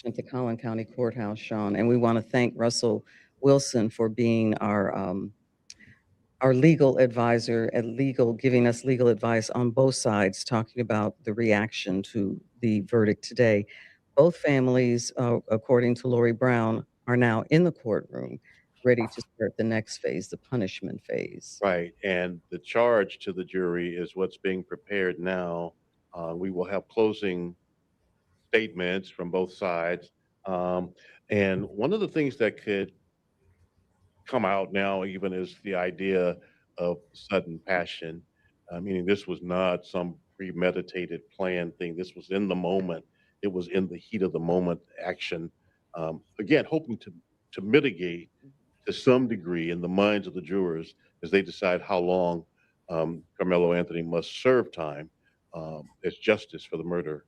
At the Collin County Courthouse, Sean, and we want to thank Russell Wilson for being our legal advisor giving us legal advice on both sides, talking about the reaction to the verdict today. Both families, according to Lori Brown, are now in the courtroom, ready to start the next phase, the punishment phase. Right, and the charge to the jury is what's being prepared now. We will have closing statements from both sides. And one of the things that could come out now even is the idea of sudden passion. meaning this was not some premeditated planned thing. This was in the moment. It was in the heat of the moment action. Again, hoping to mitigate to some degree in the minds of the jurors as they decide how long Karmelo Anthony must serve time as justice for the murder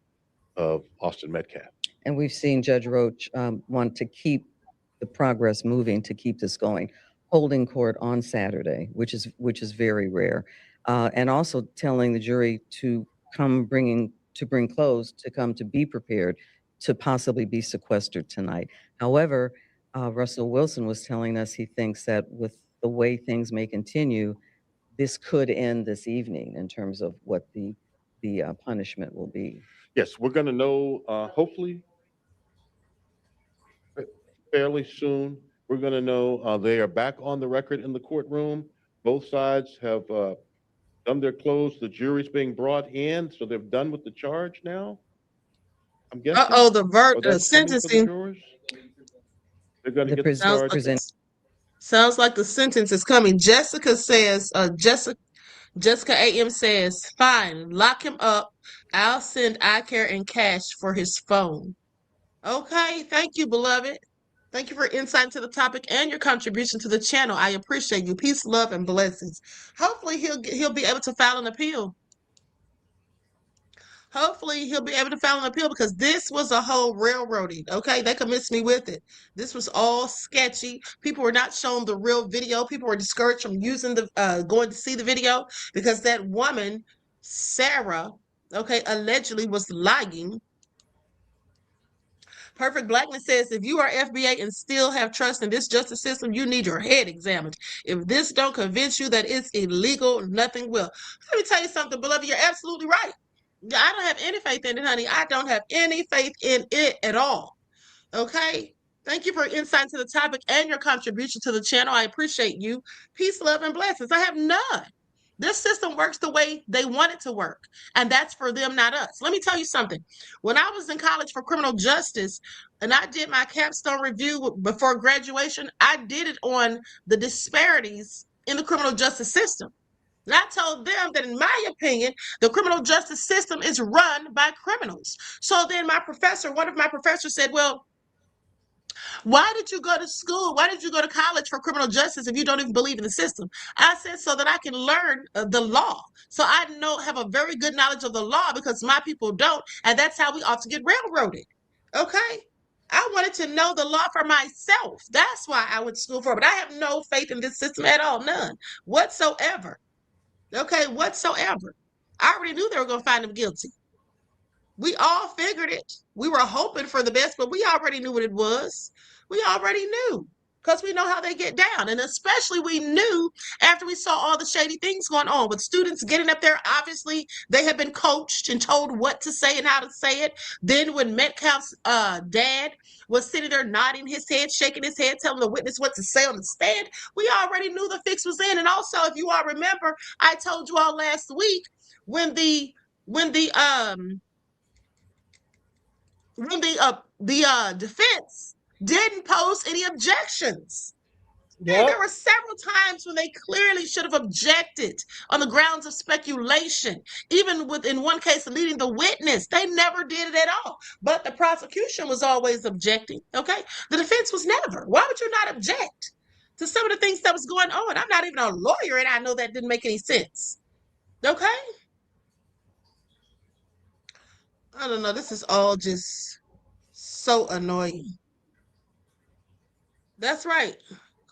of Austin Metcalf. And we've seen Judge Roach want to keep the progress moving, to keep this going, holding court on Saturday, which is very rare, and also telling the jury to bring clothes, to come to be prepared, to possibly be sequestered tonight. However, Russell Wilson was telling us he thinks that with the way things may continue, this could end this evening in terms of what the punishment will be. Yes, we're going to know hopefully fairly soon. We're going to know they are back on the record in the courtroom. Both sides have done their close. The jury's being brought in, so they're done with the charge now. I'm guessing. The sentencing. They're going to get the charge. Sounds like the sentence is coming. Jessica says, Jessica AM says, fine, lock him up. I'll send iCare and cash for his phone. Okay, thank you, beloved. Thank you for insight into the topic and your contribution to the channel. I appreciate you. Peace, love, and blessings. Hopefully he'll be able to file an appeal. Hopefully he'll be able to file an appeal, because this was a whole railroading. Okay, they convinced me with it. This was all sketchy. People were not shown the real video. People were discouraged from using going to see the video, because that woman, Sarah, okay, allegedly was lying. Perfect Blackness says, if you are FBA and still have trust in this justice system, you need your head examined. If this don't convince you that it's illegal, nothing will. Let me tell you something, beloved. You're absolutely right. I don't have any faith in it, honey. I don't have any faith in it at all. Okay? Thank you for insight to the topic and your contribution to the channel. I appreciate you. Peace, love, and blessings. I have none. This system works the way they want it to work, and that's for them, not us. Let me tell you something. When I was in college for criminal justice and I did my capstone review before graduation, I did it on the disparities in the criminal justice system. And I told them that, in my opinion, the criminal justice system is run by criminals. So then one of my professors said, well, why did you go to school? Why did you go to college for criminal justice if you don't even believe in the system? I said, so that I can learn the law. So I have a very good knowledge of the law, because my people don't. And that's how we often get railroaded. Okay? I wanted to know the law for myself. That's why I went to school for it. But I have no faith in this system at all. None whatsoever. Okay, whatsoever. I already knew they were going to find him guilty. We all figured it. We were hoping for the best, but we already knew what it was. We already knew, because we know how they get down. And especially we knew after we saw all the shady things going on with students getting up there. Obviously, they had been coached and told what to say and how to say it. Then when Metcalf's dad was sitting there nodding his head, shaking his head, telling the witness what to say on the stand, we already knew the fix was in. And also, if you all remember, I told you all last week when the defense didn't pose any objections. Yep. And there were several times when they clearly should have objected on the grounds of speculation. Even in one case, leading the witness, they never did it at all. But the prosecution was always objecting. Okay, the defense was never. Why would you not object to some of the things that was going on? I'm not even a lawyer, and I know that didn't make any sense. Okay, I don't know. This is all just so annoying. That's right.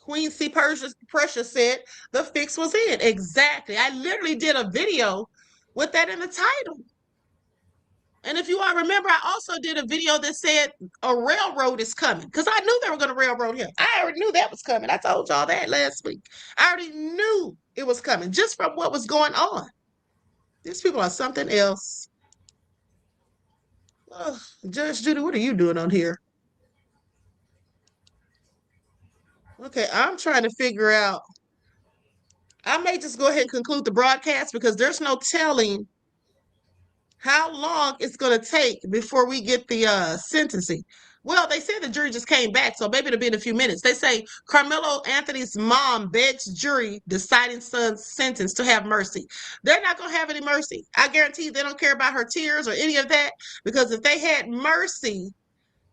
Queen C. Precious said the fix was in. Exactly. I literally did a video with that in the title. And if you all remember, I also did a video that said a railroad is coming, because I knew they were going to railroad him. I already knew that was coming. I told y'all that last week. I already knew it was coming just from what was going on. These people are something else. Oh, Judge Judy, what are you doing on here? Okay, I'm trying to figure out. I may just go ahead and conclude the broadcast, because there's no telling how long it's going to take before we get the sentencing. Well, they said the jury just came back, so maybe it'll be in a few minutes. They say Karmelo Anthony's mom begs jury deciding son's sentence to have mercy. They're not going to have any mercy. I guarantee you they don't care about her tears or any of that, because if they had mercy,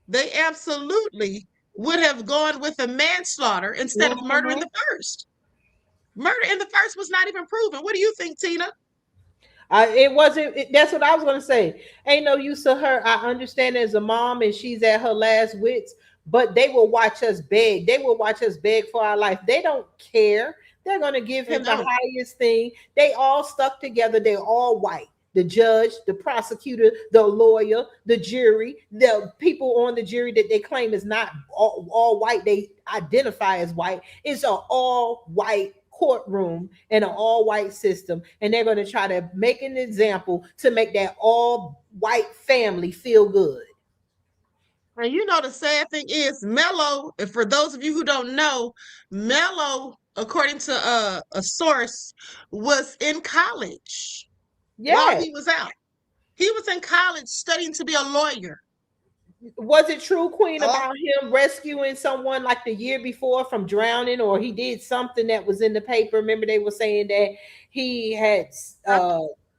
they absolutely would have gone with a manslaughter instead of murder in the first. Murder in the first was not even proven. What do you think, Tina? It wasn't. That's what I was gonna say. Ain't no use to her. I understand as a mom and she's at her last wits, but they will watch us beg. They will watch us beg for our life. They don't care. They're gonna give him the highest thing. They all stuck together. They're all white. The judge, the prosecutor, the lawyer, the jury, the people on the jury that they claim is not all white. They identify as white. It's an all white courtroom in an all-white system, and they're going to try to make an example to make that all-white family feel good. And you know the sad thing is, Melo, and for those of you who don't know, Melo, according to a source, was in college while he was out. He was in college studying to be a lawyer. Was it true, Queen, about him rescuing someone like the year before from drowning, or he did something that was in the paper? Remember they were saying that he had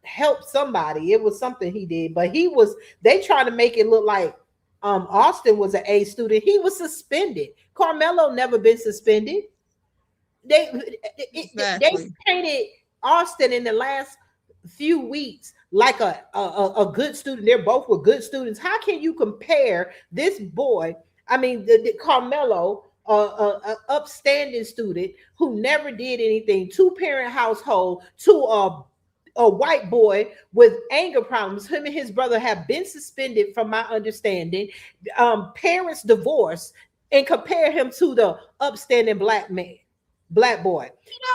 helped somebody. It was something he did, but they tried to make it look like Austin was an A student. He was suspended. Karmelo never been suspended. They painted Austin in the last few weeks like a good student. They're both were good students. How can you compare this boy? I mean, the Karmelo, a upstanding student who never did anything, 2-parent household, to a white boy with anger problems. Him and his brother have been suspended, from my understanding. Parents divorced, and compare him to the upstanding black boy.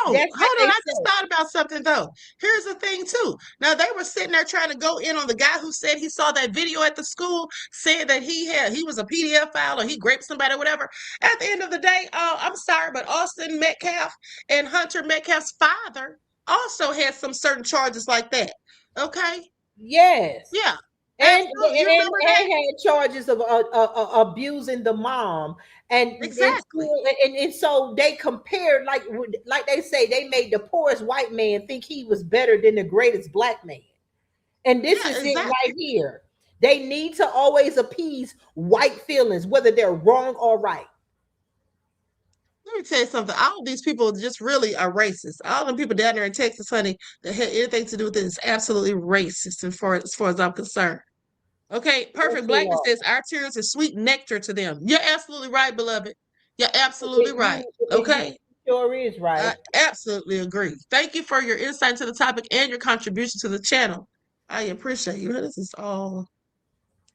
Hold on. I just thought about something though. Here's the thing too. Now they were sitting there trying to go in on the guy who said he saw that video at the school, saying that he was a PDF file or he raped somebody or whatever. At the end of the day, I'm sorry, but Austin Metcalf and Hunter Metcalf's father also had some certain charges like that. Okay. Yes. Yeah. And had charges of abusing the mom, and exactly, and so they compared, like they say, they made the poorest white man think he was better than the greatest black man. And this is it right here. They need to always appease white feelings, whether they're wrong or right. Let me tell you something. All of these people just really are racist. All the people down there in Texas, honey, that had anything to do with this is absolutely racist as far as I'm concerned. Okay, Perfect Blackness says our tears is sweet nectar to them. You're absolutely right, beloved. You're absolutely right. Okay. Sure is right. I absolutely agree. Thank you for your insight to the topic and your contribution to the channel. I appreciate you. This is all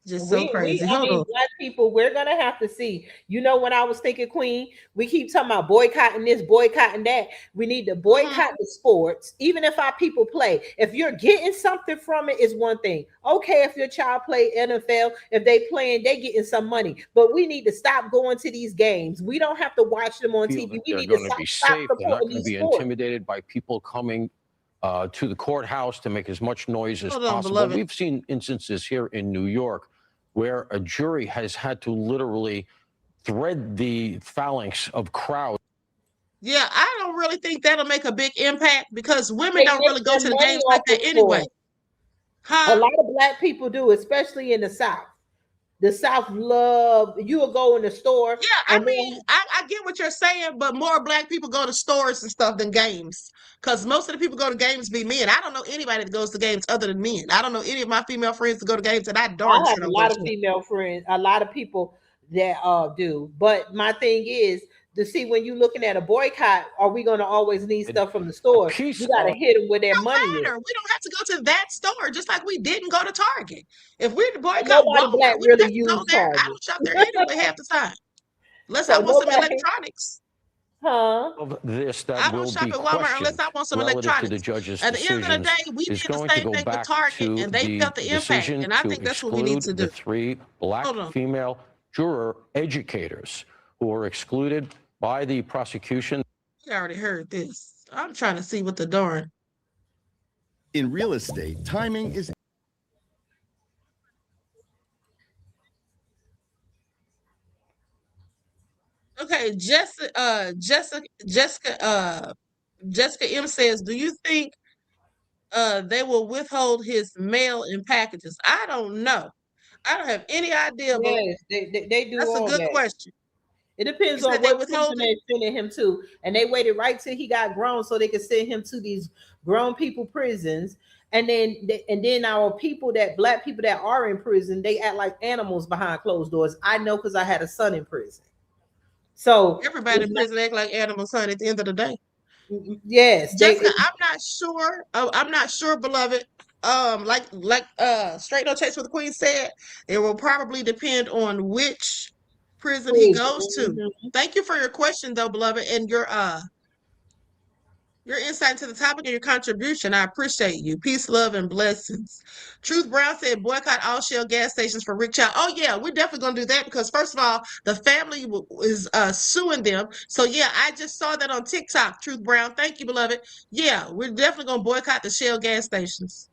just so crazy. Hold on. Black people, we're gonna have to see. You know, when I was thinking, Queen, we keep talking about boycotting this, boycotting that. We need to boycott the sports, even if our people play. If you're getting something from it, is one thing. Okay, if your child play NFL, if they playing, they getting some money. But we need to stop going to these games. We don't have to watch them on TV. We need to stop safe. They're not going to be sports. intimidated by people coming to the courthouse to make as much noise as possible. Beloved. We've seen instances here in New York where a jury has had to literally thread the phalanx of crowds. Yeah, I don't really think that'll make a big impact, because women don't really go to the games like that anyway. A lot of black people do, especially in the South. The South love, you will go in the store. Yeah, I mean, I get what you're saying, but more black people go to stores and stuff than games. Because most of the people go to games be men. I don't know anybody that goes to games other than men. I don't know any of my female friends that go to games, and I I darn have sure a don't lot go of to. female friends, a lot of people that do. But my thing is to see, when you're looking at a boycott, are we going to always need stuff from the store? You got to hit them where their money is. We don't have to go to that store, just like we didn't go to Target. If we're to boycott Nobody Walmart, black we don't really have to go use there. Target. I don't shop there anyway half the time. Unless So I want some nobody- electronics. Huh? Of this I that don't will shop be at Walmart unless questioned I want some relative to the electronics. judge's At the end of the decisions day, we is did the going to same go thing with back Target, to and they the felt the impact. decision And I to think that's what we need to exclude do. the 3 black Hold on. female juror educators who were excluded by the prosecution. We already heard this. I'm trying to see what the darn. In real estate, timing is Okay, Jessica M says, do you think they will withhold his mail in packages? I don't know. I don't have any idea. Yes, they do That's a all good that. question. It depends You on said they what prison withhold they're sending him to. And they waited right till he got grown so they could send him to these grown people prisons. And then our people black people that are in prison, they act like animals behind closed doors. I know because I had a son in prison. So everybody in prison act like animals, honey, at the end of the day. Yes, Jessica, I'm not sure, beloved. Like Straight No Chase for the Queen said, it will probably depend on which prison he goes to. Thank you for your question, though, beloved, and your insight into the topic and your contribution. I appreciate you. Peace, love, and blessings. Truth Brown said, boycott all Shell gas stations for Rick Child. Oh, yeah, we're definitely going to do that because, first of all, the family is suing them. So, yeah, I just saw that on TikTok, Truth Brown. Thank you, beloved. Yeah, we're definitely going to boycott the Shell gas stations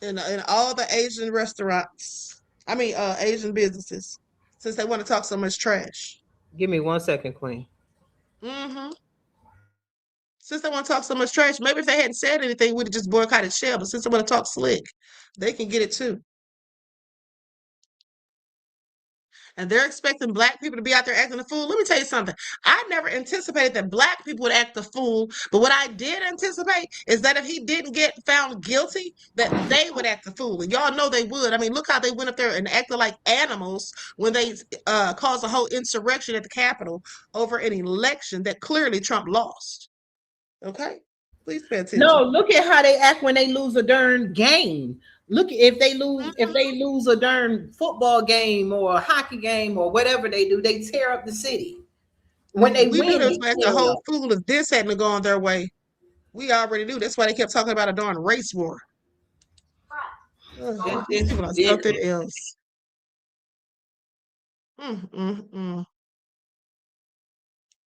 and all the Asian restaurants. I mean, Asian businesses, since they want to talk so much trash. Give me 1 second, Queen. Mm-hmm. Since they want to talk so much trash, maybe if they hadn't said anything, we'd have just boycotted Shell. But since they want to talk slick, they can get it too. And they're expecting black people to be out there acting a fool. Let me tell you something. I never anticipated that black people would act a fool. But what I did anticipate is that if he didn't get found guilty, that they would act a fool. And y'all know they would. I mean, look how they went up there and acted like animals when they caused a whole insurrection at the Capitol over an election that clearly Trump lost. Okay? Please pay attention. No, look at how they act when they lose a darn game. Look, if they lose a darn football game or a hockey game or whatever they do, they tear up the city. When they we win, knew there they was like tear a whole up. fool if this hadn't gone their way. We already knew. That's why they kept talking about a darn race war. These people are something else.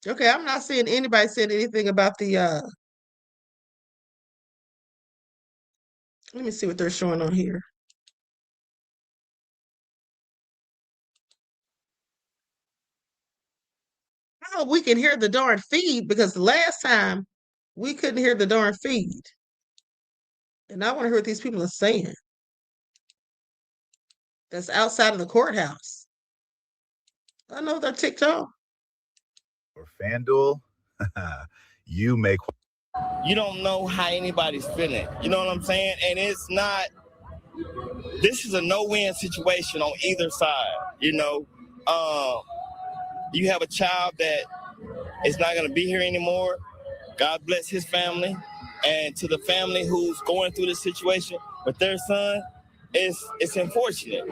Okay, I'm not seeing anybody saying anything about the let me see what they're showing on here. I hope we can hear the darn feed because the last time we couldn't hear the darn feed. And I want to hear what these people are saying. That's outside of the courthouse. I know they're ticked off. Or FanDuel, you make. You don't know how anybody's feeling. You know what I'm saying? And it's not. This is a no-win situation on either side. You know, you have a child that is not going to be here anymore. God bless his family, and to the family who's going through this situation with their son, it's unfortunate.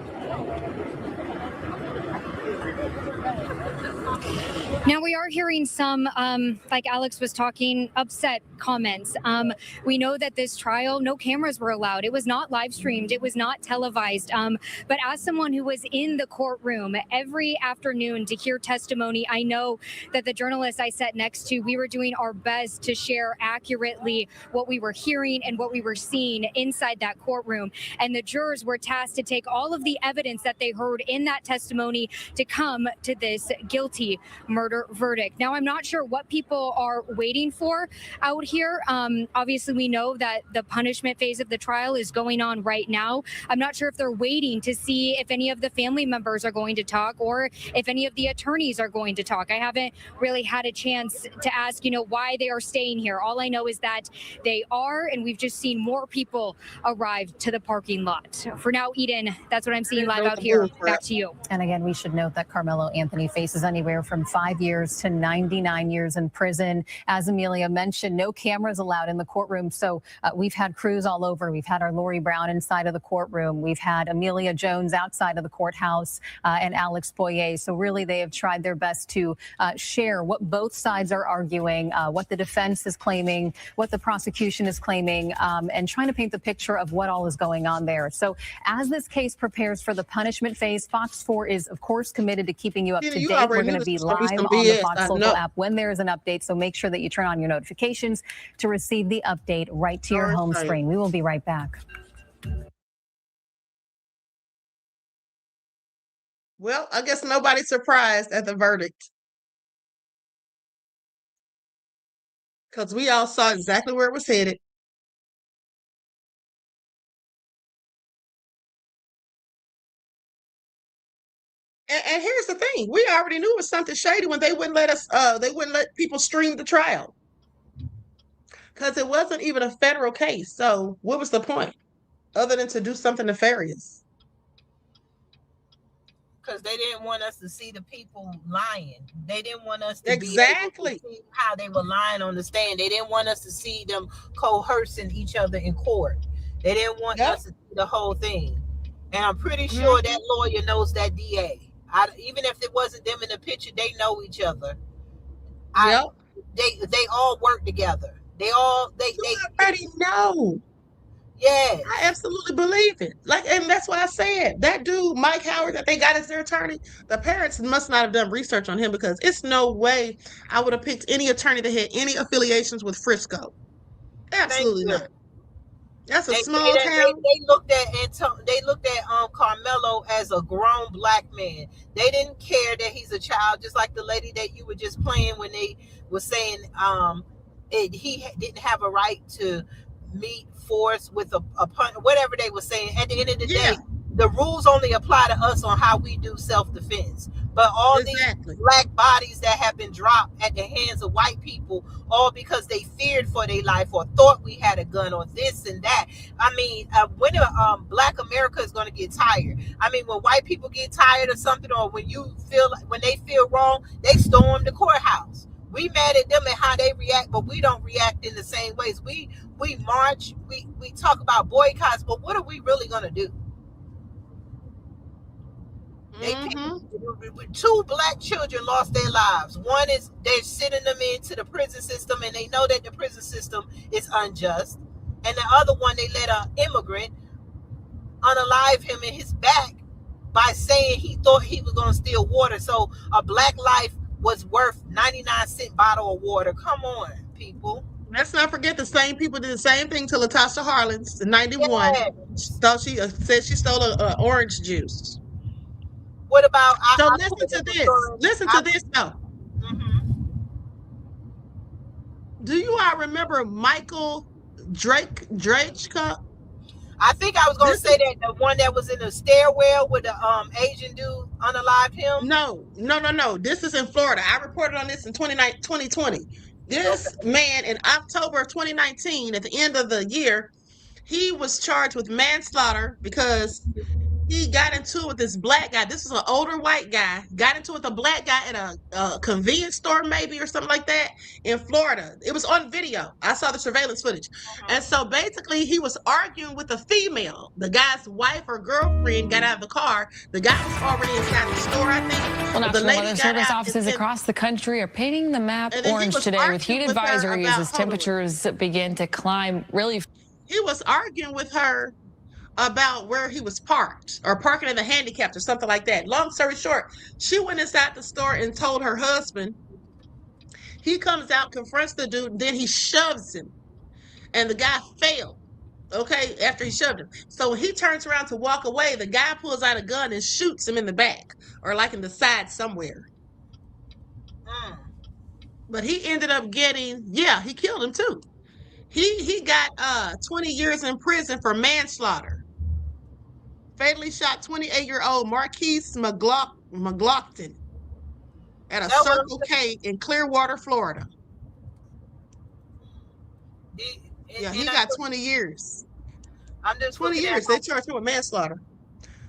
Now we are hearing some, like Alex was talking, upset comments. We know that this trial, no cameras were allowed. It was not live streamed. It was not televised. But as someone who was in the courtroom every afternoon to hear testimony, I know that the journalists I sat next to, we were doing our best to share accurately what we were hearing and what we were seeing inside that courtroom. And the jurors were tasked to take all of the evidence that they heard in that testimony to come to this guilty murder verdict. Now, I'm not sure what people are waiting for out here. Obviously, we know that the punishment phase of the trial is going on right now. I'm not sure if they're waiting to see if any of the family members are going to talk or if any of the attorneys are going to talk. I haven't really had a chance to ask, why they are staying here. All I know is that they are, and we've just seen more people arrive to the parking lot. For now, Eden, that's what I'm seeing live out here. Back to you. And again, we should note that Karmelo Anthony faces anywhere from 5 years to 99 years in prison. As Amelia mentioned, no cameras allowed in the courtroom. So we've had crews all over. We've had our Lori Brown inside of the courtroom. We've had Amelia Jones outside of the courthouse and Alex Boyer. So really, they have tried their best to share what both sides are arguing, what the defense is claiming, what the prosecution is claiming, and trying to paint the picture of what all is going on there. So as this case prepares for the punishment phase, Fox 4 is, of course, committed to keeping you up to date. We're going to be live on the Fox Local app when there is an update. So make sure that you turn on your notifications to receive the update right to your home screen. We will be right back. Well, I guess nobody's surprised at the verdict because we all saw exactly where it was headed. And here's the thing: we already knew it was something shady when they wouldn't let us. They wouldn't let people stream the trial because it wasn't even a federal case. So what was the point, other than to do something nefarious? Because they didn't want us to see the people lying. They didn't want us to Exactly be able to see how they were lying on the stand. They didn't want us to see them coercing each other in court. They didn't want us to see the whole thing. And I'm pretty sure that lawyer knows that DA. Even if it wasn't them in the picture, they know each other. They all work together. They already know. Yeah, I absolutely believe it. And that's what I said. That dude, Mike Howard, that they got as their attorney, the parents must not have done research on him because it's no way I would have picked any attorney that had any affiliations with Frisco. Absolutely not. That's a small town. They looked at Karmelo as a grown black man. They didn't care that he's a child, just like the lady that you were just playing when they were saying he didn't have a right to meet force with a punch, whatever they were saying. At the end of the day, the rules only apply to us on how we do self-defense. But all these black bodies that have been dropped at the hands of white people, all because they feared for their life or thought we had a gun or this and that. I mean, when black America is going to get tired? I mean, when white people get tired of something, or when they feel wrong, they storm the courthouse. We mad at them and how they react, but we don't react in the same ways. We march, we talk about boycotts, but what are we really going to do? Two black children lost their lives. One is they're sending them into the prison system, and they know that the prison system is unjust. And the other one, they let an immigrant unalive him in his back by saying he thought he was going to steal water. So a black life was worth 99-cent bottle of water. Come on, people. Let's not forget the same people did the same thing to Latasha Harlins in 91. She said she stole a orange juice. What about? Listen to this. Listen to this though. Do you all remember Michael Drake? I think I was going to say that the one that was in the stairwell with the Asian dude unalived him. No. This is in Florida. I reported on this in 2020. This man in October of 2019, at the end of the year, he was charged with manslaughter because he got into it with this black guy. This is an older white guy. Got into it with a black guy at a convenience store, maybe, or something like that, in Florida. It was on video. I saw the surveillance footage. And so basically, he was arguing with a female. The guy's wife or girlfriend got out of the car. The guy was already inside the store, I think. Well, National Weather Service offices across the country are painting the map orange today with heat advisories as temperatures begin to climb. Really, he was arguing with her about where he was parked or parking in the handicapped or something like that. Long story short, she went inside the store and told her husband. He comes out, confronts the dude, then he shoves him. And the guy fell, okay, after he shoved him. So when he turns around to walk away, the guy pulls out a gun and shoots him in the back or like in the side somewhere. But he ended up getting, he killed him too. He got 20 years in prison for manslaughter. Fatally shot 28-year-old Marquise McLaughlin at a Circle K in Clearwater, Florida. He got 20 years. I'm just 20 years. They charged him with manslaughter.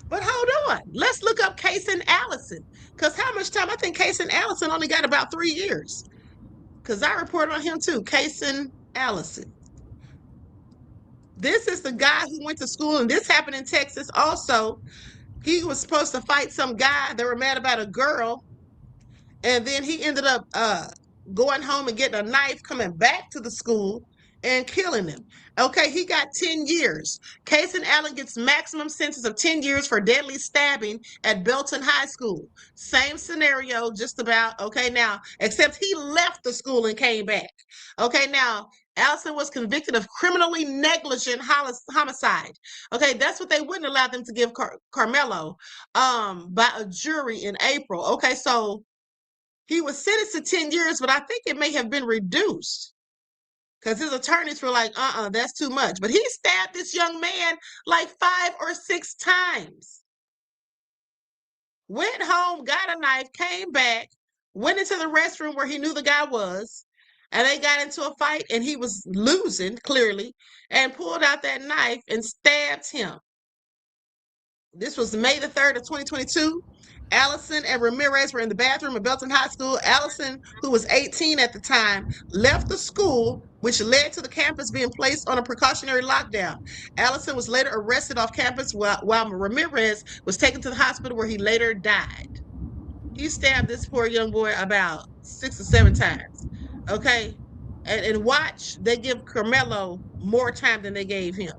But hold on. Let's look up Kason Allison. Because how much time? I think Kason Allison only got about 3 years. Because I reported on him too. Kason Allison. This is the guy who went to school, and this happened in Texas also. He was supposed to fight some guy. They were mad about a girl. And then he ended up going home and getting a knife, coming back to the school. and killing him. Okay, he got 10 years. Kason Allen gets maximum sentence of 10 years for deadly stabbing at Belton High School. Same scenario, just about. Okay, now, except he left the school and came back. Okay, now, Allison was convicted of criminally negligent homicide. Okay, that's what they wouldn't allow them to give Karmelo by a jury in April. Okay, so he was sentenced to 10 years, but I think it may have been reduced because his attorneys were like, that's too much. But he stabbed this young man like 5 or 6 times. Went home, got a knife, came back, went into the restroom where he knew the guy was, and they got into a fight, and he was losing, clearly, and pulled out that knife and stabbed him. This was May the 3rd of 2022. Allison and Ramirez were in the bathroom at Belton High School. Allison, who was 18 at the time, left the school, which led to the campus being placed on a precautionary lockdown. Allison was later arrested off campus while Ramirez was taken to the hospital where he later died. He stabbed this poor young boy about 6 or 7 times. Okay? And watch, they give Karmelo more time than they gave him.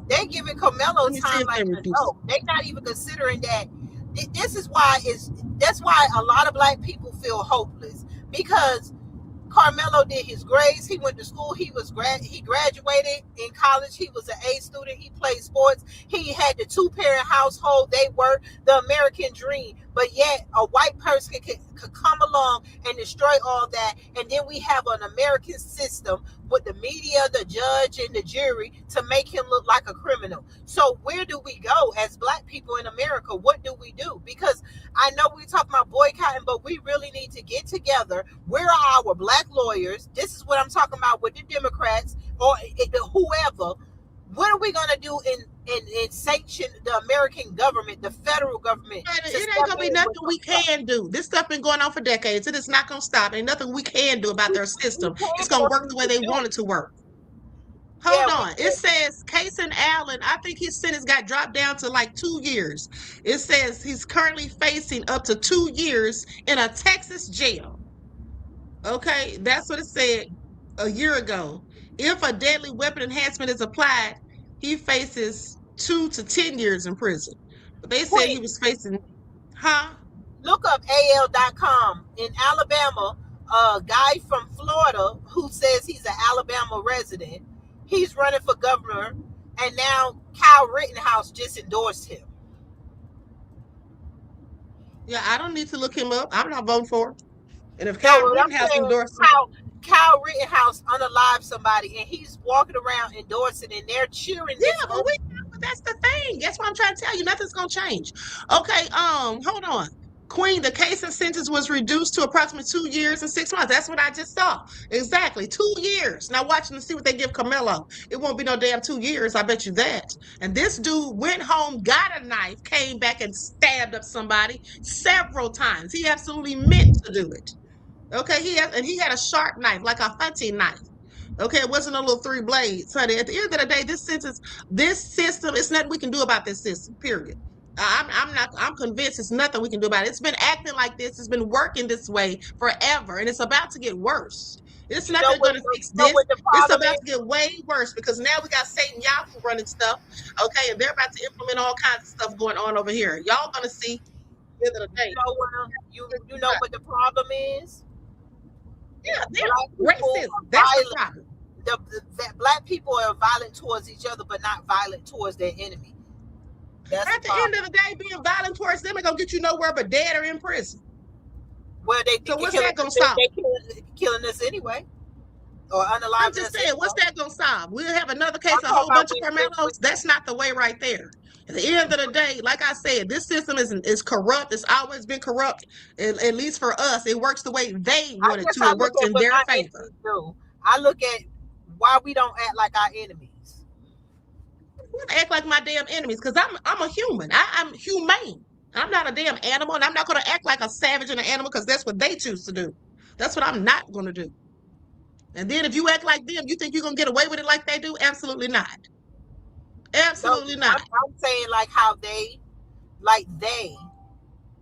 They giving Karmelo time like no. They're not even considering that. This is why that's why a lot of black people feel hopeless, because Karmelo did his grades. He went to school. He graduated in college. He was an A student. He played sports. He had the 2-parent household. They were the American dream. But yet a white person could come along and destroy all that. And then we have an American system with the media, the judge, and the jury to make him look like a criminal. So where do we go as black people in America? What do we do? Because I know we talk about boycotting, but we really need to get together. Where are our black lawyers? This is what I'm talking about with the Democrats or whoever. What are we going to do in sanction the American government, the federal government? It ain't going to be nothing we can do. This stuff been going on for decades. It is not going to stop. Ain't nothing we can do about their system. It's going to work the way they want it to work. Hold on. It says Kason Allen, I think his sentence got dropped down to like 2 years. It says he's currently facing up to 2 years in a Texas jail. Okay, that's what it said a year ago. If a deadly weapon enhancement is applied, he faces 2 to 10 years in prison. But they said he was facing, Look up AL.com. In Alabama, a guy from Florida who says he's an Alabama resident, he's running for governor, and now Kyle Rittenhouse just endorsed him. Yeah, I don't need to look him up. I'm not voting for him. And if Kyle Rittenhouse endorsed him, Kyle Rittenhouse unalived somebody, and he's walking around endorsing, and they're cheering. Yeah, but that's the thing. That's what I'm trying to tell you. Nothing's gonna change. Okay, hold on. Queen, the case and sentence was reduced to approximately 2 years and 6 months. That's what I just saw. Exactly, 2 years. Now watch and see what they give Karmelo. It won't be no damn 2 years. I bet you that. And this dude went home, got a knife, came back and stabbed up somebody several times. He absolutely meant to do it. Okay, he had a sharp knife, like a hunting knife. Okay, it wasn't a little 3 blades, honey. At the end of the day, this system, it's nothing we can do about this system, period. I'm convinced it's nothing we can do about it. It's been acting like this, it's been working this way forever, and it's about to get worse. It's not going to fix this. It's about to get way worse because now we got Satan Yahoo running stuff, okay, and they're about to implement all kinds of stuff going on over here. Y'all going to see at the end of the day. You know what the problem is? Yeah, they're racist. That's the problem. That black people are violent towards each other, but not violent towards their enemy. At the end of the day, being violent towards them ain't gonna get you nowhere but dead or in prison. Well, so what's that gonna solve? They killing us anyway. Or unalived. I'm just saying, what's that gonna solve? We'll have another case, a whole bunch of Karmelos. That's not the way right there. At the end of the day, like I said, this system is corrupt. It's always been corrupt. At least for us, it works the way they want it to. It works in their favor. I look at why we don't act like our enemies. We act like my damn enemies because I'm a human. I'm humane. I'm not a damn animal, and I'm not going to act like a savage and an animal because that's what they choose to do. That's what I'm not going to do. And then if you act like them, you think you're going to get away with it like they do? Absolutely not. Absolutely not. I'm saying like how they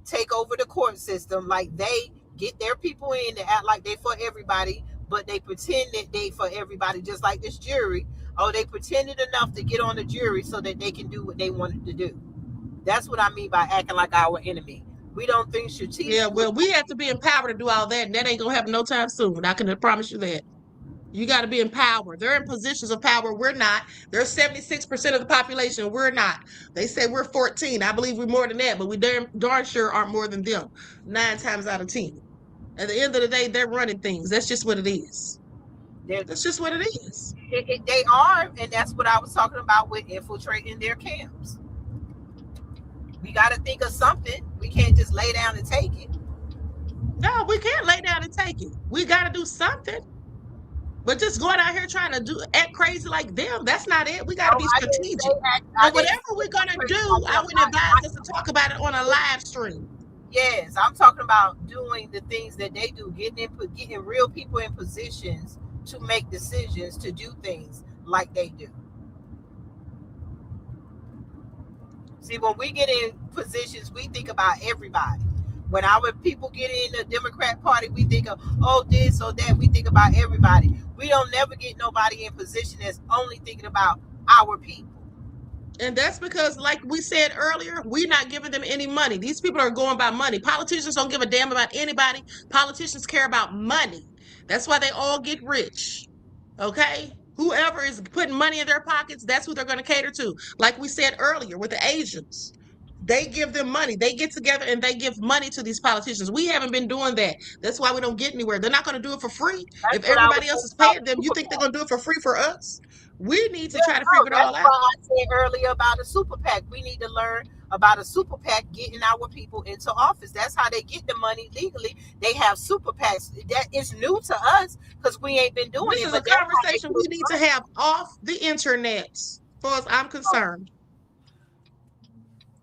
take over the court system, like they get their people in to act like they for everybody, but they pretend that they for everybody, just like this jury. Oh, they pretended enough to get on the jury so that they can do what they wanted to do. That's what I mean by acting like our enemy. We don't think strategic. Yeah, well, we have to be empowered to do all that, and that ain't gonna happen no time soon. I can promise you that. You got to be empowered. They're in positions of power. We're not. They're 76% of the population. We're not. They say we're 14. I believe we're more than that, but we darn sure aren't more than them 9 times out of 10. At the end of the day, they're running things. That's just what it is. That's just what it is. They are, and that's what I was talking about with infiltrating their camps. We got to think of something. We can't just lay down and take it. No, we can't lay down and take it. We got to do something. But just going out here trying to act crazy like them, that's not it. We got to be strategic. But whatever we're going to do, I would advise us to talk about it on a live stream. Yes, I'm talking about doing the things that they do, getting real people in positions to make decisions, to do things like they do. See, when we get in positions, we think about everybody. When our people get in the Democrat Party, we think of, oh, this or that. We think about everybody. We don't never get nobody in position that's only thinking about our people. And that's because, like we said earlier, we're not giving them any money. These people are going by money. Politicians don't give a damn about anybody. Politicians care about money. That's why they all get rich. Okay? Whoever is putting money in their pockets, that's who they're going to cater to. Like we said earlier with the Asians. They give them money. They get together and they give money to these politicians. We haven't been doing that. That's why we don't get anywhere. They're not going to do it for free. If everybody else is paying them, you think they're going to do it for free for us? We need to try to figure it all out. That's why I said earlier about a super PAC. We need to learn about a super PAC getting our people into office. That's how they get the money legally. They have super PACs. That is new to us because we ain't been doing it. This is a conversation we need to have off the internet, as far as I'm concerned.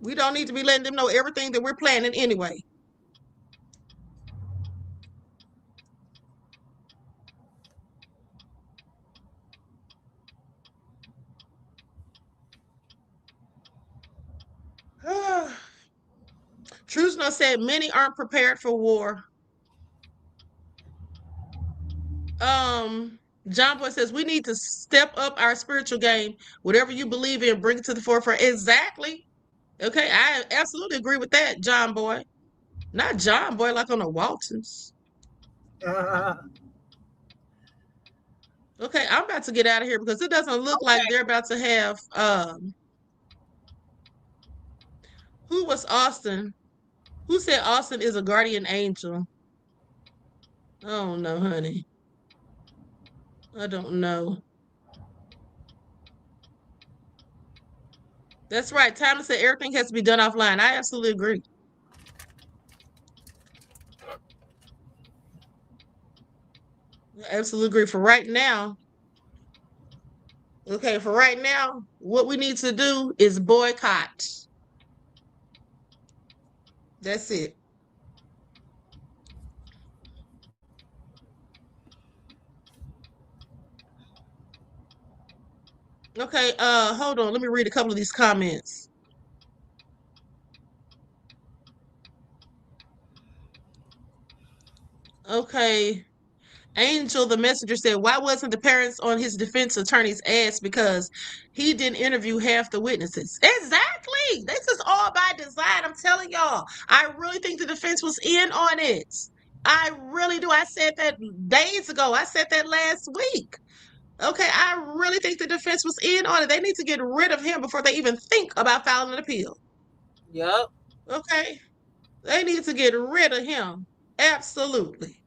We don't need to be letting them know everything that we're planning anyway. Trusno said many aren't prepared for war. John Boy says we need to step up our spiritual game. Whatever you believe in, bring it to the forefront. Exactly. Okay, I absolutely agree with that, John Boy. Not John Boy like on the Waltons. Okay, I'm about to get out of here because it doesn't look like they're about to have who was Austin? Who said Austin is a guardian angel? I don't know, honey. I don't know. That's right. Tyler said everything has to be done offline. I absolutely agree. I absolutely agree. For right now, okay, for right now, what we need to do is boycott. That's it. Okay, hold on. Let me read a couple of these comments. Okay. Angel, the messenger, said, why wasn't the parents on his defense attorney's ass? Because he didn't interview half the witnesses. Exactly. This is all by design. I'm telling y'all. I really think the defense was in on it. I really do. I said that days ago. I said that last week. Okay, I really think the defense was in on it. They need to get rid of him before they even think about filing an appeal. Yep. Okay. They need to get rid of him. Absolutely.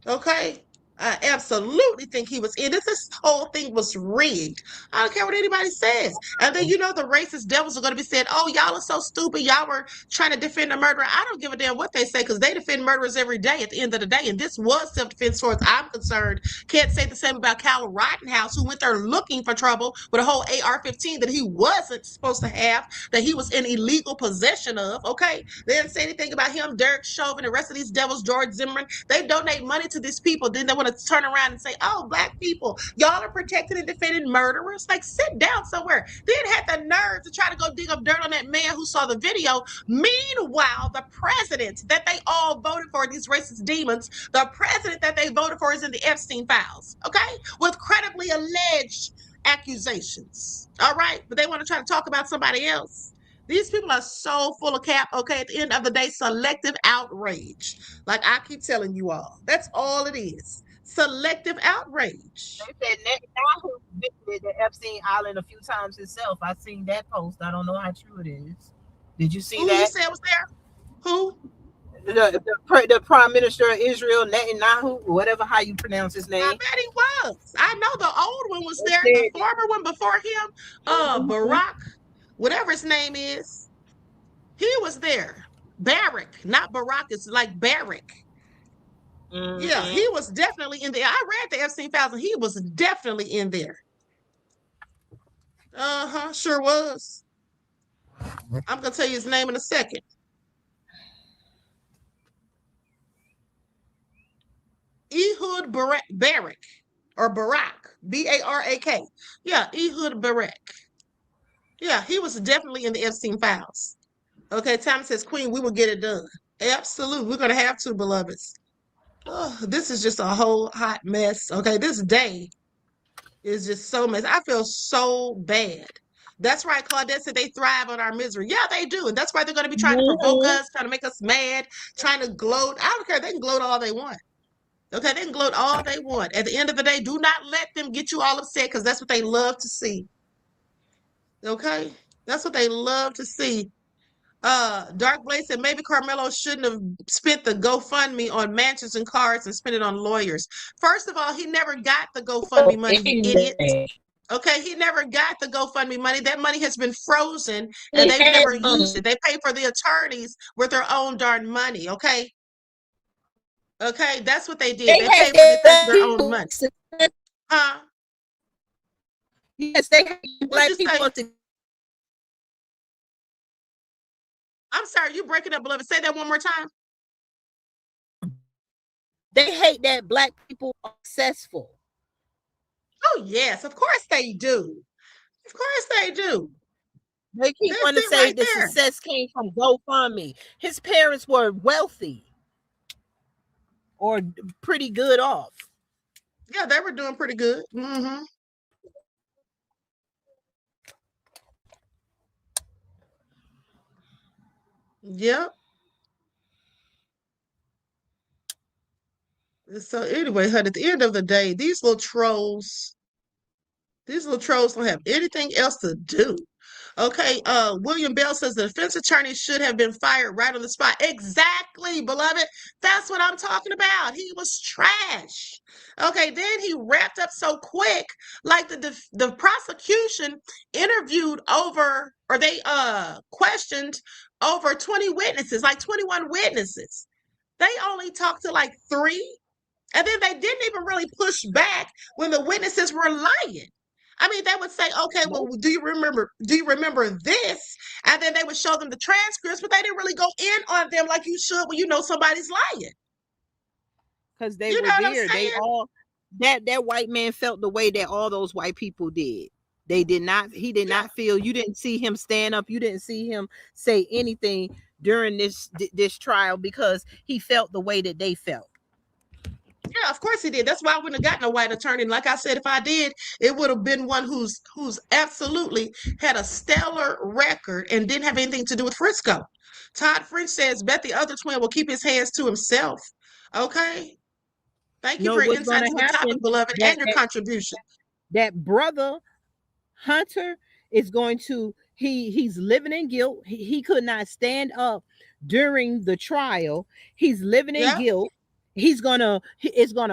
Okay. I absolutely think he was in it. This whole thing was rigged. I don't care what anybody says. And then, you know, the racist devils are going to be saying, oh, y'all are so stupid. Y'all were trying to defend a murderer. I don't give a damn what they say because they defend murderers every day at the end of the day. And this was self-defense, as far as I'm concerned. Can't say the same about Kyle Rittenhouse, who went there looking for trouble with a whole AR-15 that he wasn't supposed to have, that he was in illegal possession of. Okay. They didn't say anything about him, Derek Chauvin, the rest of these devils, George Zimmerman. They donate money to these people. Then they want want to turn around and say, oh, Black people, y'all are protected and defending murderers. Like, sit down somewhere. Then had the nerve to try to go dig up dirt on that man who saw the video. Meanwhile, the president that they all voted for, these racist demons, the president that they voted for is in the Epstein files, okay? With credibly alleged accusations, all right? But they want to try to talk about somebody else. These people are so full of cap, okay? At the end of the day, selective outrage. Like I keep telling you all, that's all it is. Selective outrage. They said Netanyahu visited the Epstein Island a few times himself. I seen that post. I don't know how true it is. Did you see Who that? you said was there? Who? The Prime Minister of Israel, Netanyahu, whatever how you pronounce his name. I bet he was. I know the old one was there. The former one before him, Barack, whatever his name is, he was there. Barrack, not Barack. It's like Barrack. Yeah, he was definitely in there. I read the Epstein files, and he was definitely in there. Sure was. I'm gonna tell you his name in a second. Ehud Barak, or Barak, B-A-R-A-K. Yeah, Ehud Barak. Yeah, he was definitely in the Epstein files. Okay, Thomas says, Queen, we will get it done. Absolutely, we're gonna have to, beloveds. Oh, this is just a whole hot mess. Okay, this day is just so messy. I feel so bad. That's right, Claudette said they thrive on our misery. Yeah, they do. And that's why they're going to be trying to provoke us, trying to make us mad, trying to gloat. I don't care. They can gloat all they want. Okay, they can gloat all they want. At the end of the day, do not let them get you all upset because that's what they love to see. Okay? That's what they love to see. Dark Blade said maybe Karmelo shouldn't have spent the GoFundMe on mansions and cars and spent it on lawyers. First of all, he never got the GoFundMe money, you idiot. Okay, he never got the GoFundMe money. That money has been frozen and they've never used it. They pay for the attorneys with their own darn money, okay? Okay, that's what they did. They paid for the attorneys with their own money. Huh? Yes, they Black people to. I'm sorry, you breaking up, beloved. Say that one more time. They hate that Black people are successful. Oh, yes, of course they do. Of course they do. They keep wanting to say the success came from GoFundMe. His parents were wealthy or pretty good off. Yeah, they were doing pretty good. Mm-hmm. Yep. So anyway, honey, at the end of the day, these little trolls don't have anything else to do. Okay, William Bell says the defense attorney should have been fired right on the spot. Exactly, beloved. That's what I'm talking about. He was trash. Okay, then he wrapped up so quick, like the prosecution interviewed over, or they questioned over 20 witnesses, like 21 witnesses. They only talked to like 3, and then they didn't even really push back when the witnesses were lying. I mean, they would say, okay, well, do you remember this? And then they would show them the transcripts, but they didn't really go in on them like you should when you know somebody's lying. Because they were there. They all that white man felt the way that all those white people did. They did not, he did not feel, you didn't see him stand up, you didn't see him say anything during this trial because he felt the way that they felt. Yeah, of course he did. That's why I wouldn't have gotten a white attorney. And like I said, if I did, it would have been one who's absolutely had a stellar record and didn't have anything to do with Frisco. Todd French says, bet the other twin will keep his hands to himself. Okay. Thank you for your insight into the topic, beloved, and your contribution. That brother Hunter is going to, he's living in guilt. He could not stand up during the trial. He's living in guilt. It's gonna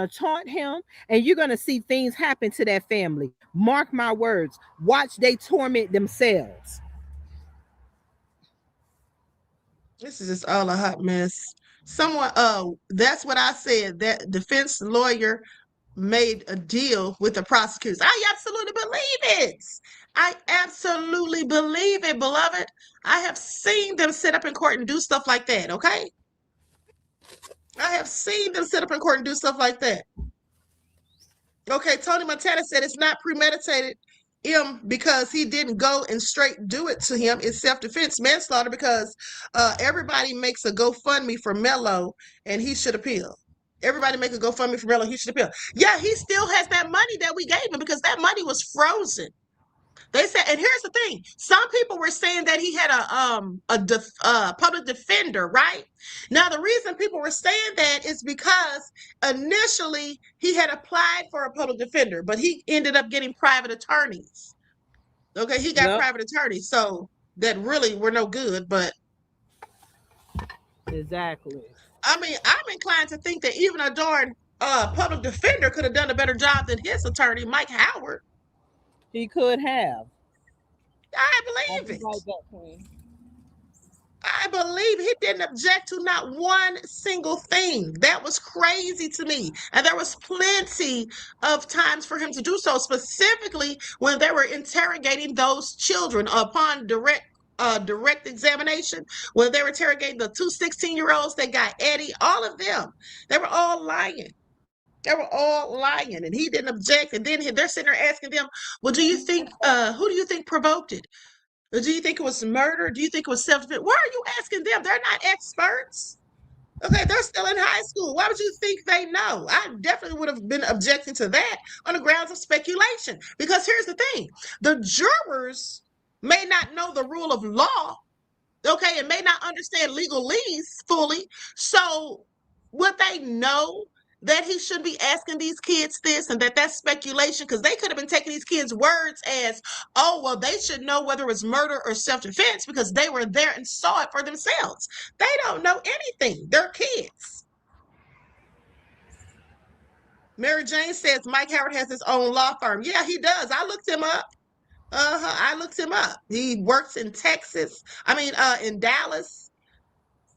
taunt him, and you're gonna see things happen to that family. Mark my words. Watch they torment themselves. This is just all a hot mess. Someone, that's what I said. That defense lawyer made a deal with the prosecutors. I absolutely believe it. I absolutely believe it, beloved. I have seen them sit up in court and do stuff like that. Okay. I have seen them sit up in court and do stuff like that. Okay, Tony Montana said it's not premeditated because he didn't go and straight do it to him. It's self-defense manslaughter because everybody makes a GoFundMe for Melo and he should appeal. Everybody make a GoFundMe for Melo, he should appeal. Yeah, he still has that money that we gave him because that money was frozen. They said, and here's the thing: some people were saying that he had a public defender, right? Now, the reason people were saying that is because initially he had applied for a public defender, but he ended up getting private attorneys. Okay, he got private attorneys, so that really were no good. But exactly. I mean, I'm inclined to think that even a darn public defender could have done a better job than his attorney, Mike Howard. He could have. I believe it. I believe he didn't object to not one single thing. That was crazy to me. And there was plenty of times for him to do so, specifically when they were interrogating those children upon direct examination, when they were interrogating the two 16-year-olds that got Eddie, all of them. They were all lying. They were all lying, and he didn't object. And then they're sitting there asking them, well, do you think, who do you think provoked it? Do you think it was murder? Do you think it was self-defense? Why are you asking them? They're not experts. Okay, they're still in high school. Why would you think they know? I definitely would have been objecting to that on the grounds of speculation. Because here's the thing. The jurors may not know the rule of law, okay, and may not understand legalese fully. So would they know that he should be asking these kids this and that's speculation? Because they could have been taking these kids' words as, oh, well, they should know whether it was murder or self-defense because they were there and saw it for themselves. They don't know anything. They're kids. Mary Jane says Mike Howard has his own law firm. Yeah, he does. I looked him up. I looked him up. He works in Texas. In Dallas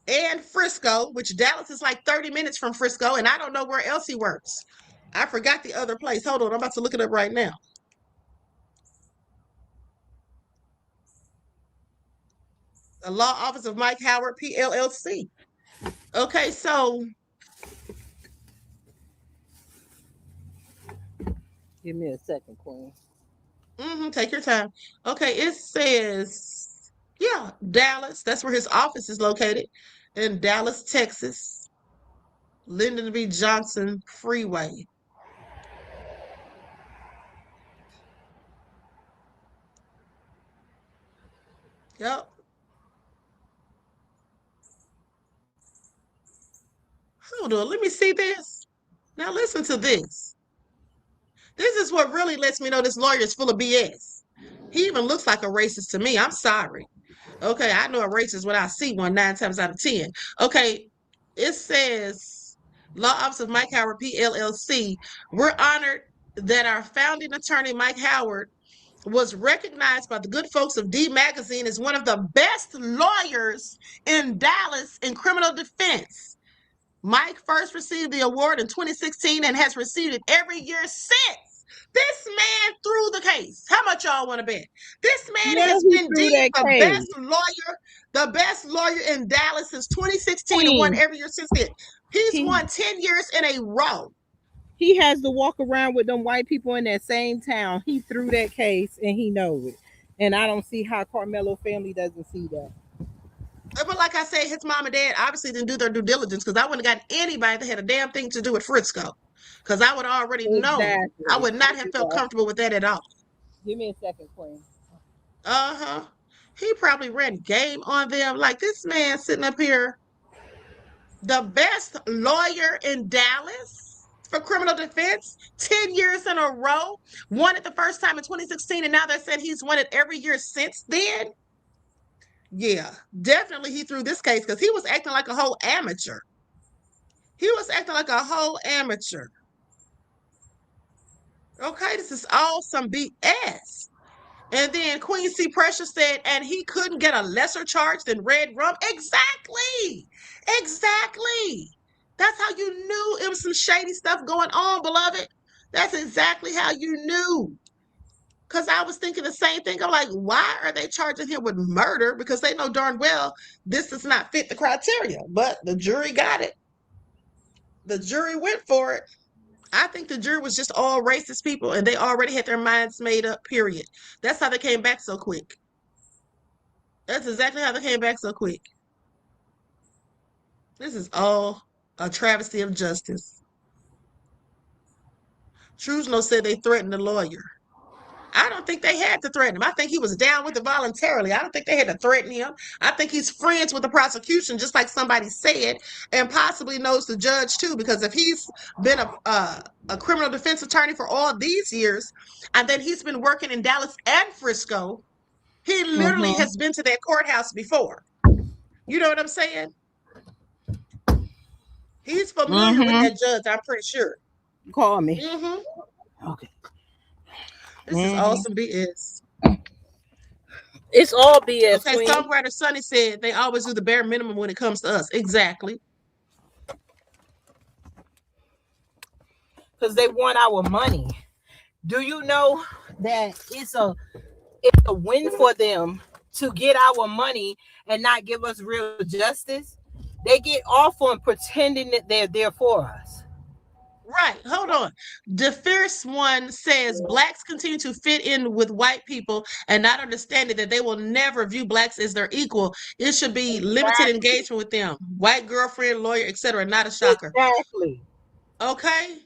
and Frisco, which Dallas is like 30 minutes from Frisco, and I don't know where else he works. I forgot the other place. Hold on, I'm about to look it up right now. The Law Office of Mike Howard, PLLC. Okay, so give me a second, Queen. Take your time. Okay, it says, yeah, Dallas. That's where his office is located, in Dallas, Texas. Lyndon B. Johnson Freeway. Yep. Hold on, let me see this. Now listen to this. This is what really lets me know this lawyer is full of BS. He even looks like a racist to me. I'm sorry. Okay, I know a racist when I see one 9 times out of 10. Okay, it says, Law Office of Mike Howard, PLLC. We're honored that our founding attorney, Mike Howard, was recognized by the good folks of D Magazine as one of the best lawyers in Dallas in criminal defense. Mike first received the award in 2016 and has received it every year since. This man threw the case. How much y'all want to bet? This man has been deemed the best lawyer in Dallas since 2016 and won every year since then. He's won 10 years in a row. He has to walk around with them white people in that same town. He threw that case and he knows it. And I don't see how Karmelo family doesn't see that. But like I said, his mom and dad obviously didn't do their due diligence because I wouldn't have got anybody that had a damn thing to do with Frisco. Because I would already know. I would not have felt comfortable with that at all. Give me a second, Queen. He probably ran game on them. Like this man sitting up here, the best lawyer in Dallas for criminal defense, 10 years in a row, won it the first time in 2016, and now they said he's won it every year since then. Yeah, definitely he threw this case because he was acting like a whole amateur. Okay, this is all some BS. And then Queen C. Precious said, and he couldn't get a lesser charge than red rum. Exactly. That's how you knew it was some shady stuff going on, beloved. That's exactly how you knew. Because I was thinking the same thing. I'm like, why are they charging him with murder? Because they know darn well this does not fit the criteria. But the jury got it. The jury went for it. I think the jury was just all racist people and they already had their minds made up, period. That's how they came back so quick. That's exactly how they came back so quick. This is all a travesty of justice. Trujillo said they threatened the lawyer. I don't think they had to threaten him. I think he was down with it voluntarily. I don't think they had to threaten him. I think he's friends with the prosecution, just like somebody said, and possibly knows the judge too. Because if he's been a criminal defense attorney for all these years, and then he's been working in Dallas and Frisco, he literally has been to that courthouse before. You know what I'm saying? He's familiar with that judge, I'm pretty sure. Call me. Okay. This is awesome BS. It's all BS. Okay, songwriter Sonny said they always do the bare minimum when it comes to us. Exactly. Because they want our money. Do you know that it's a win for them to get our money and not give us real justice? They get off on pretending that they're there for us. Right. Hold on. The fierce one says blacks continue to fit in with white people and not understanding that they will never view blacks as their equal. It should be limited engagement with them. White girlfriend, lawyer, etc. Not a shocker. Exactly. Okay.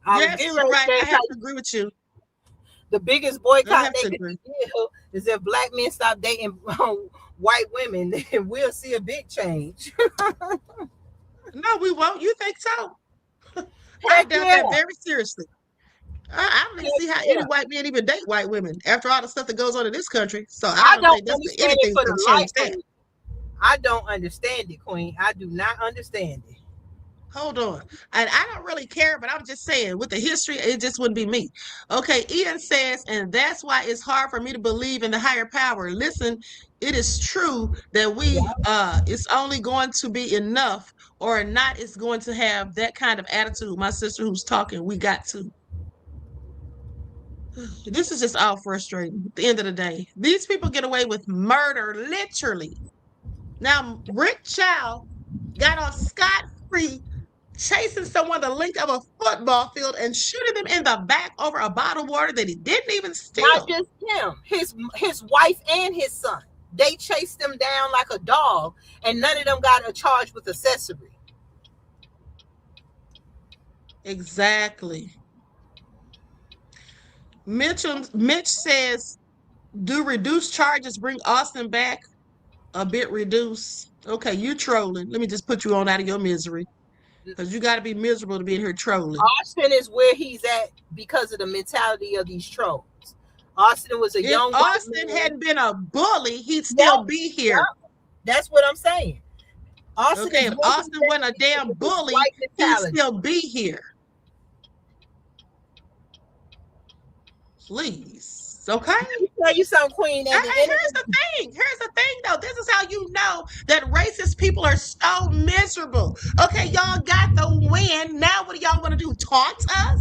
Yes, you're right. I have to agree with you. The biggest boycott they could do is if black men stop dating white women, then we'll see a big change. No, we won't. You think so? I doubt that very seriously. I don't even see how any white men even date white women after all the stuff that goes on in this country. So I don't think that's anything to change that. I don't understand it, Queen. I do not understand it. Hold on. And I don't really care, but I'm just saying with the history, it just wouldn't be me. Okay, Ian says, and that's why it's hard for me to believe in the higher power. Listen, it is true that it's only going to be enough or not is going to have that kind of attitude. My sister who's talking, we got to. This is just all frustrating at the end of the day. These people get away with murder, literally. Now, Rick Chow got off scot-free chasing someone the length of a football field and shooting them in the back over a bottle of water that he didn't even steal. Not just him, his wife and his son. They chased them down like a dog, and none of them got a charge with accessory. Exactly. Mitch says, do reduced charges bring Austin back? A bit reduced. Okay, you trolling. Let me just put you on out of your misery. Because you got to be miserable to be in here trolling. Austin is where he's at because of the mentality of these trolls. Austin was a young white man. If Austin hadn't been a bully, he'd still be here. That's what I'm saying. Okay, if Austin wasn't a damn bully, he'd still be here. Please. Okay. Let me tell you something, Queen. Here's the thing, though. This is how you know that racist people are so miserable. Okay, y'all got the win. Now what do y'all want to do? Taunt us?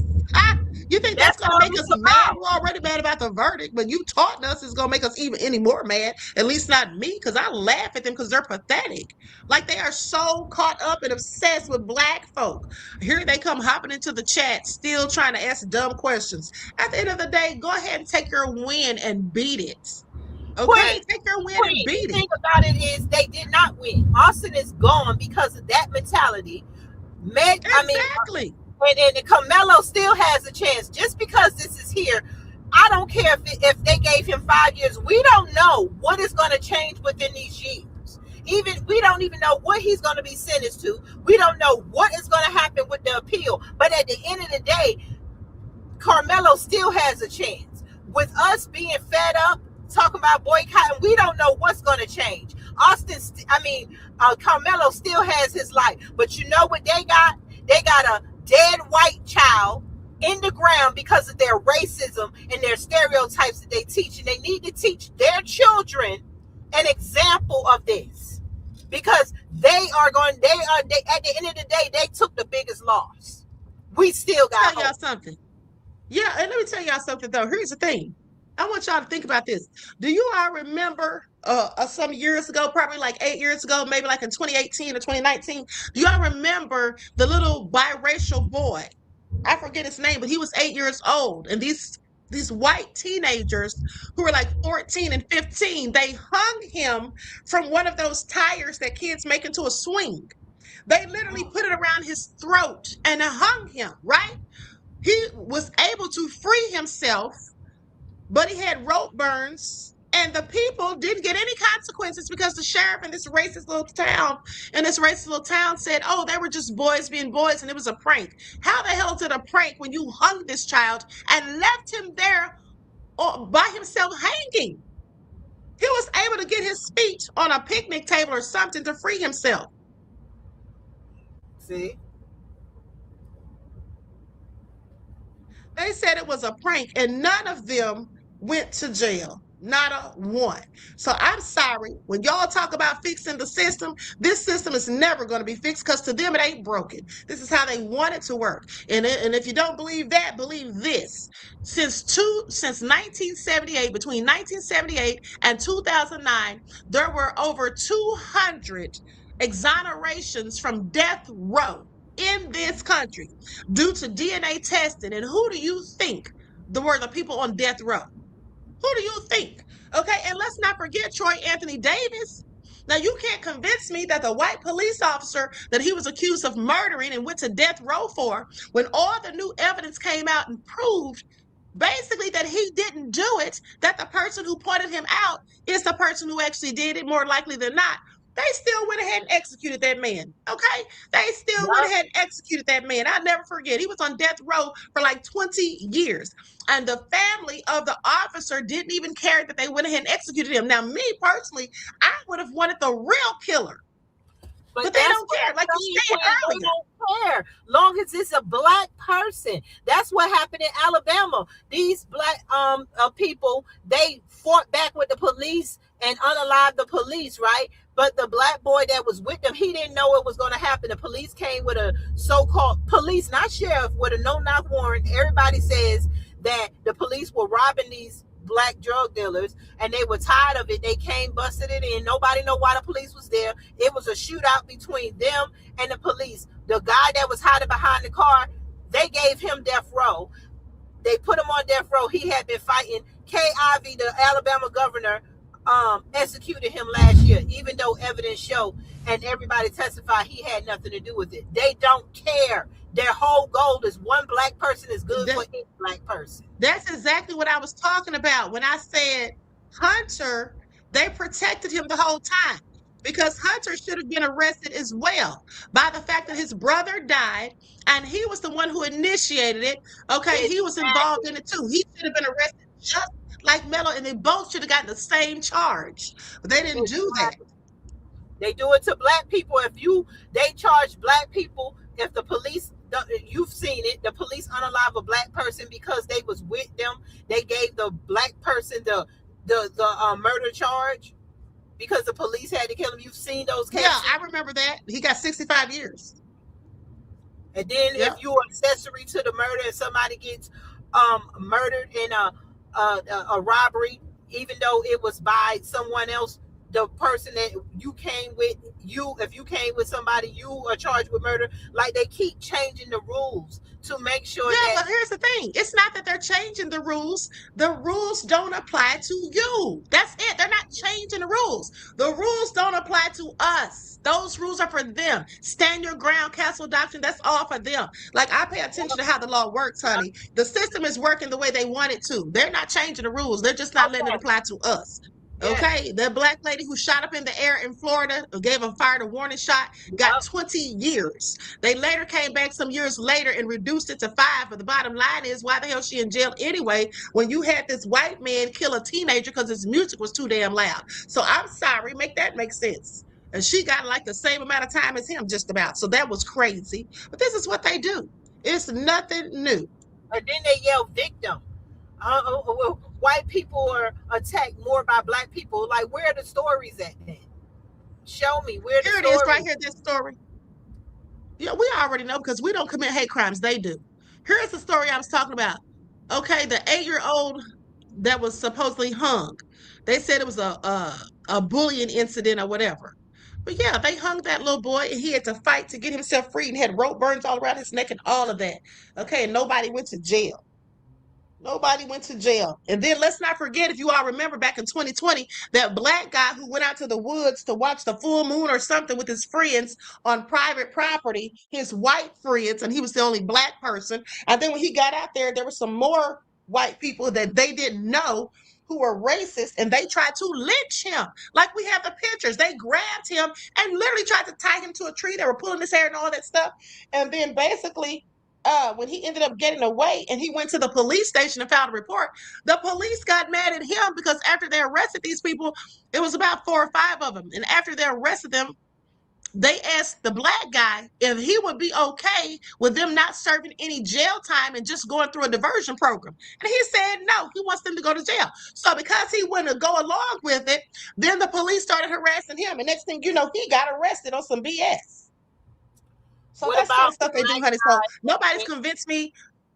You think that's going to make us mad? We're already mad about the verdict, but you taunting us is going to make us even any more mad. At least not me, because I laugh at them because they're pathetic. Like they are so caught up and obsessed with black folk. Here they come hopping into the chat, still trying to ask dumb questions. At the end of the day, go ahead and take your win and beat it. Okay, take your win and beat it. The thing about it is they did not win. Austin is gone because of that mentality. Exactly. And Karmelo still has a chance. Just because this is here, I don't care if they gave him 5 years. We don't know what is going to change within these years. We don't even know what he's going to be sentenced to. We don't know what is going to happen with the appeal. But at the end of the day, Karmelo still has a chance. With us being fed up, talking about boycotting, we don't know what's going to change. Karmelo still has his life. But you know what they got? They got a dead white child in the ground because of their racism and their stereotypes that they teach. And they need to teach their children an example of this. Because at the end of the day, they took the biggest loss. We still got y'all something. Yeah, and let me tell y'all something though. Here's the thing. I want y'all to think about this. Do you all remember some years ago, probably like 8 years ago, maybe like in 2018 or 2019, do y'all remember the little biracial boy I forget his name, but he was 8 years old. And these white teenagers who were like 14 and 15, they hung him from one of those tires that kids make into a swing. They literally put it around his throat and hung him, right? He was able to free himself, but he had rope burns. And the people didn't get any consequences because the sheriff in this racist little town said, oh, they were just boys being boys and it was a prank. How the hell is it a prank when you hung this child and left him there by himself hanging? He was able to get his speech on a picnic table or something to free himself. See? They said it was a prank and none of them went to jail. Not a one. So I'm sorry. When y'all talk about fixing the system, this system is never going to be fixed because to them it ain't broken. This is how they want it to work. And if you don't believe that, believe this. Since 1978, between 1978 and 2009, there were over 200 exonerations from death row in this country due to DNA testing. And who do you think were the people on death row? Who do you think? Okay, and let's not forget Troy Anthony Davis. Now, you can't convince me that the white police officer that he was accused of murdering and went to death row for, when all the new evidence came out and proved basically that he didn't do it, that the person who pointed him out is the person who actually did it, more likely than not. They still went ahead and executed that man. Okay? They still went ahead and executed that man. I'll never forget. He was on death row for like 20 years. And the family of the officer didn't even care that they went ahead and executed him. Now, me personally, I would have wanted the real killer. But they don't care. Like you said earlier. They don't care. Long as it's a black person. That's what happened in Alabama. These black people, they fought back with the police and unalived the police, right? But the black boy that was with them, he didn't know it was going to happen. The police came with a so-called police, not sheriff, with a no-knock warrant. Everybody says that the police were robbing these black drug dealers and they were tired of it. They came, busted it in. Nobody know why the police was there. It was a shootout between them and the police. The guy that was hiding behind the car, they gave him death row. They put him on death row. He had been fighting. Kay Ivey, the Alabama governor, executed him last year, even though evidence showed and everybody testified he had nothing to do with it. They don't care. Their whole goal is one black person is good for each black person. That's exactly what I was talking about when I said Hunter, they protected him the whole time because Hunter should have been arrested as well by the fact that his brother died and he was the one who initiated it. Okay, he was involved in it too. He should have been arrested just like Melo, and they both should have gotten the same charge. But they didn't do that. They do it to black people. They charge black people if the police, you've seen it, the police unalive a black person because they was with them. They gave the black person the murder charge because the police had to kill him. You've seen those cases? Yeah, I remember that. He got 65 years. And then if you're accessory to the murder and somebody gets murdered in a robbery, even though it was by someone else, the person that you came with, if you came with somebody, you are charged with murder. Like they keep changing the rules to make sure that. But here's the thing. It's not that they're changing the rules. The rules don't apply to you. That's it. They're not changing the rules. The rules don't apply to us. Those rules are for them. Stand your ground, castle doctrine. That's all for them. Like I pay attention to how the law works, honey. The system is working the way they want it to. They're not changing the rules. They're just not letting it apply to us. Okay, the black lady who shot up in the air in Florida, gave him fired a warning shot, got 20 years. They later came back some years later and reduced it to 5. But the bottom line is, why the hell is she in jail anyway when you had this white man kill a teenager because his music was too damn loud? So I'm sorry, make that make sense. And she got like the same amount of time as him, just about. So that was crazy. But this is what they do. It's nothing new. And then they yell victim. White people are attacked more by black people. Like, where are the stories at then? Show me where the stories. Here it is, right here, this story. Yeah, we already know because we don't commit hate crimes. They do. Here's the story I was talking about. Okay, the 8-year-old that was supposedly hung. They said it was a bullying incident or whatever. But yeah, they hung that little boy and he had to fight to get himself free and had rope burns all around his neck and all of that. Okay, and nobody went to jail. Nobody went to jail. And then let's not forget, if you all remember back in 2020, that black guy who went out to the woods to watch the full moon or something with his friends on private property, his white friends, and he was the only black person. And then when he got out there, there were some more white people that they didn't know who were racist, and they tried to lynch him. Like we have the pictures. They grabbed him and literally tried to tie him to a tree. They were pulling his hair and all that stuff. And then basically, when he ended up getting away and he went to the police station and filed a report, the police got mad at him because after they arrested these people, it was about 4 or 5 of them. And after they arrested them, they asked the black guy if he would be okay with them not serving any jail time and just going through a diversion program. And he said no, he wants them to go to jail. So because he wouldn't go along with it, then the police started harassing him. And next thing you know, he got arrested on some BS. So What that's the kind of about stuff they do, honey. So nobody's convinced me.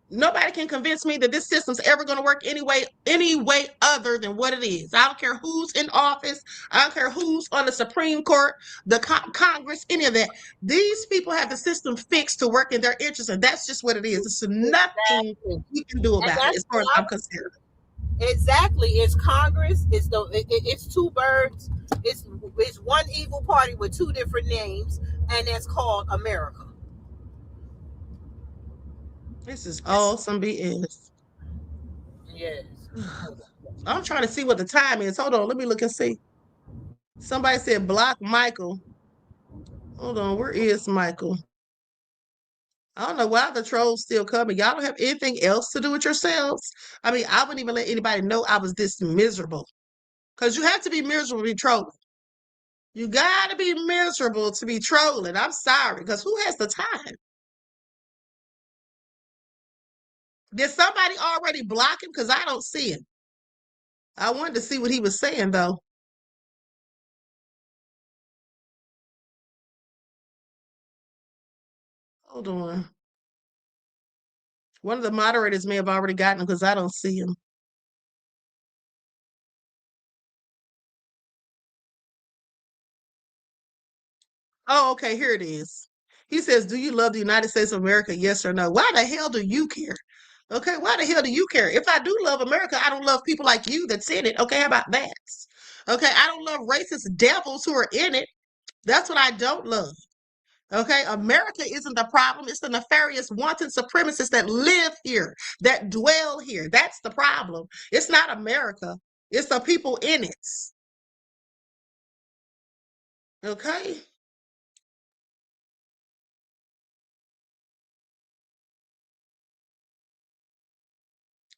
Nobody can convince me that this system's ever going to work any way other than what it is. I don't care who's in office. I don't care who's on the Supreme Court, the Congress, any of that. These people have the system fixed to work in their interest, and that's just what it is. It's nothing we can do about it, as far as I'm concerned. Exactly. It's Congress. It's two birds. It's one evil party with two different names, and that's called America. This is all some BS. Yes. I'm trying to see what the time is. Hold on, let me look and see. Somebody said block Michael. Hold on, where is Michael? I don't know why the trolls still coming. Y'all don't have anything else to do with yourselves? I mean, I wouldn't even let anybody know I was this miserable. Because you have to be miserable to be trolling. You got to be miserable to be trolling. I'm sorry, because who has the time? Did somebody already block him? Because I don't see him. I wanted to see what he was saying, though. Hold on. One of the moderators may have already gotten him because I don't see him. Oh, okay, here it is. He says, do you love the United States of America? Yes or no? Why the hell do you care? Okay, why the hell do you care? If I do love America, I don't love people like you that's in it. Okay, how about that? Okay, I don't love racist devils who are in it. That's what I don't love. Okay, America isn't the problem. It's the nefarious, wanton supremacists that live here, that dwell here. That's the problem. It's not America. It's the people in it. Okay?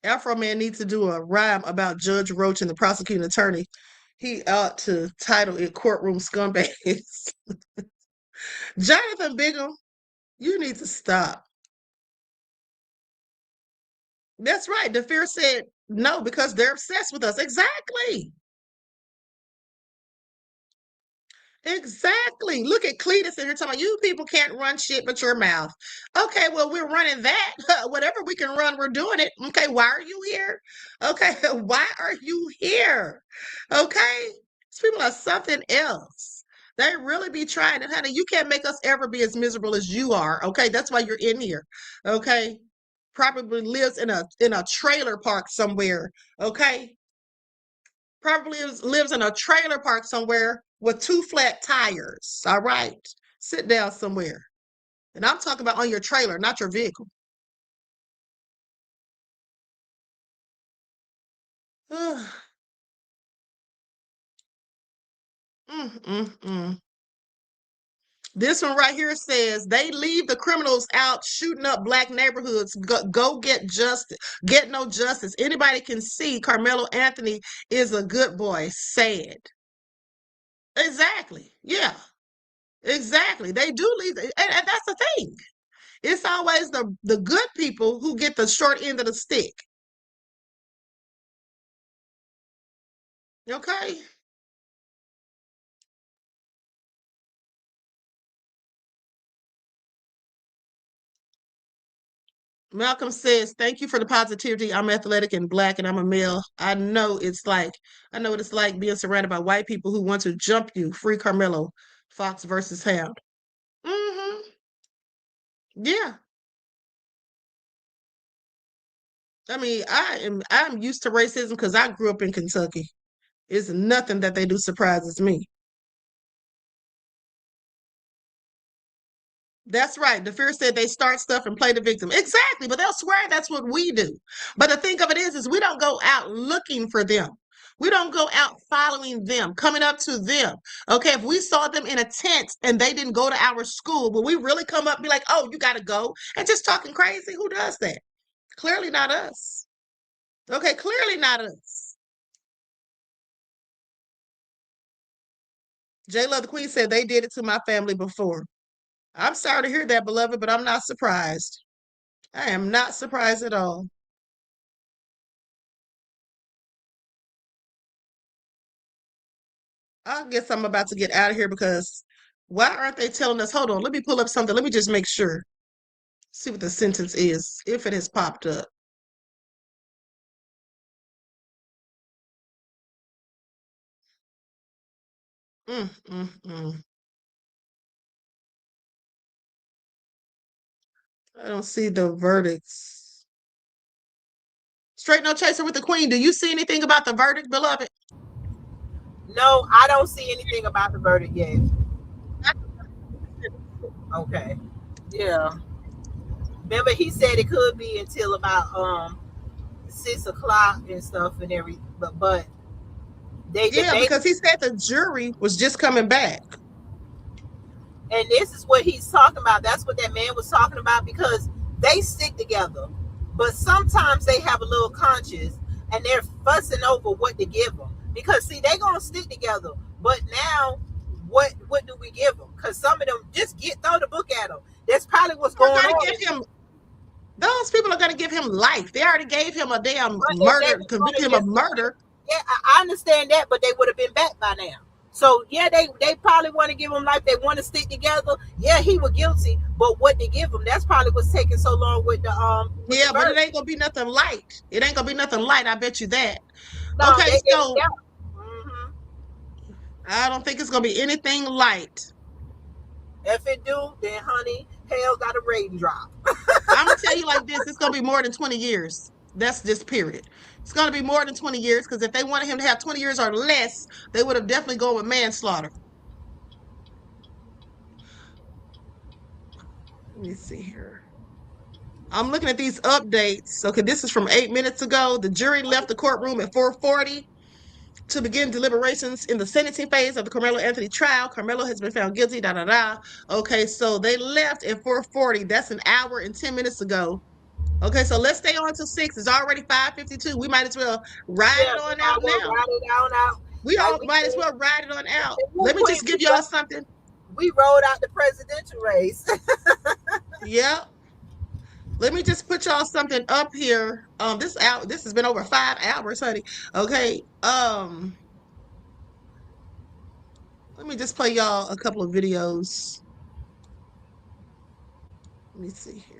Afro Man needs to do a rhyme about Judge Roach and the prosecuting attorney. He ought to title it Courtroom Scumbags. Jonathan Bigham, you need to stop. That's right. The fear said no because they're obsessed with us. Exactly. Exactly. Look at Cletus in here talking about you people can't run shit but your mouth. Okay, well, we're running that. Whatever we can run, we're doing it. Okay, why are you here? Okay, why are you here? Okay, these people are something else. They really be trying it, honey. You can't make us ever be as miserable as you are. Okay, that's why you're in here. Okay, probably lives in a trailer park somewhere. Okay, probably lives in a trailer park somewhere with 2 flat tires. All right. Sit down somewhere. And I'm talking about on your trailer, not your vehicle. This one right here says they leave the criminals out shooting up black neighborhoods. Go get justice. Get no justice. Anybody can see Karmelo Anthony is a good boy. Sad. Exactly. Yeah. Exactly. They do leave. And that's the thing. It's always the good people who get the short end of the stick. Okay? Malcolm says, thank you for the positivity. I'm athletic and black and I'm a male. I know what it's like being surrounded by white people who want to jump you. Free Karmelo. Fox versus Hound. Yeah. I mean, I'm used to racism because I grew up in Kentucky. It's nothing that they do surprises me. That's right. The fear said they start stuff and play the victim. Exactly, but they'll swear that's what we do. But the thing of it is we don't go out looking for them. We don't go out following them, coming up to them. Okay, if we saw them in a tent and they didn't go to our school, will we really come up and be like, oh, you got to go? And just talking crazy? Who does that? Clearly not us. Okay, clearly not us. J Love the Queen said they did it to my family before. I'm sorry to hear that, beloved, but I'm not surprised. I am not surprised at all. I guess I'm about to get out of here because why aren't they telling us? Hold on, let me pull up something. Let me just make sure. See what the sentence is, if it has popped up. I don't see the verdicts. Straight No Chaser with the Queen. Do you see anything about the verdict, beloved? No, I don't see anything about the verdict yet. Okay. Yeah. Remember, he said it could be until about 6 o'clock and stuff and everything, but because he said the jury was just coming back. And this is what he's talking about. That's what that man was talking about, because they stick together, but sometimes they have a little conscience and they're fussing over what to give them. Because see, they're gonna stick together, but now what do we give them? Because some of them just throw the book at them. That's probably what's going on. Those people are going to give him life. They already gave him a damn murder, convicted him of murder. Yeah, I understand that, but they would have been back by now. So yeah, they probably want to give him life. They want to stick together. Yeah, he was guilty, but what they give him, that's probably what's taking so long with the yeah, but it ain't gonna be nothing light. It ain't gonna be nothing light. I bet you that. No, okay, so I don't think it's gonna be anything light. If it do, then honey, hell got a rating drop. I'm gonna tell you like this: it's gonna be more than 20 years. That's this period. It's gonna be more than 20 years because if they wanted him to have 20 years or less, they would have definitely gone with manslaughter. Let me see here. I'm looking at these updates. Okay, this is from 8 minutes ago. The jury left the courtroom at 4:40 to begin deliberations in the sentencing phase of the Karmelo Anthony trial. Karmelo has been found guilty, Okay, so they left at 4:40. That's an hour and 10 minutes ago. Okay, so let's stay on till 6. It's already 5:52. We might as well ride it on out now. We all might as well ride it on out. Let me just give y'all something. We rolled out the presidential race. Yeah. Let me just put y'all something up here. This has been over 5 hours, honey. Okay. Let me just play y'all a couple of videos. Let me see here.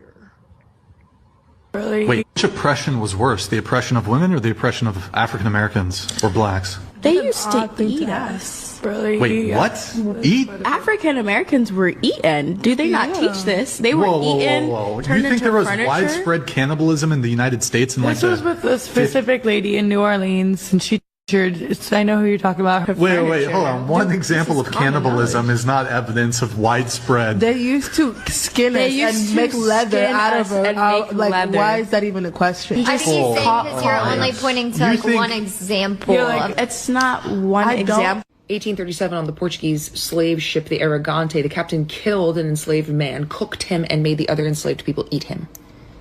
Wait, which oppression was worse, the oppression of women or the oppression of African Americans or blacks? They used to eat us. Wait, what? Eat? African Americans were eaten. Do they not teach this? They were eaten. Do you think there was widespread cannibalism in the United States? And this was with a specific lady in New Orleans, and she I know who you're talking about. Wait, hold on. One example of cannibalism is not evidence of widespread. They used to skin us and make leather out of it. Like, why is that even a question? I think he's saying because you're only pointing to like one example. It's not one example. 1837 on the Portuguese slave ship, the Arrogante, the captain killed an enslaved man, cooked him, and made the other enslaved people eat him.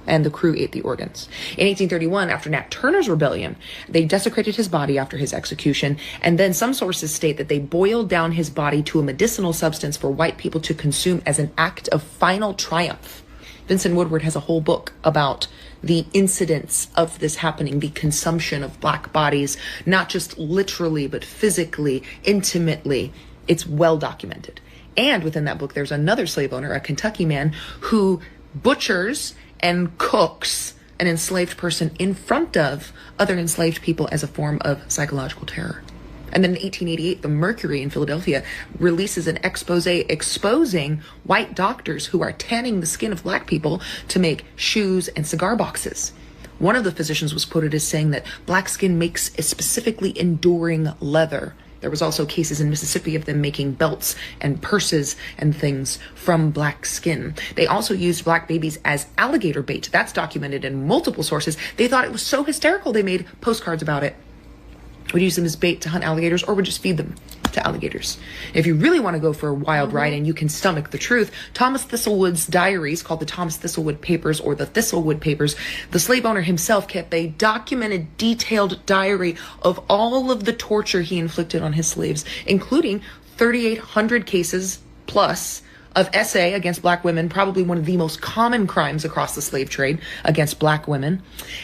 And the crew ate the organs. In 1831, after Nat Turner's rebellion, they desecrated his body after his execution, and then some sources state that they boiled down his body to a medicinal substance for white people to consume as an act of final triumph. Vincent Woodward has a whole book about the incidents of this happening, the consumption of black bodies, not just literally, but physically, intimately. It's well documented. And within that book, there's another slave owner, a Kentucky man, who butchers and cooks an enslaved person in front of other enslaved people as a form of psychological terror. And then in 1888, the Mercury in Philadelphia releases an expose exposing white doctors who are tanning the skin of black people to make shoes and cigar boxes. One of the physicians was quoted as saying that black skin makes a specifically enduring leather. There was also cases in Mississippi of them making belts and purses and things from black skin. They also used black babies as alligator bait. That's documented in multiple sources. They thought it was so hysterical they made postcards about it. Would use them as bait to hunt alligators, or would just feed them to alligators. If you really want to go for a wild ride and you can stomach the truth, Thomas Thistlewood's diaries, called the Thomas Thistlewood Papers or the Thistlewood Papers, the slave owner himself kept a documented, detailed diary of all of the torture he inflicted on his slaves, including 3,800 cases plus of SA against black women, probably one of the most common crimes across the slave trade against black women.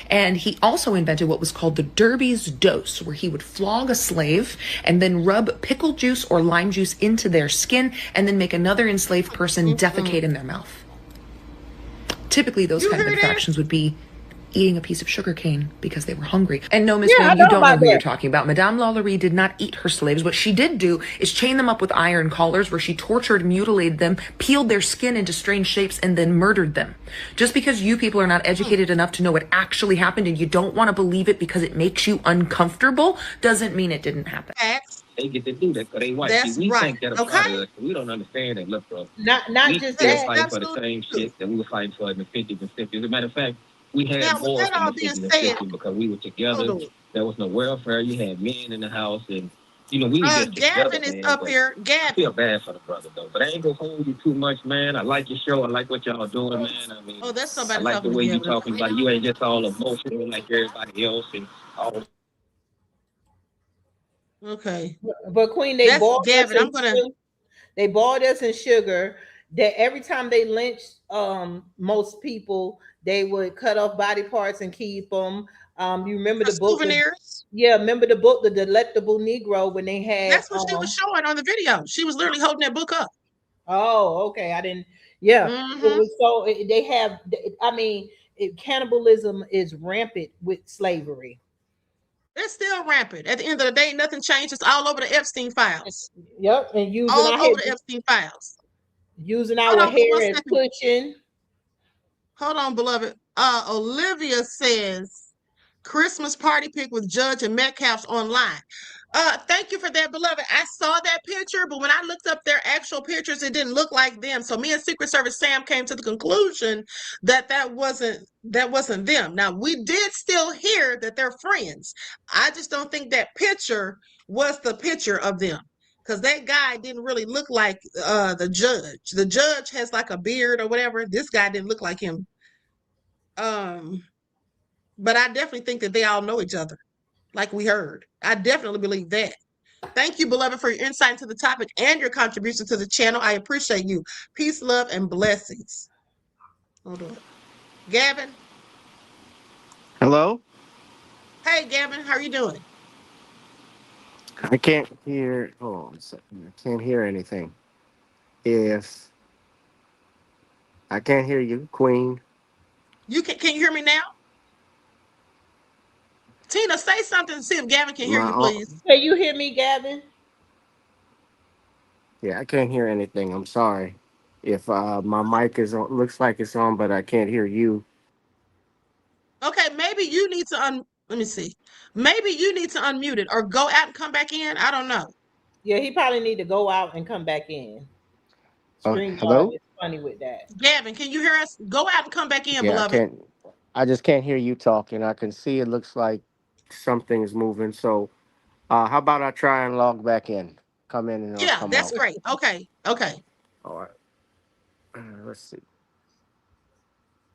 And he also invented what was called the Derby's dose, where he would flog a slave and then rub pickle juice or lime juice into their skin and then make another enslaved person defecate in their mouth. Typically, those kind of infractions would be eating a piece of sugar cane because they were hungry. And no, Miss Green, you don't know who you're talking about. Madame Lalaurie did not eat her slaves. What she did do is chain them up with iron collars, where she tortured, mutilated them, peeled their skin into strange shapes, and then murdered them. Just because you people are not educated enough to know what actually happened and you don't want to believe it because it makes you uncomfortable, doesn't mean it didn't happen. They get to do that because they white. That's See, we right. think that apply to us. We don't understand that. Look, bro. Not we just still that. fight for the same shit that we were fighting for in the 50s and 60s. As a matter of fact, we had Now, with more that in all the being 50s and said, 60s because we were together. hold on. There was no welfare. You had men in the house, and you know we were just together, Gavin is man. up But here. I Gavin. feel bad for the brother though, but I ain't gonna hold you too much, man. I like your show. I like what y'all doing, man. I mean, Oh, that's I somebody like the talking way to you Gavin. talking about it. You ain't just all emotional like everybody else and all. Okay. But Queen, they That's boiled Gavin. us I'm gonna. they boiled us in sugar. That every time they lynched most people, they would cut off body parts and keep them. You remember the book? Souvenirs. Remember the book, The Delectable Negro, when they had. That's what she was showing on the video. She was literally holding that book up. Oh, okay. I didn't. Yeah, Mm-hmm. it was so. They have. I mean, cannibalism is rampant with slavery. It's still rampant. At the end of the day, nothing changes. All over the Epstein files. Yep, and using all our over the Epstein files. Using Hold our on for 1 hair as second. cushion. Hold on, beloved. Olivia says Christmas party pic with Judge and Metcalf's online. Thank you for that, beloved. I saw that picture, but when I looked up their actual pictures, it didn't look like them. So me and Secret Service Sam came to the conclusion that that wasn't them. Now we did still hear that they're friends. I just don't think that picture was the picture of them. Because that guy didn't really look like the judge. The judge has like a beard or whatever. This guy didn't look like him. But I definitely think that they all know each other, like we heard. I definitely believe that. Thank you, beloved, for your insight into the topic and your contribution to the channel. I appreciate you. Peace, love, and blessings. Hold on. Gavin? Hello? Hey, Gavin, how are you doing? I can't hear. Hold on a second. I can't hear anything. If I can't hear you, Queen. Can you hear me now? Tina, say something and see if Gavin can hear you, please. Can you hear me, Gavin? Yeah, I can't hear anything. I'm sorry. If my mic is on, looks like it's on, but I can't hear you. Okay, maybe you need to let me see. Maybe you need to unmute it or go out and come back in. I don't know. Yeah, he probably need to go out and come back in. Hello? StreamYard is funny with that. Gavin, can you hear us? Go out and come back in, Yeah, beloved. I just can't hear you talking. I can see it looks like something's moving. So how about I try and log back in? Come in and I'll come that's out. great. Okay. All right. Let's see.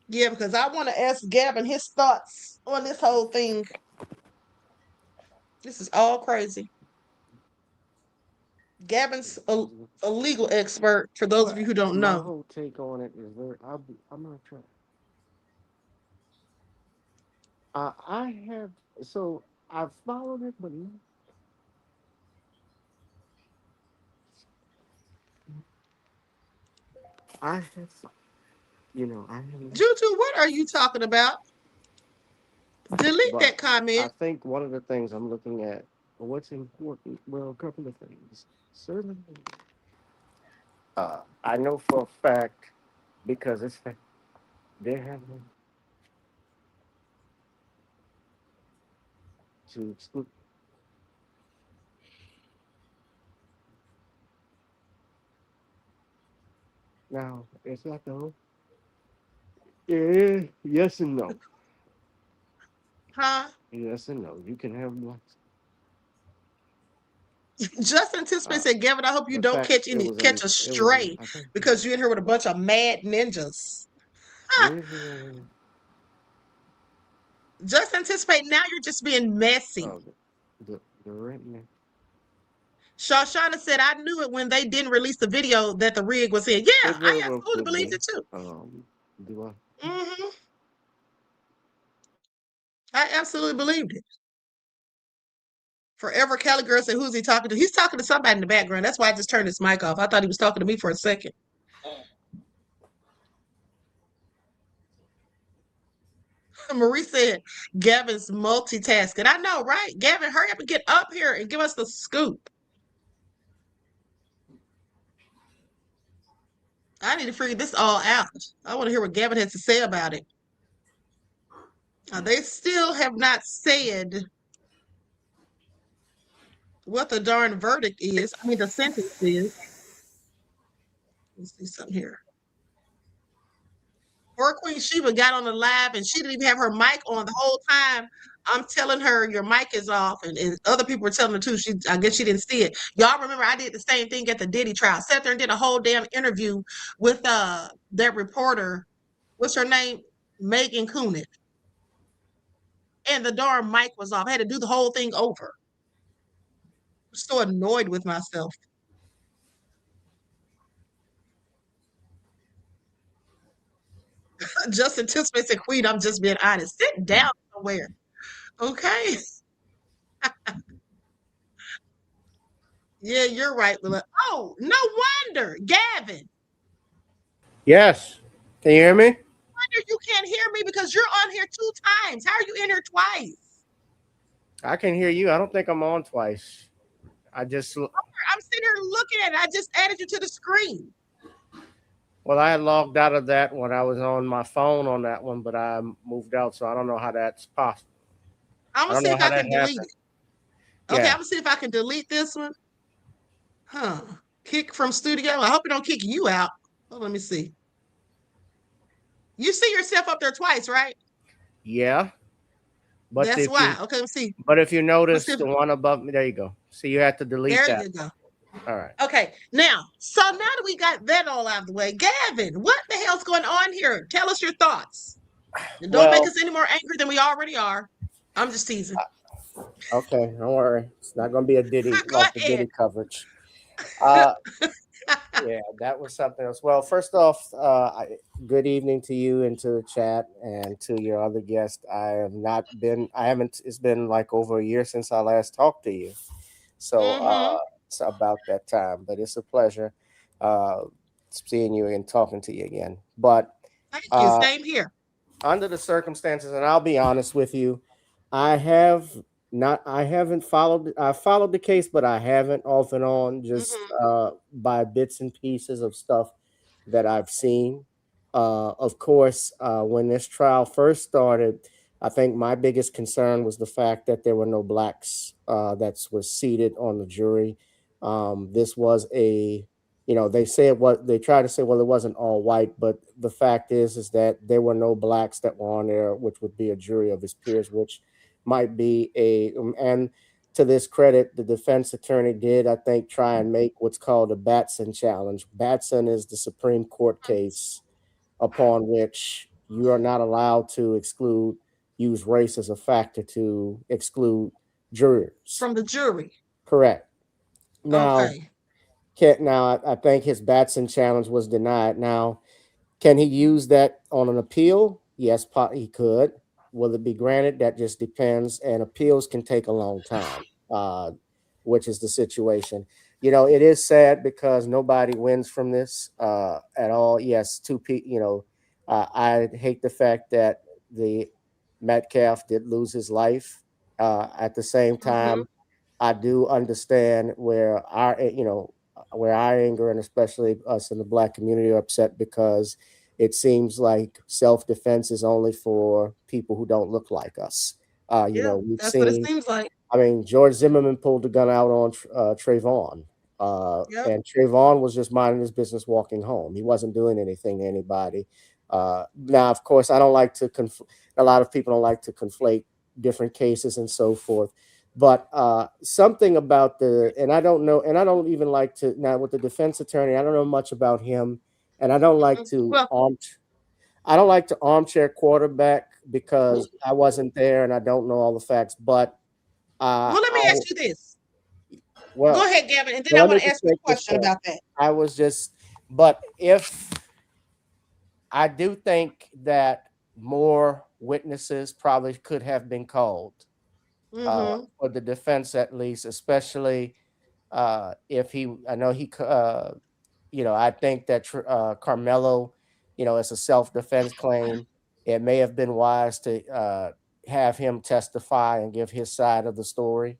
Yeah, because I want to ask Gavin his thoughts on this whole thing. This is all crazy. Gavin's a legal expert, for those of you who don't know. My whole take on it is I'm not trying. I've followed it, but I have, Juju, what are you talking about? Delete that comment. I think one of the things I'm looking at What's important? Well, a couple of things. Certainly. I know for a fact because they're having to exclude. Now, it's not though. Yeah, yes and no. Huh? Yes and no. You can have one. Just anticipate said, Gavin, I hope you In don't fact, catch it was catch in. a It was in. stray I think. because you're in here with a bunch of mad ninjas. Just anticipate now you're just being messy. Oh, the rent. Shawshana said, I knew it when they didn't release the video that the rig was in. Yeah, It very I well absolutely could believed be. it too. Do I? Mm-hmm. I absolutely believed it. Forever Cali girl said, who's he talking to? He's talking to somebody in the background. That's why I just turned his mic off. I thought he was talking to me for a second. Marie said, Gavin's multitasking. I know, right? Gavin, hurry up and get up here and give us the scoop. I need to figure this all out. I want to hear what Gavin has to say about it. They still have not said what the darn verdict is. I mean, the sentence is. Let's see something here. Poor Queen Sheba got on the live and she didn't even have her mic on the whole time. I'm telling her your mic is off, and other people were telling her too. I guess she didn't see it. Y'all remember I did the same thing at the Diddy trial. Sat there and did a whole damn interview with that reporter. What's her name? Megan Kunin. And the darn mic was off. I had to do the whole thing over. I'm so annoyed with myself. Just anticipates a queen. I'm just being honest. Sit down somewhere. Okay. Yeah, you're right, Lila. Oh, no wonder. Gavin. Yes. Can you hear me? No wonder you can't hear me because you're on here 2 times. How are you in here twice? I can hear you. I don't think I'm on twice. I'm sitting here looking at it. I just added you to the screen. Well, I had logged out of that when I was on my phone on that one, but I moved out, so I don't know how that's possible. I'm gonna see if I can delete it. Okay, I'm gonna see if I can delete this one. Huh. Kick from studio. I hope it don't kick you out. Oh, let me see. You see yourself up there twice, right? Yeah. But that's why. Okay, let's see. But if you notice the one above me, there you go. So you have to delete that. There you go. All right. Okay, now that we got that all out of the way, Gavin, what the hell's going on here? Tell us your thoughts. And don't make us any more angry than we already are. I'm just teasing. Okay, don't worry. It's not going to be a Diddy, like the Diddy coverage. Yeah, that was something else. Well, first off, good evening to you and to the chat and to your other guest. It's been like over a year since I last talked to you. So, it's about that time, but it's a pleasure seeing you and talking to you again. But thank you. Same here. Under the circumstances, and I'll be honest with you, I followed the case, but I haven't off and on, just by bits and pieces of stuff that I've seen. Of course, when this trial first started, I think my biggest concern was the fact that there were no blacks that was seated on the jury. This was they try to say, well, it wasn't all white, but the fact is that there were no blacks that were on there, which would be a jury of his peers, which might be and to this credit, the defense attorney did, I think, try and make what's called a Batson challenge. Batson is the Supreme Court case upon which you are not allowed to use race as a factor to exclude jurors. From the jury. Correct. Now, okay. I think his Batson challenge was denied. Now, can he use that on an appeal? Yes, he could. Will it be granted? That just depends. And appeals can take a long time, which is the situation. It is sad because nobody wins from this at all. Yes, I hate the fact that the Metcalf did lose his life. At the same time, I do understand where where our anger, and especially us in the Black community, are upset, because it seems like self-defense is only for people who don't look like us. Yeah, We've that's what it seen, seems like. I mean, George Zimmerman pulled the gun out on Trayvon. Yep. And Trayvon was just minding his business walking home. He wasn't doing anything to anybody. Now, of course, I don't like to a lot of people don't like to conflate different cases and so forth. But something about and I don't know, and I don't even like to, now with the defense attorney, I don't know much about him, and I don't like to Well, armchair quarterback, because I wasn't there and I don't know all the facts. But well, let me I ask you this. Go well, ahead, Gavin, and then well, I let want me to just ask you a make this question point. about that. I was just, but if I do think that more witnesses probably could have been called, Mm-hmm. for the defense at least, especially if I know I think that Karmelo, it's a self-defense claim. It may have been wise to have him testify and give his side of the story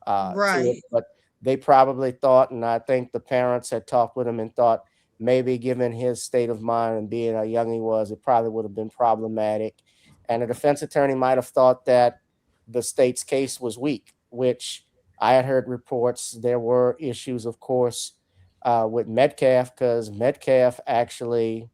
to it, Right. but they probably thought, and I think the parents had talked with him and thought maybe, given his state of mind and being how young he was, it probably would have been problematic. And the defense attorney might have thought that the state's case was weak, which I had heard reports there were issues, of course, with Metcalf, because Metcalf actually,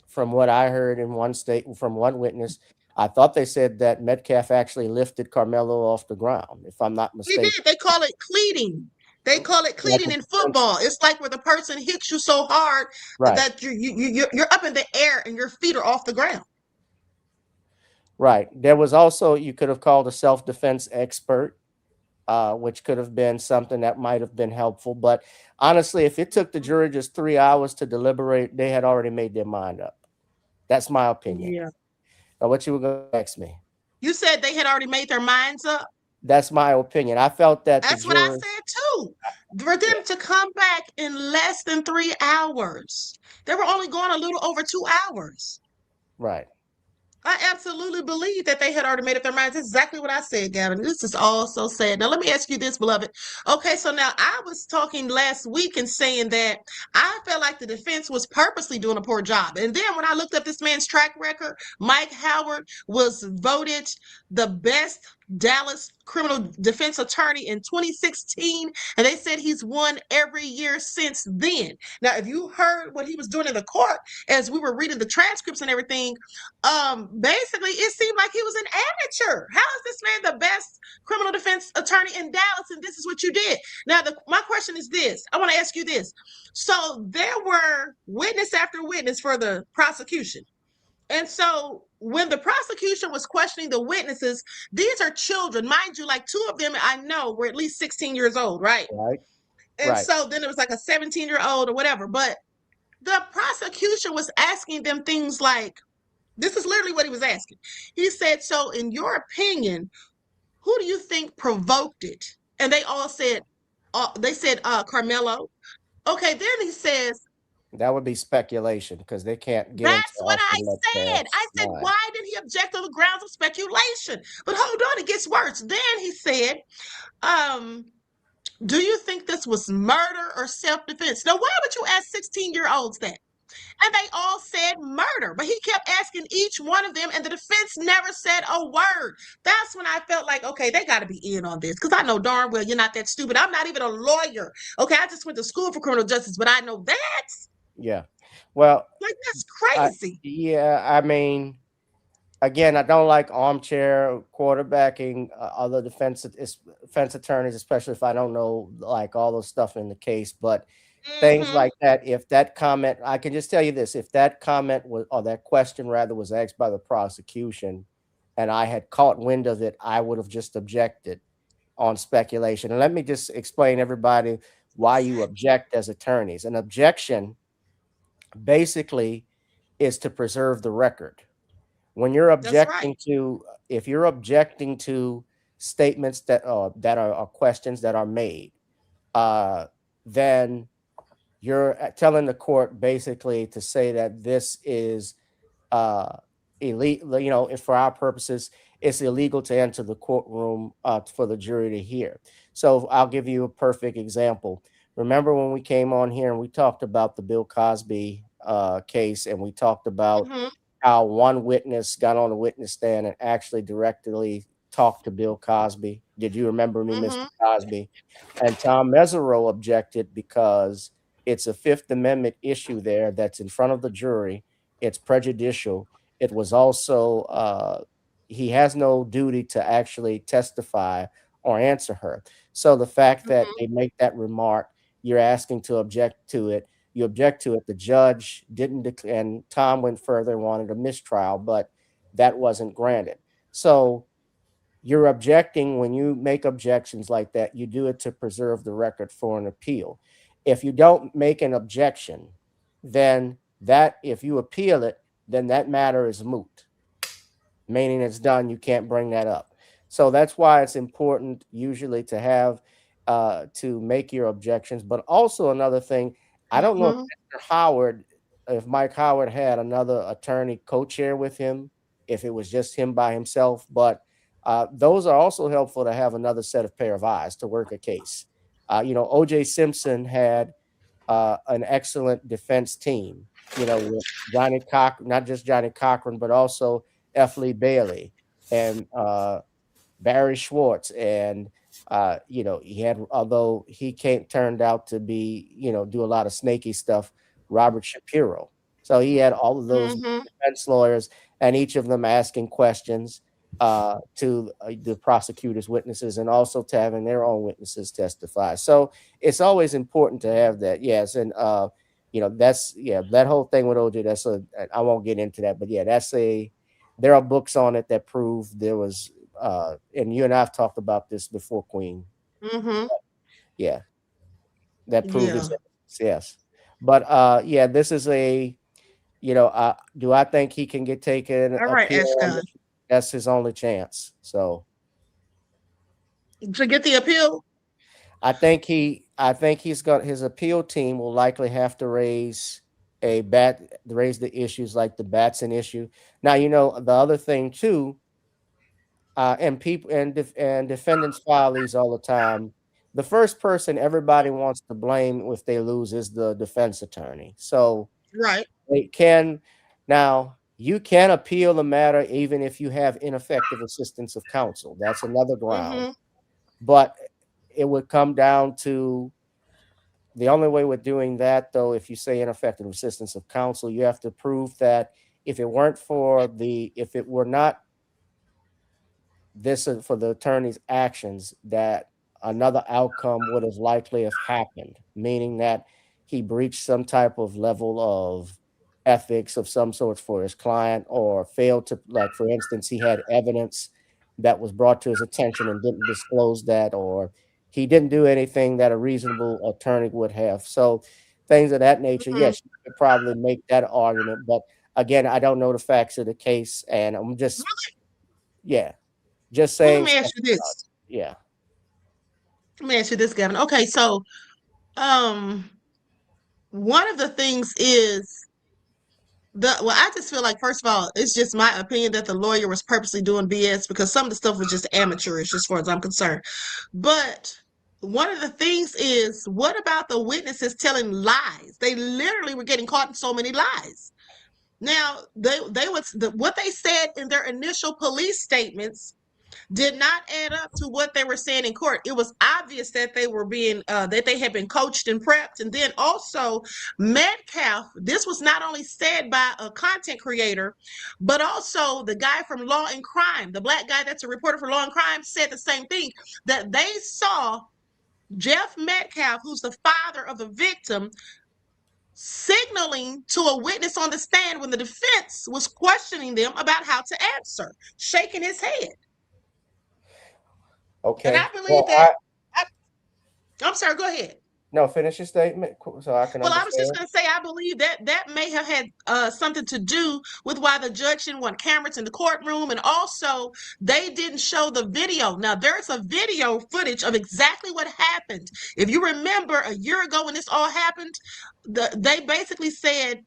from what I heard in one state from one witness, I thought they said that Metcalf actually lifted Karmelo off the ground, if I'm not He did. mistaken. They call it cleating. They call it Like cleating the in defense, football. It's like where the person hits you so hard right, that you're up in the air and your feet are off the ground. right. There was also, you could have called a self-defense expert, which could have been something that might have been helpful. But honestly, if it took the jury just 3 hours to deliberate, they had already made their mind up. That's my opinion. Yeah. Now, what you were going to ask me? You said they had already made their minds up. That's my opinion. I felt that the That's what I jury, said too. For them to come back in less than 3 hours. They were only going a little over 2 hours. right. I absolutely believe that they had already made up their minds. That's exactly what I said, Gavin. This is all so sad. Now, let me ask you this, beloved. Okay, so now I was talking last week and saying that I felt like the defense was purposely doing a poor job. And then when I looked up this man's track record, Mike Howard was voted the best Dallas criminal defense attorney in 2016, and they said he's won every year since then. Now, if you heard what he was doing in the court as we were reading the transcripts and everything, basically it seemed like he was an amateur. How is this man the best criminal defense attorney in Dallas, and this is what you did? Now, my question is this. I want to ask you this. So there were witness after witness for the prosecution. And so when the prosecution was questioning the witnesses, these are children, mind you, like 2 of them I know were at least 16 years old, right? Right. And Right. so then it was like a 17-year-old or whatever. But the prosecution was asking them things like, this is literally what he was asking. He said, so in your opinion, who do you think provoked it? And they all said, Karmelo. Okay, then he says, That would be speculation, because they can't get into that's what I Austin said. Metcalf's I said, mind. why did he object on the grounds of speculation? But hold on, it gets worse. Then he said, do you think this was murder or self-defense? Now, why would you ask 16-year-olds that? And they all said murder, but he kept asking each one of them, and the defense never said a word. That's when I felt like, okay, they got to be in on this, because I know darn well you're not that stupid. I'm not even a lawyer. Okay, I just went to school for criminal justice, but I know that. Yeah. Well, Like, that's crazy. I mean, again, I don't like armchair quarterbacking other defense attorneys, especially if I don't know like all the stuff in the case. But things like that, if that comment, I can just tell you this: if that comment was, or that question rather, was asked by the prosecution, and I had caught wind of it, I would have just objected on speculation. And let me just explain everybody why you object as attorneys. An objection basically is to preserve the record. When you're objecting to, if you're objecting to statements that are questions that are made, then you're telling the court basically to say that this is elite, for our purposes, it's illegal to enter the courtroom for the jury to hear. So I'll give you a perfect example. Remember when we came on here and we talked about the Bill Cosby case, and we talked about how one witness got on the witness stand and actually directly talked to Bill Cosby? Did you remember me, Mr. Cosby? And Tom Mesereau objected because it's a Fifth Amendment issue there that's in front of the jury. It's prejudicial. It was also he has no duty to actually testify or answer her. So the fact that they make that remark, you're asking to object to it. You object to it. The judge didn't, and Tom went further and wanted a mistrial, but that wasn't granted. So you're objecting. When you make objections like that, you do it to preserve the record for an appeal. If you don't make an objection, then if you appeal it, then that matter is moot, meaning it's done. You can't bring that up. So that's why it's important usually to have to make your objections. But also another thing, I don't know if Mr. Howard, if Mike Howard had another attorney co-chair with him, if it was just him by himself, but those are also helpful to have another set of pair of eyes to work a case. O.J. Simpson had an excellent defense team, with Johnny Cochran, not just Johnny Cochran, but also F. Lee Bailey and Barry Schwartz. And, he had, although he turned out to be, do a lot of snaky stuff, Robert Shapiro. So he had all of those defense lawyers, and each of them asking questions to the prosecutor's witnesses, and also to having their own witnesses testify. So it's always important to have that. Yes. And, that whole thing with OJ, I won't get into that, but yeah, there are books on it that prove there was, and you and I have talked about this before, Queen. Yeah. That proved it. Yes. But this is do I think he can get taken? All right, Ashton. That's his only chance. So to get the appeal, I think he's got his appeal team will likely have to raise the issues like the Batson issue. Now, the other thing too, and people and defendants file these all the time. The first person everybody wants to blame if they lose is the defense attorney. So you can appeal the matter even if you have ineffective assistance of counsel. That's another ground. But it would come down to the only way with doing that, though, if you say ineffective assistance of counsel, you have to prove that if it were not this for the attorney's actions, that another outcome would have likely have happened, meaning that he breached some type of level of ethics of some sort for his client, or failed to, like, for instance, he had evidence that was brought to his attention and didn't disclose that, or he didn't do anything that a reasonable attorney would have. So things of that nature, yes, you could probably make that argument. But again, I don't know the facts of the case, and I'm just saying. Let me ask you this. Yeah. Let me ask you this, Gavin. Okay, so one of the things is I just feel like, first of all, it's just my opinion that the lawyer was purposely doing BS, because some of the stuff was just amateurish as far as I'm concerned. But one of the things is, what about the witnesses telling lies? They literally were getting caught in so many lies. Now, what they said in their initial police statements did not add up to what they were saying in court. It was obvious that they were being that they had been coached and prepped. And then also Metcalf, this was not only said by a content creator, but also the guy from Law and Crime, the black guy that's a reporter for Law and Crime, said the same thing, that they saw Jeff Metcalf, who's the father of the victim, signaling to a witness on the stand when the defense was questioning them about how to answer, shaking his head. Okay. And I believe that. I'm sorry, go ahead. No, finish your statement so I can understand. I was just going to say, I believe that may have had something to do with why the judge didn't want cameras in the courtroom, and also they didn't show the video. Now, there's a video footage of exactly what happened. If you remember a year ago when this all happened, they basically said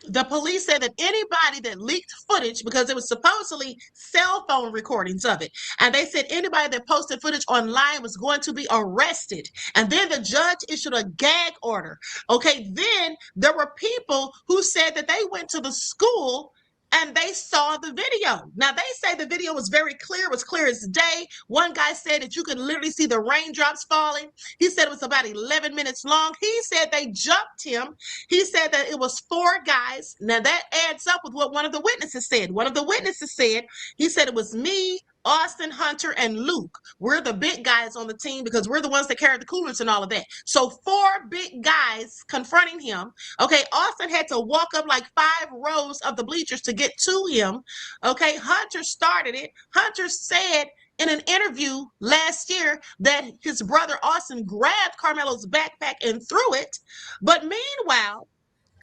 The police said that anybody that leaked footage, because it was supposedly cell phone recordings of it, and they said anybody that posted footage online was going to be arrested. And then the judge issued a gag order. Okay, then there were people who said that they went to the school and they saw the video. Now, they say the video was very clear, was clear as day. One guy said that you could literally see the raindrops falling. He said it was about 11 minutes long. He said they jumped him. He said that it was 4 guys. Now, that adds up with what one of the witnesses said. One of the witnesses said, he said it was me, Austin, Hunter, and Luke. We're the big guys on the team because we're the ones that carried the coolers and all of that. So 4 big guys confronting him. Okay, Austin had to walk up like 5 rows of the bleachers to get to him. Okay, Hunter started it. Hunter said in an interview last year that his brother Austin grabbed Karmelo's backpack and threw it. But meanwhile,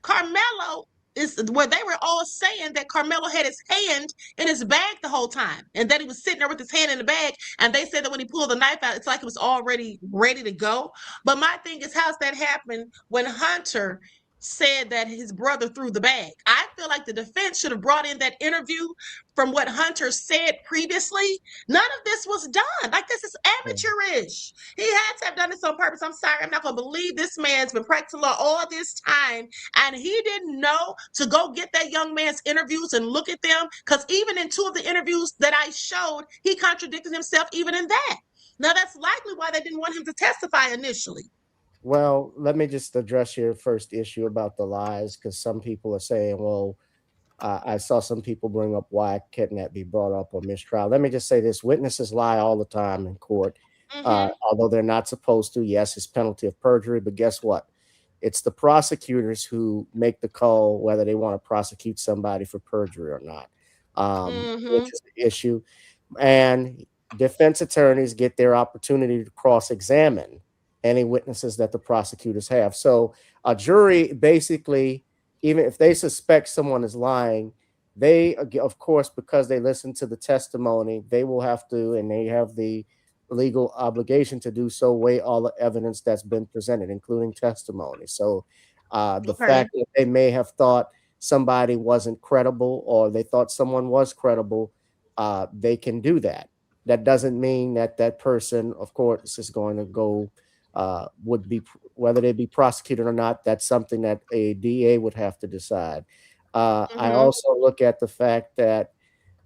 Karmelo is where they were all saying that Karmelo had his hand in his bag the whole time and that he was sitting there with his hand in the bag. And they said that when he pulled the knife out, it's like it was already ready to go. But my thing is, how's that happen when Hunter said that his brother threw the bag? I feel like the defense should have brought in that interview from what Hunter said previously. None of this was done. Like, this is amateurish. He had to have done this on purpose. I'm sorry. I'm not going to believe this man's been practicing law all this time and he didn't know to go get that young man's interviews and look at them, because even in 2 of the interviews that I showed, he contradicted himself even in that. Now, that's likely why they didn't want him to testify initially. Well, let me just address your first issue about the lies, because some people are saying, well, I saw some people bring up why couldn't that be brought up on mistrial. Let me just say this: witnesses lie all the time in court, although they're not supposed to. Yes, it's penalty of perjury, but guess what? It's the prosecutors who make the call whether they want to prosecute somebody for perjury or not, which is the issue. And defense attorneys get their opportunity to cross-examine any witnesses that the prosecutors have. So a jury basically, even if they suspect someone is lying, they, of course, because they listen to the testimony, they will have to, and they have the legal obligation to do so, weigh all the evidence that's been presented, including testimony. So the fact that they may have thought somebody wasn't credible or they thought someone was credible, they can do that. That doesn't mean that that person, of course, is going to go, would be, whether they be prosecuted or not, that's something that a DA would have to decide. I also look at the fact that,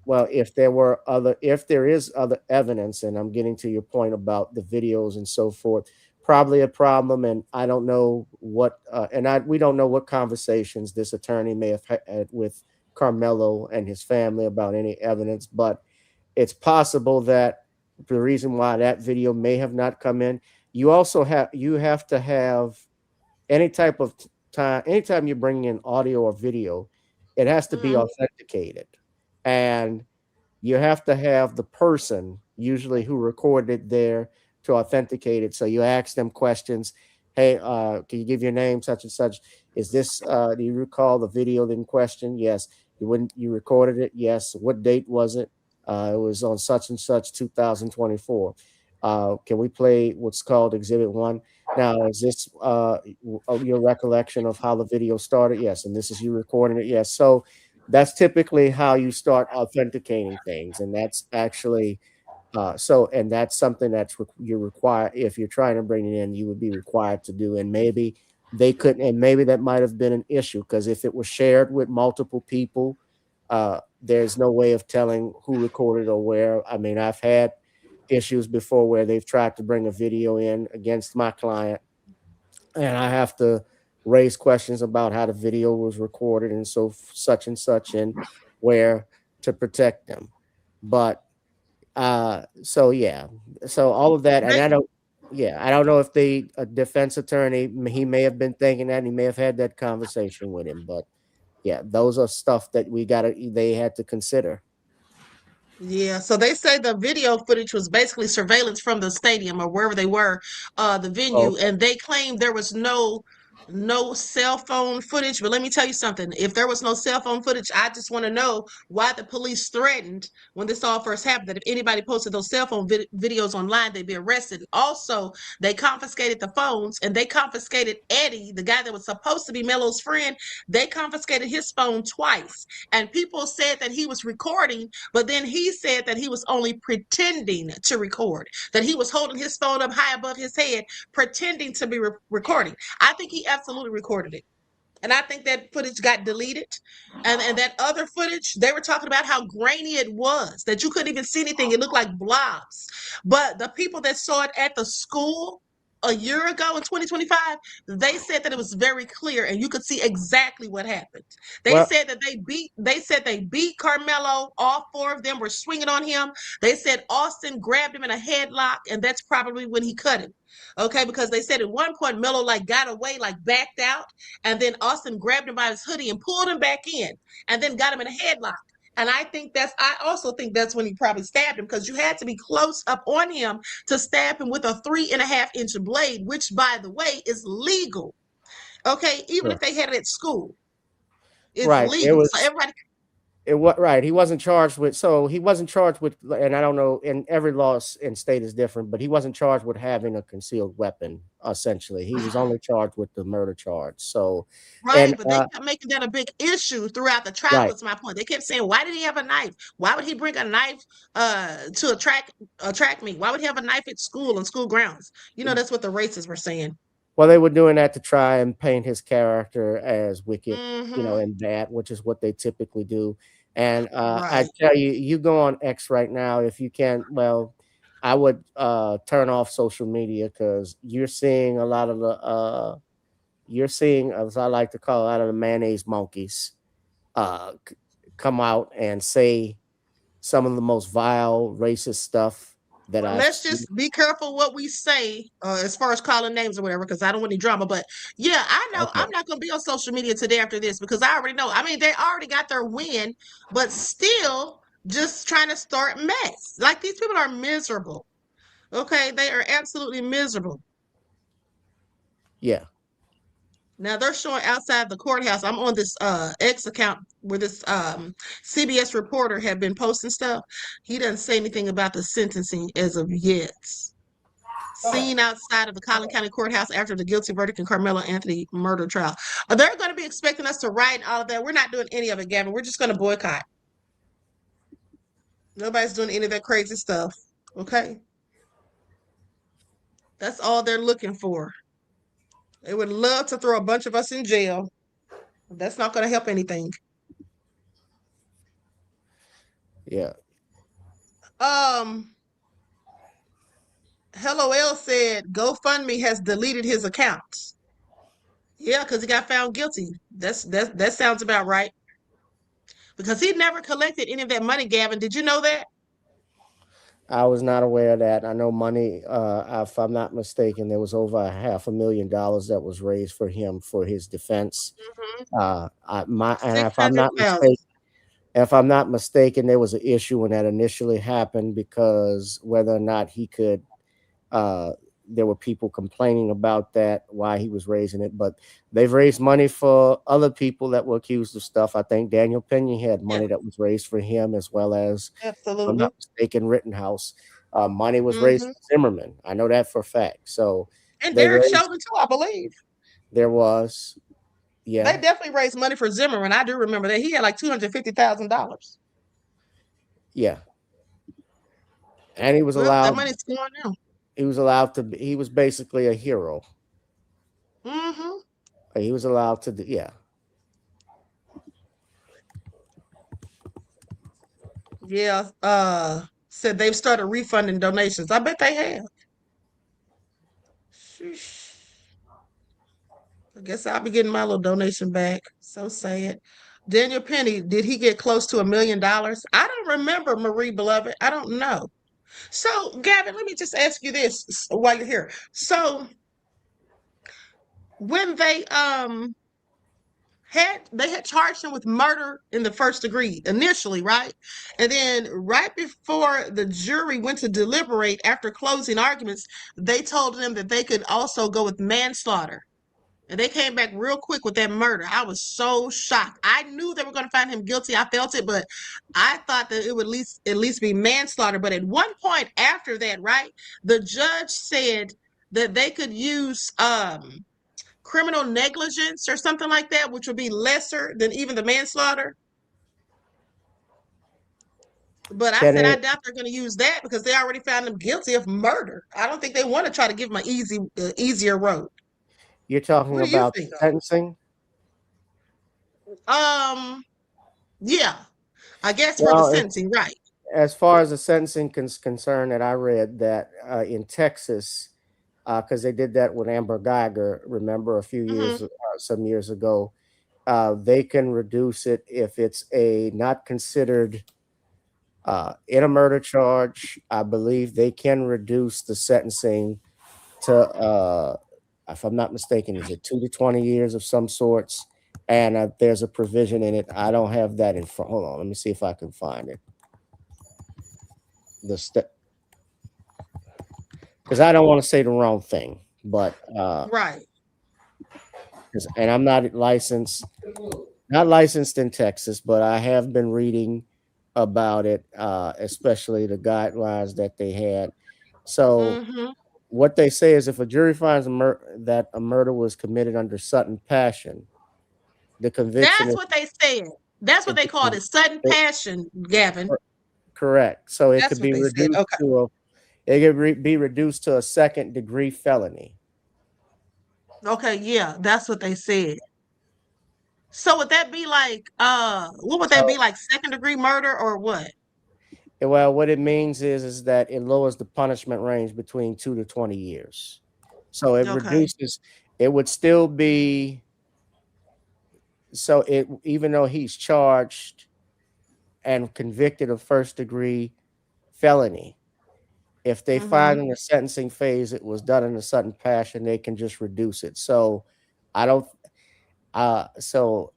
well, if there is other evidence, and I'm getting to your point about the videos and so forth, probably a problem. And I don't know what, we don't know what conversations this attorney may have had with Karmelo and his family about any evidence, but it's possible that the reason why that video may have not come in, you have to have any type of time, anytime you're bringing in audio or video, it has to be authenticated. And you have to have the person usually who recorded it there to authenticate it. So you ask them questions. Hey, can you give your name, such and such? Is this, do you recall the video in question? Yes. You recorded it? Yes. What date was it? It was on such and such 2024. Can we play what's called Exhibit 1? Now, is this your recollection of how the video started? Yes. And this is you recording it? Yes. So that's typically how you start authenticating things. And that's actually, and that's something that's you're required, if you're trying to bring it in, you would be required to do. And maybe they couldn't, and maybe that might have been an issue, because if it was shared with multiple people, there's no way of telling who recorded or where. I mean, I've had issues before where they've tried to bring a video in against my client, and I have to raise questions about how the video was recorded and so such and such, and where to protect them. But so yeah, so all of that, and I don't know if the defense attorney, he may have been thinking that, and he may have had that conversation with him, but yeah, those are stuff that they had to consider. Yeah, so they say the video footage was basically surveillance from the stadium or wherever they were, the venue, and they claim there was no no cell phone footage. But let me tell you something. If there was no cell phone footage, I just want to know why the police threatened when this all first happened that if anybody posted those cell phone videos online, they'd be arrested. Also, they confiscated the phones, and they confiscated Eddie, the guy that was supposed to be Melo's friend. They confiscated his phone twice. And people said that he was recording, but then he said that he was only pretending to record, that he was holding his phone up high above his head, pretending to be recording. I think he absolutely recorded it. And I think that footage got deleted. And that other footage, they were talking about how grainy it was, that you couldn't even see anything. It looked like blobs. But the people that saw it at the school a year ago in 2025, they said that it was very clear and you could see exactly what happened. They said that they beat Karmelo. All four of them were swinging on him. They said Austin grabbed him in a headlock, and that's probably when he cut him. Okay, because they said at one point Melo like got away, like backed out, and then Austin grabbed him by his hoodie and pulled him back in, and then got him in a headlock. And I also think that's when he probably stabbed him, because you had to be close up on him to stab him with a 3.5-inch blade, which, by the way, is legal. Okay, even if they had it at school, it's legal. So everybody. Right. He wasn't charged with, and I don't know, and every law in state is different, but he wasn't charged with having a concealed weapon, essentially. He was only charged with the murder charge. So, right, but they kept making that a big issue throughout the trial, was my point. They kept saying, why did he have a knife? Why would he bring a knife to attract me? Why would he have a knife at school, on school grounds? You know, that's what the racists were saying. Well, they were doing that to try and paint his character as wicked, you know, and bad, which is what they typically do. And I tell you, you go on X right now if you can. Well, I would turn off social media, because you're seeing a lot of the you're seeing, as I like to call it, a lot of the mayonnaise monkeys come out and say some of the most vile, racist stuff. Let's just be careful what we say as far as calling names or whatever, because I don't want any drama. But yeah, I know I'm not going to be on social media today after this, because I already know. I mean, they already got their win, but still just trying to start mess. Like, these people are miserable. Okay, they are absolutely miserable. Yeah. Now they're showing outside the courthouse. I'm on this X account where this CBS reporter had been posting stuff. He doesn't say anything about the sentencing as of yet. Seen outside of the Collin County Courthouse after the guilty verdict in Karmelo Anthony murder trial. They're going to be expecting us to write all of that. We're not doing any of it, Gavin. We're just going to boycott. Nobody's doing any of that crazy stuff. Okay? That's all they're looking for. They would love to throw a bunch of us in jail. That's not going to help anything. Yeah. Hello L said GoFundMe has deleted his accounts. Yeah, because he got found guilty. That sounds about right. Because he never collected any of that money, Gavin. Did you know that? I was not aware of that. I know money, if I'm not mistaken, there was over $500,000 that was raised for him for his defense. And if I'm not mistaken, there was an issue when that initially happened, because whether or not he could, there were people complaining about that, why he was raising it. But they've raised money for other people that were accused of stuff. I think Daniel Pena had money that was raised for him, as well as, if I'm not mistaken, Rittenhouse. Money was raised for Zimmerman. I know that for a fact. So, and Derek Chauvin too, I believe. There was. Yeah. They definitely raised money for Zimmerman. I do remember that. He had like $250,000. Yeah. And he was allowed. That money's going now. He was allowed to be, he was basically a hero. He was allowed to, yeah. Yeah. Said they've started refunding donations. I bet they have. Sheesh. I guess I'll be getting my little donation back. So sad. Daniel Penny, did he get close to $1 million? I don't remember, Marie Beloved. I don't know. So, Gavin, let me just ask you this while you're here. So, when they had charged him with murder in the first degree initially, right? And then right before the jury went to deliberate after closing arguments, they told them that they could also go with manslaughter. And they came back real quick with that murder. I was so shocked. I knew they were going to find him guilty. I felt it, but I thought that it would at least be manslaughter. But at one point after that, right, the judge said that they could use criminal negligence or something like that, which would be lesser than even the manslaughter. But I said I doubt they're going to use that because they already found him guilty of murder. I don't think they want to try to give him an easier road. You're talking about sentencing? Yeah, I guess for the sentencing, right? As far as the sentencing concerned, that I read that in Texas, because they did that with Amber Geiger, remember a few years, some years ago, they can reduce it if it's not considered in a murder charge. I believe they can reduce the sentencing to, if I'm not mistaken, is it 2 to 20 years of some sorts? And there's a provision in it. I don't have that in front. Hold on, let me see if I can find it. Because I don't want to say the wrong thing, but right. And I'm not licensed in Texas, but I have been reading about it, especially the guidelines that they had. So what they say is if a jury finds that a murder was committed under sudden passion, the conviction. That's what they said. That's what they called it, sudden passion, Gavin. Correct. So it could be reduced to be reduced to a second-degree felony. Okay, yeah, that's what they said. So would that be like what would that be like, second-degree murder or what? Well, what it means is that it lowers the punishment range between 2 to 20 years. So it reduces, it would still be, so even though he's charged and convicted of first-degree felony, if they find in the sentencing phase it was done in a sudden passion, they can just reduce it. So so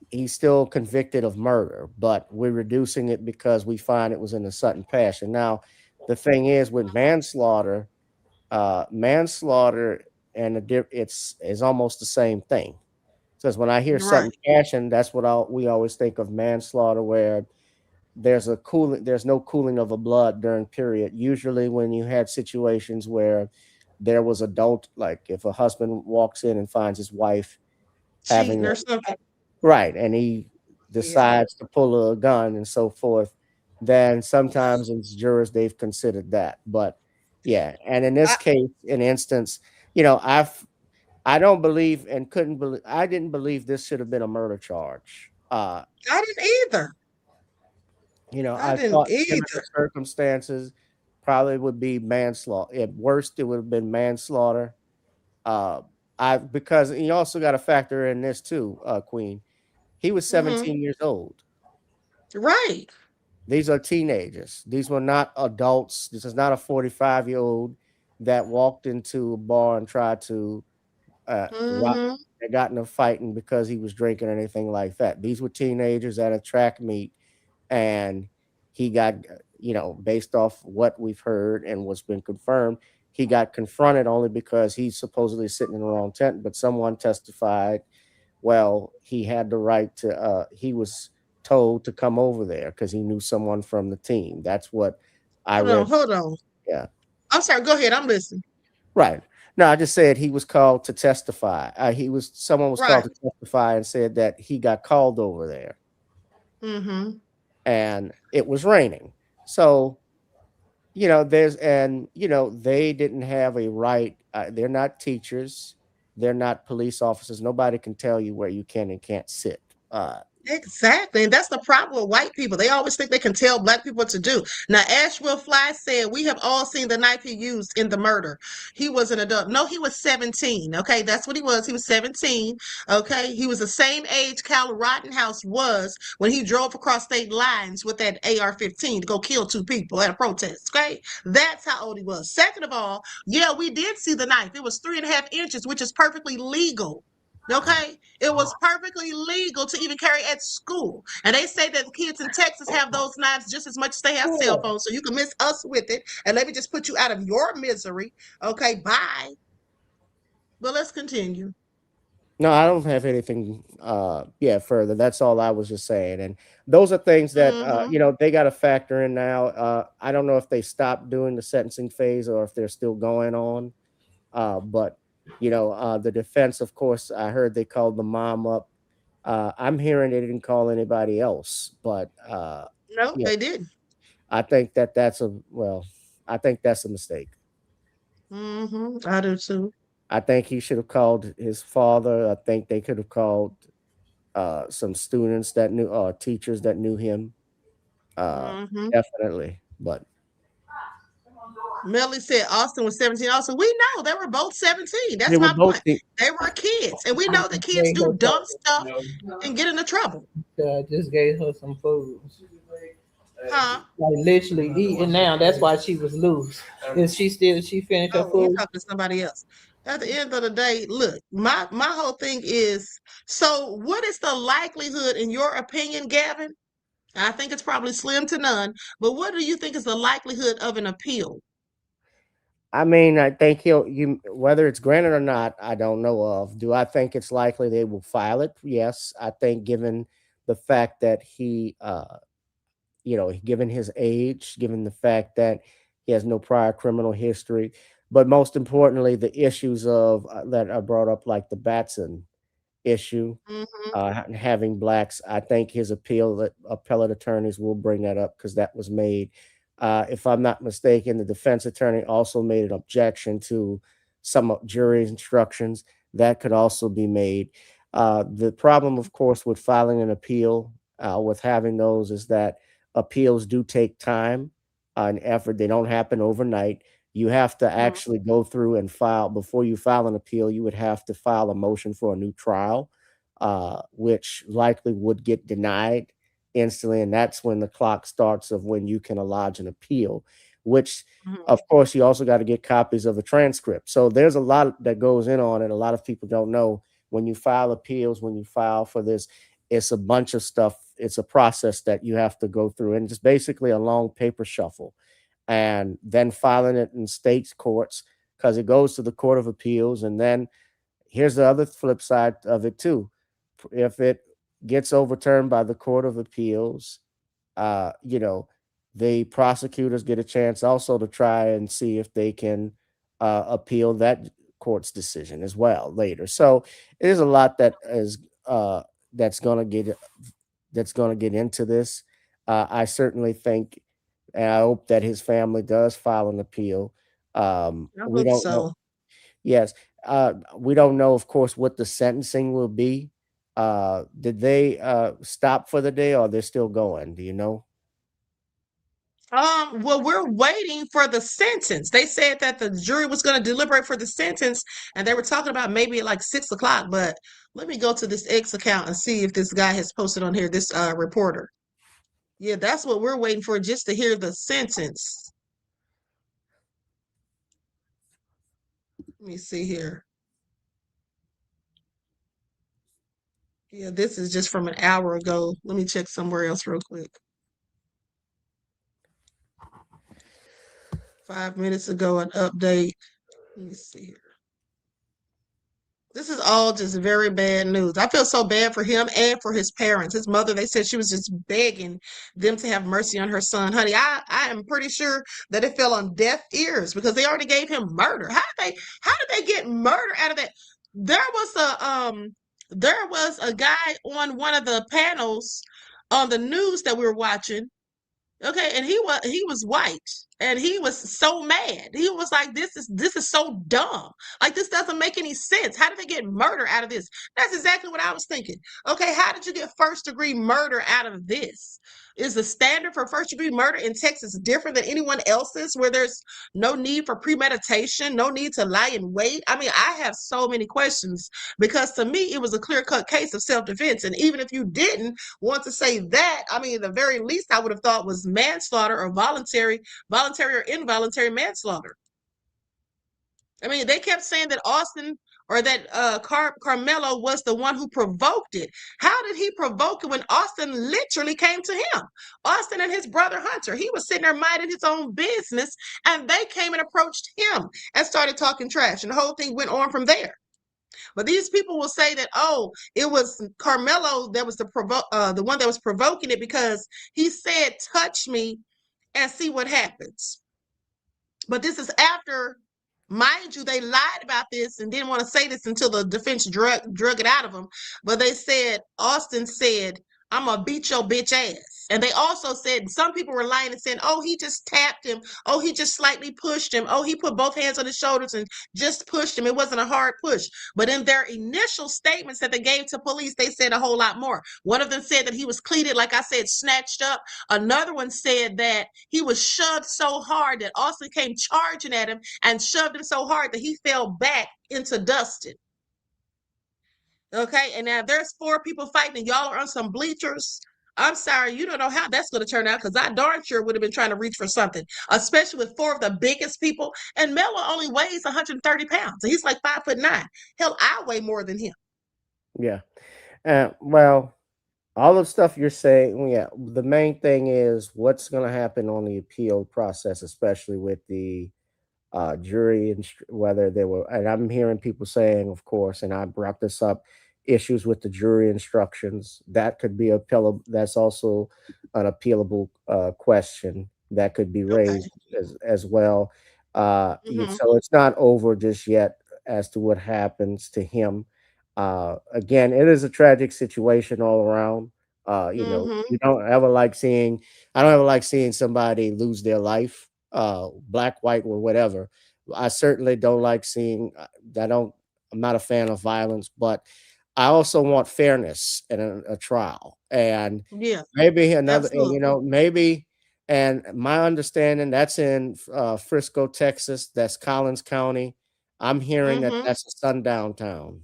he's still convicted of murder, but we're reducing it because we find it was in a sudden passion. Now, the thing is with manslaughter, and it's almost the same thing. Because when I hear sudden passion, that's what we always think of manslaughter, where there's no cooling of the blood during period. Usually when you had situations where there was adult, like if a husband walks in and finds his wife having or something. Right, and he decides to pull a gun and so forth, then sometimes as jurors they've considered that. But yeah, and in this case, in instance, I don't believe and couldn't believe, I didn't believe this should have been a murder charge. I didn't either. I thought similar circumstances probably would be manslaughter. At worst, it would have been manslaughter. Because you also got to factor in this too, Queen. He was 17 years old. Right. These are teenagers. These were not adults. This is not a 45-year-old that walked into a bar and tried to got in a fighting because he was drinking or anything like that. These were teenagers at a track meet, and he got, based off what we've heard and what's been confirmed, he got confronted only because he's supposedly sitting in the wrong tent, but someone testified, well, he had the right to, he was told to come over there because he knew someone from the team. That's what I read. Hold on. Yeah. I'm sorry. Go ahead. I'm listening. Right. No, I just said he was called to testify. Someone was called to testify and said that he got called over there. And it was raining. So, they didn't have a right. They're not teachers. They're not police officers. Nobody can tell you where you can and can't sit. Exactly. And that's the problem with white people. They always think they can tell black people what to do. Now, Asheville Fly said, we have all seen the knife he used in the murder. He was an adult. No, he was 17. Okay. That's what he was. He was 17. Okay. He was the same age Cal Rittenhouse was when he drove across state lines with that AR-15 to go kill 2 people at a protest. Okay. That's how old he was. Second of all, yeah, we did see the knife. It was 3.5 inches, which is perfectly legal. Okay, it was perfectly legal to even carry at school. And they say that kids in Texas have those knives just as much as they have cell phones. So you can miss us with it. And let me just put you out of your misery. Okay, bye. But let's continue. No, I don't have anything further. That's all I was just saying. And those are things that they got to factor in now. I don't know if they stopped doing the sentencing phase or if they're still going on. But the defense, of course, I heard they called the mom up. I'm hearing they didn't call anybody else, but No, yeah, they didn't. I think that's I think that's a mistake. I do too. I think he should have called his father. I think they could have called some students that knew, teachers that knew him. Definitely, but Melly said Austin was 17. Also, we know they were both 17. That's they were my both. point. They were kids, and we know that kids do dumb stuff and get into trouble. I just gave her some food. Huh? Like literally eating now. That's why she was loose. She finished her You're food? talking to somebody else. At the end of the day, look, my whole thing is, so what is the likelihood, in your opinion, Gavin? I think it's probably slim to none, but what do you think is the likelihood of an appeal? I mean, I think whether it's granted or not, I don't know of. Do I think it's likely they will file it? Yes. I think given the fact that he given his age, given the fact that he has no prior criminal history, but most importantly, the issues of that are brought up, like the Batson issue, having blacks. I think his appellate attorneys will bring that up because that was made. If I'm not mistaken, the defense attorney also made an objection to some jury instructions that could also be made. The problem, of course, with filing an appeal, with having those, is that appeals do take time and effort. They don't happen overnight. You have to actually go through and file. Before you file an appeal, you would have to file a motion for a new trial, which likely would get denied instantly. And that's when the clock starts of when you can lodge an appeal, which of course you also got to get copies of the transcript. So there's a lot that goes in on it. A lot of people don't know when you file appeals, when you file for this, it's a bunch of stuff. It's a process that you have to go through, and it's basically a long paper shuffle, and then filing it in state courts because it goes to the Court of Appeals. And then here's the other flip side of it too. If it gets overturned by the Court of Appeals, the prosecutors get a chance also to try and see if they can appeal that court's decision as well later. So it is a lot that is that's going to get into this. I certainly think, and I hope that his family does file an appeal. We don't know. Yes. We don't know, of course, what the sentencing will be. Did they stop for the day, or they're still going? Do you know? Well, we're waiting for the sentence. They said that the jury was going to deliberate for the sentence, and they were talking about maybe at like 6 o'clock. But let me go to this X account and see if this guy has posted on here, this reporter. Yeah, that's what we're waiting for, just to hear the sentence. Let me see here. Yeah, this is just from an hour ago. Let me check somewhere else real quick. 5 minutes ago, an update. Let me see here. This is all just very bad news. I feel so bad for him and for his parents. His mother, they said she was just begging them to have mercy on her son. Honey, I am pretty sure that it fell on deaf ears because they already gave him murder. How did they get murder out of that? There was a guy on one of the panels on the news that we were watching. Okay, and he was white, and he was so mad. He was like, this is so dumb. Like, this doesn't make any sense. How did they get murder out of this? That's exactly what I was thinking. Okay, how did you get first-degree murder out of this? Is the standard for first-degree murder in Texas different than anyone else's, where there's no need for premeditation, no need to lie in wait? I mean, I have so many questions because to me, it was a clear-cut case of self-defense. And even if you didn't want to say that, I mean, the very least I would have thought was manslaughter or voluntary or involuntary manslaughter. I mean, they kept saying that Austin or that Karmelo was the one who provoked it. How did he provoke it when Austin literally came to him? Austin and his brother Hunter, he was sitting there minding his own business, and they came and approached him and started talking trash, and the whole thing went on from there. But these people will say that, oh, it was Karmelo that was the one that was provoking it because he said, touch me and see what happens. But this is after, mind you, they lied about this and didn't want to say this until the defense drug it out of them. But they said, Austin said, I'm going to beat your bitch ass. And they also said, some people were lying and saying, oh, he just tapped him. Oh, he just slightly pushed him. Oh, he put both hands on his shoulders and just pushed him. It wasn't a hard push. But in their initial statements that they gave to police, they said a whole lot more. One of them said that he was cleated, like I said, snatched up. Another one said that he was shoved so hard that Austin came charging at him and shoved him so hard that he fell back into Dustin. Okay, and now there's 4 people fighting and y'all are on some bleachers. I'm sorry, you don't know how that's going to turn out because I darn sure would have been trying to reach for something, especially with 4 of the biggest people. And Melo only weighs 130 pounds. And he's like 5'9". Hell, I weigh more than him. Yeah. Well, all the stuff you're saying, yeah, the main thing is what's going to happen on the appeal process, especially with the jury and whether they were, and I'm hearing people saying, of course, and I brought this up, issues with the jury instructions that could be appealable. That's also an appealable question that could be raised as well. So it's not over just yet as to what happens to him. Again, it is a tragic situation all around. You know, you don't ever like seeing, I don't ever like seeing somebody lose their life, black, white, or whatever. I certainly don't like seeing, I'm not a fan of violence, but I also want fairness in a trial. And maybe another, and, you know, maybe, and my understanding that's in Frisco, Texas, that's Collins County. I'm hearing that that's a sundown town.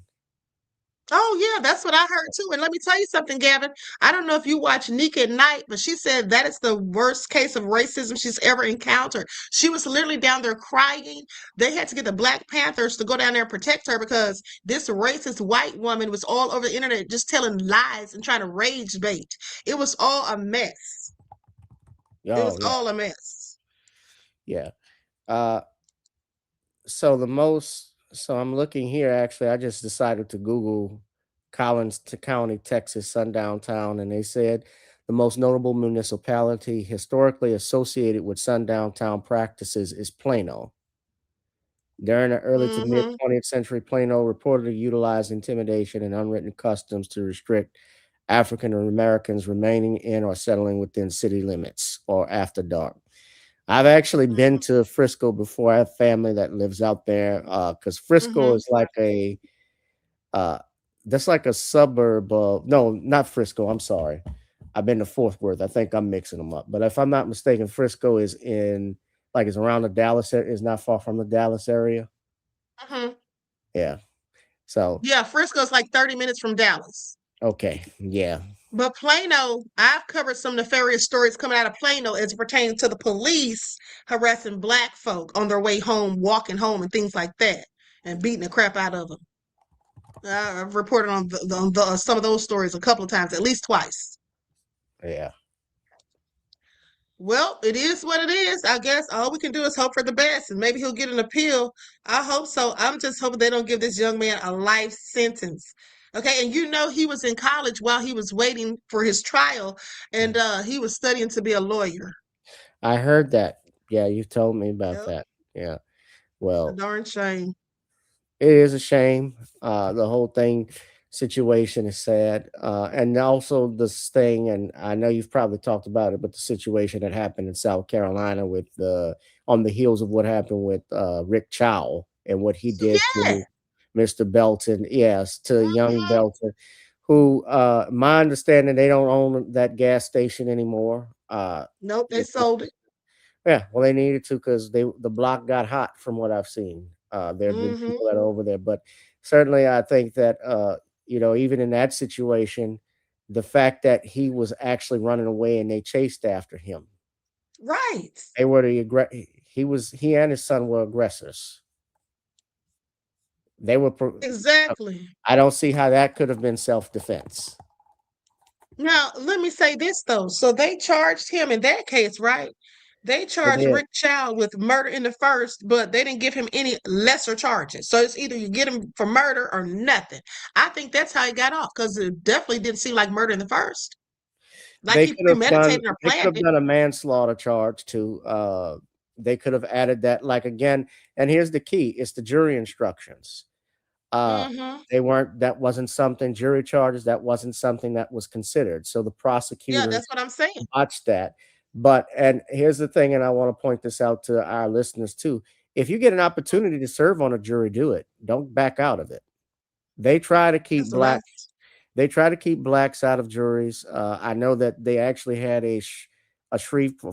Oh, yeah, that's what I heard too. And let me tell you something, Gavin. I don't know if you watch Nick at Night, but she said that is the worst case of racism she's ever encountered. She was literally down there crying. They had to get the Black Panthers to go down there and protect her because this racist white woman was all over the internet just telling lies and trying to rage bait. It was all a mess. It was all a mess. Yeah. So I'm looking here, actually, I just decided to Google Collins County, Texas, sundown town, and they said the most notable municipality historically associated with sundown town practices is Plano. During the early to mid 20th century, Plano reportedly utilized intimidation and unwritten customs to restrict African Americans remaining in or settling within city limits or after dark. I've actually been to Frisco before. I have family that lives out there because Frisco is like that's like a suburb of, no, not Frisco. I'm sorry. I've been to Fort Worth. I think I'm mixing them up. But if I'm not mistaken, Frisco is it's around the Dallas area. It's not far from the Dallas area. Yeah. So. Yeah, Frisco is like 30 minutes from Dallas. Okay. Yeah. But Plano, I've covered some nefarious stories coming out of Plano as it pertains to the police harassing Black folk on their way home, walking home, and things like that, and beating the crap out of them. I've reported on some of those stories a couple of times, at least twice. Yeah. Well, it is what it is. I guess all we can do is hope for the best, and maybe he'll get an appeal. I hope so. I'm just hoping they don't give this young man a life sentence. Okay, and you know he was in college while he was waiting for his trial, and he was studying to be a lawyer. I heard that. Yeah, you told me about that. Yeah. Well, a darn shame. It is a shame. The whole situation is sad. And also this thing, and I know you've probably talked about it, but the situation that happened in South Carolina with on the heels of what happened with Rick Chow and what he did to Mr. Belton, to young Belton, who my understanding, they don't own that gas station anymore. Nope, they sold it. Yeah, well, they needed to because the block got hot from what I've seen. There have been people that are over there, but certainly I think that even in that situation, the fact that he was actually running away and they chased after him, right? They were he and his son were aggressors. They were exactly. I don't see how that could have been self-defense. Now, let me say this though. So they charged him in that case, right? They charged Rick Child with murder in the first, but they didn't give him any lesser charges. So it's either you get him for murder or nothing. I think that's how he got off, because it definitely didn't seem like murder in the first. Like he premeditated or planned it. Done a manslaughter charge too. They could have added that, like, again, and here's the key: it's the jury instructions. That wasn't something, jury charges, that wasn't something that was considered. So the prosecutor, that's what I'm saying, watched that. But, and here's the thing, and I want to point this out to our listeners too: if you get an opportunity to serve on a jury, do it. Don't back out of it. They try to keep They try to keep blacks out of juries. I know that they actually had a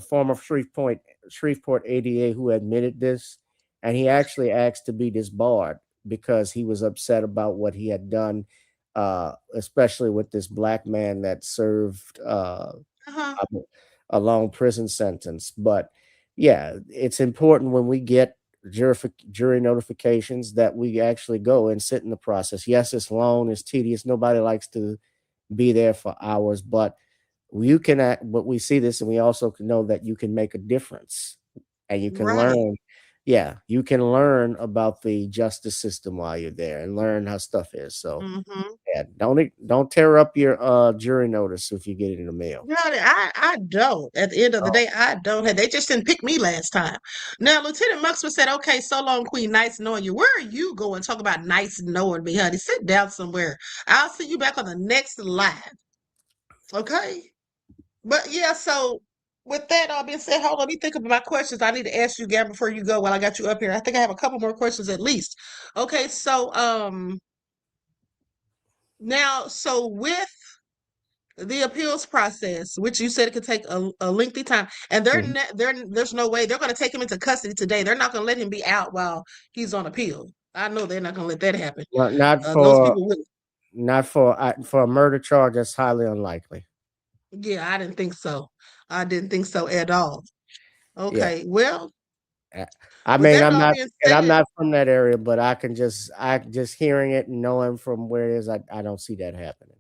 former Shreveport ADA who admitted this, and he actually asked to be disbarred because he was upset about what he had done, especially with this black man that served a long prison sentence. But yeah, it's important when we get jury notifications that we actually go and sit in the process. Yes, it's long, it's tedious. Nobody likes to be there for hours, but you can act. But we see this, and we also know that you can make a difference, and you can learn. Yeah, you can learn about the justice system while you're there and learn how stuff is. So yeah, don't tear up your jury notice if you get it in the mail. No, I don't. At the end of the day, I don't. They just didn't pick me last time. Now, Lieutenant Muxman said, "Okay, so long, Queen. Nice knowing you. Where are you going? Talk about nice knowing me, honey. Sit down somewhere. I'll see you back on the next live. Okay." But yeah, so with that all being said, hold on, let me think about my questions I need to ask you, Gavin, before you go while I got you up here. I think I have a couple more questions at least. Okay, so now, so with the appeals process, which you said it could take a lengthy time, and there's no way they're going to take him into custody today. They're not going to let him be out while he's on appeal. I know they're not going to let that happen. Well, not for a murder charge. That's highly unlikely. Yeah, I didn't think so. I didn't think so at all. Okay, well, I mean, I'm not from that area, but I just hearing it and knowing from where it is, I don't see that happening.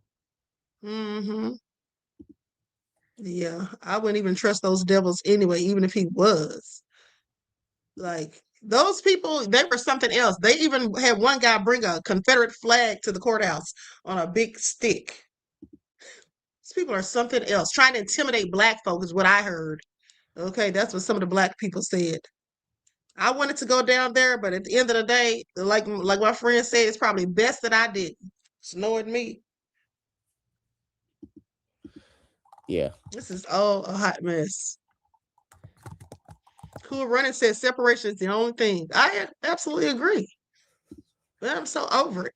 Yeah, I wouldn't even trust those devils anyway, even if he was. Like, those people, they were something else. They even had one guy bring a Confederate flag to the courthouse on a big stick. These people are something else. Trying to intimidate black folk is what I heard. Okay, that's what some of the black people said. I wanted to go down there, but at the end of the day, like my friend said, it's probably best that I didn't. It's knowing me. Yeah. This is all a hot mess. Cool Running says separation is the only thing. I absolutely agree. But I'm so over it.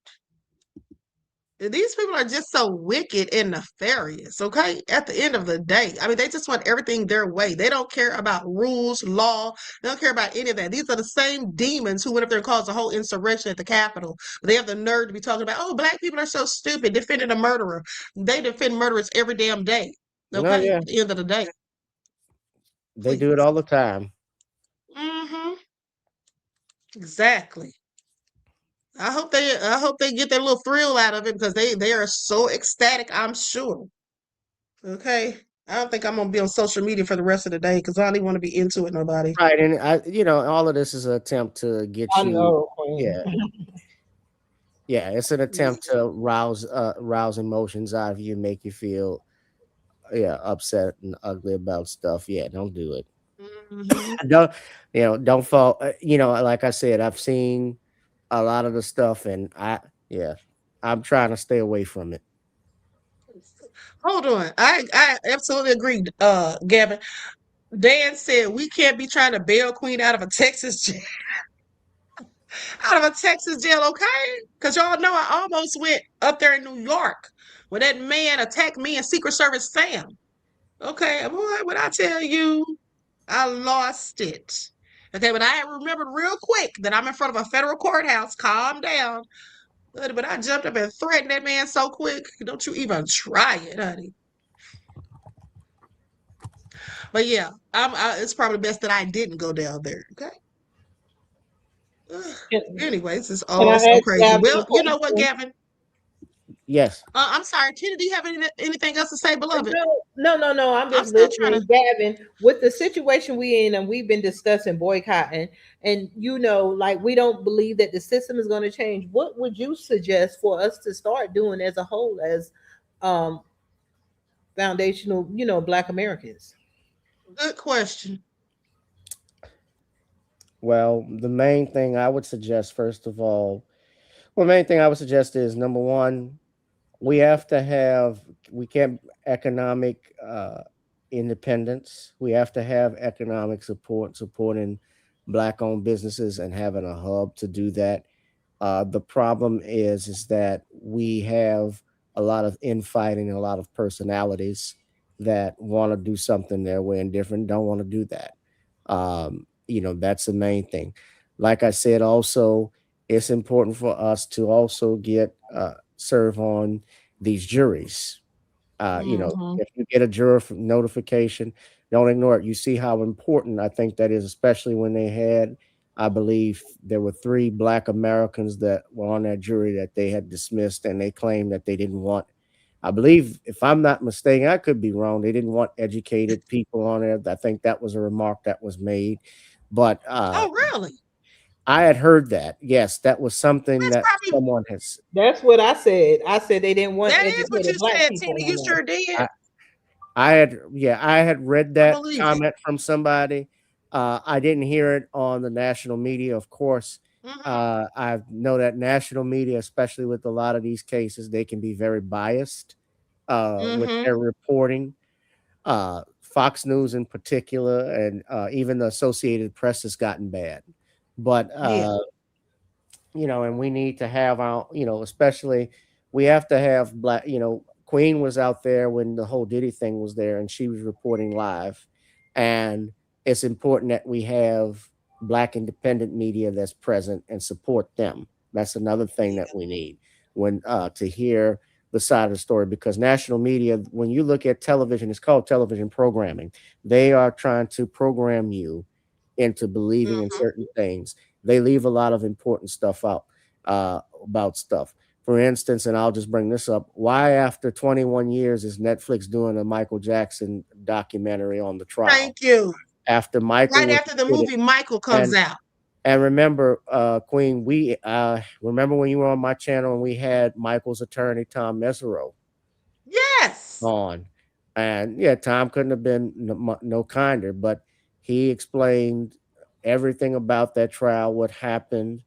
These people are just so wicked and nefarious, okay? At the end of the day, I mean, they just want everything their way. They don't care about rules, law. They don't care about any of that. These are the same demons who went up there and caused a whole insurrection at the Capitol. They have the nerve to be talking about, oh, black people are so stupid, defending a murderer. They defend murderers every damn day, okay? At the end of the day. They do it all the time. Exactly. I hope they get their little thrill out of it, because they are so ecstatic, I'm sure. Okay. I don't think I'm gonna be on social media for the rest of the day, because I don't even want to be into it, nobody. Right, and all of this is an attempt to get you. I know, yeah, it's an attempt to rouse emotions out of you, make you feel upset and ugly about stuff. Yeah, don't do it. Don't fall. Like I said, I've seen a lot of the stuff, and I'm trying to stay away from it. Hold on. I absolutely agree, Gavin. Dan said we can't be trying to bail Queen out of a Texas jail. Out of a Texas jail, okay? Because y'all know I almost went up there in New York when that man attacked me and Secret Service Sam. Okay, boy, when I tell you, I lost it. Okay, but I remembered real quick that I'm in front of a federal courthouse. Calm down. But I jumped up and threatened that man so quick. Don't you even try it, honey. But yeah, it's probably best that I didn't go down there. Okay. Anyways, it's all so crazy. Well, you know what, Gavin? Yes. I'm sorry, Tina. Do you have anything else to say, beloved? No. I'm just still listening, Gavin. With the situation we in, and we've been discussing boycotting, and like we don't believe that the system is going to change. What would you suggest for us to start doing as a whole, as foundational, Black Americans? Good question. Well, the main thing I would suggest, first of all, the main thing I would suggest is number one, we can't economic independence. We have to have economic support, supporting Black-owned businesses and having a hub to do that. The problem is that we have a lot of infighting, a lot of personalities that want to do something their way and different, don't want to do that. That's the main thing. Like I said, also, it's important for us to also get serve on these juries. If you get a juror notification, don't ignore it. You see how important I think that is, especially when they had, I believe there were 3 Black Americans that were on that jury that they had dismissed, and they claimed that they didn't want, I believe, if I'm not mistaken, I could be wrong, they didn't want educated people on there. I think that was a remark that was made. But oh, really? I had heard that. Yes, that was something that someone has. That's what I said. I said they didn't want that is what you Black said, people. Tina. You sure did. I had read that comment from somebody. I didn't hear it on the national media, of course. I know that national media, especially with a lot of these cases, they can be very biased with their reporting. Fox News in particular, and even the Associated Press has gotten bad. But and we need to have our, especially we have to have Black, Queen was out there when the whole Diddy thing was there, and she was reporting live. And it's important that we have Black independent media that's present and support them. That's another thing that we need when to hear the side of the story, because national media, when you look at television, it's called television programming. They are trying to program you into believing in certain things. They leave a lot of important stuff out about stuff. For instance, and I'll just bring this up, why after 21 years is Netflix doing a Michael Jackson documentary on the trial? Thank you. After Michael, right after the movie Michael comes out. And remember, Queen, we remember when you were on my channel and we had Michael's attorney, Tom Mesereau, on. And yeah, Tom couldn't have been no kinder, but he explained everything about that trial, what happened,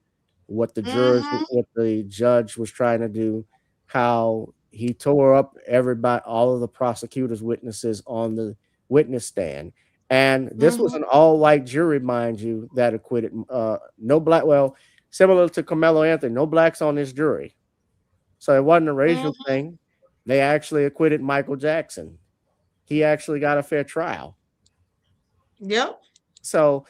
what the jurors, what the judge was trying to do, how he tore up everybody, all of the prosecutor's witnesses on the witness stand. And this was an all-white jury, mind you, that acquitted. No Black, well, similar to Karmelo Anthony, no Blacks on this jury. So it wasn't a racial thing. They actually acquitted Michael Jackson. He actually got a fair trial. Yep. So,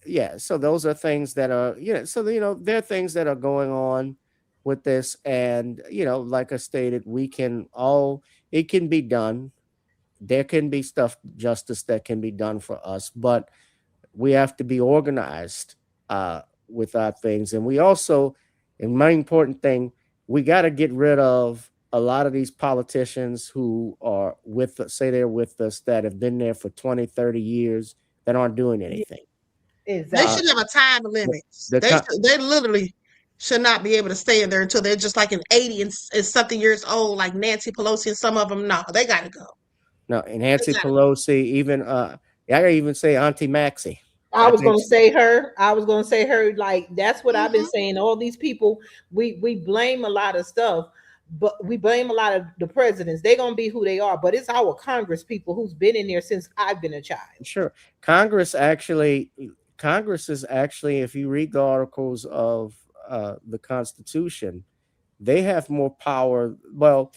yeah, so those are things that are, there are things that are going on with this. And, like I stated, it can be done. There can be justice that can be done for us, but we have to be organized with our things. And we also, and my important thing, we got to get rid of a lot of these politicians who are with us, say they're with us, that have been there for 20, 30 years that aren't doing anything. Exactly. They should have a time limit. They literally should not be able to stay in there until they're just like 80 and something years old, like Nancy Pelosi and some of them. No, they got to go. No, and Nancy Pelosi, even I gotta even say Auntie Maxie. I was gonna say her. Like, that's what I've been saying. All these people, we blame a lot of stuff, but we blame a lot of the presidents. They're gonna be who they are, but it's our Congress people who's been in there since I've been a child. Sure. Congress is actually, if you read the articles of the Constitution, they have more power. Well,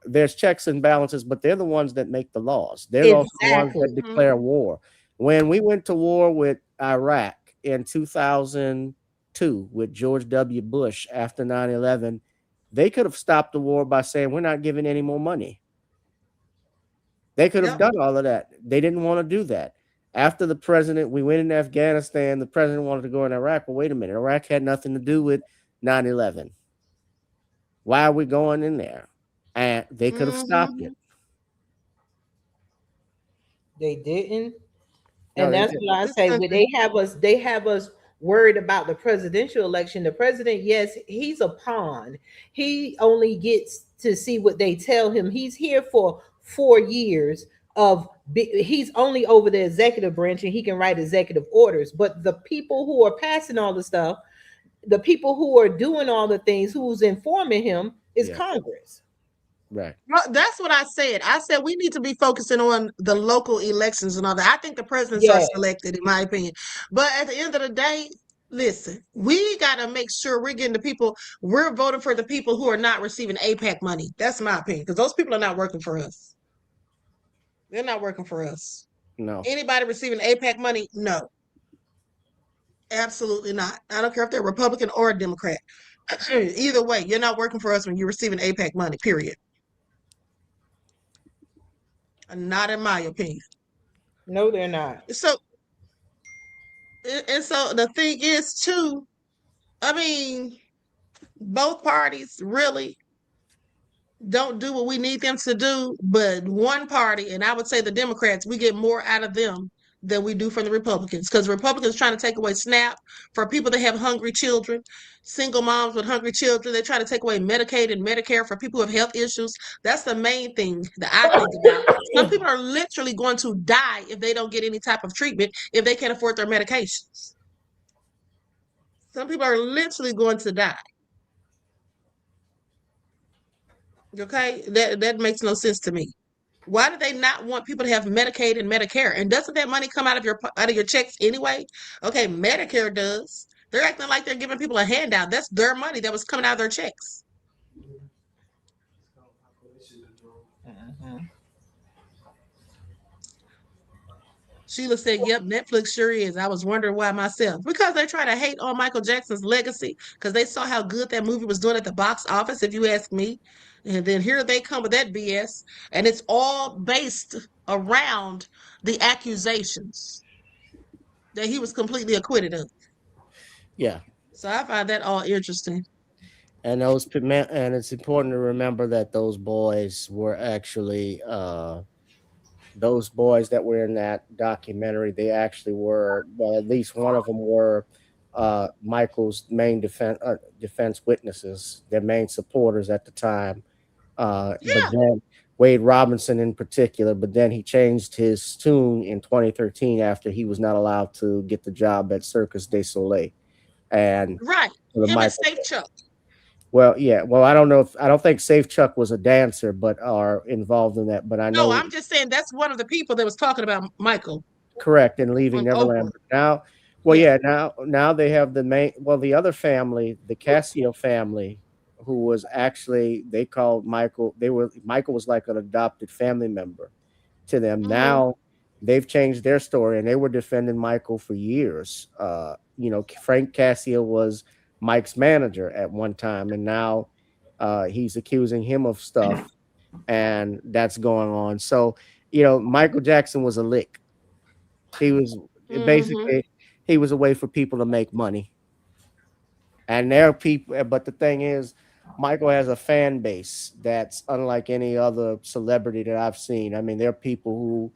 there's checks and balances, but they're the ones that make the laws. They're also the ones that declare war. When we went to war with Iraq in 2002 with George W. Bush after 9/11, they could have stopped the war by saying, we're not giving any more money. They could have done all of that. They didn't want to do that. After we went into Afghanistan, the president wanted to go in Iraq. Well, wait a minute. Iraq had nothing to do with 9/11. Why are we going in there? They could have stopped it. They didn't. No, And they that's didn't. what I say. When they have us worried about the presidential election. The president, yes, he's a pawn. He only gets to see what they tell him. He's here for 4 years he's only over the executive branch and he can write executive orders. But the people who are passing all the stuff, the people who are doing all the things, who's informing him is Congress. Right. Well, that's what I said. I said we need to be focusing on the local elections and all that. I think the presidents are selected, in my opinion. But at the end of the day, listen, we got to make sure we're getting the people, we're voting for the people who are not receiving APAC money. That's my opinion, because those people are not working for us. They're not working for us. No. Anybody receiving APAC money? No. Absolutely not. I don't care if they're Republican or a Democrat. Either way, you're not working for us when you're receiving APAC money, period. Not in my opinion. No, they're not. So, and so the thing is too, I mean, both parties really don't do what we need them to do, but one party, and I would say the Democrats, we get more out of them than we do from the Republicans, because Republicans trying to take away SNAP for people that have hungry children, single moms with hungry children. They try to take away Medicaid and Medicare for people who have health issues. That's the main thing that I think about. Some people are literally going to die if they don't get any type of treatment, if they can't afford their medications. Some people are literally going to die. Okay, that makes no sense to me. Why do they not want people to have Medicaid and Medicare? And doesn't that money come out of your checks anyway? Okay, Medicare does. They're acting like they're giving people a handout. That's their money that was coming out of their checks. Sheila said, yep, Netflix sure is. I was wondering why myself. Because they try to hate on Michael Jackson's legacy, because they saw how good that movie was doing at the box office, if you ask me. And then here they come with that BS. And it's all based around the accusations that he was completely acquitted of. Yeah. So I find that all interesting. And it's important to remember that those boys were actually those boys that were in that documentary. They actually were, well, at least one of them were Michael's main defense witnesses, their main supporters at the time. But then Wade Robinson in particular, but then he changed his tune in 2013 after he was not allowed to get the job at Circus du Soleil. And right, him and Safe Chuck. Well, yeah. Well, I don't think Safe Chuck was a dancer, but are involved in that. But I know. No, I'm just saying that's one of the people that was talking about Michael. Correct, and leaving Neverland. Now, well, yeah. Now they have the other family, the Casio family, who was actually, they called Michael. Michael was like an adopted family member to them. Now they've changed their story, and they were defending Michael for years. Frank Casio was Mike's manager at one time, and now he's accusing him of stuff, and that's going on. So, Michael Jackson was a lick. He was basically, he was a way for people to make money. And there are people, but the thing is, Michael has a fan base that's unlike any other celebrity that I've seen. I mean, there are people who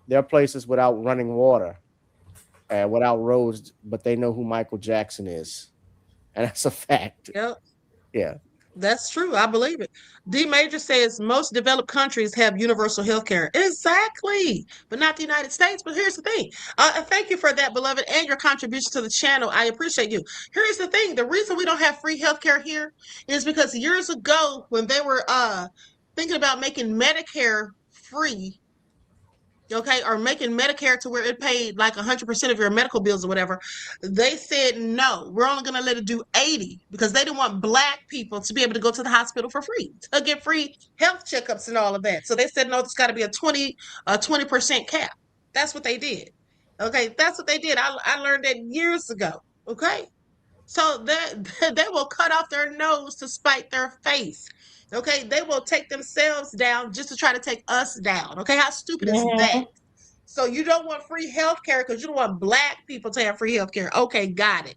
there are places without running water and without roads, but they know who Michael Jackson is. And that's a fact. Yep. Yeah. That's true. I believe it. D Major says most developed countries have universal health care. Exactly. But not the United States. But here's the thing. Thank you for that, beloved, and your contribution to the channel. I appreciate you. Here's the thing. The reason we don't have free health care here is because years ago, when they were thinking about making Medicare free, okay, or making Medicare to where it paid like 100% of your medical bills or whatever, they said, no, we're only going to let it do 80 because they didn't want Black people to be able to go to the hospital for free, to get free health checkups and all of that. So they said, no, it's got to be a 20% cap. That's what they did. Okay, that's what they did. I learned that years ago. Okay, so they will cut off their nose to spite their face. Okay, they will take themselves down just to try to take us down. Okay, how stupid is that? So you don't want free health care because you don't want Black people to have free health care. Okay, got it.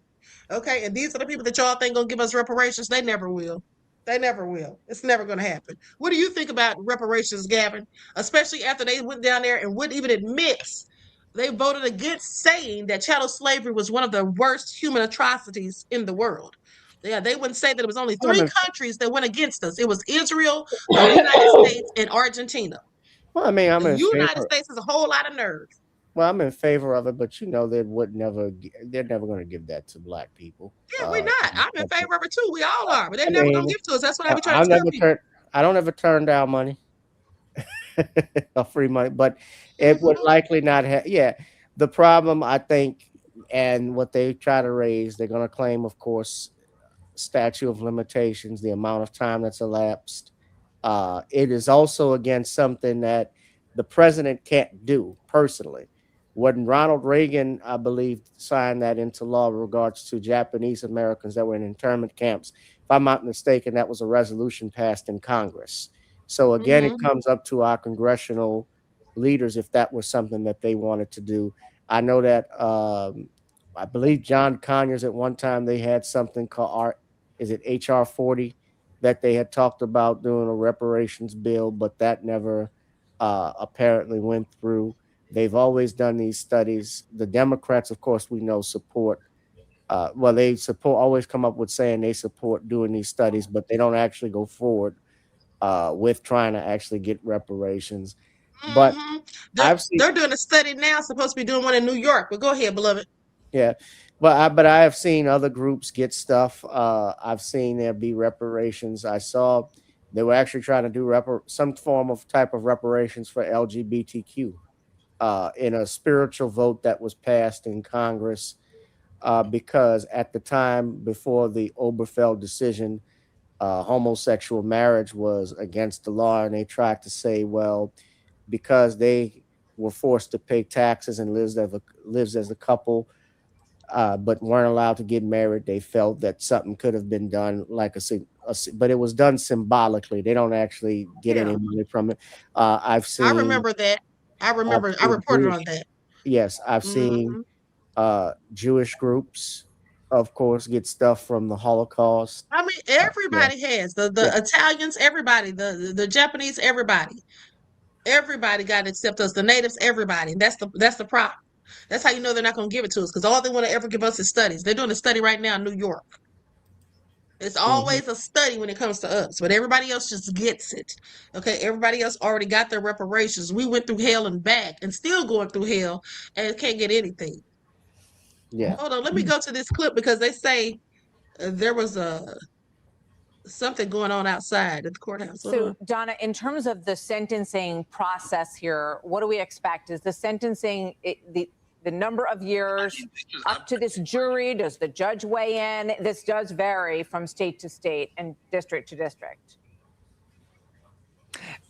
Okay, and these are the people that y'all think gonna give us reparations. They never will. They never will. It's never going to happen. What do you think about reparations, Gavin? Especially after they went down there and wouldn't even admit they voted against saying that chattel slavery was one of the worst human atrocities in the world. Yeah, they wouldn't say that it was only three countries that went against us. It was Israel, the United States, and Argentina. Well, I mean, I'm The in United favor. States has a whole lot of nerve. Well, I'm in favor of it, but you know, they're never going to give that to black people. Yeah, we're not. I'm in favor of it too. We all are, but they're I never gonna mean, give it to us. That's what I be trying I'll to tell never people. I don't ever turn down money or free money, but it would likely not have. Yeah, the problem I think, and what they try to raise, they're going to claim, of course, statute of limitations, the amount of time that's elapsed. It is also against something that the president can't do personally. When Ronald Reagan, I believe, signed that into law in regards to Japanese Americans that were in internment camps, if I'm not mistaken, that was a resolution passed in Congress. So again, it comes up to our congressional leaders if that was something that they wanted to do. I know that I believe John Conyers at one time they had something called HR 40 that they had talked about doing a reparations bill, but that never apparently went through. They've always done these studies. The Democrats, of course, we know support. They always come up with saying they support doing these studies, but they don't actually go forward with trying to actually get reparations. But they're doing a study now. Supposed to be doing one in New York. But go ahead, beloved. Yeah, but I have seen other groups get stuff. I've seen there be reparations. I saw they were actually trying to do some form of type of reparations for LGBTQ in a spiritual vote that was passed in Congress because at the time before the Obergefell decision, homosexual marriage was against the law, and they tried to say, well, because they were forced to pay taxes and lives as a couple, but weren't allowed to get married, they felt that something could have been done, but it was done symbolically. They don't actually get any money from it. I remember that. I reported on that. Yes, I've seen Jewish groups, of course, get stuff from the Holocaust. I mean, everybody has the Italians, everybody, the Japanese, everybody got it except us, the natives, everybody. That's the problem. That's how you know they're not going to give it to us, because all they want to ever give us is studies. They're doing a study right now in New York. It's always a study when it comes to us, but everybody else just gets it. Okay, everybody else already got their reparations. We went through hell and back, and still going through hell, and can't get anything. Yeah. Hold on, let me go to this clip because they say there was something going on outside at the courthouse. So, Donna, in terms of the sentencing process here, what do we expect? Is the sentencing the number of years up to this jury? Does the judge weigh in? This does vary from state to state and district to district.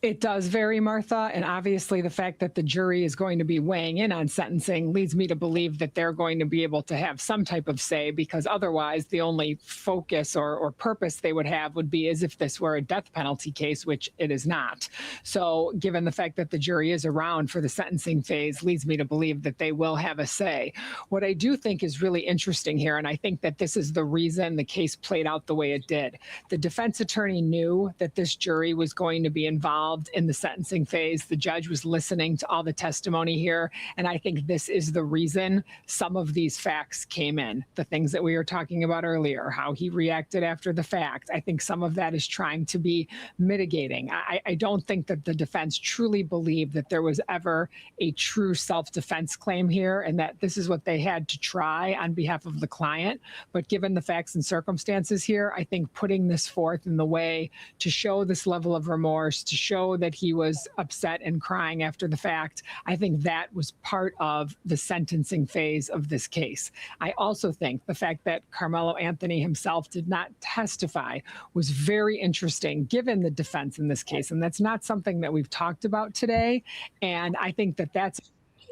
It does vary, Martha, and obviously the fact that the jury is going to be weighing in on sentencing leads me to believe that they're going to be able to have some type of say, because otherwise the only focus or purpose they would have would be as if this were a death penalty case, which it is not. So given the fact that the jury is around for the sentencing phase leads me to believe that they will have a say. What I do think is really interesting here, and I think that this is the reason the case played out the way it did. The defense attorney knew that this jury was going to be involved in the sentencing phase. The judge was listening to all the testimony here, and I think this is the reason some of these facts came in. The things that we were talking about earlier, how he reacted after the fact. I think some of that is trying to be mitigating. I don't think that the defense truly believed that there was ever a true self-defense claim here, and that this is what they had to try on behalf of the client. But given the facts and circumstances here, I think putting this forth in the way to show this level of remorse, to show that he was upset and crying after the fact, I think that was part of the sentencing phase of this case. I also think the fact that Karmelo Anthony himself did not testify was very interesting given the defense in this case. And that's not something that we've talked about today. And I think that that's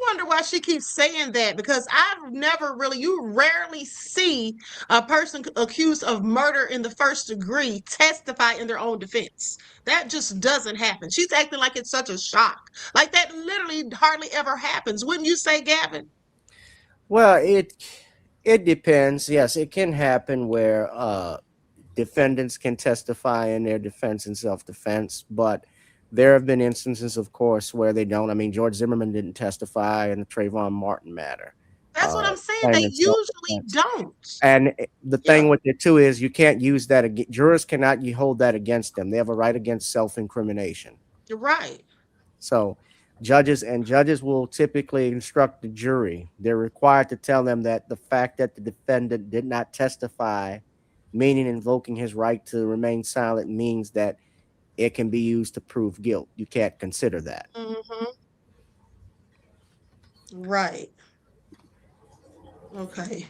wonder why she keeps saying that, because you rarely see a person accused of murder in the first degree testify in their own defense. That just doesn't happen. She's acting like it's such a shock. Like that literally hardly ever happens. Wouldn't you say, Gavin? Well, it depends. Yes, it can happen where defendants can testify in their defense and self-defense, but there have been instances, of course, where they don't. I mean, George Zimmerman didn't testify in the Trayvon Martin matter. That's what I'm saying. They Claiming usually self-defense. don't. And the thing with it too is you can't use that. Jurors cannot hold that against them. They have a right against self-incrimination. You're right. So judges will typically instruct the jury. They're required to tell them that the fact that the defendant did not testify, meaning invoking his right to remain silent, means that it can be used to prove guilt. You can't consider that. Mm-hmm. Right. Okay.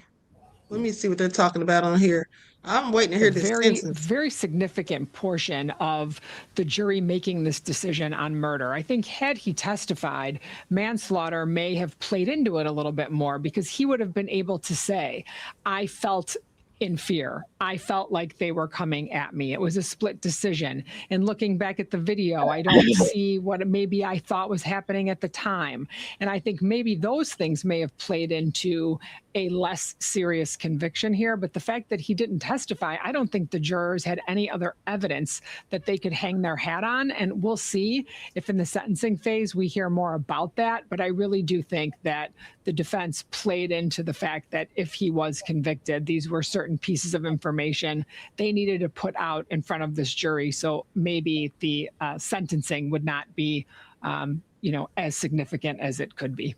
Let me see what they're talking about on here. I'm waiting to hear this sentence. Very significant portion of the jury making this decision on murder. I think had he testified, manslaughter may have played into it a little bit more, because he would have been able to say, I felt in fear. I felt like they were coming at me. It was a split decision. And looking back at the video, I don't see what maybe I thought was happening at the time. And I think maybe those things may have played into a less serious conviction here. But the fact that he didn't testify, I don't think the jurors had any other evidence that they could hang their hat on. And we'll see if in the sentencing phase we hear more about that. But I really do think that the defense played into the fact that if he was convicted, these were certain pieces of information they needed to put out in front of this jury. So maybe the sentencing would not be, as significant as it could be.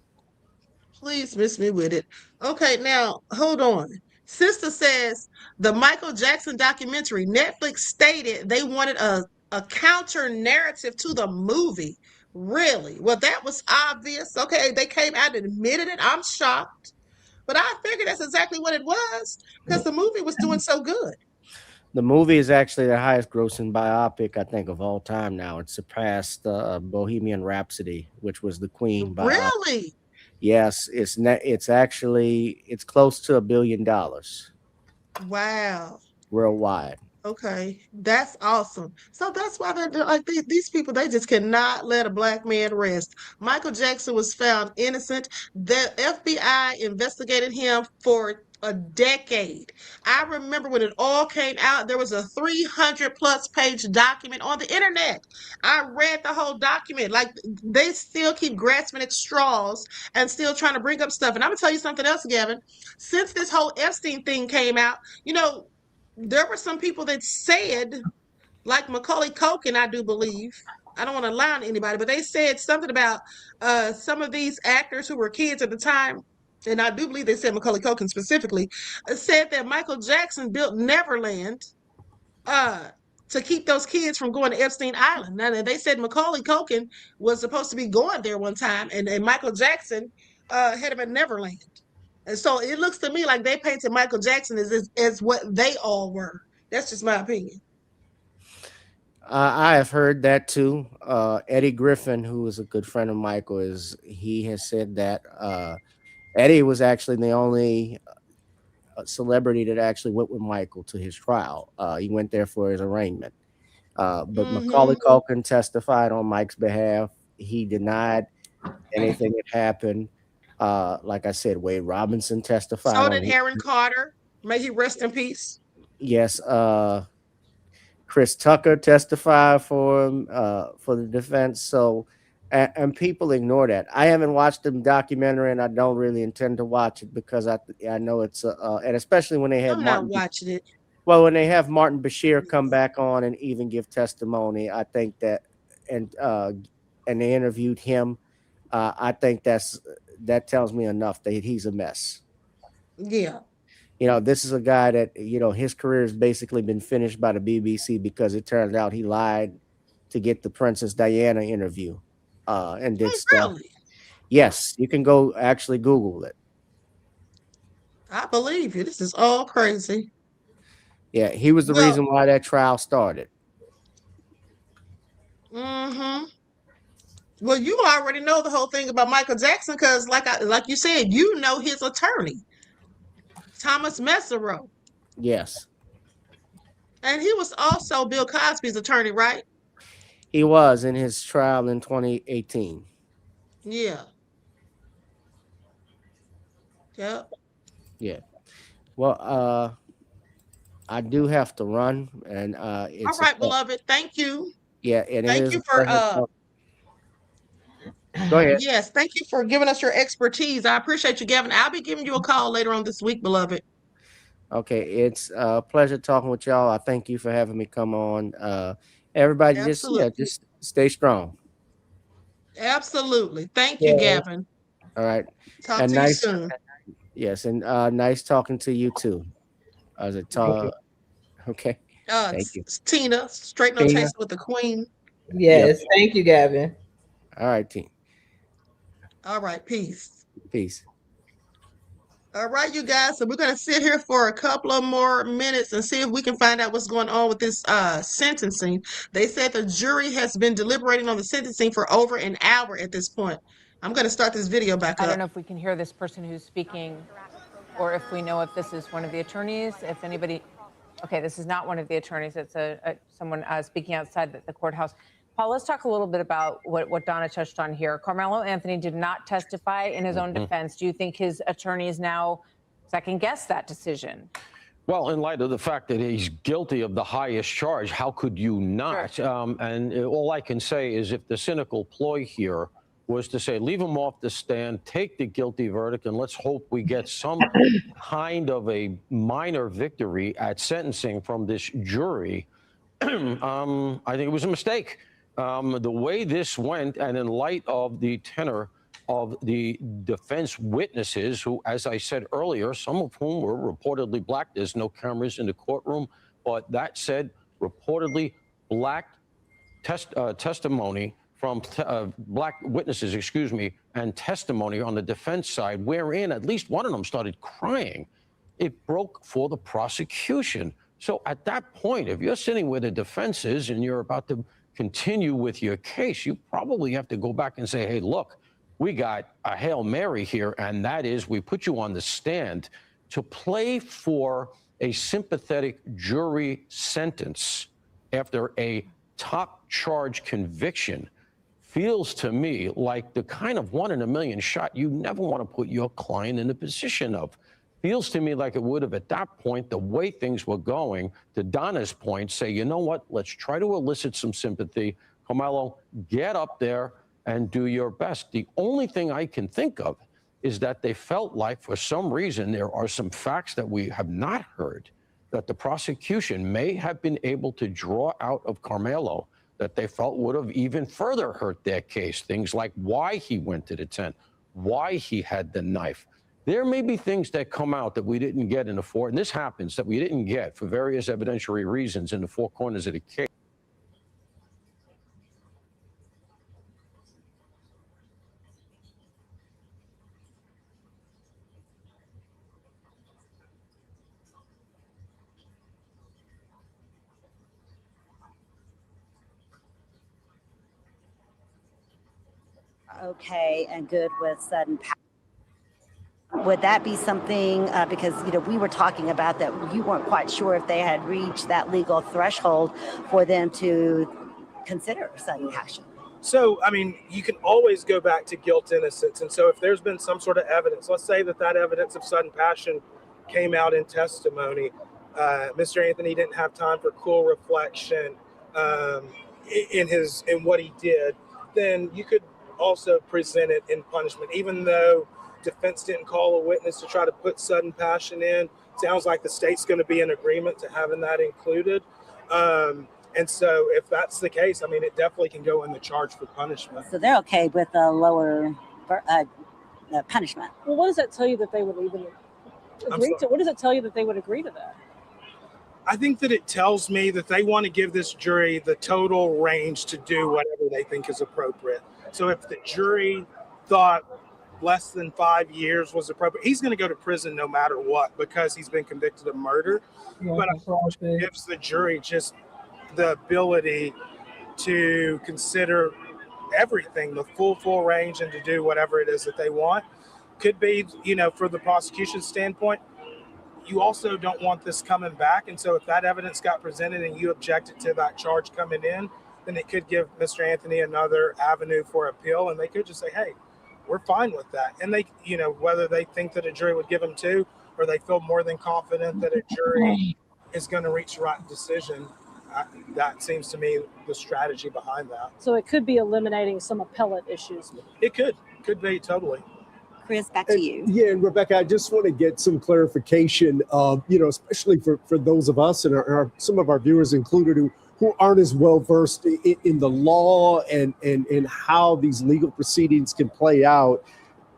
Please miss me with it. Okay, now hold on. Sister says the Michael Jackson documentary, Netflix stated they wanted a counter narrative to the movie. Really? Well, that was obvious. Okay, they came out and admitted it. I'm shocked. But I figured that's exactly what it was, because the movie was doing so good. The movie is actually the highest grossing biopic, I think, of all time now. It surpassed Bohemian Rhapsody, which was the Queen biopic. Really? Yes, it's close to $1 billion. Wow. Worldwide. Okay, that's awesome. So that's why they're like these people, they just cannot let a black man rest. Michael Jackson was found innocent. The FBI investigated him for a decade. I remember when it all came out, there was a 300+ page document on the internet. I read the whole document. Like, they still keep grasping at straws and still trying to bring up stuff. And I'm gonna tell you something else, Gavin. Since this whole Epstein thing came out, there were some people that said, like Macaulay Culkin, I do believe. I don't want to lie on anybody, but they said something about some of these actors who were kids at the time, and I do believe they said Macaulay Culkin specifically, said that Michael Jackson built Neverland to keep those kids from going to Epstein Island. Now, they said Macaulay Culkin was supposed to be going there one time, and Michael Jackson had him at Neverland. And so it looks to me like they painted Michael Jackson as what they all were. That's just my opinion. I have heard that too. Eddie Griffin, who is a good friend of Michael, he has said that Eddie was actually the only celebrity that actually went with Michael to his trial. He went there for his arraignment. But Macaulay Culkin testified on Mike's behalf. He denied anything that happened. Like I said, Wade Robinson testified. So did Aaron Carter. May he rest in peace. Yes. Chris Tucker testified for him, for the defense. So, and people ignore that. I haven't watched the documentary, and I don't really intend to watch it because I know it's and especially when they have I'm not watching it. Well, when they have Martin Bashir come back on and even give testimony, I think that, and they interviewed him. I think that tells me enough that he's a mess. Yeah. This is a guy that, his career has basically been finished by the BBC because it turned out he lied to get the Princess Diana interview and did stuff. Really? Yes, you can go actually Google it. I believe you. This is all crazy. Yeah, he was the reason why that trial started. Mm-hmm. Well, you already know the whole thing about Michael Jackson because, like you said, his attorney, Thomas Mesereau. Yes. And he was also Bill Cosby's attorney, right? He was in his trial in 2018. Yeah. Yep. Yeah. Well, I do have to run, and it's all right, beloved. Thank you. Yeah, and thank it is you a for pleasure. Go ahead. yes, thank you for giving us your expertise. I appreciate you, Gavin. I'll be giving you a call later on this week, beloved. Okay, it's a pleasure talking with y'all. I thank you for having me come on. Everybody, Absolutely. just stay strong. Absolutely. Thank you, Gavin. All right. Talk And to you nice, soon. yes, and nice talking to you too. As a okay. Thank you. Tina, straight no Tina. chasing with the queen. Yes, thank you, Gavin. All right, team. All right, peace. Peace. All right, you guys. So we're gonna sit here for a couple of more minutes and see if we can find out what's going on with this sentencing. They said the jury has been deliberating on the sentencing for over an hour at this point. I'm gonna start this video back up. I don't know if we can hear this person who's speaking, or if we know if this is one of the attorneys. If anybody, okay, this is not one of the attorneys. It's someone speaking outside the courthouse. Paul, let's talk a little bit about what Donna touched on here. Karmelo Anthony did not testify in his own defense. Do you think his attorneys now second-guess that decision? Well, in light of the fact that he's guilty of the highest charge, how could you not? Sure. And all I can say is if the cynical ploy here was to say, leave him off the stand, take the guilty verdict, and let's hope we get some kind of a minor victory at sentencing from this jury, I think it was a mistake. The way this went, and in light of the tenor of the defense witnesses, who, as I said earlier, some of whom were reportedly black. There's no cameras in the courtroom, but that said, reportedly black testimony from black witnesses, excuse me, and testimony on the defense side, wherein at least one of them started crying. It broke for the prosecution. So at that point, if you're sitting where the defense is and you're about to continue with your case, you probably have to go back and say, hey, look, we got a Hail Mary here, and that is we put you on the stand to play for a sympathetic jury sentence after a top charge conviction feels to me like the kind of 1 in a million shot you never want to put your client in the position of. Feels to me like it would have at that point, the way things were going, to Donna's point, say, you know what, let's try to elicit some sympathy. Karmelo, get up there and do your best. The only thing I can think of is that they felt like, for some reason, there are some facts that we have not heard that the prosecution may have been able to draw out of Karmelo that they felt would have even further hurt their case. Things like why he went to the tent, why he had the knife. There may be things that come out that we didn't get in the and this happens, that we didn't get for various evidentiary reasons in the four corners of the case. Okay and good with sudden power. Would that be something, because, you know, we were talking about that you weren't quite sure if they had reached that legal threshold for them to consider sudden passion? So, I mean, you can always go back to guilt, innocence. And so if there's been some sort of evidence, let's say that evidence of sudden passion came out in testimony, Mr. Anthony didn't have time for cool reflection in what he did, then you could also present it in punishment, even though defense didn't call a witness to try to put sudden passion in. Sounds like the state's going to be in agreement to having that included. And so if that's the case, I mean, it definitely can go in the charge for punishment. So they're okay with a lower punishment. Well, what does that tell you that they would even agree to? What does it tell you that they would agree to that? I think that it tells me that they want to give this jury the total range to do whatever they think is appropriate. So if the jury thought less than 5 years was appropriate, he's going to go to prison no matter what because he's been convicted of murder. Yeah, but it gives the jury just the ability to consider everything, the full range, and to do whatever it is that they want. Could be, you know, for the prosecution standpoint, you also don't want this coming back. And so if that evidence got presented and you objected to that charge coming in, then it could give Mr. Anthony another avenue for appeal. And they could just say, hey, we're fine with that. And they, you know, whether they think that a jury would give them 2 or they feel more than confident that a jury is going to reach the right decision. That seems to me the strategy behind that. So it could be eliminating some appellate issues. It could be totally. Chris, back to you. Yeah, and Rebecca, I just want to get some clarification, especially for those of us and some of our viewers included who aren't as well versed in the law and how these legal proceedings can play out.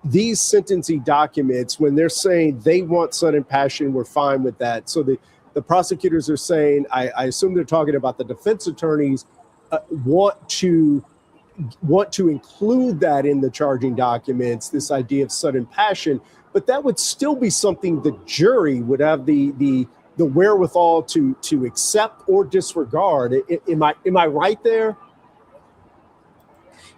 These sentencing documents, when they're saying they want sudden passion, we're fine with that. So the prosecutors are saying, I assume they're talking about the defense attorneys want to include that in the charging documents, this idea of sudden passion, but that would still be something the jury would have the wherewithal to accept or disregard. Am I right there?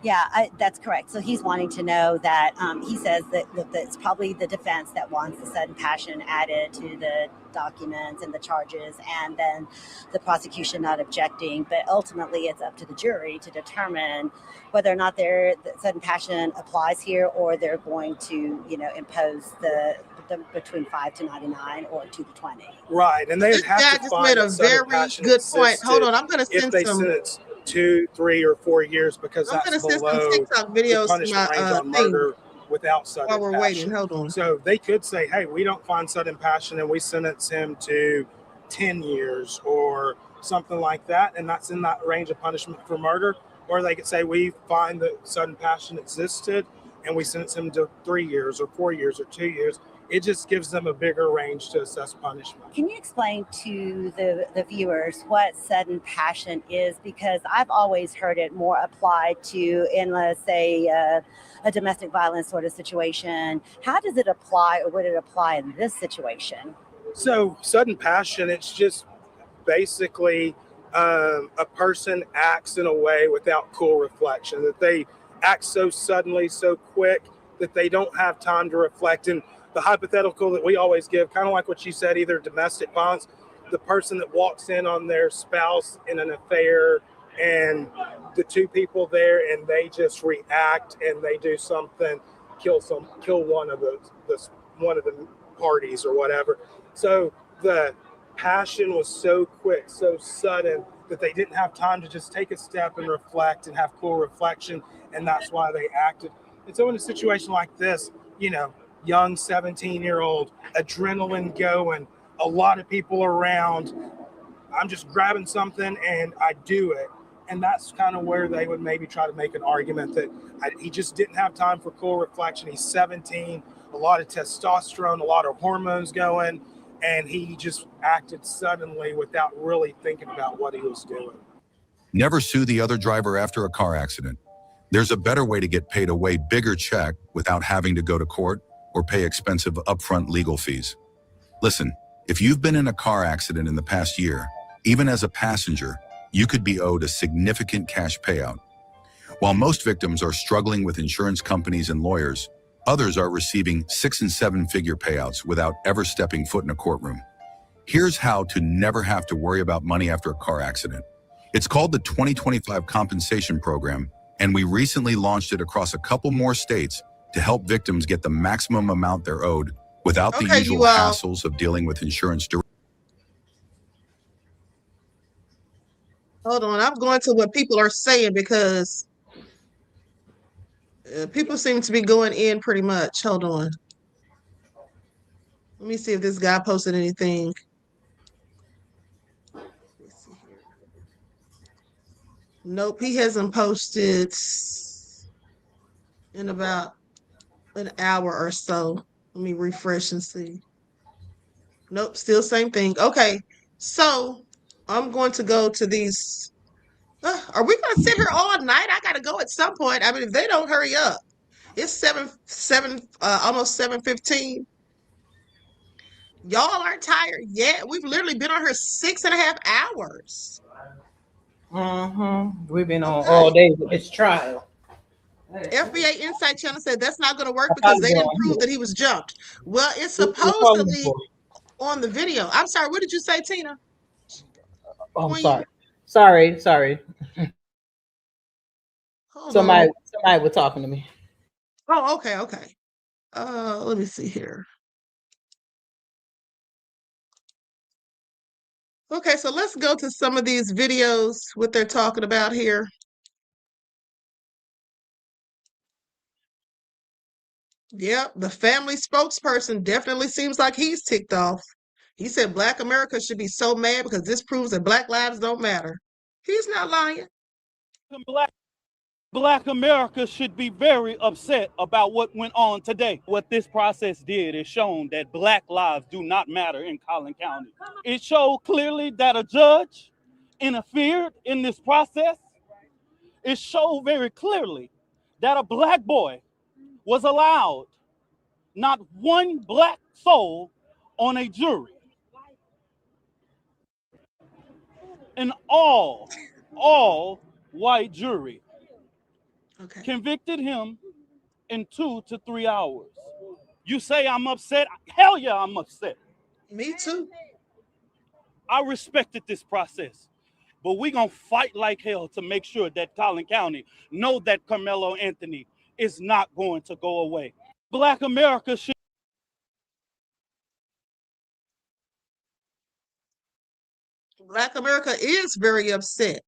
Yeah, that's correct. So he's wanting to know that he says that it's probably the defense that wants the sudden passion added to the documents and the charges, and then the prosecution not objecting. But ultimately, it's up to the jury to determine whether or not the sudden passion applies here, or they're going to, impose the between 5 to 99 or 2 to 20. Right, and they have to just find made a that sudden very passion good point. existed Hold on, I'm going to if send they some. sentence 2, 3, or 4 years, because I'm that's going to send below some TikTok the videos to punishment my range on thing murder without sudden while we're passion. waiting. Hold on. So they could say, hey, we don't find sudden passion and we sentence him to 10 years or something like that, and that's in that range of punishment for murder. Or they could say we find that sudden passion existed and we sentence him to 3 years or 4 years or 2 years. It just gives them a bigger range to assess punishment. Can you explain to the viewers what sudden passion is? Because I've always heard it more applied to, in let's say, a domestic violence sort of situation. How does it apply, or would it apply in this situation? So sudden passion, it's just basically a person acts in a way without cool reflection, that they act so suddenly, so quick, that they don't have time to reflect. And the hypothetical that we always give, kind of like what you said, either domestic violence, the person that walks in on their spouse in an affair and the two people there and they just react and they do something, kill one of the parties or whatever. So the passion was so quick, so sudden, that they didn't have time to just take a step and reflect and have cool reflection, and that's why they acted. And so in a situation like this, young 17-year-old, adrenaline going, a lot of people around, I'm just grabbing something and I do it. And that's kind of where they would maybe try to make an argument that he just didn't have time for cool reflection. He's 17, a lot of testosterone, a lot of hormones going, and he just acted suddenly without really thinking about what he was doing. Never sue the other driver after a car accident. There's a better way to get paid a way bigger check without having to go to court or pay expensive upfront legal fees. Listen, if you've been in a car accident in the past year, even as a passenger, you could be owed a significant cash payout. While most victims are struggling with insurance companies and lawyers, others are receiving 6- and 7-figure payouts without ever stepping foot in a courtroom. Here's how to never have to worry about money after a car accident. It's called the 2025 Compensation Program, and we recently launched it across a couple more states to help victims get the maximum amount they're owed without the usual hassles of dealing with insurance. Hold on, I'm going to what people are saying because people seem to be going in pretty much. Hold on. Let me see if this guy posted anything. Let's see here. Nope, he hasn't posted in about an hour or so. Let me refresh and see. Nope, still same thing. Okay, so I'm going to go to these. Are we going to sit here all night? I got to go at some point. I mean, if they don't hurry up, it's almost 7:15. Y'all aren't tired yet. We've literally been on here 6.5 hours. We've been on all day with this trial. FBA Insight Channel said that's not going to work because they didn't prove that he was jumped. Well, it's supposedly on the video. I'm sorry. What did you say, Tina? Oh, sorry. Sorry. Somebody was talking to me. Oh, okay. Let me see here. Okay, so let's go to some of these videos, what they're talking about here. Yep, the family spokesperson definitely seems like he's ticked off. He said Black America should be so mad because this proves that Black lives don't matter. He's not lying. Black America should be very upset about what went on today. What this process did is shown that Black lives do not matter in Collin County. It showed clearly that a judge interfered in this process. It showed very clearly that a Black boy was allowed, not one Black soul on a jury. An all white jury convicted him in 2 to 3 hours. You say I'm upset? Hell yeah, I'm upset. Me too. I respected this process, but we gonna fight like hell to make sure that Collin County know that Karmelo Anthony is not going to go away. Black America should. Black America is very upset.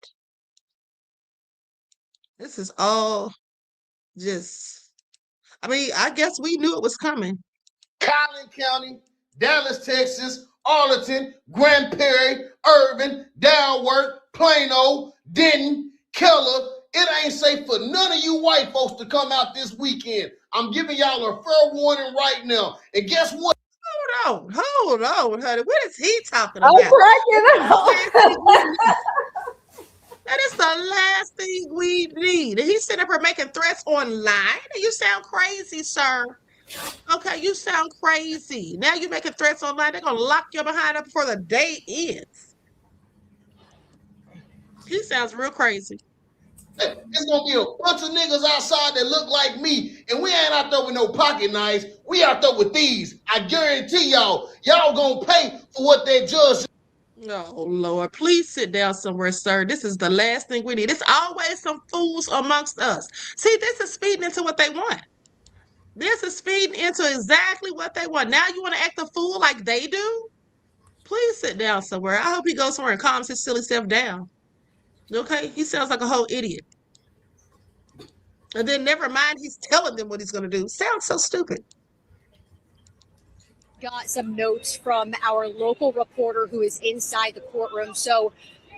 This is all just, I mean, I guess we knew it was coming. Collin County, Dallas, Texas, Arlington, Grand Prairie, Irvin, Dalworth, Plano, Denton, Keller. It ain't safe for none of you white folks to come out this weekend. I'm giving y'all a fair warning right now. And guess what? Hold on, honey. What is he talking about? I'm cracking up. That is the last thing we need. And he's sitting up here making threats online. You sound crazy, sir. Okay, you sound crazy. Now you're making threats online. They're going to lock you behind up before the day ends. He sounds real crazy. It's going to be a bunch of niggas outside that look like me. And we ain't out there with no pocket knives. We out there with these. I guarantee y'all going to pay for what that judge. Oh, Lord, please sit down somewhere, sir. This is the last thing we need. It's always some fools amongst us. See, this is feeding into what they want. This is feeding into exactly what they want. Now you want to act a fool like they do? Please sit down somewhere. I hope he goes somewhere and calms his silly self down. Okay? He sounds like a whole idiot. And then never mind, he's telling them what he's going to do. Sounds so stupid. Got some notes from our local reporter who is inside the courtroom. So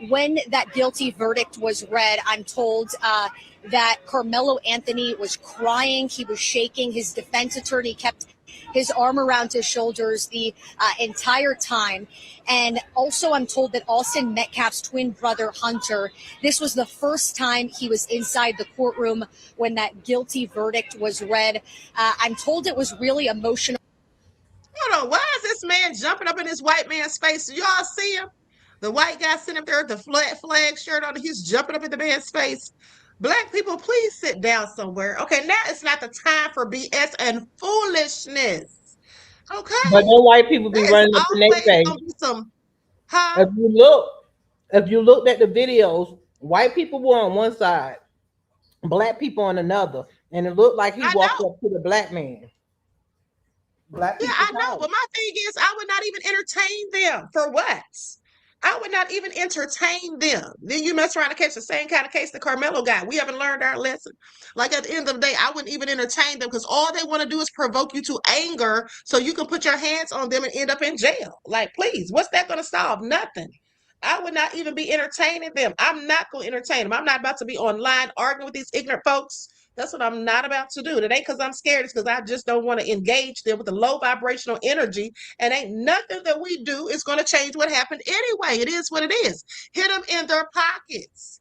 when that guilty verdict was read, I'm told that Karmelo Anthony was crying. He was shaking. His defense attorney kept his arm around his shoulders the entire time. And also I'm told that Austin Metcalf's twin brother, Hunter, this was the first time he was inside the courtroom when that guilty verdict was read. I'm told it was really emotional. Hold on, why is this man jumping up in this white man's face? Do y'all see him? The white guy sitting up there with the flag shirt on, he's jumping up in the man's face. Black people, please sit down somewhere. Okay, now it's not the time for BS and foolishness. Okay? But then white people be running up in their face. If you looked at the videos, white people were on one side, black people on another, and it looked like he walked up to the black man. Yeah, I know, but my thing is, I would not even entertain them. For what? I would not even entertain them. Then you mess around and catch the same kind of case the Karmelo got. We haven't learned our lesson. Like at the end of the day, I wouldn't even entertain them because all they want to do is provoke you to anger so you can put your hands on them and end up in jail. Like, please, what's that going to solve? Nothing. I would not even be entertaining them. I'm not going to entertain them. I'm not about to be online arguing with these ignorant folks. That's what I'm not about to do. It ain't because I'm scared. It's because I just don't want to engage them with a low vibrational energy. And ain't nothing that we do is going to change what happened anyway. It is what it is. Hit them in their pockets.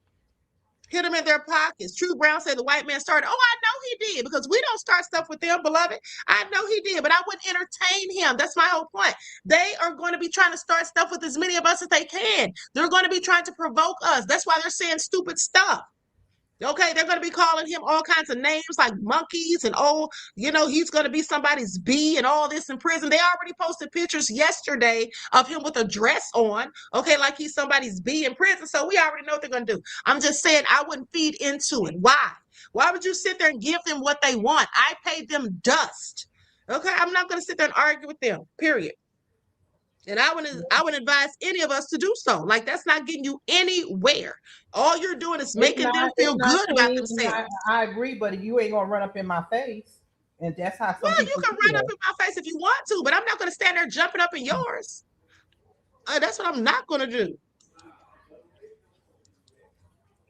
Hit them in their pockets. True Brown said the white man started. Oh, I know he did because we don't start stuff with them, beloved. I know he did, but I wouldn't entertain him. That's my whole point. They are going to be trying to start stuff with as many of us as they can. They're going to be trying to provoke us. That's why they're saying stupid stuff. Okay, they're going to be calling him all kinds of names like monkeys and he's going to be somebody's bee and all this in prison. They already posted pictures yesterday of him with a dress on, okay, like he's somebody's bee in prison. So we already know what they're going to do. I'm just saying I wouldn't feed into it. Why? Why would you sit there and give them what they want? I paid them dust. Okay, I'm not going to sit there and argue with them, period. And I wouldn't advise any of us to do so. Like, that's not getting you anywhere. All you're doing is making them feel good about themselves. I agree, but you ain't gonna run up in my face. And that's how some people You can run up in my face if you want to, but I'm not gonna stand there jumping up in yours. That's what I'm not gonna do.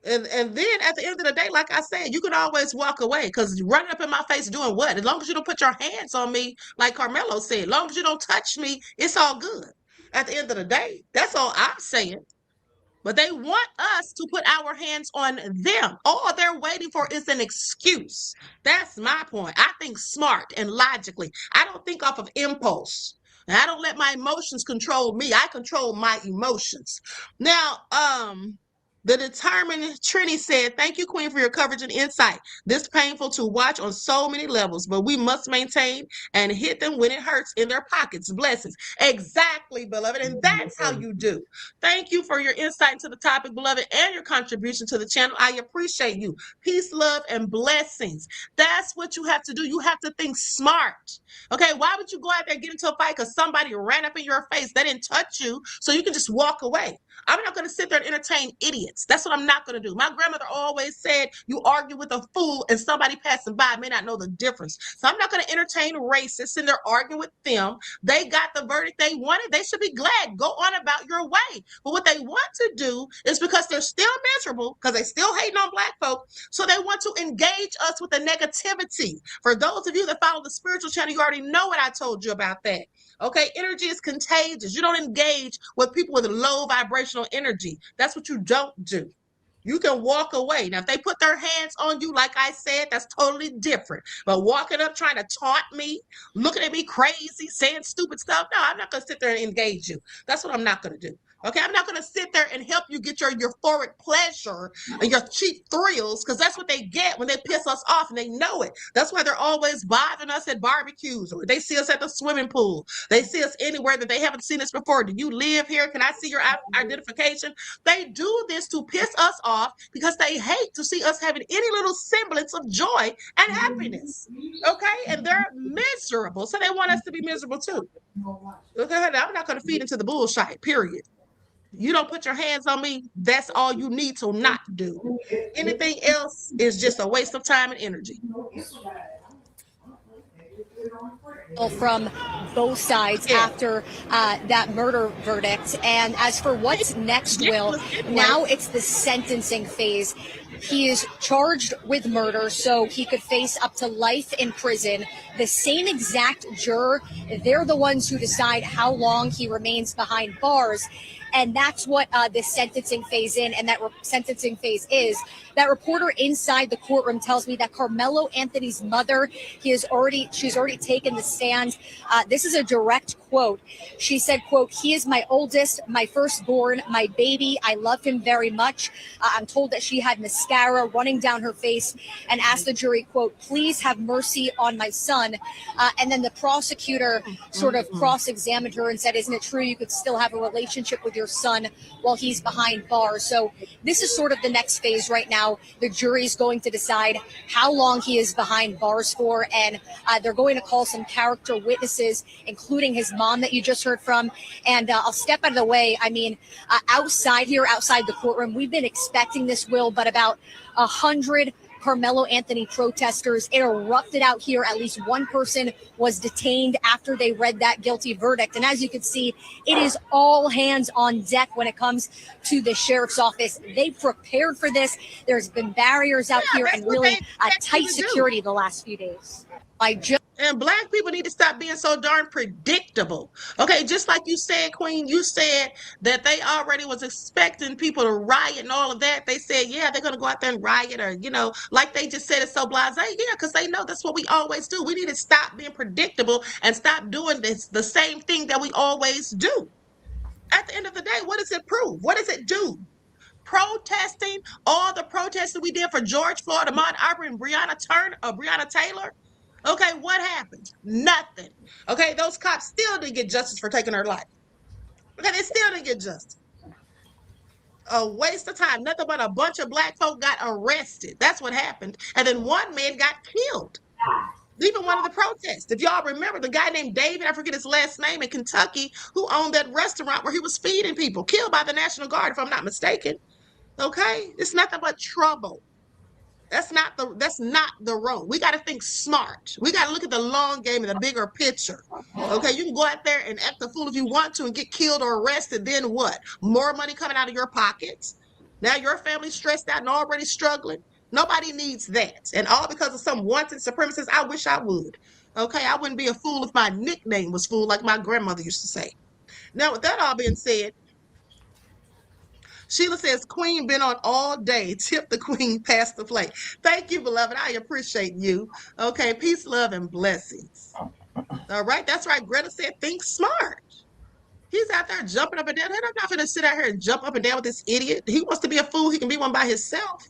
And then at the end of the day, like I said, you can always walk away, because running up in my face doing what? As long as you don't put your hands on me, like Karmelo said, as long as you don't touch me, it's all good. At the end of the day, that's all I'm saying. But they want us to put our hands on them. All they're waiting for is an excuse. That's my point. I think smart and logically. I don't think off of impulse. And I don't let my emotions control me. I control my emotions. Now, the determined Attrney said, "Thank you, Queen, for your coverage and insight. This is painful to watch on so many levels, but we must maintain and hit them when it hurts in their pockets. Blessings." Exactly, beloved. And that's how you do. Thank you for your insight into the topic, beloved, and your contribution to the channel. I appreciate you. Peace, love, and blessings. That's what you have to do. You have to think smart. Okay, why would you go out there and get into a fight because somebody ran up in your face? They didn't touch you, so you can just walk away. I'm not going to sit there and entertain idiots. That's what I'm not going to do. My grandmother always said, you argue with a fool and somebody passing by may not know the difference. So I'm not going to entertain racists and they're arguing with them. They got the verdict they wanted. They should be glad. Go on about your way. But what they want to do is, because they're still miserable, because they still hating on Black folk, so they want to engage us with the negativity. For those of you that follow the spiritual channel, you already know what I told you about that. Okay, energy is contagious. You don't engage with people with low vibrational energy. That's what you don't do. You can walk away. Now, if they put their hands on you, like I said, that's totally different. But walking up, trying to taunt me, looking at me crazy, saying stupid stuff, no, I'm not going to sit there and engage you. That's what I'm not going to do. Okay, I'm not going to sit there and help you get your euphoric pleasure and your cheap thrills, because that's what they get when they piss us off, and they know it. That's why they're always bothering us at barbecues, or they see us at the swimming pool. They see us anywhere that they haven't seen us before. Do you live here? Can I see your identification? They do this to piss us off because they hate to see us having any little semblance of joy and happiness. Okay, and they're miserable, so they want us to be miserable too. Okay, I'm not going to feed into the bullshit, period. You don't put your hands on me, that's all you need to not do. Anything else is just a waste of time and energy. From both sides after that murder verdict. And as for what's next, Will, now it's the sentencing phase. He is charged with murder, so he could face up to life in prison. The same exact juror, they're the ones who decide how long he remains behind bars. And that's what the sentencing phase sentencing phase is. That reporter inside the courtroom tells me that Karmelo Anthony's mother, she's already taken the stand. This is a direct quote. She said, quote, "He is my oldest, my firstborn, my baby. I love him very much." I'm told that she had mascara running down her face and asked the jury, quote, "Please have mercy on my son." And then the prosecutor sort of cross-examined her and said, "Isn't it true you could still have a relationship with your son while he's behind bars?" So this is sort of the next phase right now. The jury's going to decide how long he is behind bars for, and they're going to call some character witnesses, including his mom that you just heard from. And I'll step out of the way. I mean, outside the courtroom, we've been expecting this, Will, but about 100 Karmelo Anthony protesters. It erupted out here. At least one person was detained after they read that guilty verdict. And as you can see, it is all hands on deck when it comes to the sheriff's office. They prepared for this. There's been barriers out here and really tight security the last few days. And Black people need to stop being so darn predictable. Okay, just like you said, Queen, you said that they already was expecting people to riot and all of that. They said, yeah, they're going to go out there and riot, or, you know, like they just said it's so blasé. Yeah, because they know that's what we always do. We need to stop being predictable and stop doing the same thing that we always do. At the end of the day, what does it prove? What does it do? Protesting, all the protests that we did for George Floyd, Ahmaud Arbery, and Breonna Taylor. Okay, what happened? Nothing. Okay, those cops still didn't get justice for taking her life. Okay, they still didn't get justice. A waste of time. Nothing but a bunch of Black folk got arrested. That's what happened. And then one man got killed. Even one of the protests. If y'all remember, the guy named David, I forget his last name, in Kentucky, who owned that restaurant where he was feeding people, killed by the National Guard, if I'm not mistaken. Okay? It's nothing but trouble. That's not the road. We got to think smart. We got to look at the long game and the bigger picture. Okay, you can go out there and act a fool if you want to and get killed or arrested. Then what? More money coming out of your pockets. Now your family's stressed out and already struggling. Nobody needs that. And all because of some wanted supremacists. I wish I would. Okay, I wouldn't be a fool if my nickname was fool, like my grandmother used to say. Now, with that all being said, Sheila says, Queen been on all day. Tip the queen, pass the plate. Thank you, beloved. I appreciate you. Okay, peace, love, and blessings. All right, that's right. Greta said, think smart. He's out there jumping up and down. I'm not going to sit out here and jump up and down with this idiot. He wants to be a fool. He can be one by himself.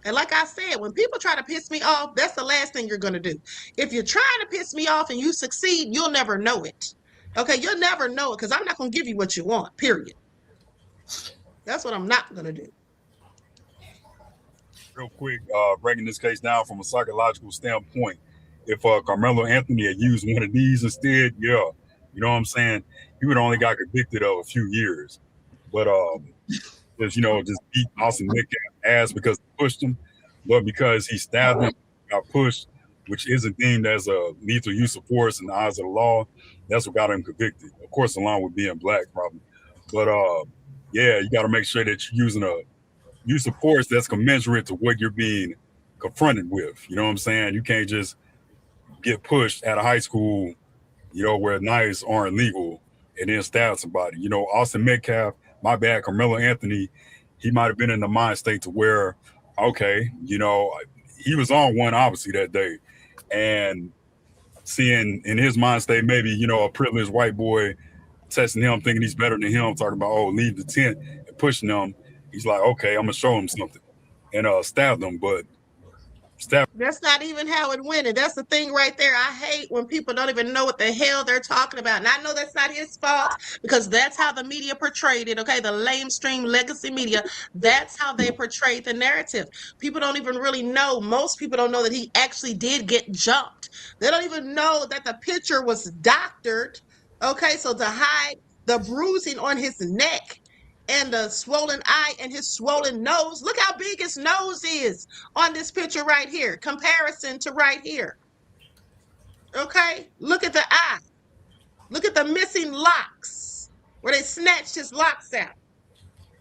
And like I said, when people try to piss me off, that's the last thing you're going to do. If you're trying to piss me off and you succeed, you'll never know it. Okay, you'll never know it because I'm not going to give you what you want, period. That's what I'm not going to do. Real quick, breaking this case down from a psychological standpoint, if Karmelo Anthony had used one of these instead, yeah, you know what I'm saying? He would only got convicted of a few years. But just beat Austin Metcalf's ass because he pushed him, but because he stabbed him, got pushed, which isn't deemed as a lethal use of force in the eyes of the law. That's what got him convicted. Of course, along with being black, probably. But yeah, you got to make sure that you're using a use of force that's commensurate to what you're being confronted with. You know what I'm saying? You can't just get pushed at a high school, where knives aren't legal and then stab somebody. Austin Metcalf, my bad, Carmelo Anthony, he might have been in the mind state to where, okay, he was on one obviously that day. And seeing in his mind state, maybe, a privileged white boy testing him, thinking he's better than him, talking about, leave the tent and pushing him. He's like, okay, I'm gonna show him something, and stabbed him. But that's not even how it went. And that's the thing right there. I hate when people don't even know what the hell they're talking about. And I know that's not his fault because that's how the media portrayed it. Okay, the lamestream legacy media, that's how they portrayed the narrative. People don't even really know. Most people don't know that he actually did get jumped. They don't even know that the picture was doctored. Okay, so to hide the bruising on his neck and the swollen eye and his swollen nose. Look how big his nose is on this picture right here. Comparison to right here. Okay, look at the eye. Look at the missing locks where they snatched his locks out.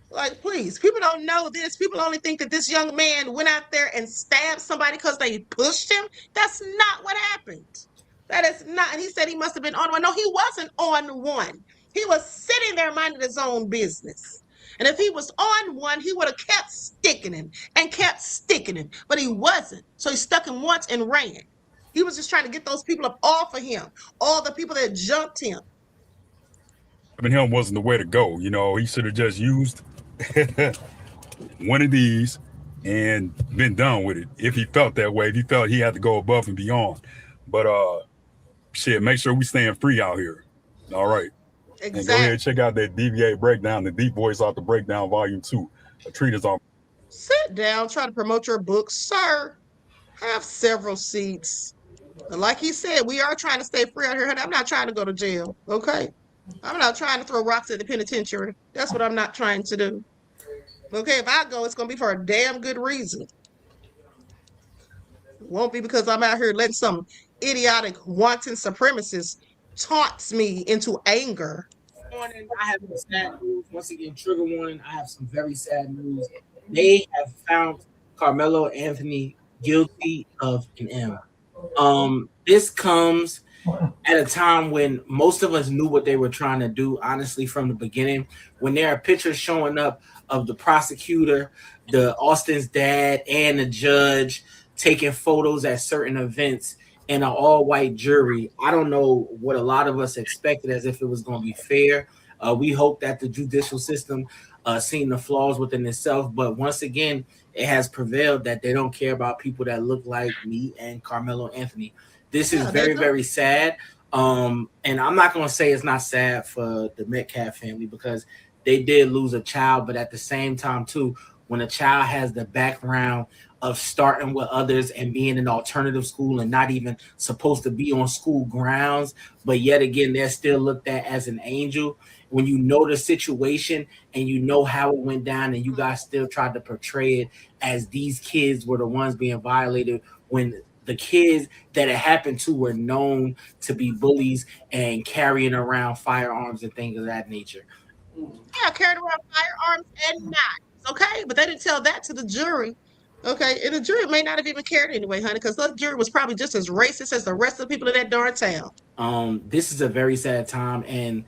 Like, please, people don't know this. People only think that this young man went out there and stabbed somebody because they pushed him. That's not what happened. That is not. And he said he must have been on one. No, he wasn't on one. He was sitting there minding his own business. And if he was on one, he would have kept sticking him and kept sticking him. But he wasn't. So he stuck him once and ran. He was just trying to get those people up off of him. All the people that jumped him. him wasn't the way to go. He should have just used one of these and been done with it. If he felt that way, if he felt he had to go above and beyond. But make sure we staying free out here. All right. Exactly. And go ahead and check out that DVA breakdown, the Deep Voice Out the Breakdown, Volume 2. Attrney's on. Sit down, try to promote your book, sir. Have several seats. And like he said, we are trying to stay free out here, honey. I'm not trying to go to jail, okay? I'm not trying to throw rocks at the penitentiary. That's what I'm not trying to do. Okay, if I go, it's going to be for a damn good reason. It won't be because I'm out here letting some idiotic, wanton supremacist taunts me into anger. Morning, I have some sad news. Once again, trigger warning. I have some very sad news. They have found Carmelo Anthony guilty of an M. This comes at a time when most of us knew what they were trying to do, honestly, from the beginning. When there are pictures showing up of the prosecutor, the Austin's dad, and the judge taking photos at certain events, and an all-white jury, I don't know what a lot of us expected as if it was going to be fair. We hope that the judicial system seen the flaws within itself, but once again, it has prevailed that they don't care about people that look like me and Carmelo Anthony. This is very, very sad. And I'm not going to say it's not sad for the Metcalf family because they did lose a child, but at the same time, too, when a child has the background of starting with others and being an alternative school and not even supposed to be on school grounds, but yet again, they're still looked at as an angel. When you know the situation and you know how it went down, and you guys still tried to portray it as these kids were the ones being violated, when the kids that it happened to were known to be bullies and carrying around firearms and things of that nature. Yeah, carried around firearms and knives, okay? But they didn't tell that to the jury, okay? And the jury may not have even cared anyway, honey, because the jury was probably just as racist as the rest of the people in that darn town. This is a very sad time, and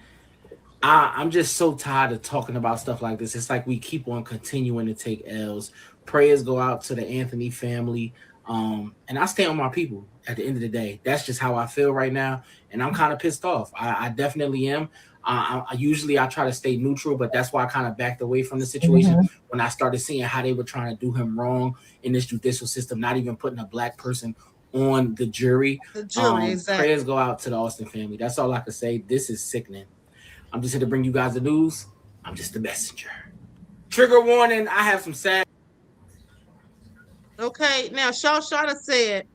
I'm just so tired of talking about stuff like this. It's like we keep on continuing to take L's. Prayers go out to the Anthony family. And I stand with my people at the end of the day. That's just how I feel right now. And I'm kind of pissed off. I definitely am. Usually I try to stay neutral, but that's why I kind of backed away from the situation when I started seeing how they were trying to do him wrong in this judicial system, not even putting a black person on the jury. The jury, exactly. Prayers go out to the Austin family. That's all I can say. This is sickening. I'm just here to bring you guys the news. I'm just the messenger. Trigger warning. I have some sad. Okay, now Shawshana said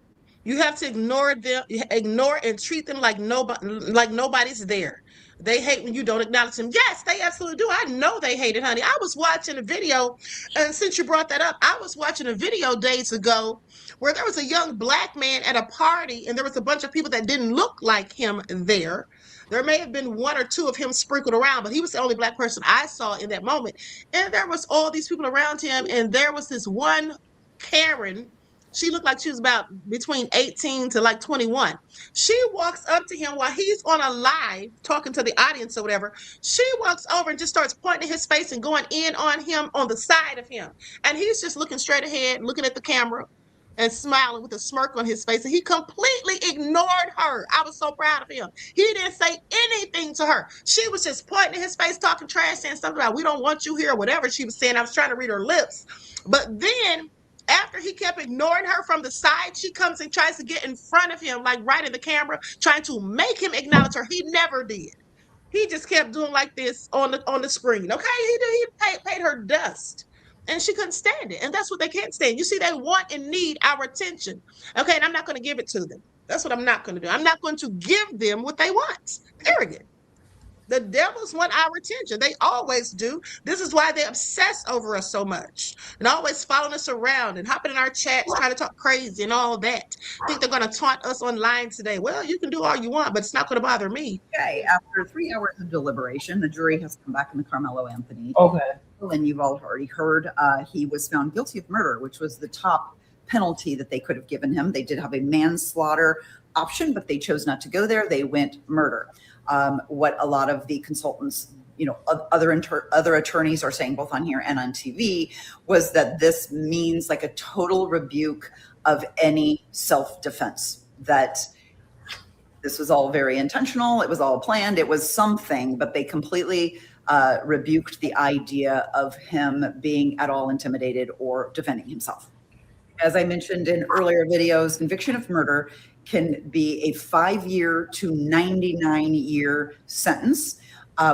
you have to ignore them, ignore and treat them like nobody's there. They hate when you don't acknowledge them. Yes, they absolutely do. I know they hate it, honey. I was watching a video, and since you brought that up, I was watching a video days ago where there was a young black man at a party, and there was a bunch of people that didn't look like him there. There may have been one or two of him sprinkled around, but he was the only black person I saw in that moment. And there was all these people around him, and there was this one Karen. She looked like she was about between 18 to like 21. She walks up to him while he's on a live talking to the audience or whatever. She walks over and just starts pointing at his face and going in on him on the side of him. And he's just looking straight ahead, looking at the camera and smiling with a smirk on his face. And he completely ignored her. I was so proud of him. He didn't say anything to her. She was just pointing at his face, talking trash, saying something about, we don't want you here, or whatever she was saying. I was trying to read her lips. But then after he kept ignoring her from the side, she comes and tries to get in front of him, like right in the camera, trying to make him acknowledge her. He never did. He just kept doing like this on the screen. Okay, he paid her dust, and she couldn't stand it. And that's what they can't stand. You see, they want and need our attention. Okay, and I'm not going to give it to them. That's what I'm not going to do. I'm not going to give them what they want. Period. The devils want our attention. They always do. This is why they obsess over us so much and always following us around and hopping in our chats, trying to talk crazy and all that. Think they're going to taunt us online today. Well, you can do all you want, but it's not going to bother me. Okay, after 3 hours of deliberation, the jury has come back in the Karmelo Anthony. Okay. And you've all already heard he was found guilty of murder, which was the top penalty that they could have given him. They did have a manslaughter option, but they chose not to go there. They went murder. What a lot of the consultants, other attorneys are saying both on here and on TV was that this means like a total rebuke of any self-defense, that this was all very intentional. It was all planned. It was something, but they completely rebuked the idea of him being at all intimidated or defending himself. As I mentioned in earlier videos, conviction of murder can be a 5-year to 99-year sentence,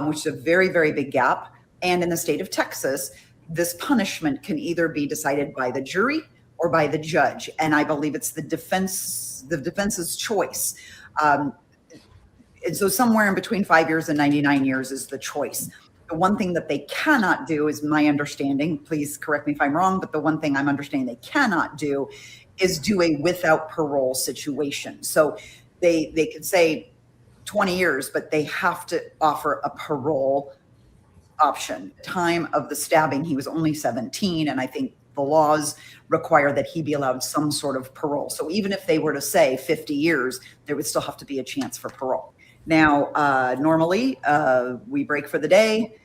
which is a very, very big gap. And in the state of Texas, this punishment can either be decided by the jury or by the judge. And I believe it's the defense's choice. And so somewhere in between 5 years and 99 years is the choice. The one thing that they cannot do is my understanding, please correct me if I'm wrong, but the one thing I'm understanding they cannot do is do a without parole situation. So they could say 20 years, but they have to offer a parole option. Time of the stabbing, he was only 17, and I think the laws require that he be allowed some sort of parole. So even if they were to say 50 years, there would still have to be a chance for parole. Now, normally we break for the day.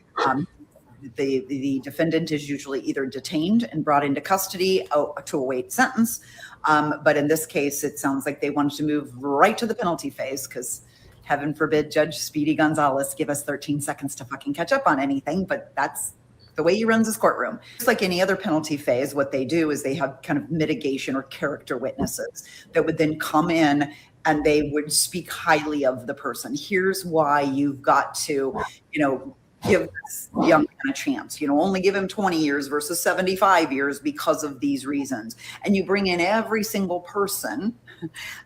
The defendant is usually either detained and brought into custody to await sentence. But in this case, it sounds like they wanted to move right to the penalty phase because heaven forbid Judge Speedy Gonzalez give us 13 seconds to fucking catch up on anything. But that's the way he runs his courtroom. Just like any other penalty phase, what they do is they have kind of mitigation or character witnesses that would then come in and they would speak highly of the person. Here's why you've got to, give this young man a chance. Only give him 20 years versus 75 years because of these reasons. And you bring in every single person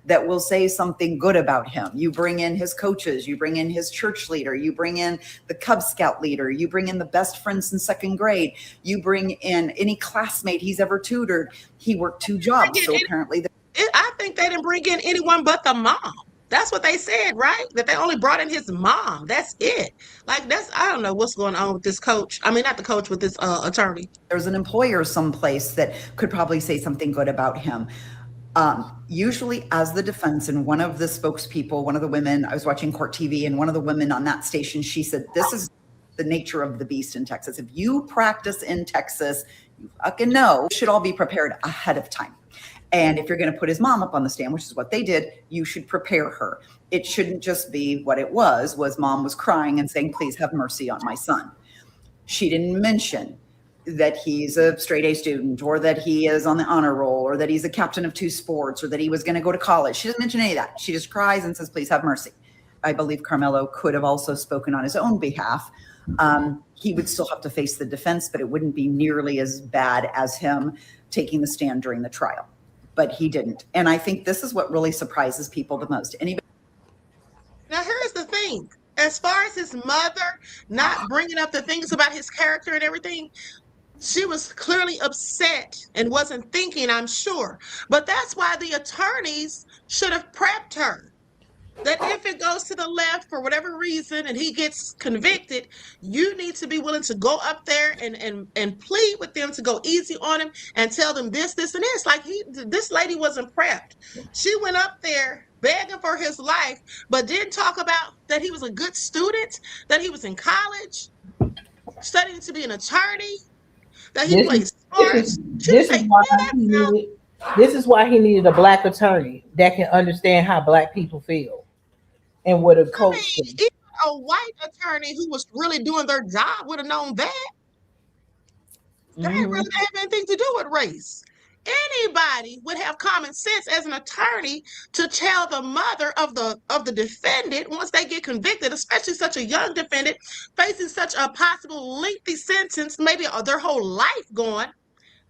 that will say something good about him. You bring in his coaches, you bring in his church leader, you bring in the Cub Scout leader, you bring in the best friend since second grade, you bring in any classmate he's ever tutored. He worked 2 jobs, so apparently. I think they didn't bring in anyone but the mom. That's what they said, right? That they only brought in his mom. That's it. I don't know what's going on with this coach. I mean, not the coach, with this attorney. There's an employer someplace that could probably say something good about him. Usually as the defense, and one of the spokespeople, one of the women, I was watching Court TV, and one of the women on that station, she said, this is the nature of the beast in Texas. If you practice in Texas, you fucking know, you should all be prepared ahead of time. And if you're going to put his mom up on the stand, which is what they did, you should prepare her. It shouldn't just be what it was mom was crying and saying, please have mercy on my son. She didn't mention that he's a straight A student, or that he is on the honor roll, or that he's a captain of 2 sports, or that he was going to go to college. She doesn't mention any of that. She just cries and says, please have mercy. I believe Karmelo could have also spoken on his own behalf. He would still have to face the defense, but it wouldn't be nearly as bad as him taking the stand during the trial. But he didn't. And I think this is what really surprises people the most. Now, here's the thing. As far as his mother not bringing up the things about his character and everything, she was clearly upset and wasn't thinking, I'm sure. But that's why the attorneys should have prepped her. That if it goes to the left for whatever reason and he gets convicted, you need to be willing to go up there and plead with them to go easy on him and tell them this, and this. Like this lady wasn't prepped. She went up there begging for his life, but didn't talk about that he was a good student, that he was in college, studying to be an attorney, that he plays sports. This is why he needed a black attorney that can understand how black people feel and what a coach. Even a white attorney who was really doing their job would have known that. That really didn't have anything to do with race. Anybody would have common sense as an attorney to tell the mother of the defendant, once they get convicted, especially such a young defendant facing such a possible lengthy sentence, maybe their whole life gone,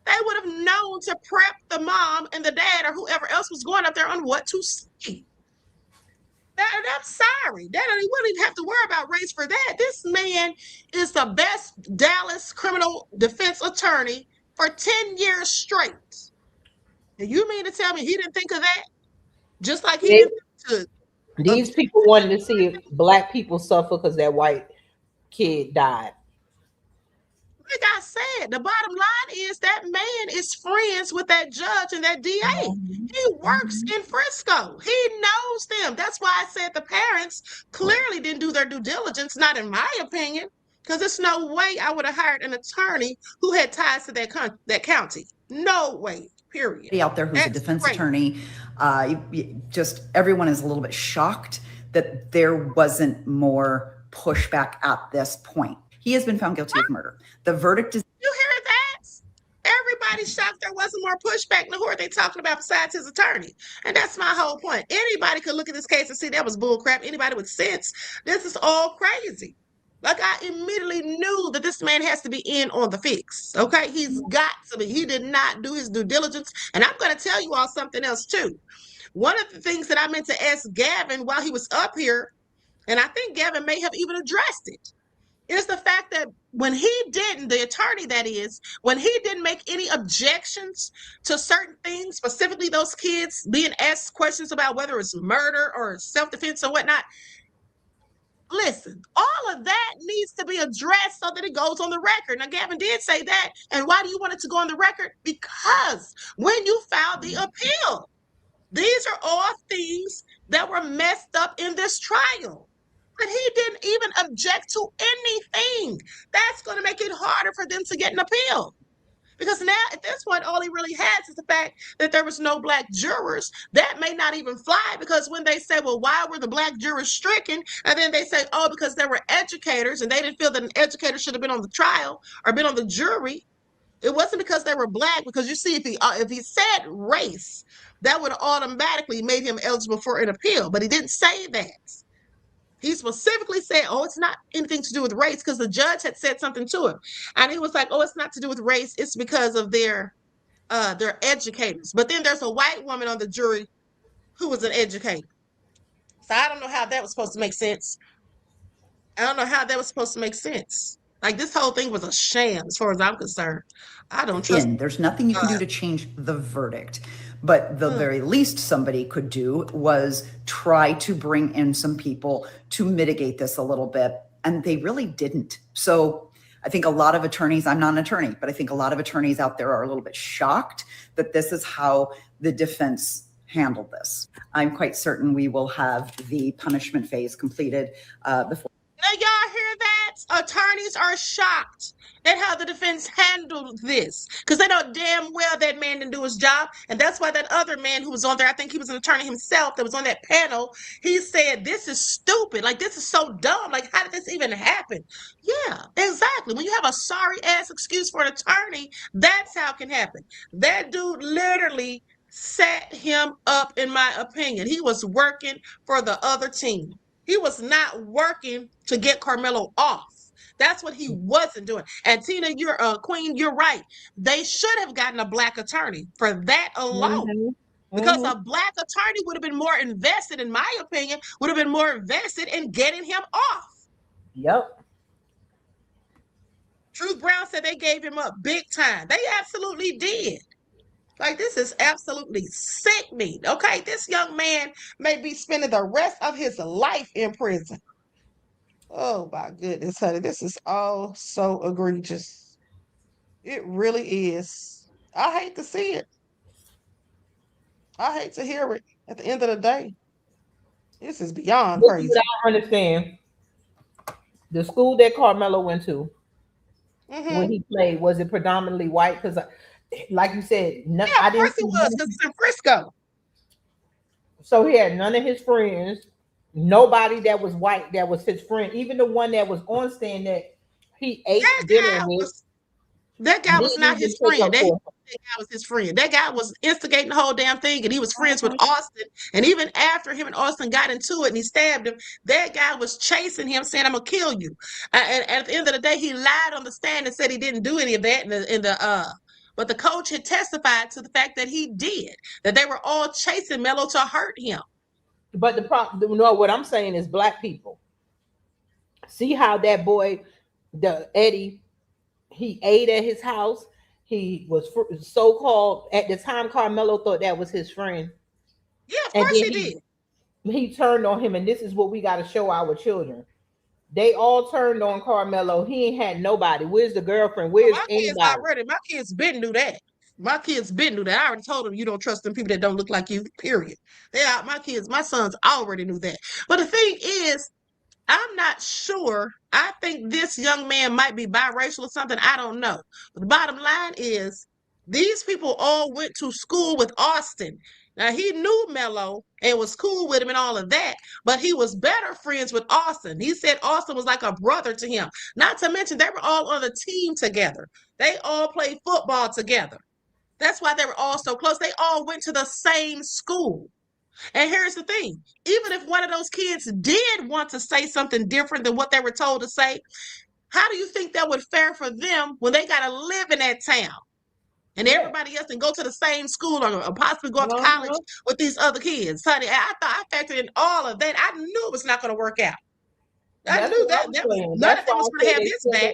they would have known to prep the mom and the dad or whoever else was going up there on what to say. I'm sorry. They wouldn't even have to worry about race for that. This man is the best Dallas criminal defense attorney for 10 years straight. And you mean to tell me he didn't think of that? Just like he didn't think to. These people wanted to see black people suffer because that white kid died. Like I said, the bottom line is that man is friends with that judge and that DA. He works in Frisco. He knows them. That's why I said the parents clearly didn't do their due diligence, not in my opinion, because there's no way I would have hired an attorney who had ties to that county. No way, period. Out there who's a defense attorney, just everyone is a little bit shocked that there wasn't more pushback at this point. He has been found guilty of murder. The verdict is. You hear that? Everybody's shocked there wasn't more pushback. Now, who are they talking about besides his attorney? And that's my whole point. Anybody could look at this case and see that was bullcrap. Anybody with sense, this is all crazy. Like, I immediately knew that this man has to be in on the fix. Okay, he's got to be. He did not do his due diligence. And I'm going to tell you all something else too. One of the things that I meant to ask Gavin while he was up here, and I think Gavin may have even addressed it, is the fact that when he didn't, the attorney that is, when he didn't make any objections to certain things, specifically those kids being asked questions about whether it's murder or self-defense or whatnot, listen, all of that needs to be addressed so that it goes on the record. Now, Gavin did say that. And why do you want it to go on the record? Because when you filed the appeal, these are all things that were messed up in this trial. But he didn't even object to anything. That's going to make it harder for them to get an appeal. Because now, at this point, all he really has is the fact that there was no black jurors. That may not even fly, because when they say, well, why were the black jurors stricken? And then they say, oh, because there were educators and they didn't feel that an educator should have been on the trial or been on the jury. It wasn't because they were black, because you see, if he said race, that would have automatically made him eligible for an appeal. But he didn't say that. He specifically said, oh, it's not anything to do with race, because the judge had said something to him. And he was like, oh, it's not to do with race. It's because of their educators. But then there's a white woman on the jury who was an educator. So I don't know how that was supposed to make sense. I don't know how that was supposed to make sense. Like, this whole thing was a sham as far as I'm concerned. I don't trust. There's nothing you can do to change the verdict. But the very least somebody could do was try to bring in some people to mitigate this a little bit. And they really didn't. So I think a lot of attorneys, I'm not an attorney, but I think a lot of attorneys out there are a little bit shocked that this is how the defense handled this. I'm quite certain we will have the punishment phase completed before. Now, y'all hear that? Attorneys are shocked at how the defense handled this, because they know damn well that man didn't do his job. And that's why that other man who was on there, I think he was an attorney himself that was on that panel, he said, this is stupid. Like, this is so dumb. Like, how did this even happen? Yeah, exactly. When you have a sorry ass excuse for an attorney, that's how it can happen. That dude literally set him up, in my opinion. He was working for the other team. He was not working to get Karmelo off. That's what he wasn't doing. And Tina, you're Queen, you're right. They should have gotten a black attorney for that alone. Because a black attorney would have been more invested, in my opinion, would have been more invested in getting him off. Yep. Truth Brown said they gave him up big time. They absolutely did. Like, this is absolutely sickening. Okay, this young man may be spending the rest of his life in prison. Oh my goodness, honey, this is all so egregious. It really is. I hate to see it. I hate to hear it. At the end of the day, this is beyond crazy. This is what I understand. The school that Karmelo went to, when he played, was it predominantly white? Because, like you said, yeah, of course it was, because it's in Frisco. So he had none of his friends, nobody that was white that was his friend. Even the one that was on stand that he ate dinner with. That guy was not his friend. That guy was his friend. That guy was instigating the whole damn thing, and he was friends with Austin. And even after him and Austin got into it and he stabbed him, that guy was chasing him, saying, "I'm gonna kill you." And at the end of the day, he lied on the stand and said he didn't do any of that. But the coach had testified to the fact that he did. That they were all chasing Melo to hurt him. But the problem, no, what I'm saying is black people. See how that boy, the Eddie, he ate at his house. He was so-called, at the time, Karmelo thought that was his friend. Yeah, of course he did. He turned on him, and this is what we got to show our children. They all turned on Karmelo. He ain't had nobody. Where's the girlfriend? Where's anybody? My kids been knew that. My kids been knew that. I already told them you don't trust them people that don't look like you, period. My sons already knew that. But the thing is, I'm not sure. I think this young man might be biracial or something. I don't know. But the bottom line is, these people all went to school with Austin. Now, he knew Melo and was cool with him and all of that, but he was better friends with Austin. He said Austin was like a brother to him. Not to mention, they were all on a team together. They all played football together. That's why they were all so close. They all went to the same school. And here's the thing, even if one of those kids did want to say something different than what they were told to say, how do you think that would fare for them when they got to live in that town? And everybody else can go to the same school or possibly go to college with these other kids. Honey, I factored in all of that. I knew it was not going to work out. I knew that. None of them was going to have this back.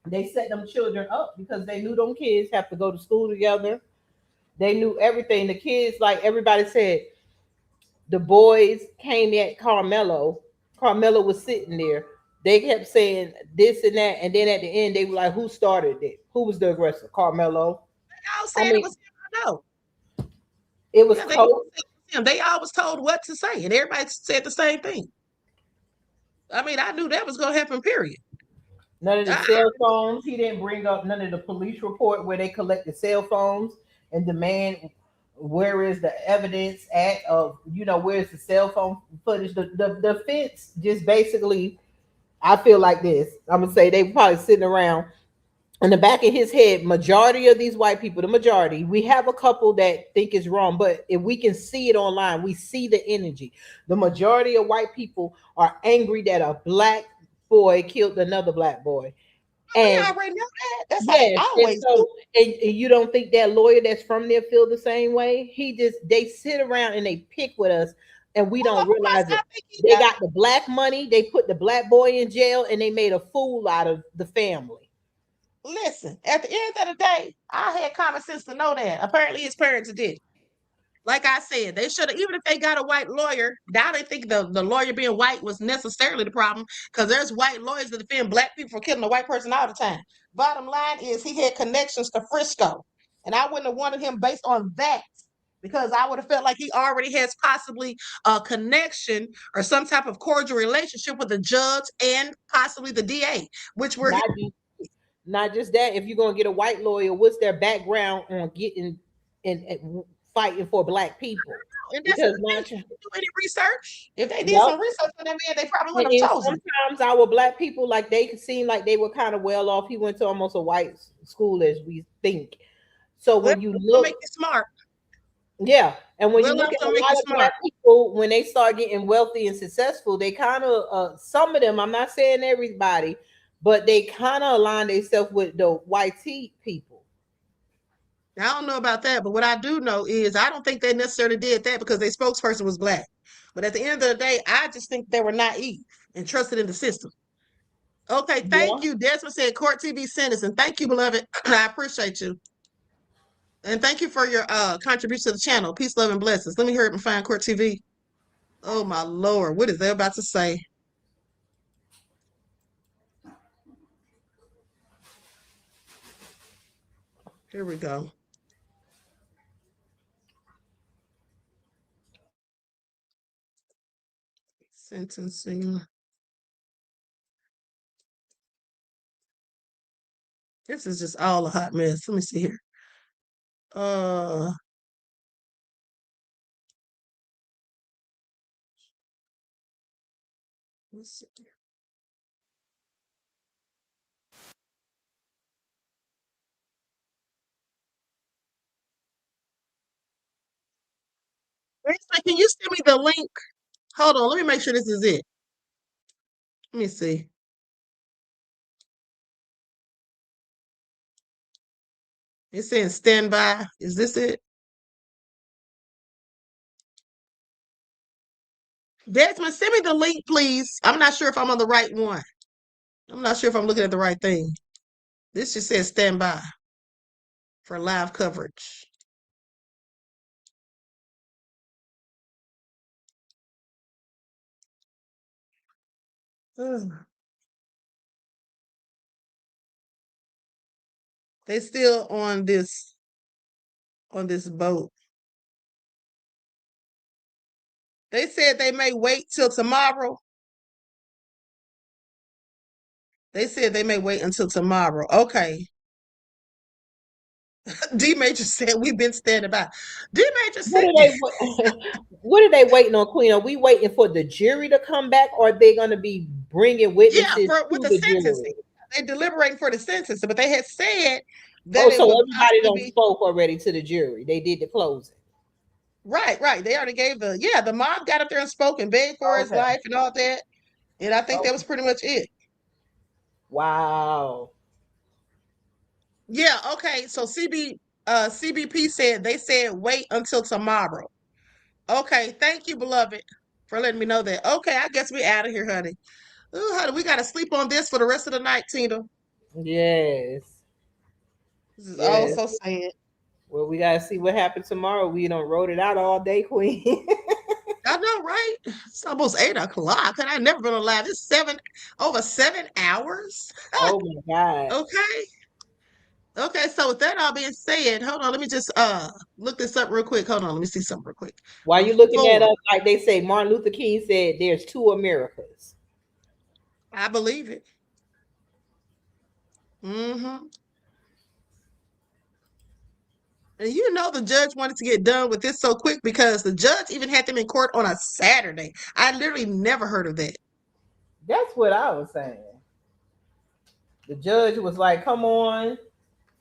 They set them children up because they knew them kids have to go to school together. They knew everything. The kids, like everybody said, the boys came at Karmelo. Karmelo was sitting there. They kept saying this and that, and then at the end, they were like, "Who started it? Who was the aggressor? Karmelo." They all said it was him. I know. It was him. They all was told what to say, and everybody said the same thing. I mean, I knew that was going to happen. Period. None of the cell phones. He didn't bring up none of the police report where they collected cell phones and demand. Where is the evidence at of, where's the cell phone footage? The fence just basically, I feel like this. I'm going to say they probably sitting around in the back of his head, majority of these white people, the majority, we have a couple that think it's wrong, but if we can see it online, we see the energy. The majority of white people are angry that a black boy killed another black boy. And And already know that. That's yes, how I and always so do. and you don't think that lawyer that's from there feel the same way? They sit around and they pick with us, and we don't realize it. They got the black money, they put the black boy in jail, and they made a fool out of the family. Listen, at the end of the day, I had common sense to know that. Apparently, his parents did. Like I said, they should have, even if they got a white lawyer, now they think the lawyer being white was necessarily the problem, because there's white lawyers that defend black people for killing a white person all the time. Bottom line is he had connections to Frisco, and I wouldn't have wanted him based on that, because I would have felt like he already has possibly a connection or some type of cordial relationship with the judge and possibly the DA, which were not just that. If you're gonna get a white lawyer, what's their background on getting and fighting for black people? And that's Because not do any research. If they did Yep. some research on that man, they probably would have And chosen. sometimes our black people, like, they could seem like they were kind of well off. He went to almost a white school, as we think. So when you look, make you smart. Yeah, and when you look at a make lot you of smart. black people, when they start getting wealthy and successful, they kind of some of them. I'm not saying everybody, but they kind of align themselves with the white people. I don't know about that, but what I do know is I don't think they necessarily did that because their spokesperson was black. But at the end of the day, I just think they were naive and trusted in the system. Okay, thank you. Desmond said court TV sentence, and thank you, beloved. I appreciate you. And thank you for your contribution to the channel. Peace, love, and blessings. Let me hear it and find court TV. Oh my Lord, what is they about to say? Here we go. Sentencing. This is just all a hot mess. Let me see here. Let's see. Can you send me the link? Hold on, let me make sure this is it. Let me see. It's saying standby. Is this it? Desmond, send me the link, please. I'm not sure if I'm on the right one. I'm not sure if I'm looking at the right thing. This just says standby for live coverage. They still on this boat. They said they may wait till tomorrow. They said they may wait until tomorrow. Okay. D Major said we've been standing by. D Major said What are they waiting on, Queen? Are we waiting for the jury to come back, or are they going to be bringing witnesses with to the jury? sentencing? They deliberating for the sentencing, but they had said that so everybody don't spoke already to the jury. They did the closing. Right. They already gave the mom got up there and spoke and begged for his life and all that. And I think that was pretty much it. Wow. Yeah, okay. So CBP said they said wait until tomorrow. Okay, thank you, beloved, for letting me know that. Okay, I guess we out of here, honey. Ooh, honey, we gotta sleep on this for the rest of the night, Tina. Yes. This is all so sad. Well, we gotta see what happens tomorrow. We don't wrote it out all day, Queen. I know, right? It's almost 8 o'clock, and I've never been alive. It's over 7 hours. Oh my God. Okay, so with that all being said, hold on, let me just look this up real quick. Hold on, let me see something real quick. While you're looking that up, like they say, Martin Luther King said, "There's two Americas." I believe it. Mm-hmm. And you know the judge wanted to get done with this so quick because the judge even had them in court on a Saturday. I literally never heard of that. That's what I was saying. The judge was like, come on,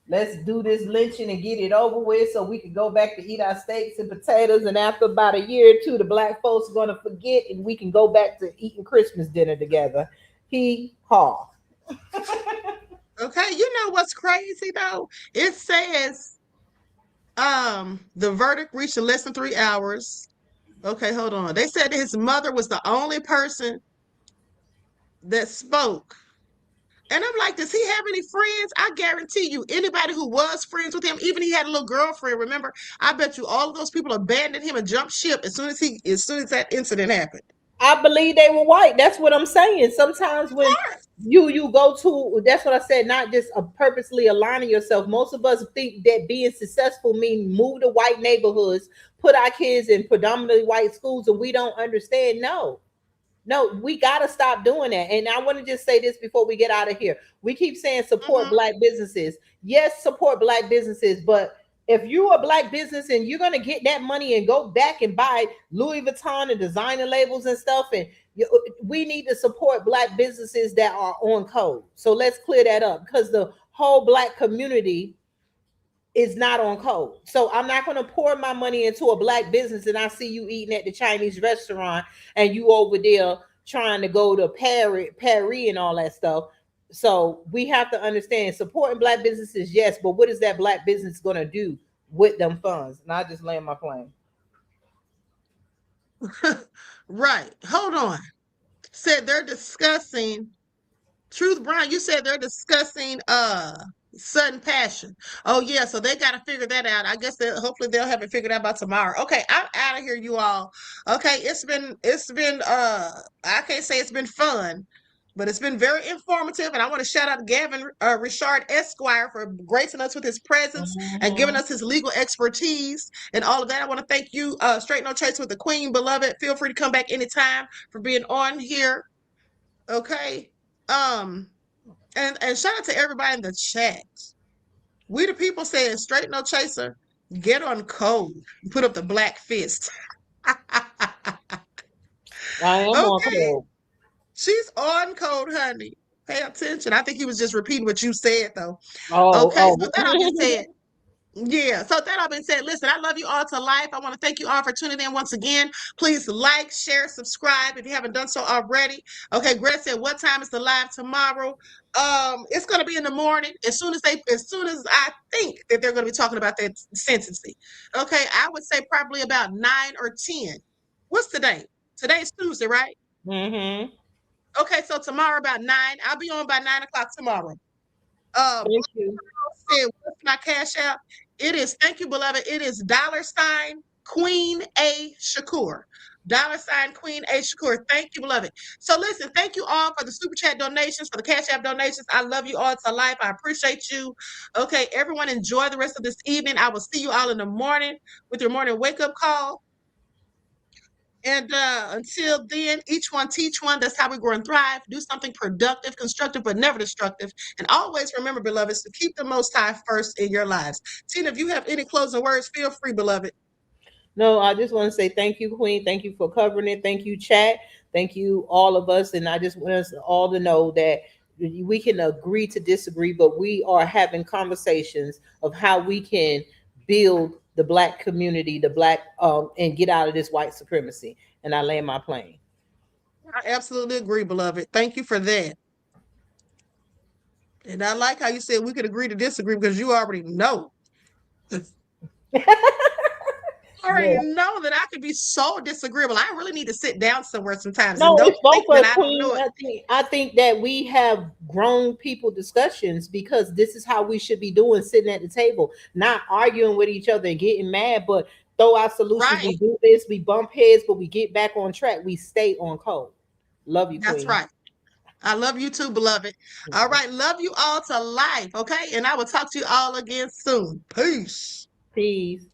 let's do this lynching and get it over with so we can go back to eat our steaks and potatoes. And after about a year or two, the black folks are going to forget and we can go back to eating Christmas dinner together. Hee-haw. Okay, you know what's crazy though? It says the verdict reached in less than 3 hours. Okay, hold on. They said his mother was the only person that spoke. And I'm like, does he have any friends? I guarantee you, anybody who was friends with him, even he had a little girlfriend, remember, I bet you all of those people abandoned him and jumped ship as soon as that incident happened. I believe they were white. That's what I'm saying. Sometimes when you go to, that's what I said, not just purposely aligning yourself. Most of us think that being successful means move to white neighborhoods, put our kids in predominantly white schools, and we don't understand. No, we got to stop doing that. And I want to just say this before we get out of here. We keep saying support black businesses. Yes, support black businesses, but if you're a black business and you're going to get that money and go back and buy Louis Vuitton and designer labels and stuff, and we need to support black businesses that are on code. So let's clear that up, because the whole black community is not on code. So I'm not going to pour my money into a black business and I see you eating at the Chinese restaurant and you over there trying to go to Paris and all that stuff. So we have to understand supporting black businesses, yes, but what is that black business going to do with them funds? And I just land my plane. Right. Hold on. Said they're discussing Truth Brown. You said they're discussing sudden passion. Oh yeah, so they got to figure that out. I guess hopefully they'll have it figured out by tomorrow. Okay, I'm out of here, you all. Okay, it's been I can't say it's been fun, but it's been very informative, and I want to shout out Gavin Richard Esquire for gracing us with his presence and giving us his legal expertise and all of that. I want to thank you, Straight No Chase with the Queen, beloved. Feel free to come back anytime for being on here. Okay. And shout out to everybody in the chat. We the people saying Straight No Chaser, get on code. Put up the black fist. I am on code. She's on code, honey. Pay attention. I think he was just repeating what you said, though. Oh, okay. So that all being said, yeah. So that all being said, listen, I love you all to life. I want to thank you all for tuning in once again. Please like, share, subscribe if you haven't done so already. Okay, Greg said, what time is the live tomorrow? It's going to be in the morning. As soon as I think that they're going to be talking about that sentencing. Okay, I would say probably about 9 or 10. What's today? Today's Tuesday, right? Mm-hmm. Okay, so tomorrow about 9. I'll be on by 9 o'clock tomorrow. Thank you. What's my cash out? It is, thank you, beloved. It is $ Queen A Shakur. $ Queen A Shakur. Thank you, beloved. So listen, thank you all for the super chat donations, for the cash app donations. I love you all to life. I appreciate you. Okay, everyone enjoy the rest of this evening. I will see you all in the morning with your morning wake up call. And until then, each one teach one. That's how we grow and thrive. Do something productive, constructive, but never destructive. And always remember, beloveds, to keep the Most High first in your lives. Tina, if you have any closing words, feel free, beloved. No, I just want to say thank you, Queen. Thank you for covering it. Thank you, chat. Thank you, all of us. And I just want us all to know that we can agree to disagree, but we are having conversations of how we can build the black community, the black, and get out of this white supremacy. And I land my plane. I absolutely agree, beloved. Thank you for that. And I like how you said we could agree to disagree, because you already know. I already know that I could be so disagreeable. I really need to sit down somewhere sometimes. No, and it's both of us, Queen. I think that we have grown people discussions, because this is how we should be doing, sitting at the table, not arguing with each other and getting mad, but throw our solutions. Right. We do this, we bump heads, but we get back on track. We stay on code. Love you, Queen. That's right. I love you too, beloved. All right. Love you all to life. Okay. And I will talk to you all again soon. Peace. Peace.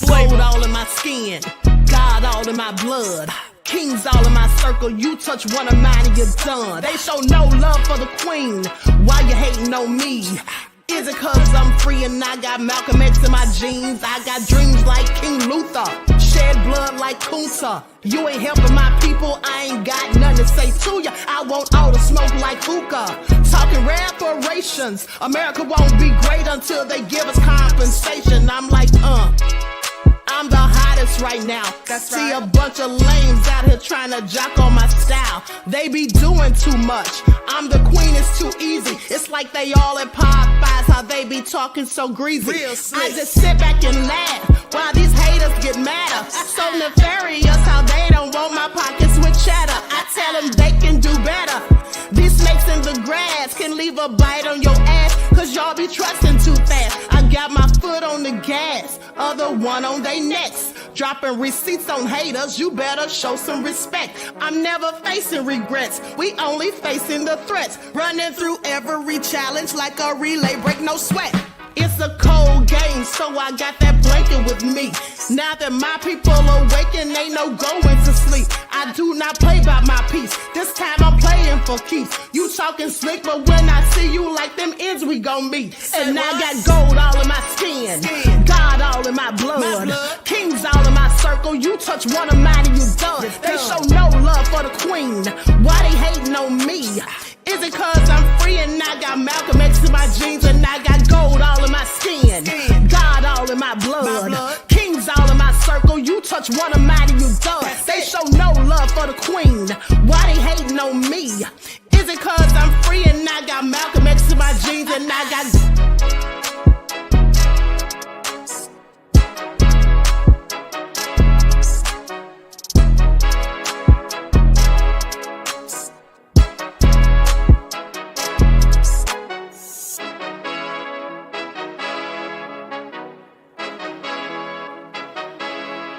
Gold all in my skin, God all in my blood, kings all in my circle. You touch one of mine and you're done. They show no love for the queen. Why you hating on me? Is it cause I'm free and I got Malcolm X in my jeans? I got dreams like King Luther, shed blood like Kunsa. You ain't helping my people, I ain't got nothing to say to ya. I want all the smoke like hookah. Talking reparations, America won't be great until they give us compensation. I'm like, I'm the hottest right now. See a bunch of lames out here trying to jock on my style. They be doing too much. I'm the queen, it's too easy. It's like they all at Popeyes, how they be talking so greasy. I just sit back and laugh while these haters get madder. So nefarious how they don't want my pockets with cheddar. I tell them they can do better. These snakes in the grass can leave a bite on your ass, cause y'all be trusting too fast. I got my foot on the gas, other one on they necks. Dropping receipts on haters, you better show some respect. I'm never facing regrets, we only facing the threats. Running through every challenge like a relay, break no sweat. It's a cold game, so I got that blanket with me. Now that my people awaken, ain't no going to sleep. I do not play by my piece, this time I'm playing for keeps. You talking slick, but when I see you like them ends, we gon' meet. And I got gold all in my skin, God all in my blood, kings all in my circle. You touch one of mine and you done. They show no love for the queen, why they hating on me? Is it cause I'm free and I got Malcolm X in my jeans and I got gold all in my skin, God all in my blood, kings all in my circle. You touch one of mine and you done. They show no love for the queen, why they hating on me? Is it cause I'm free and I got Malcolm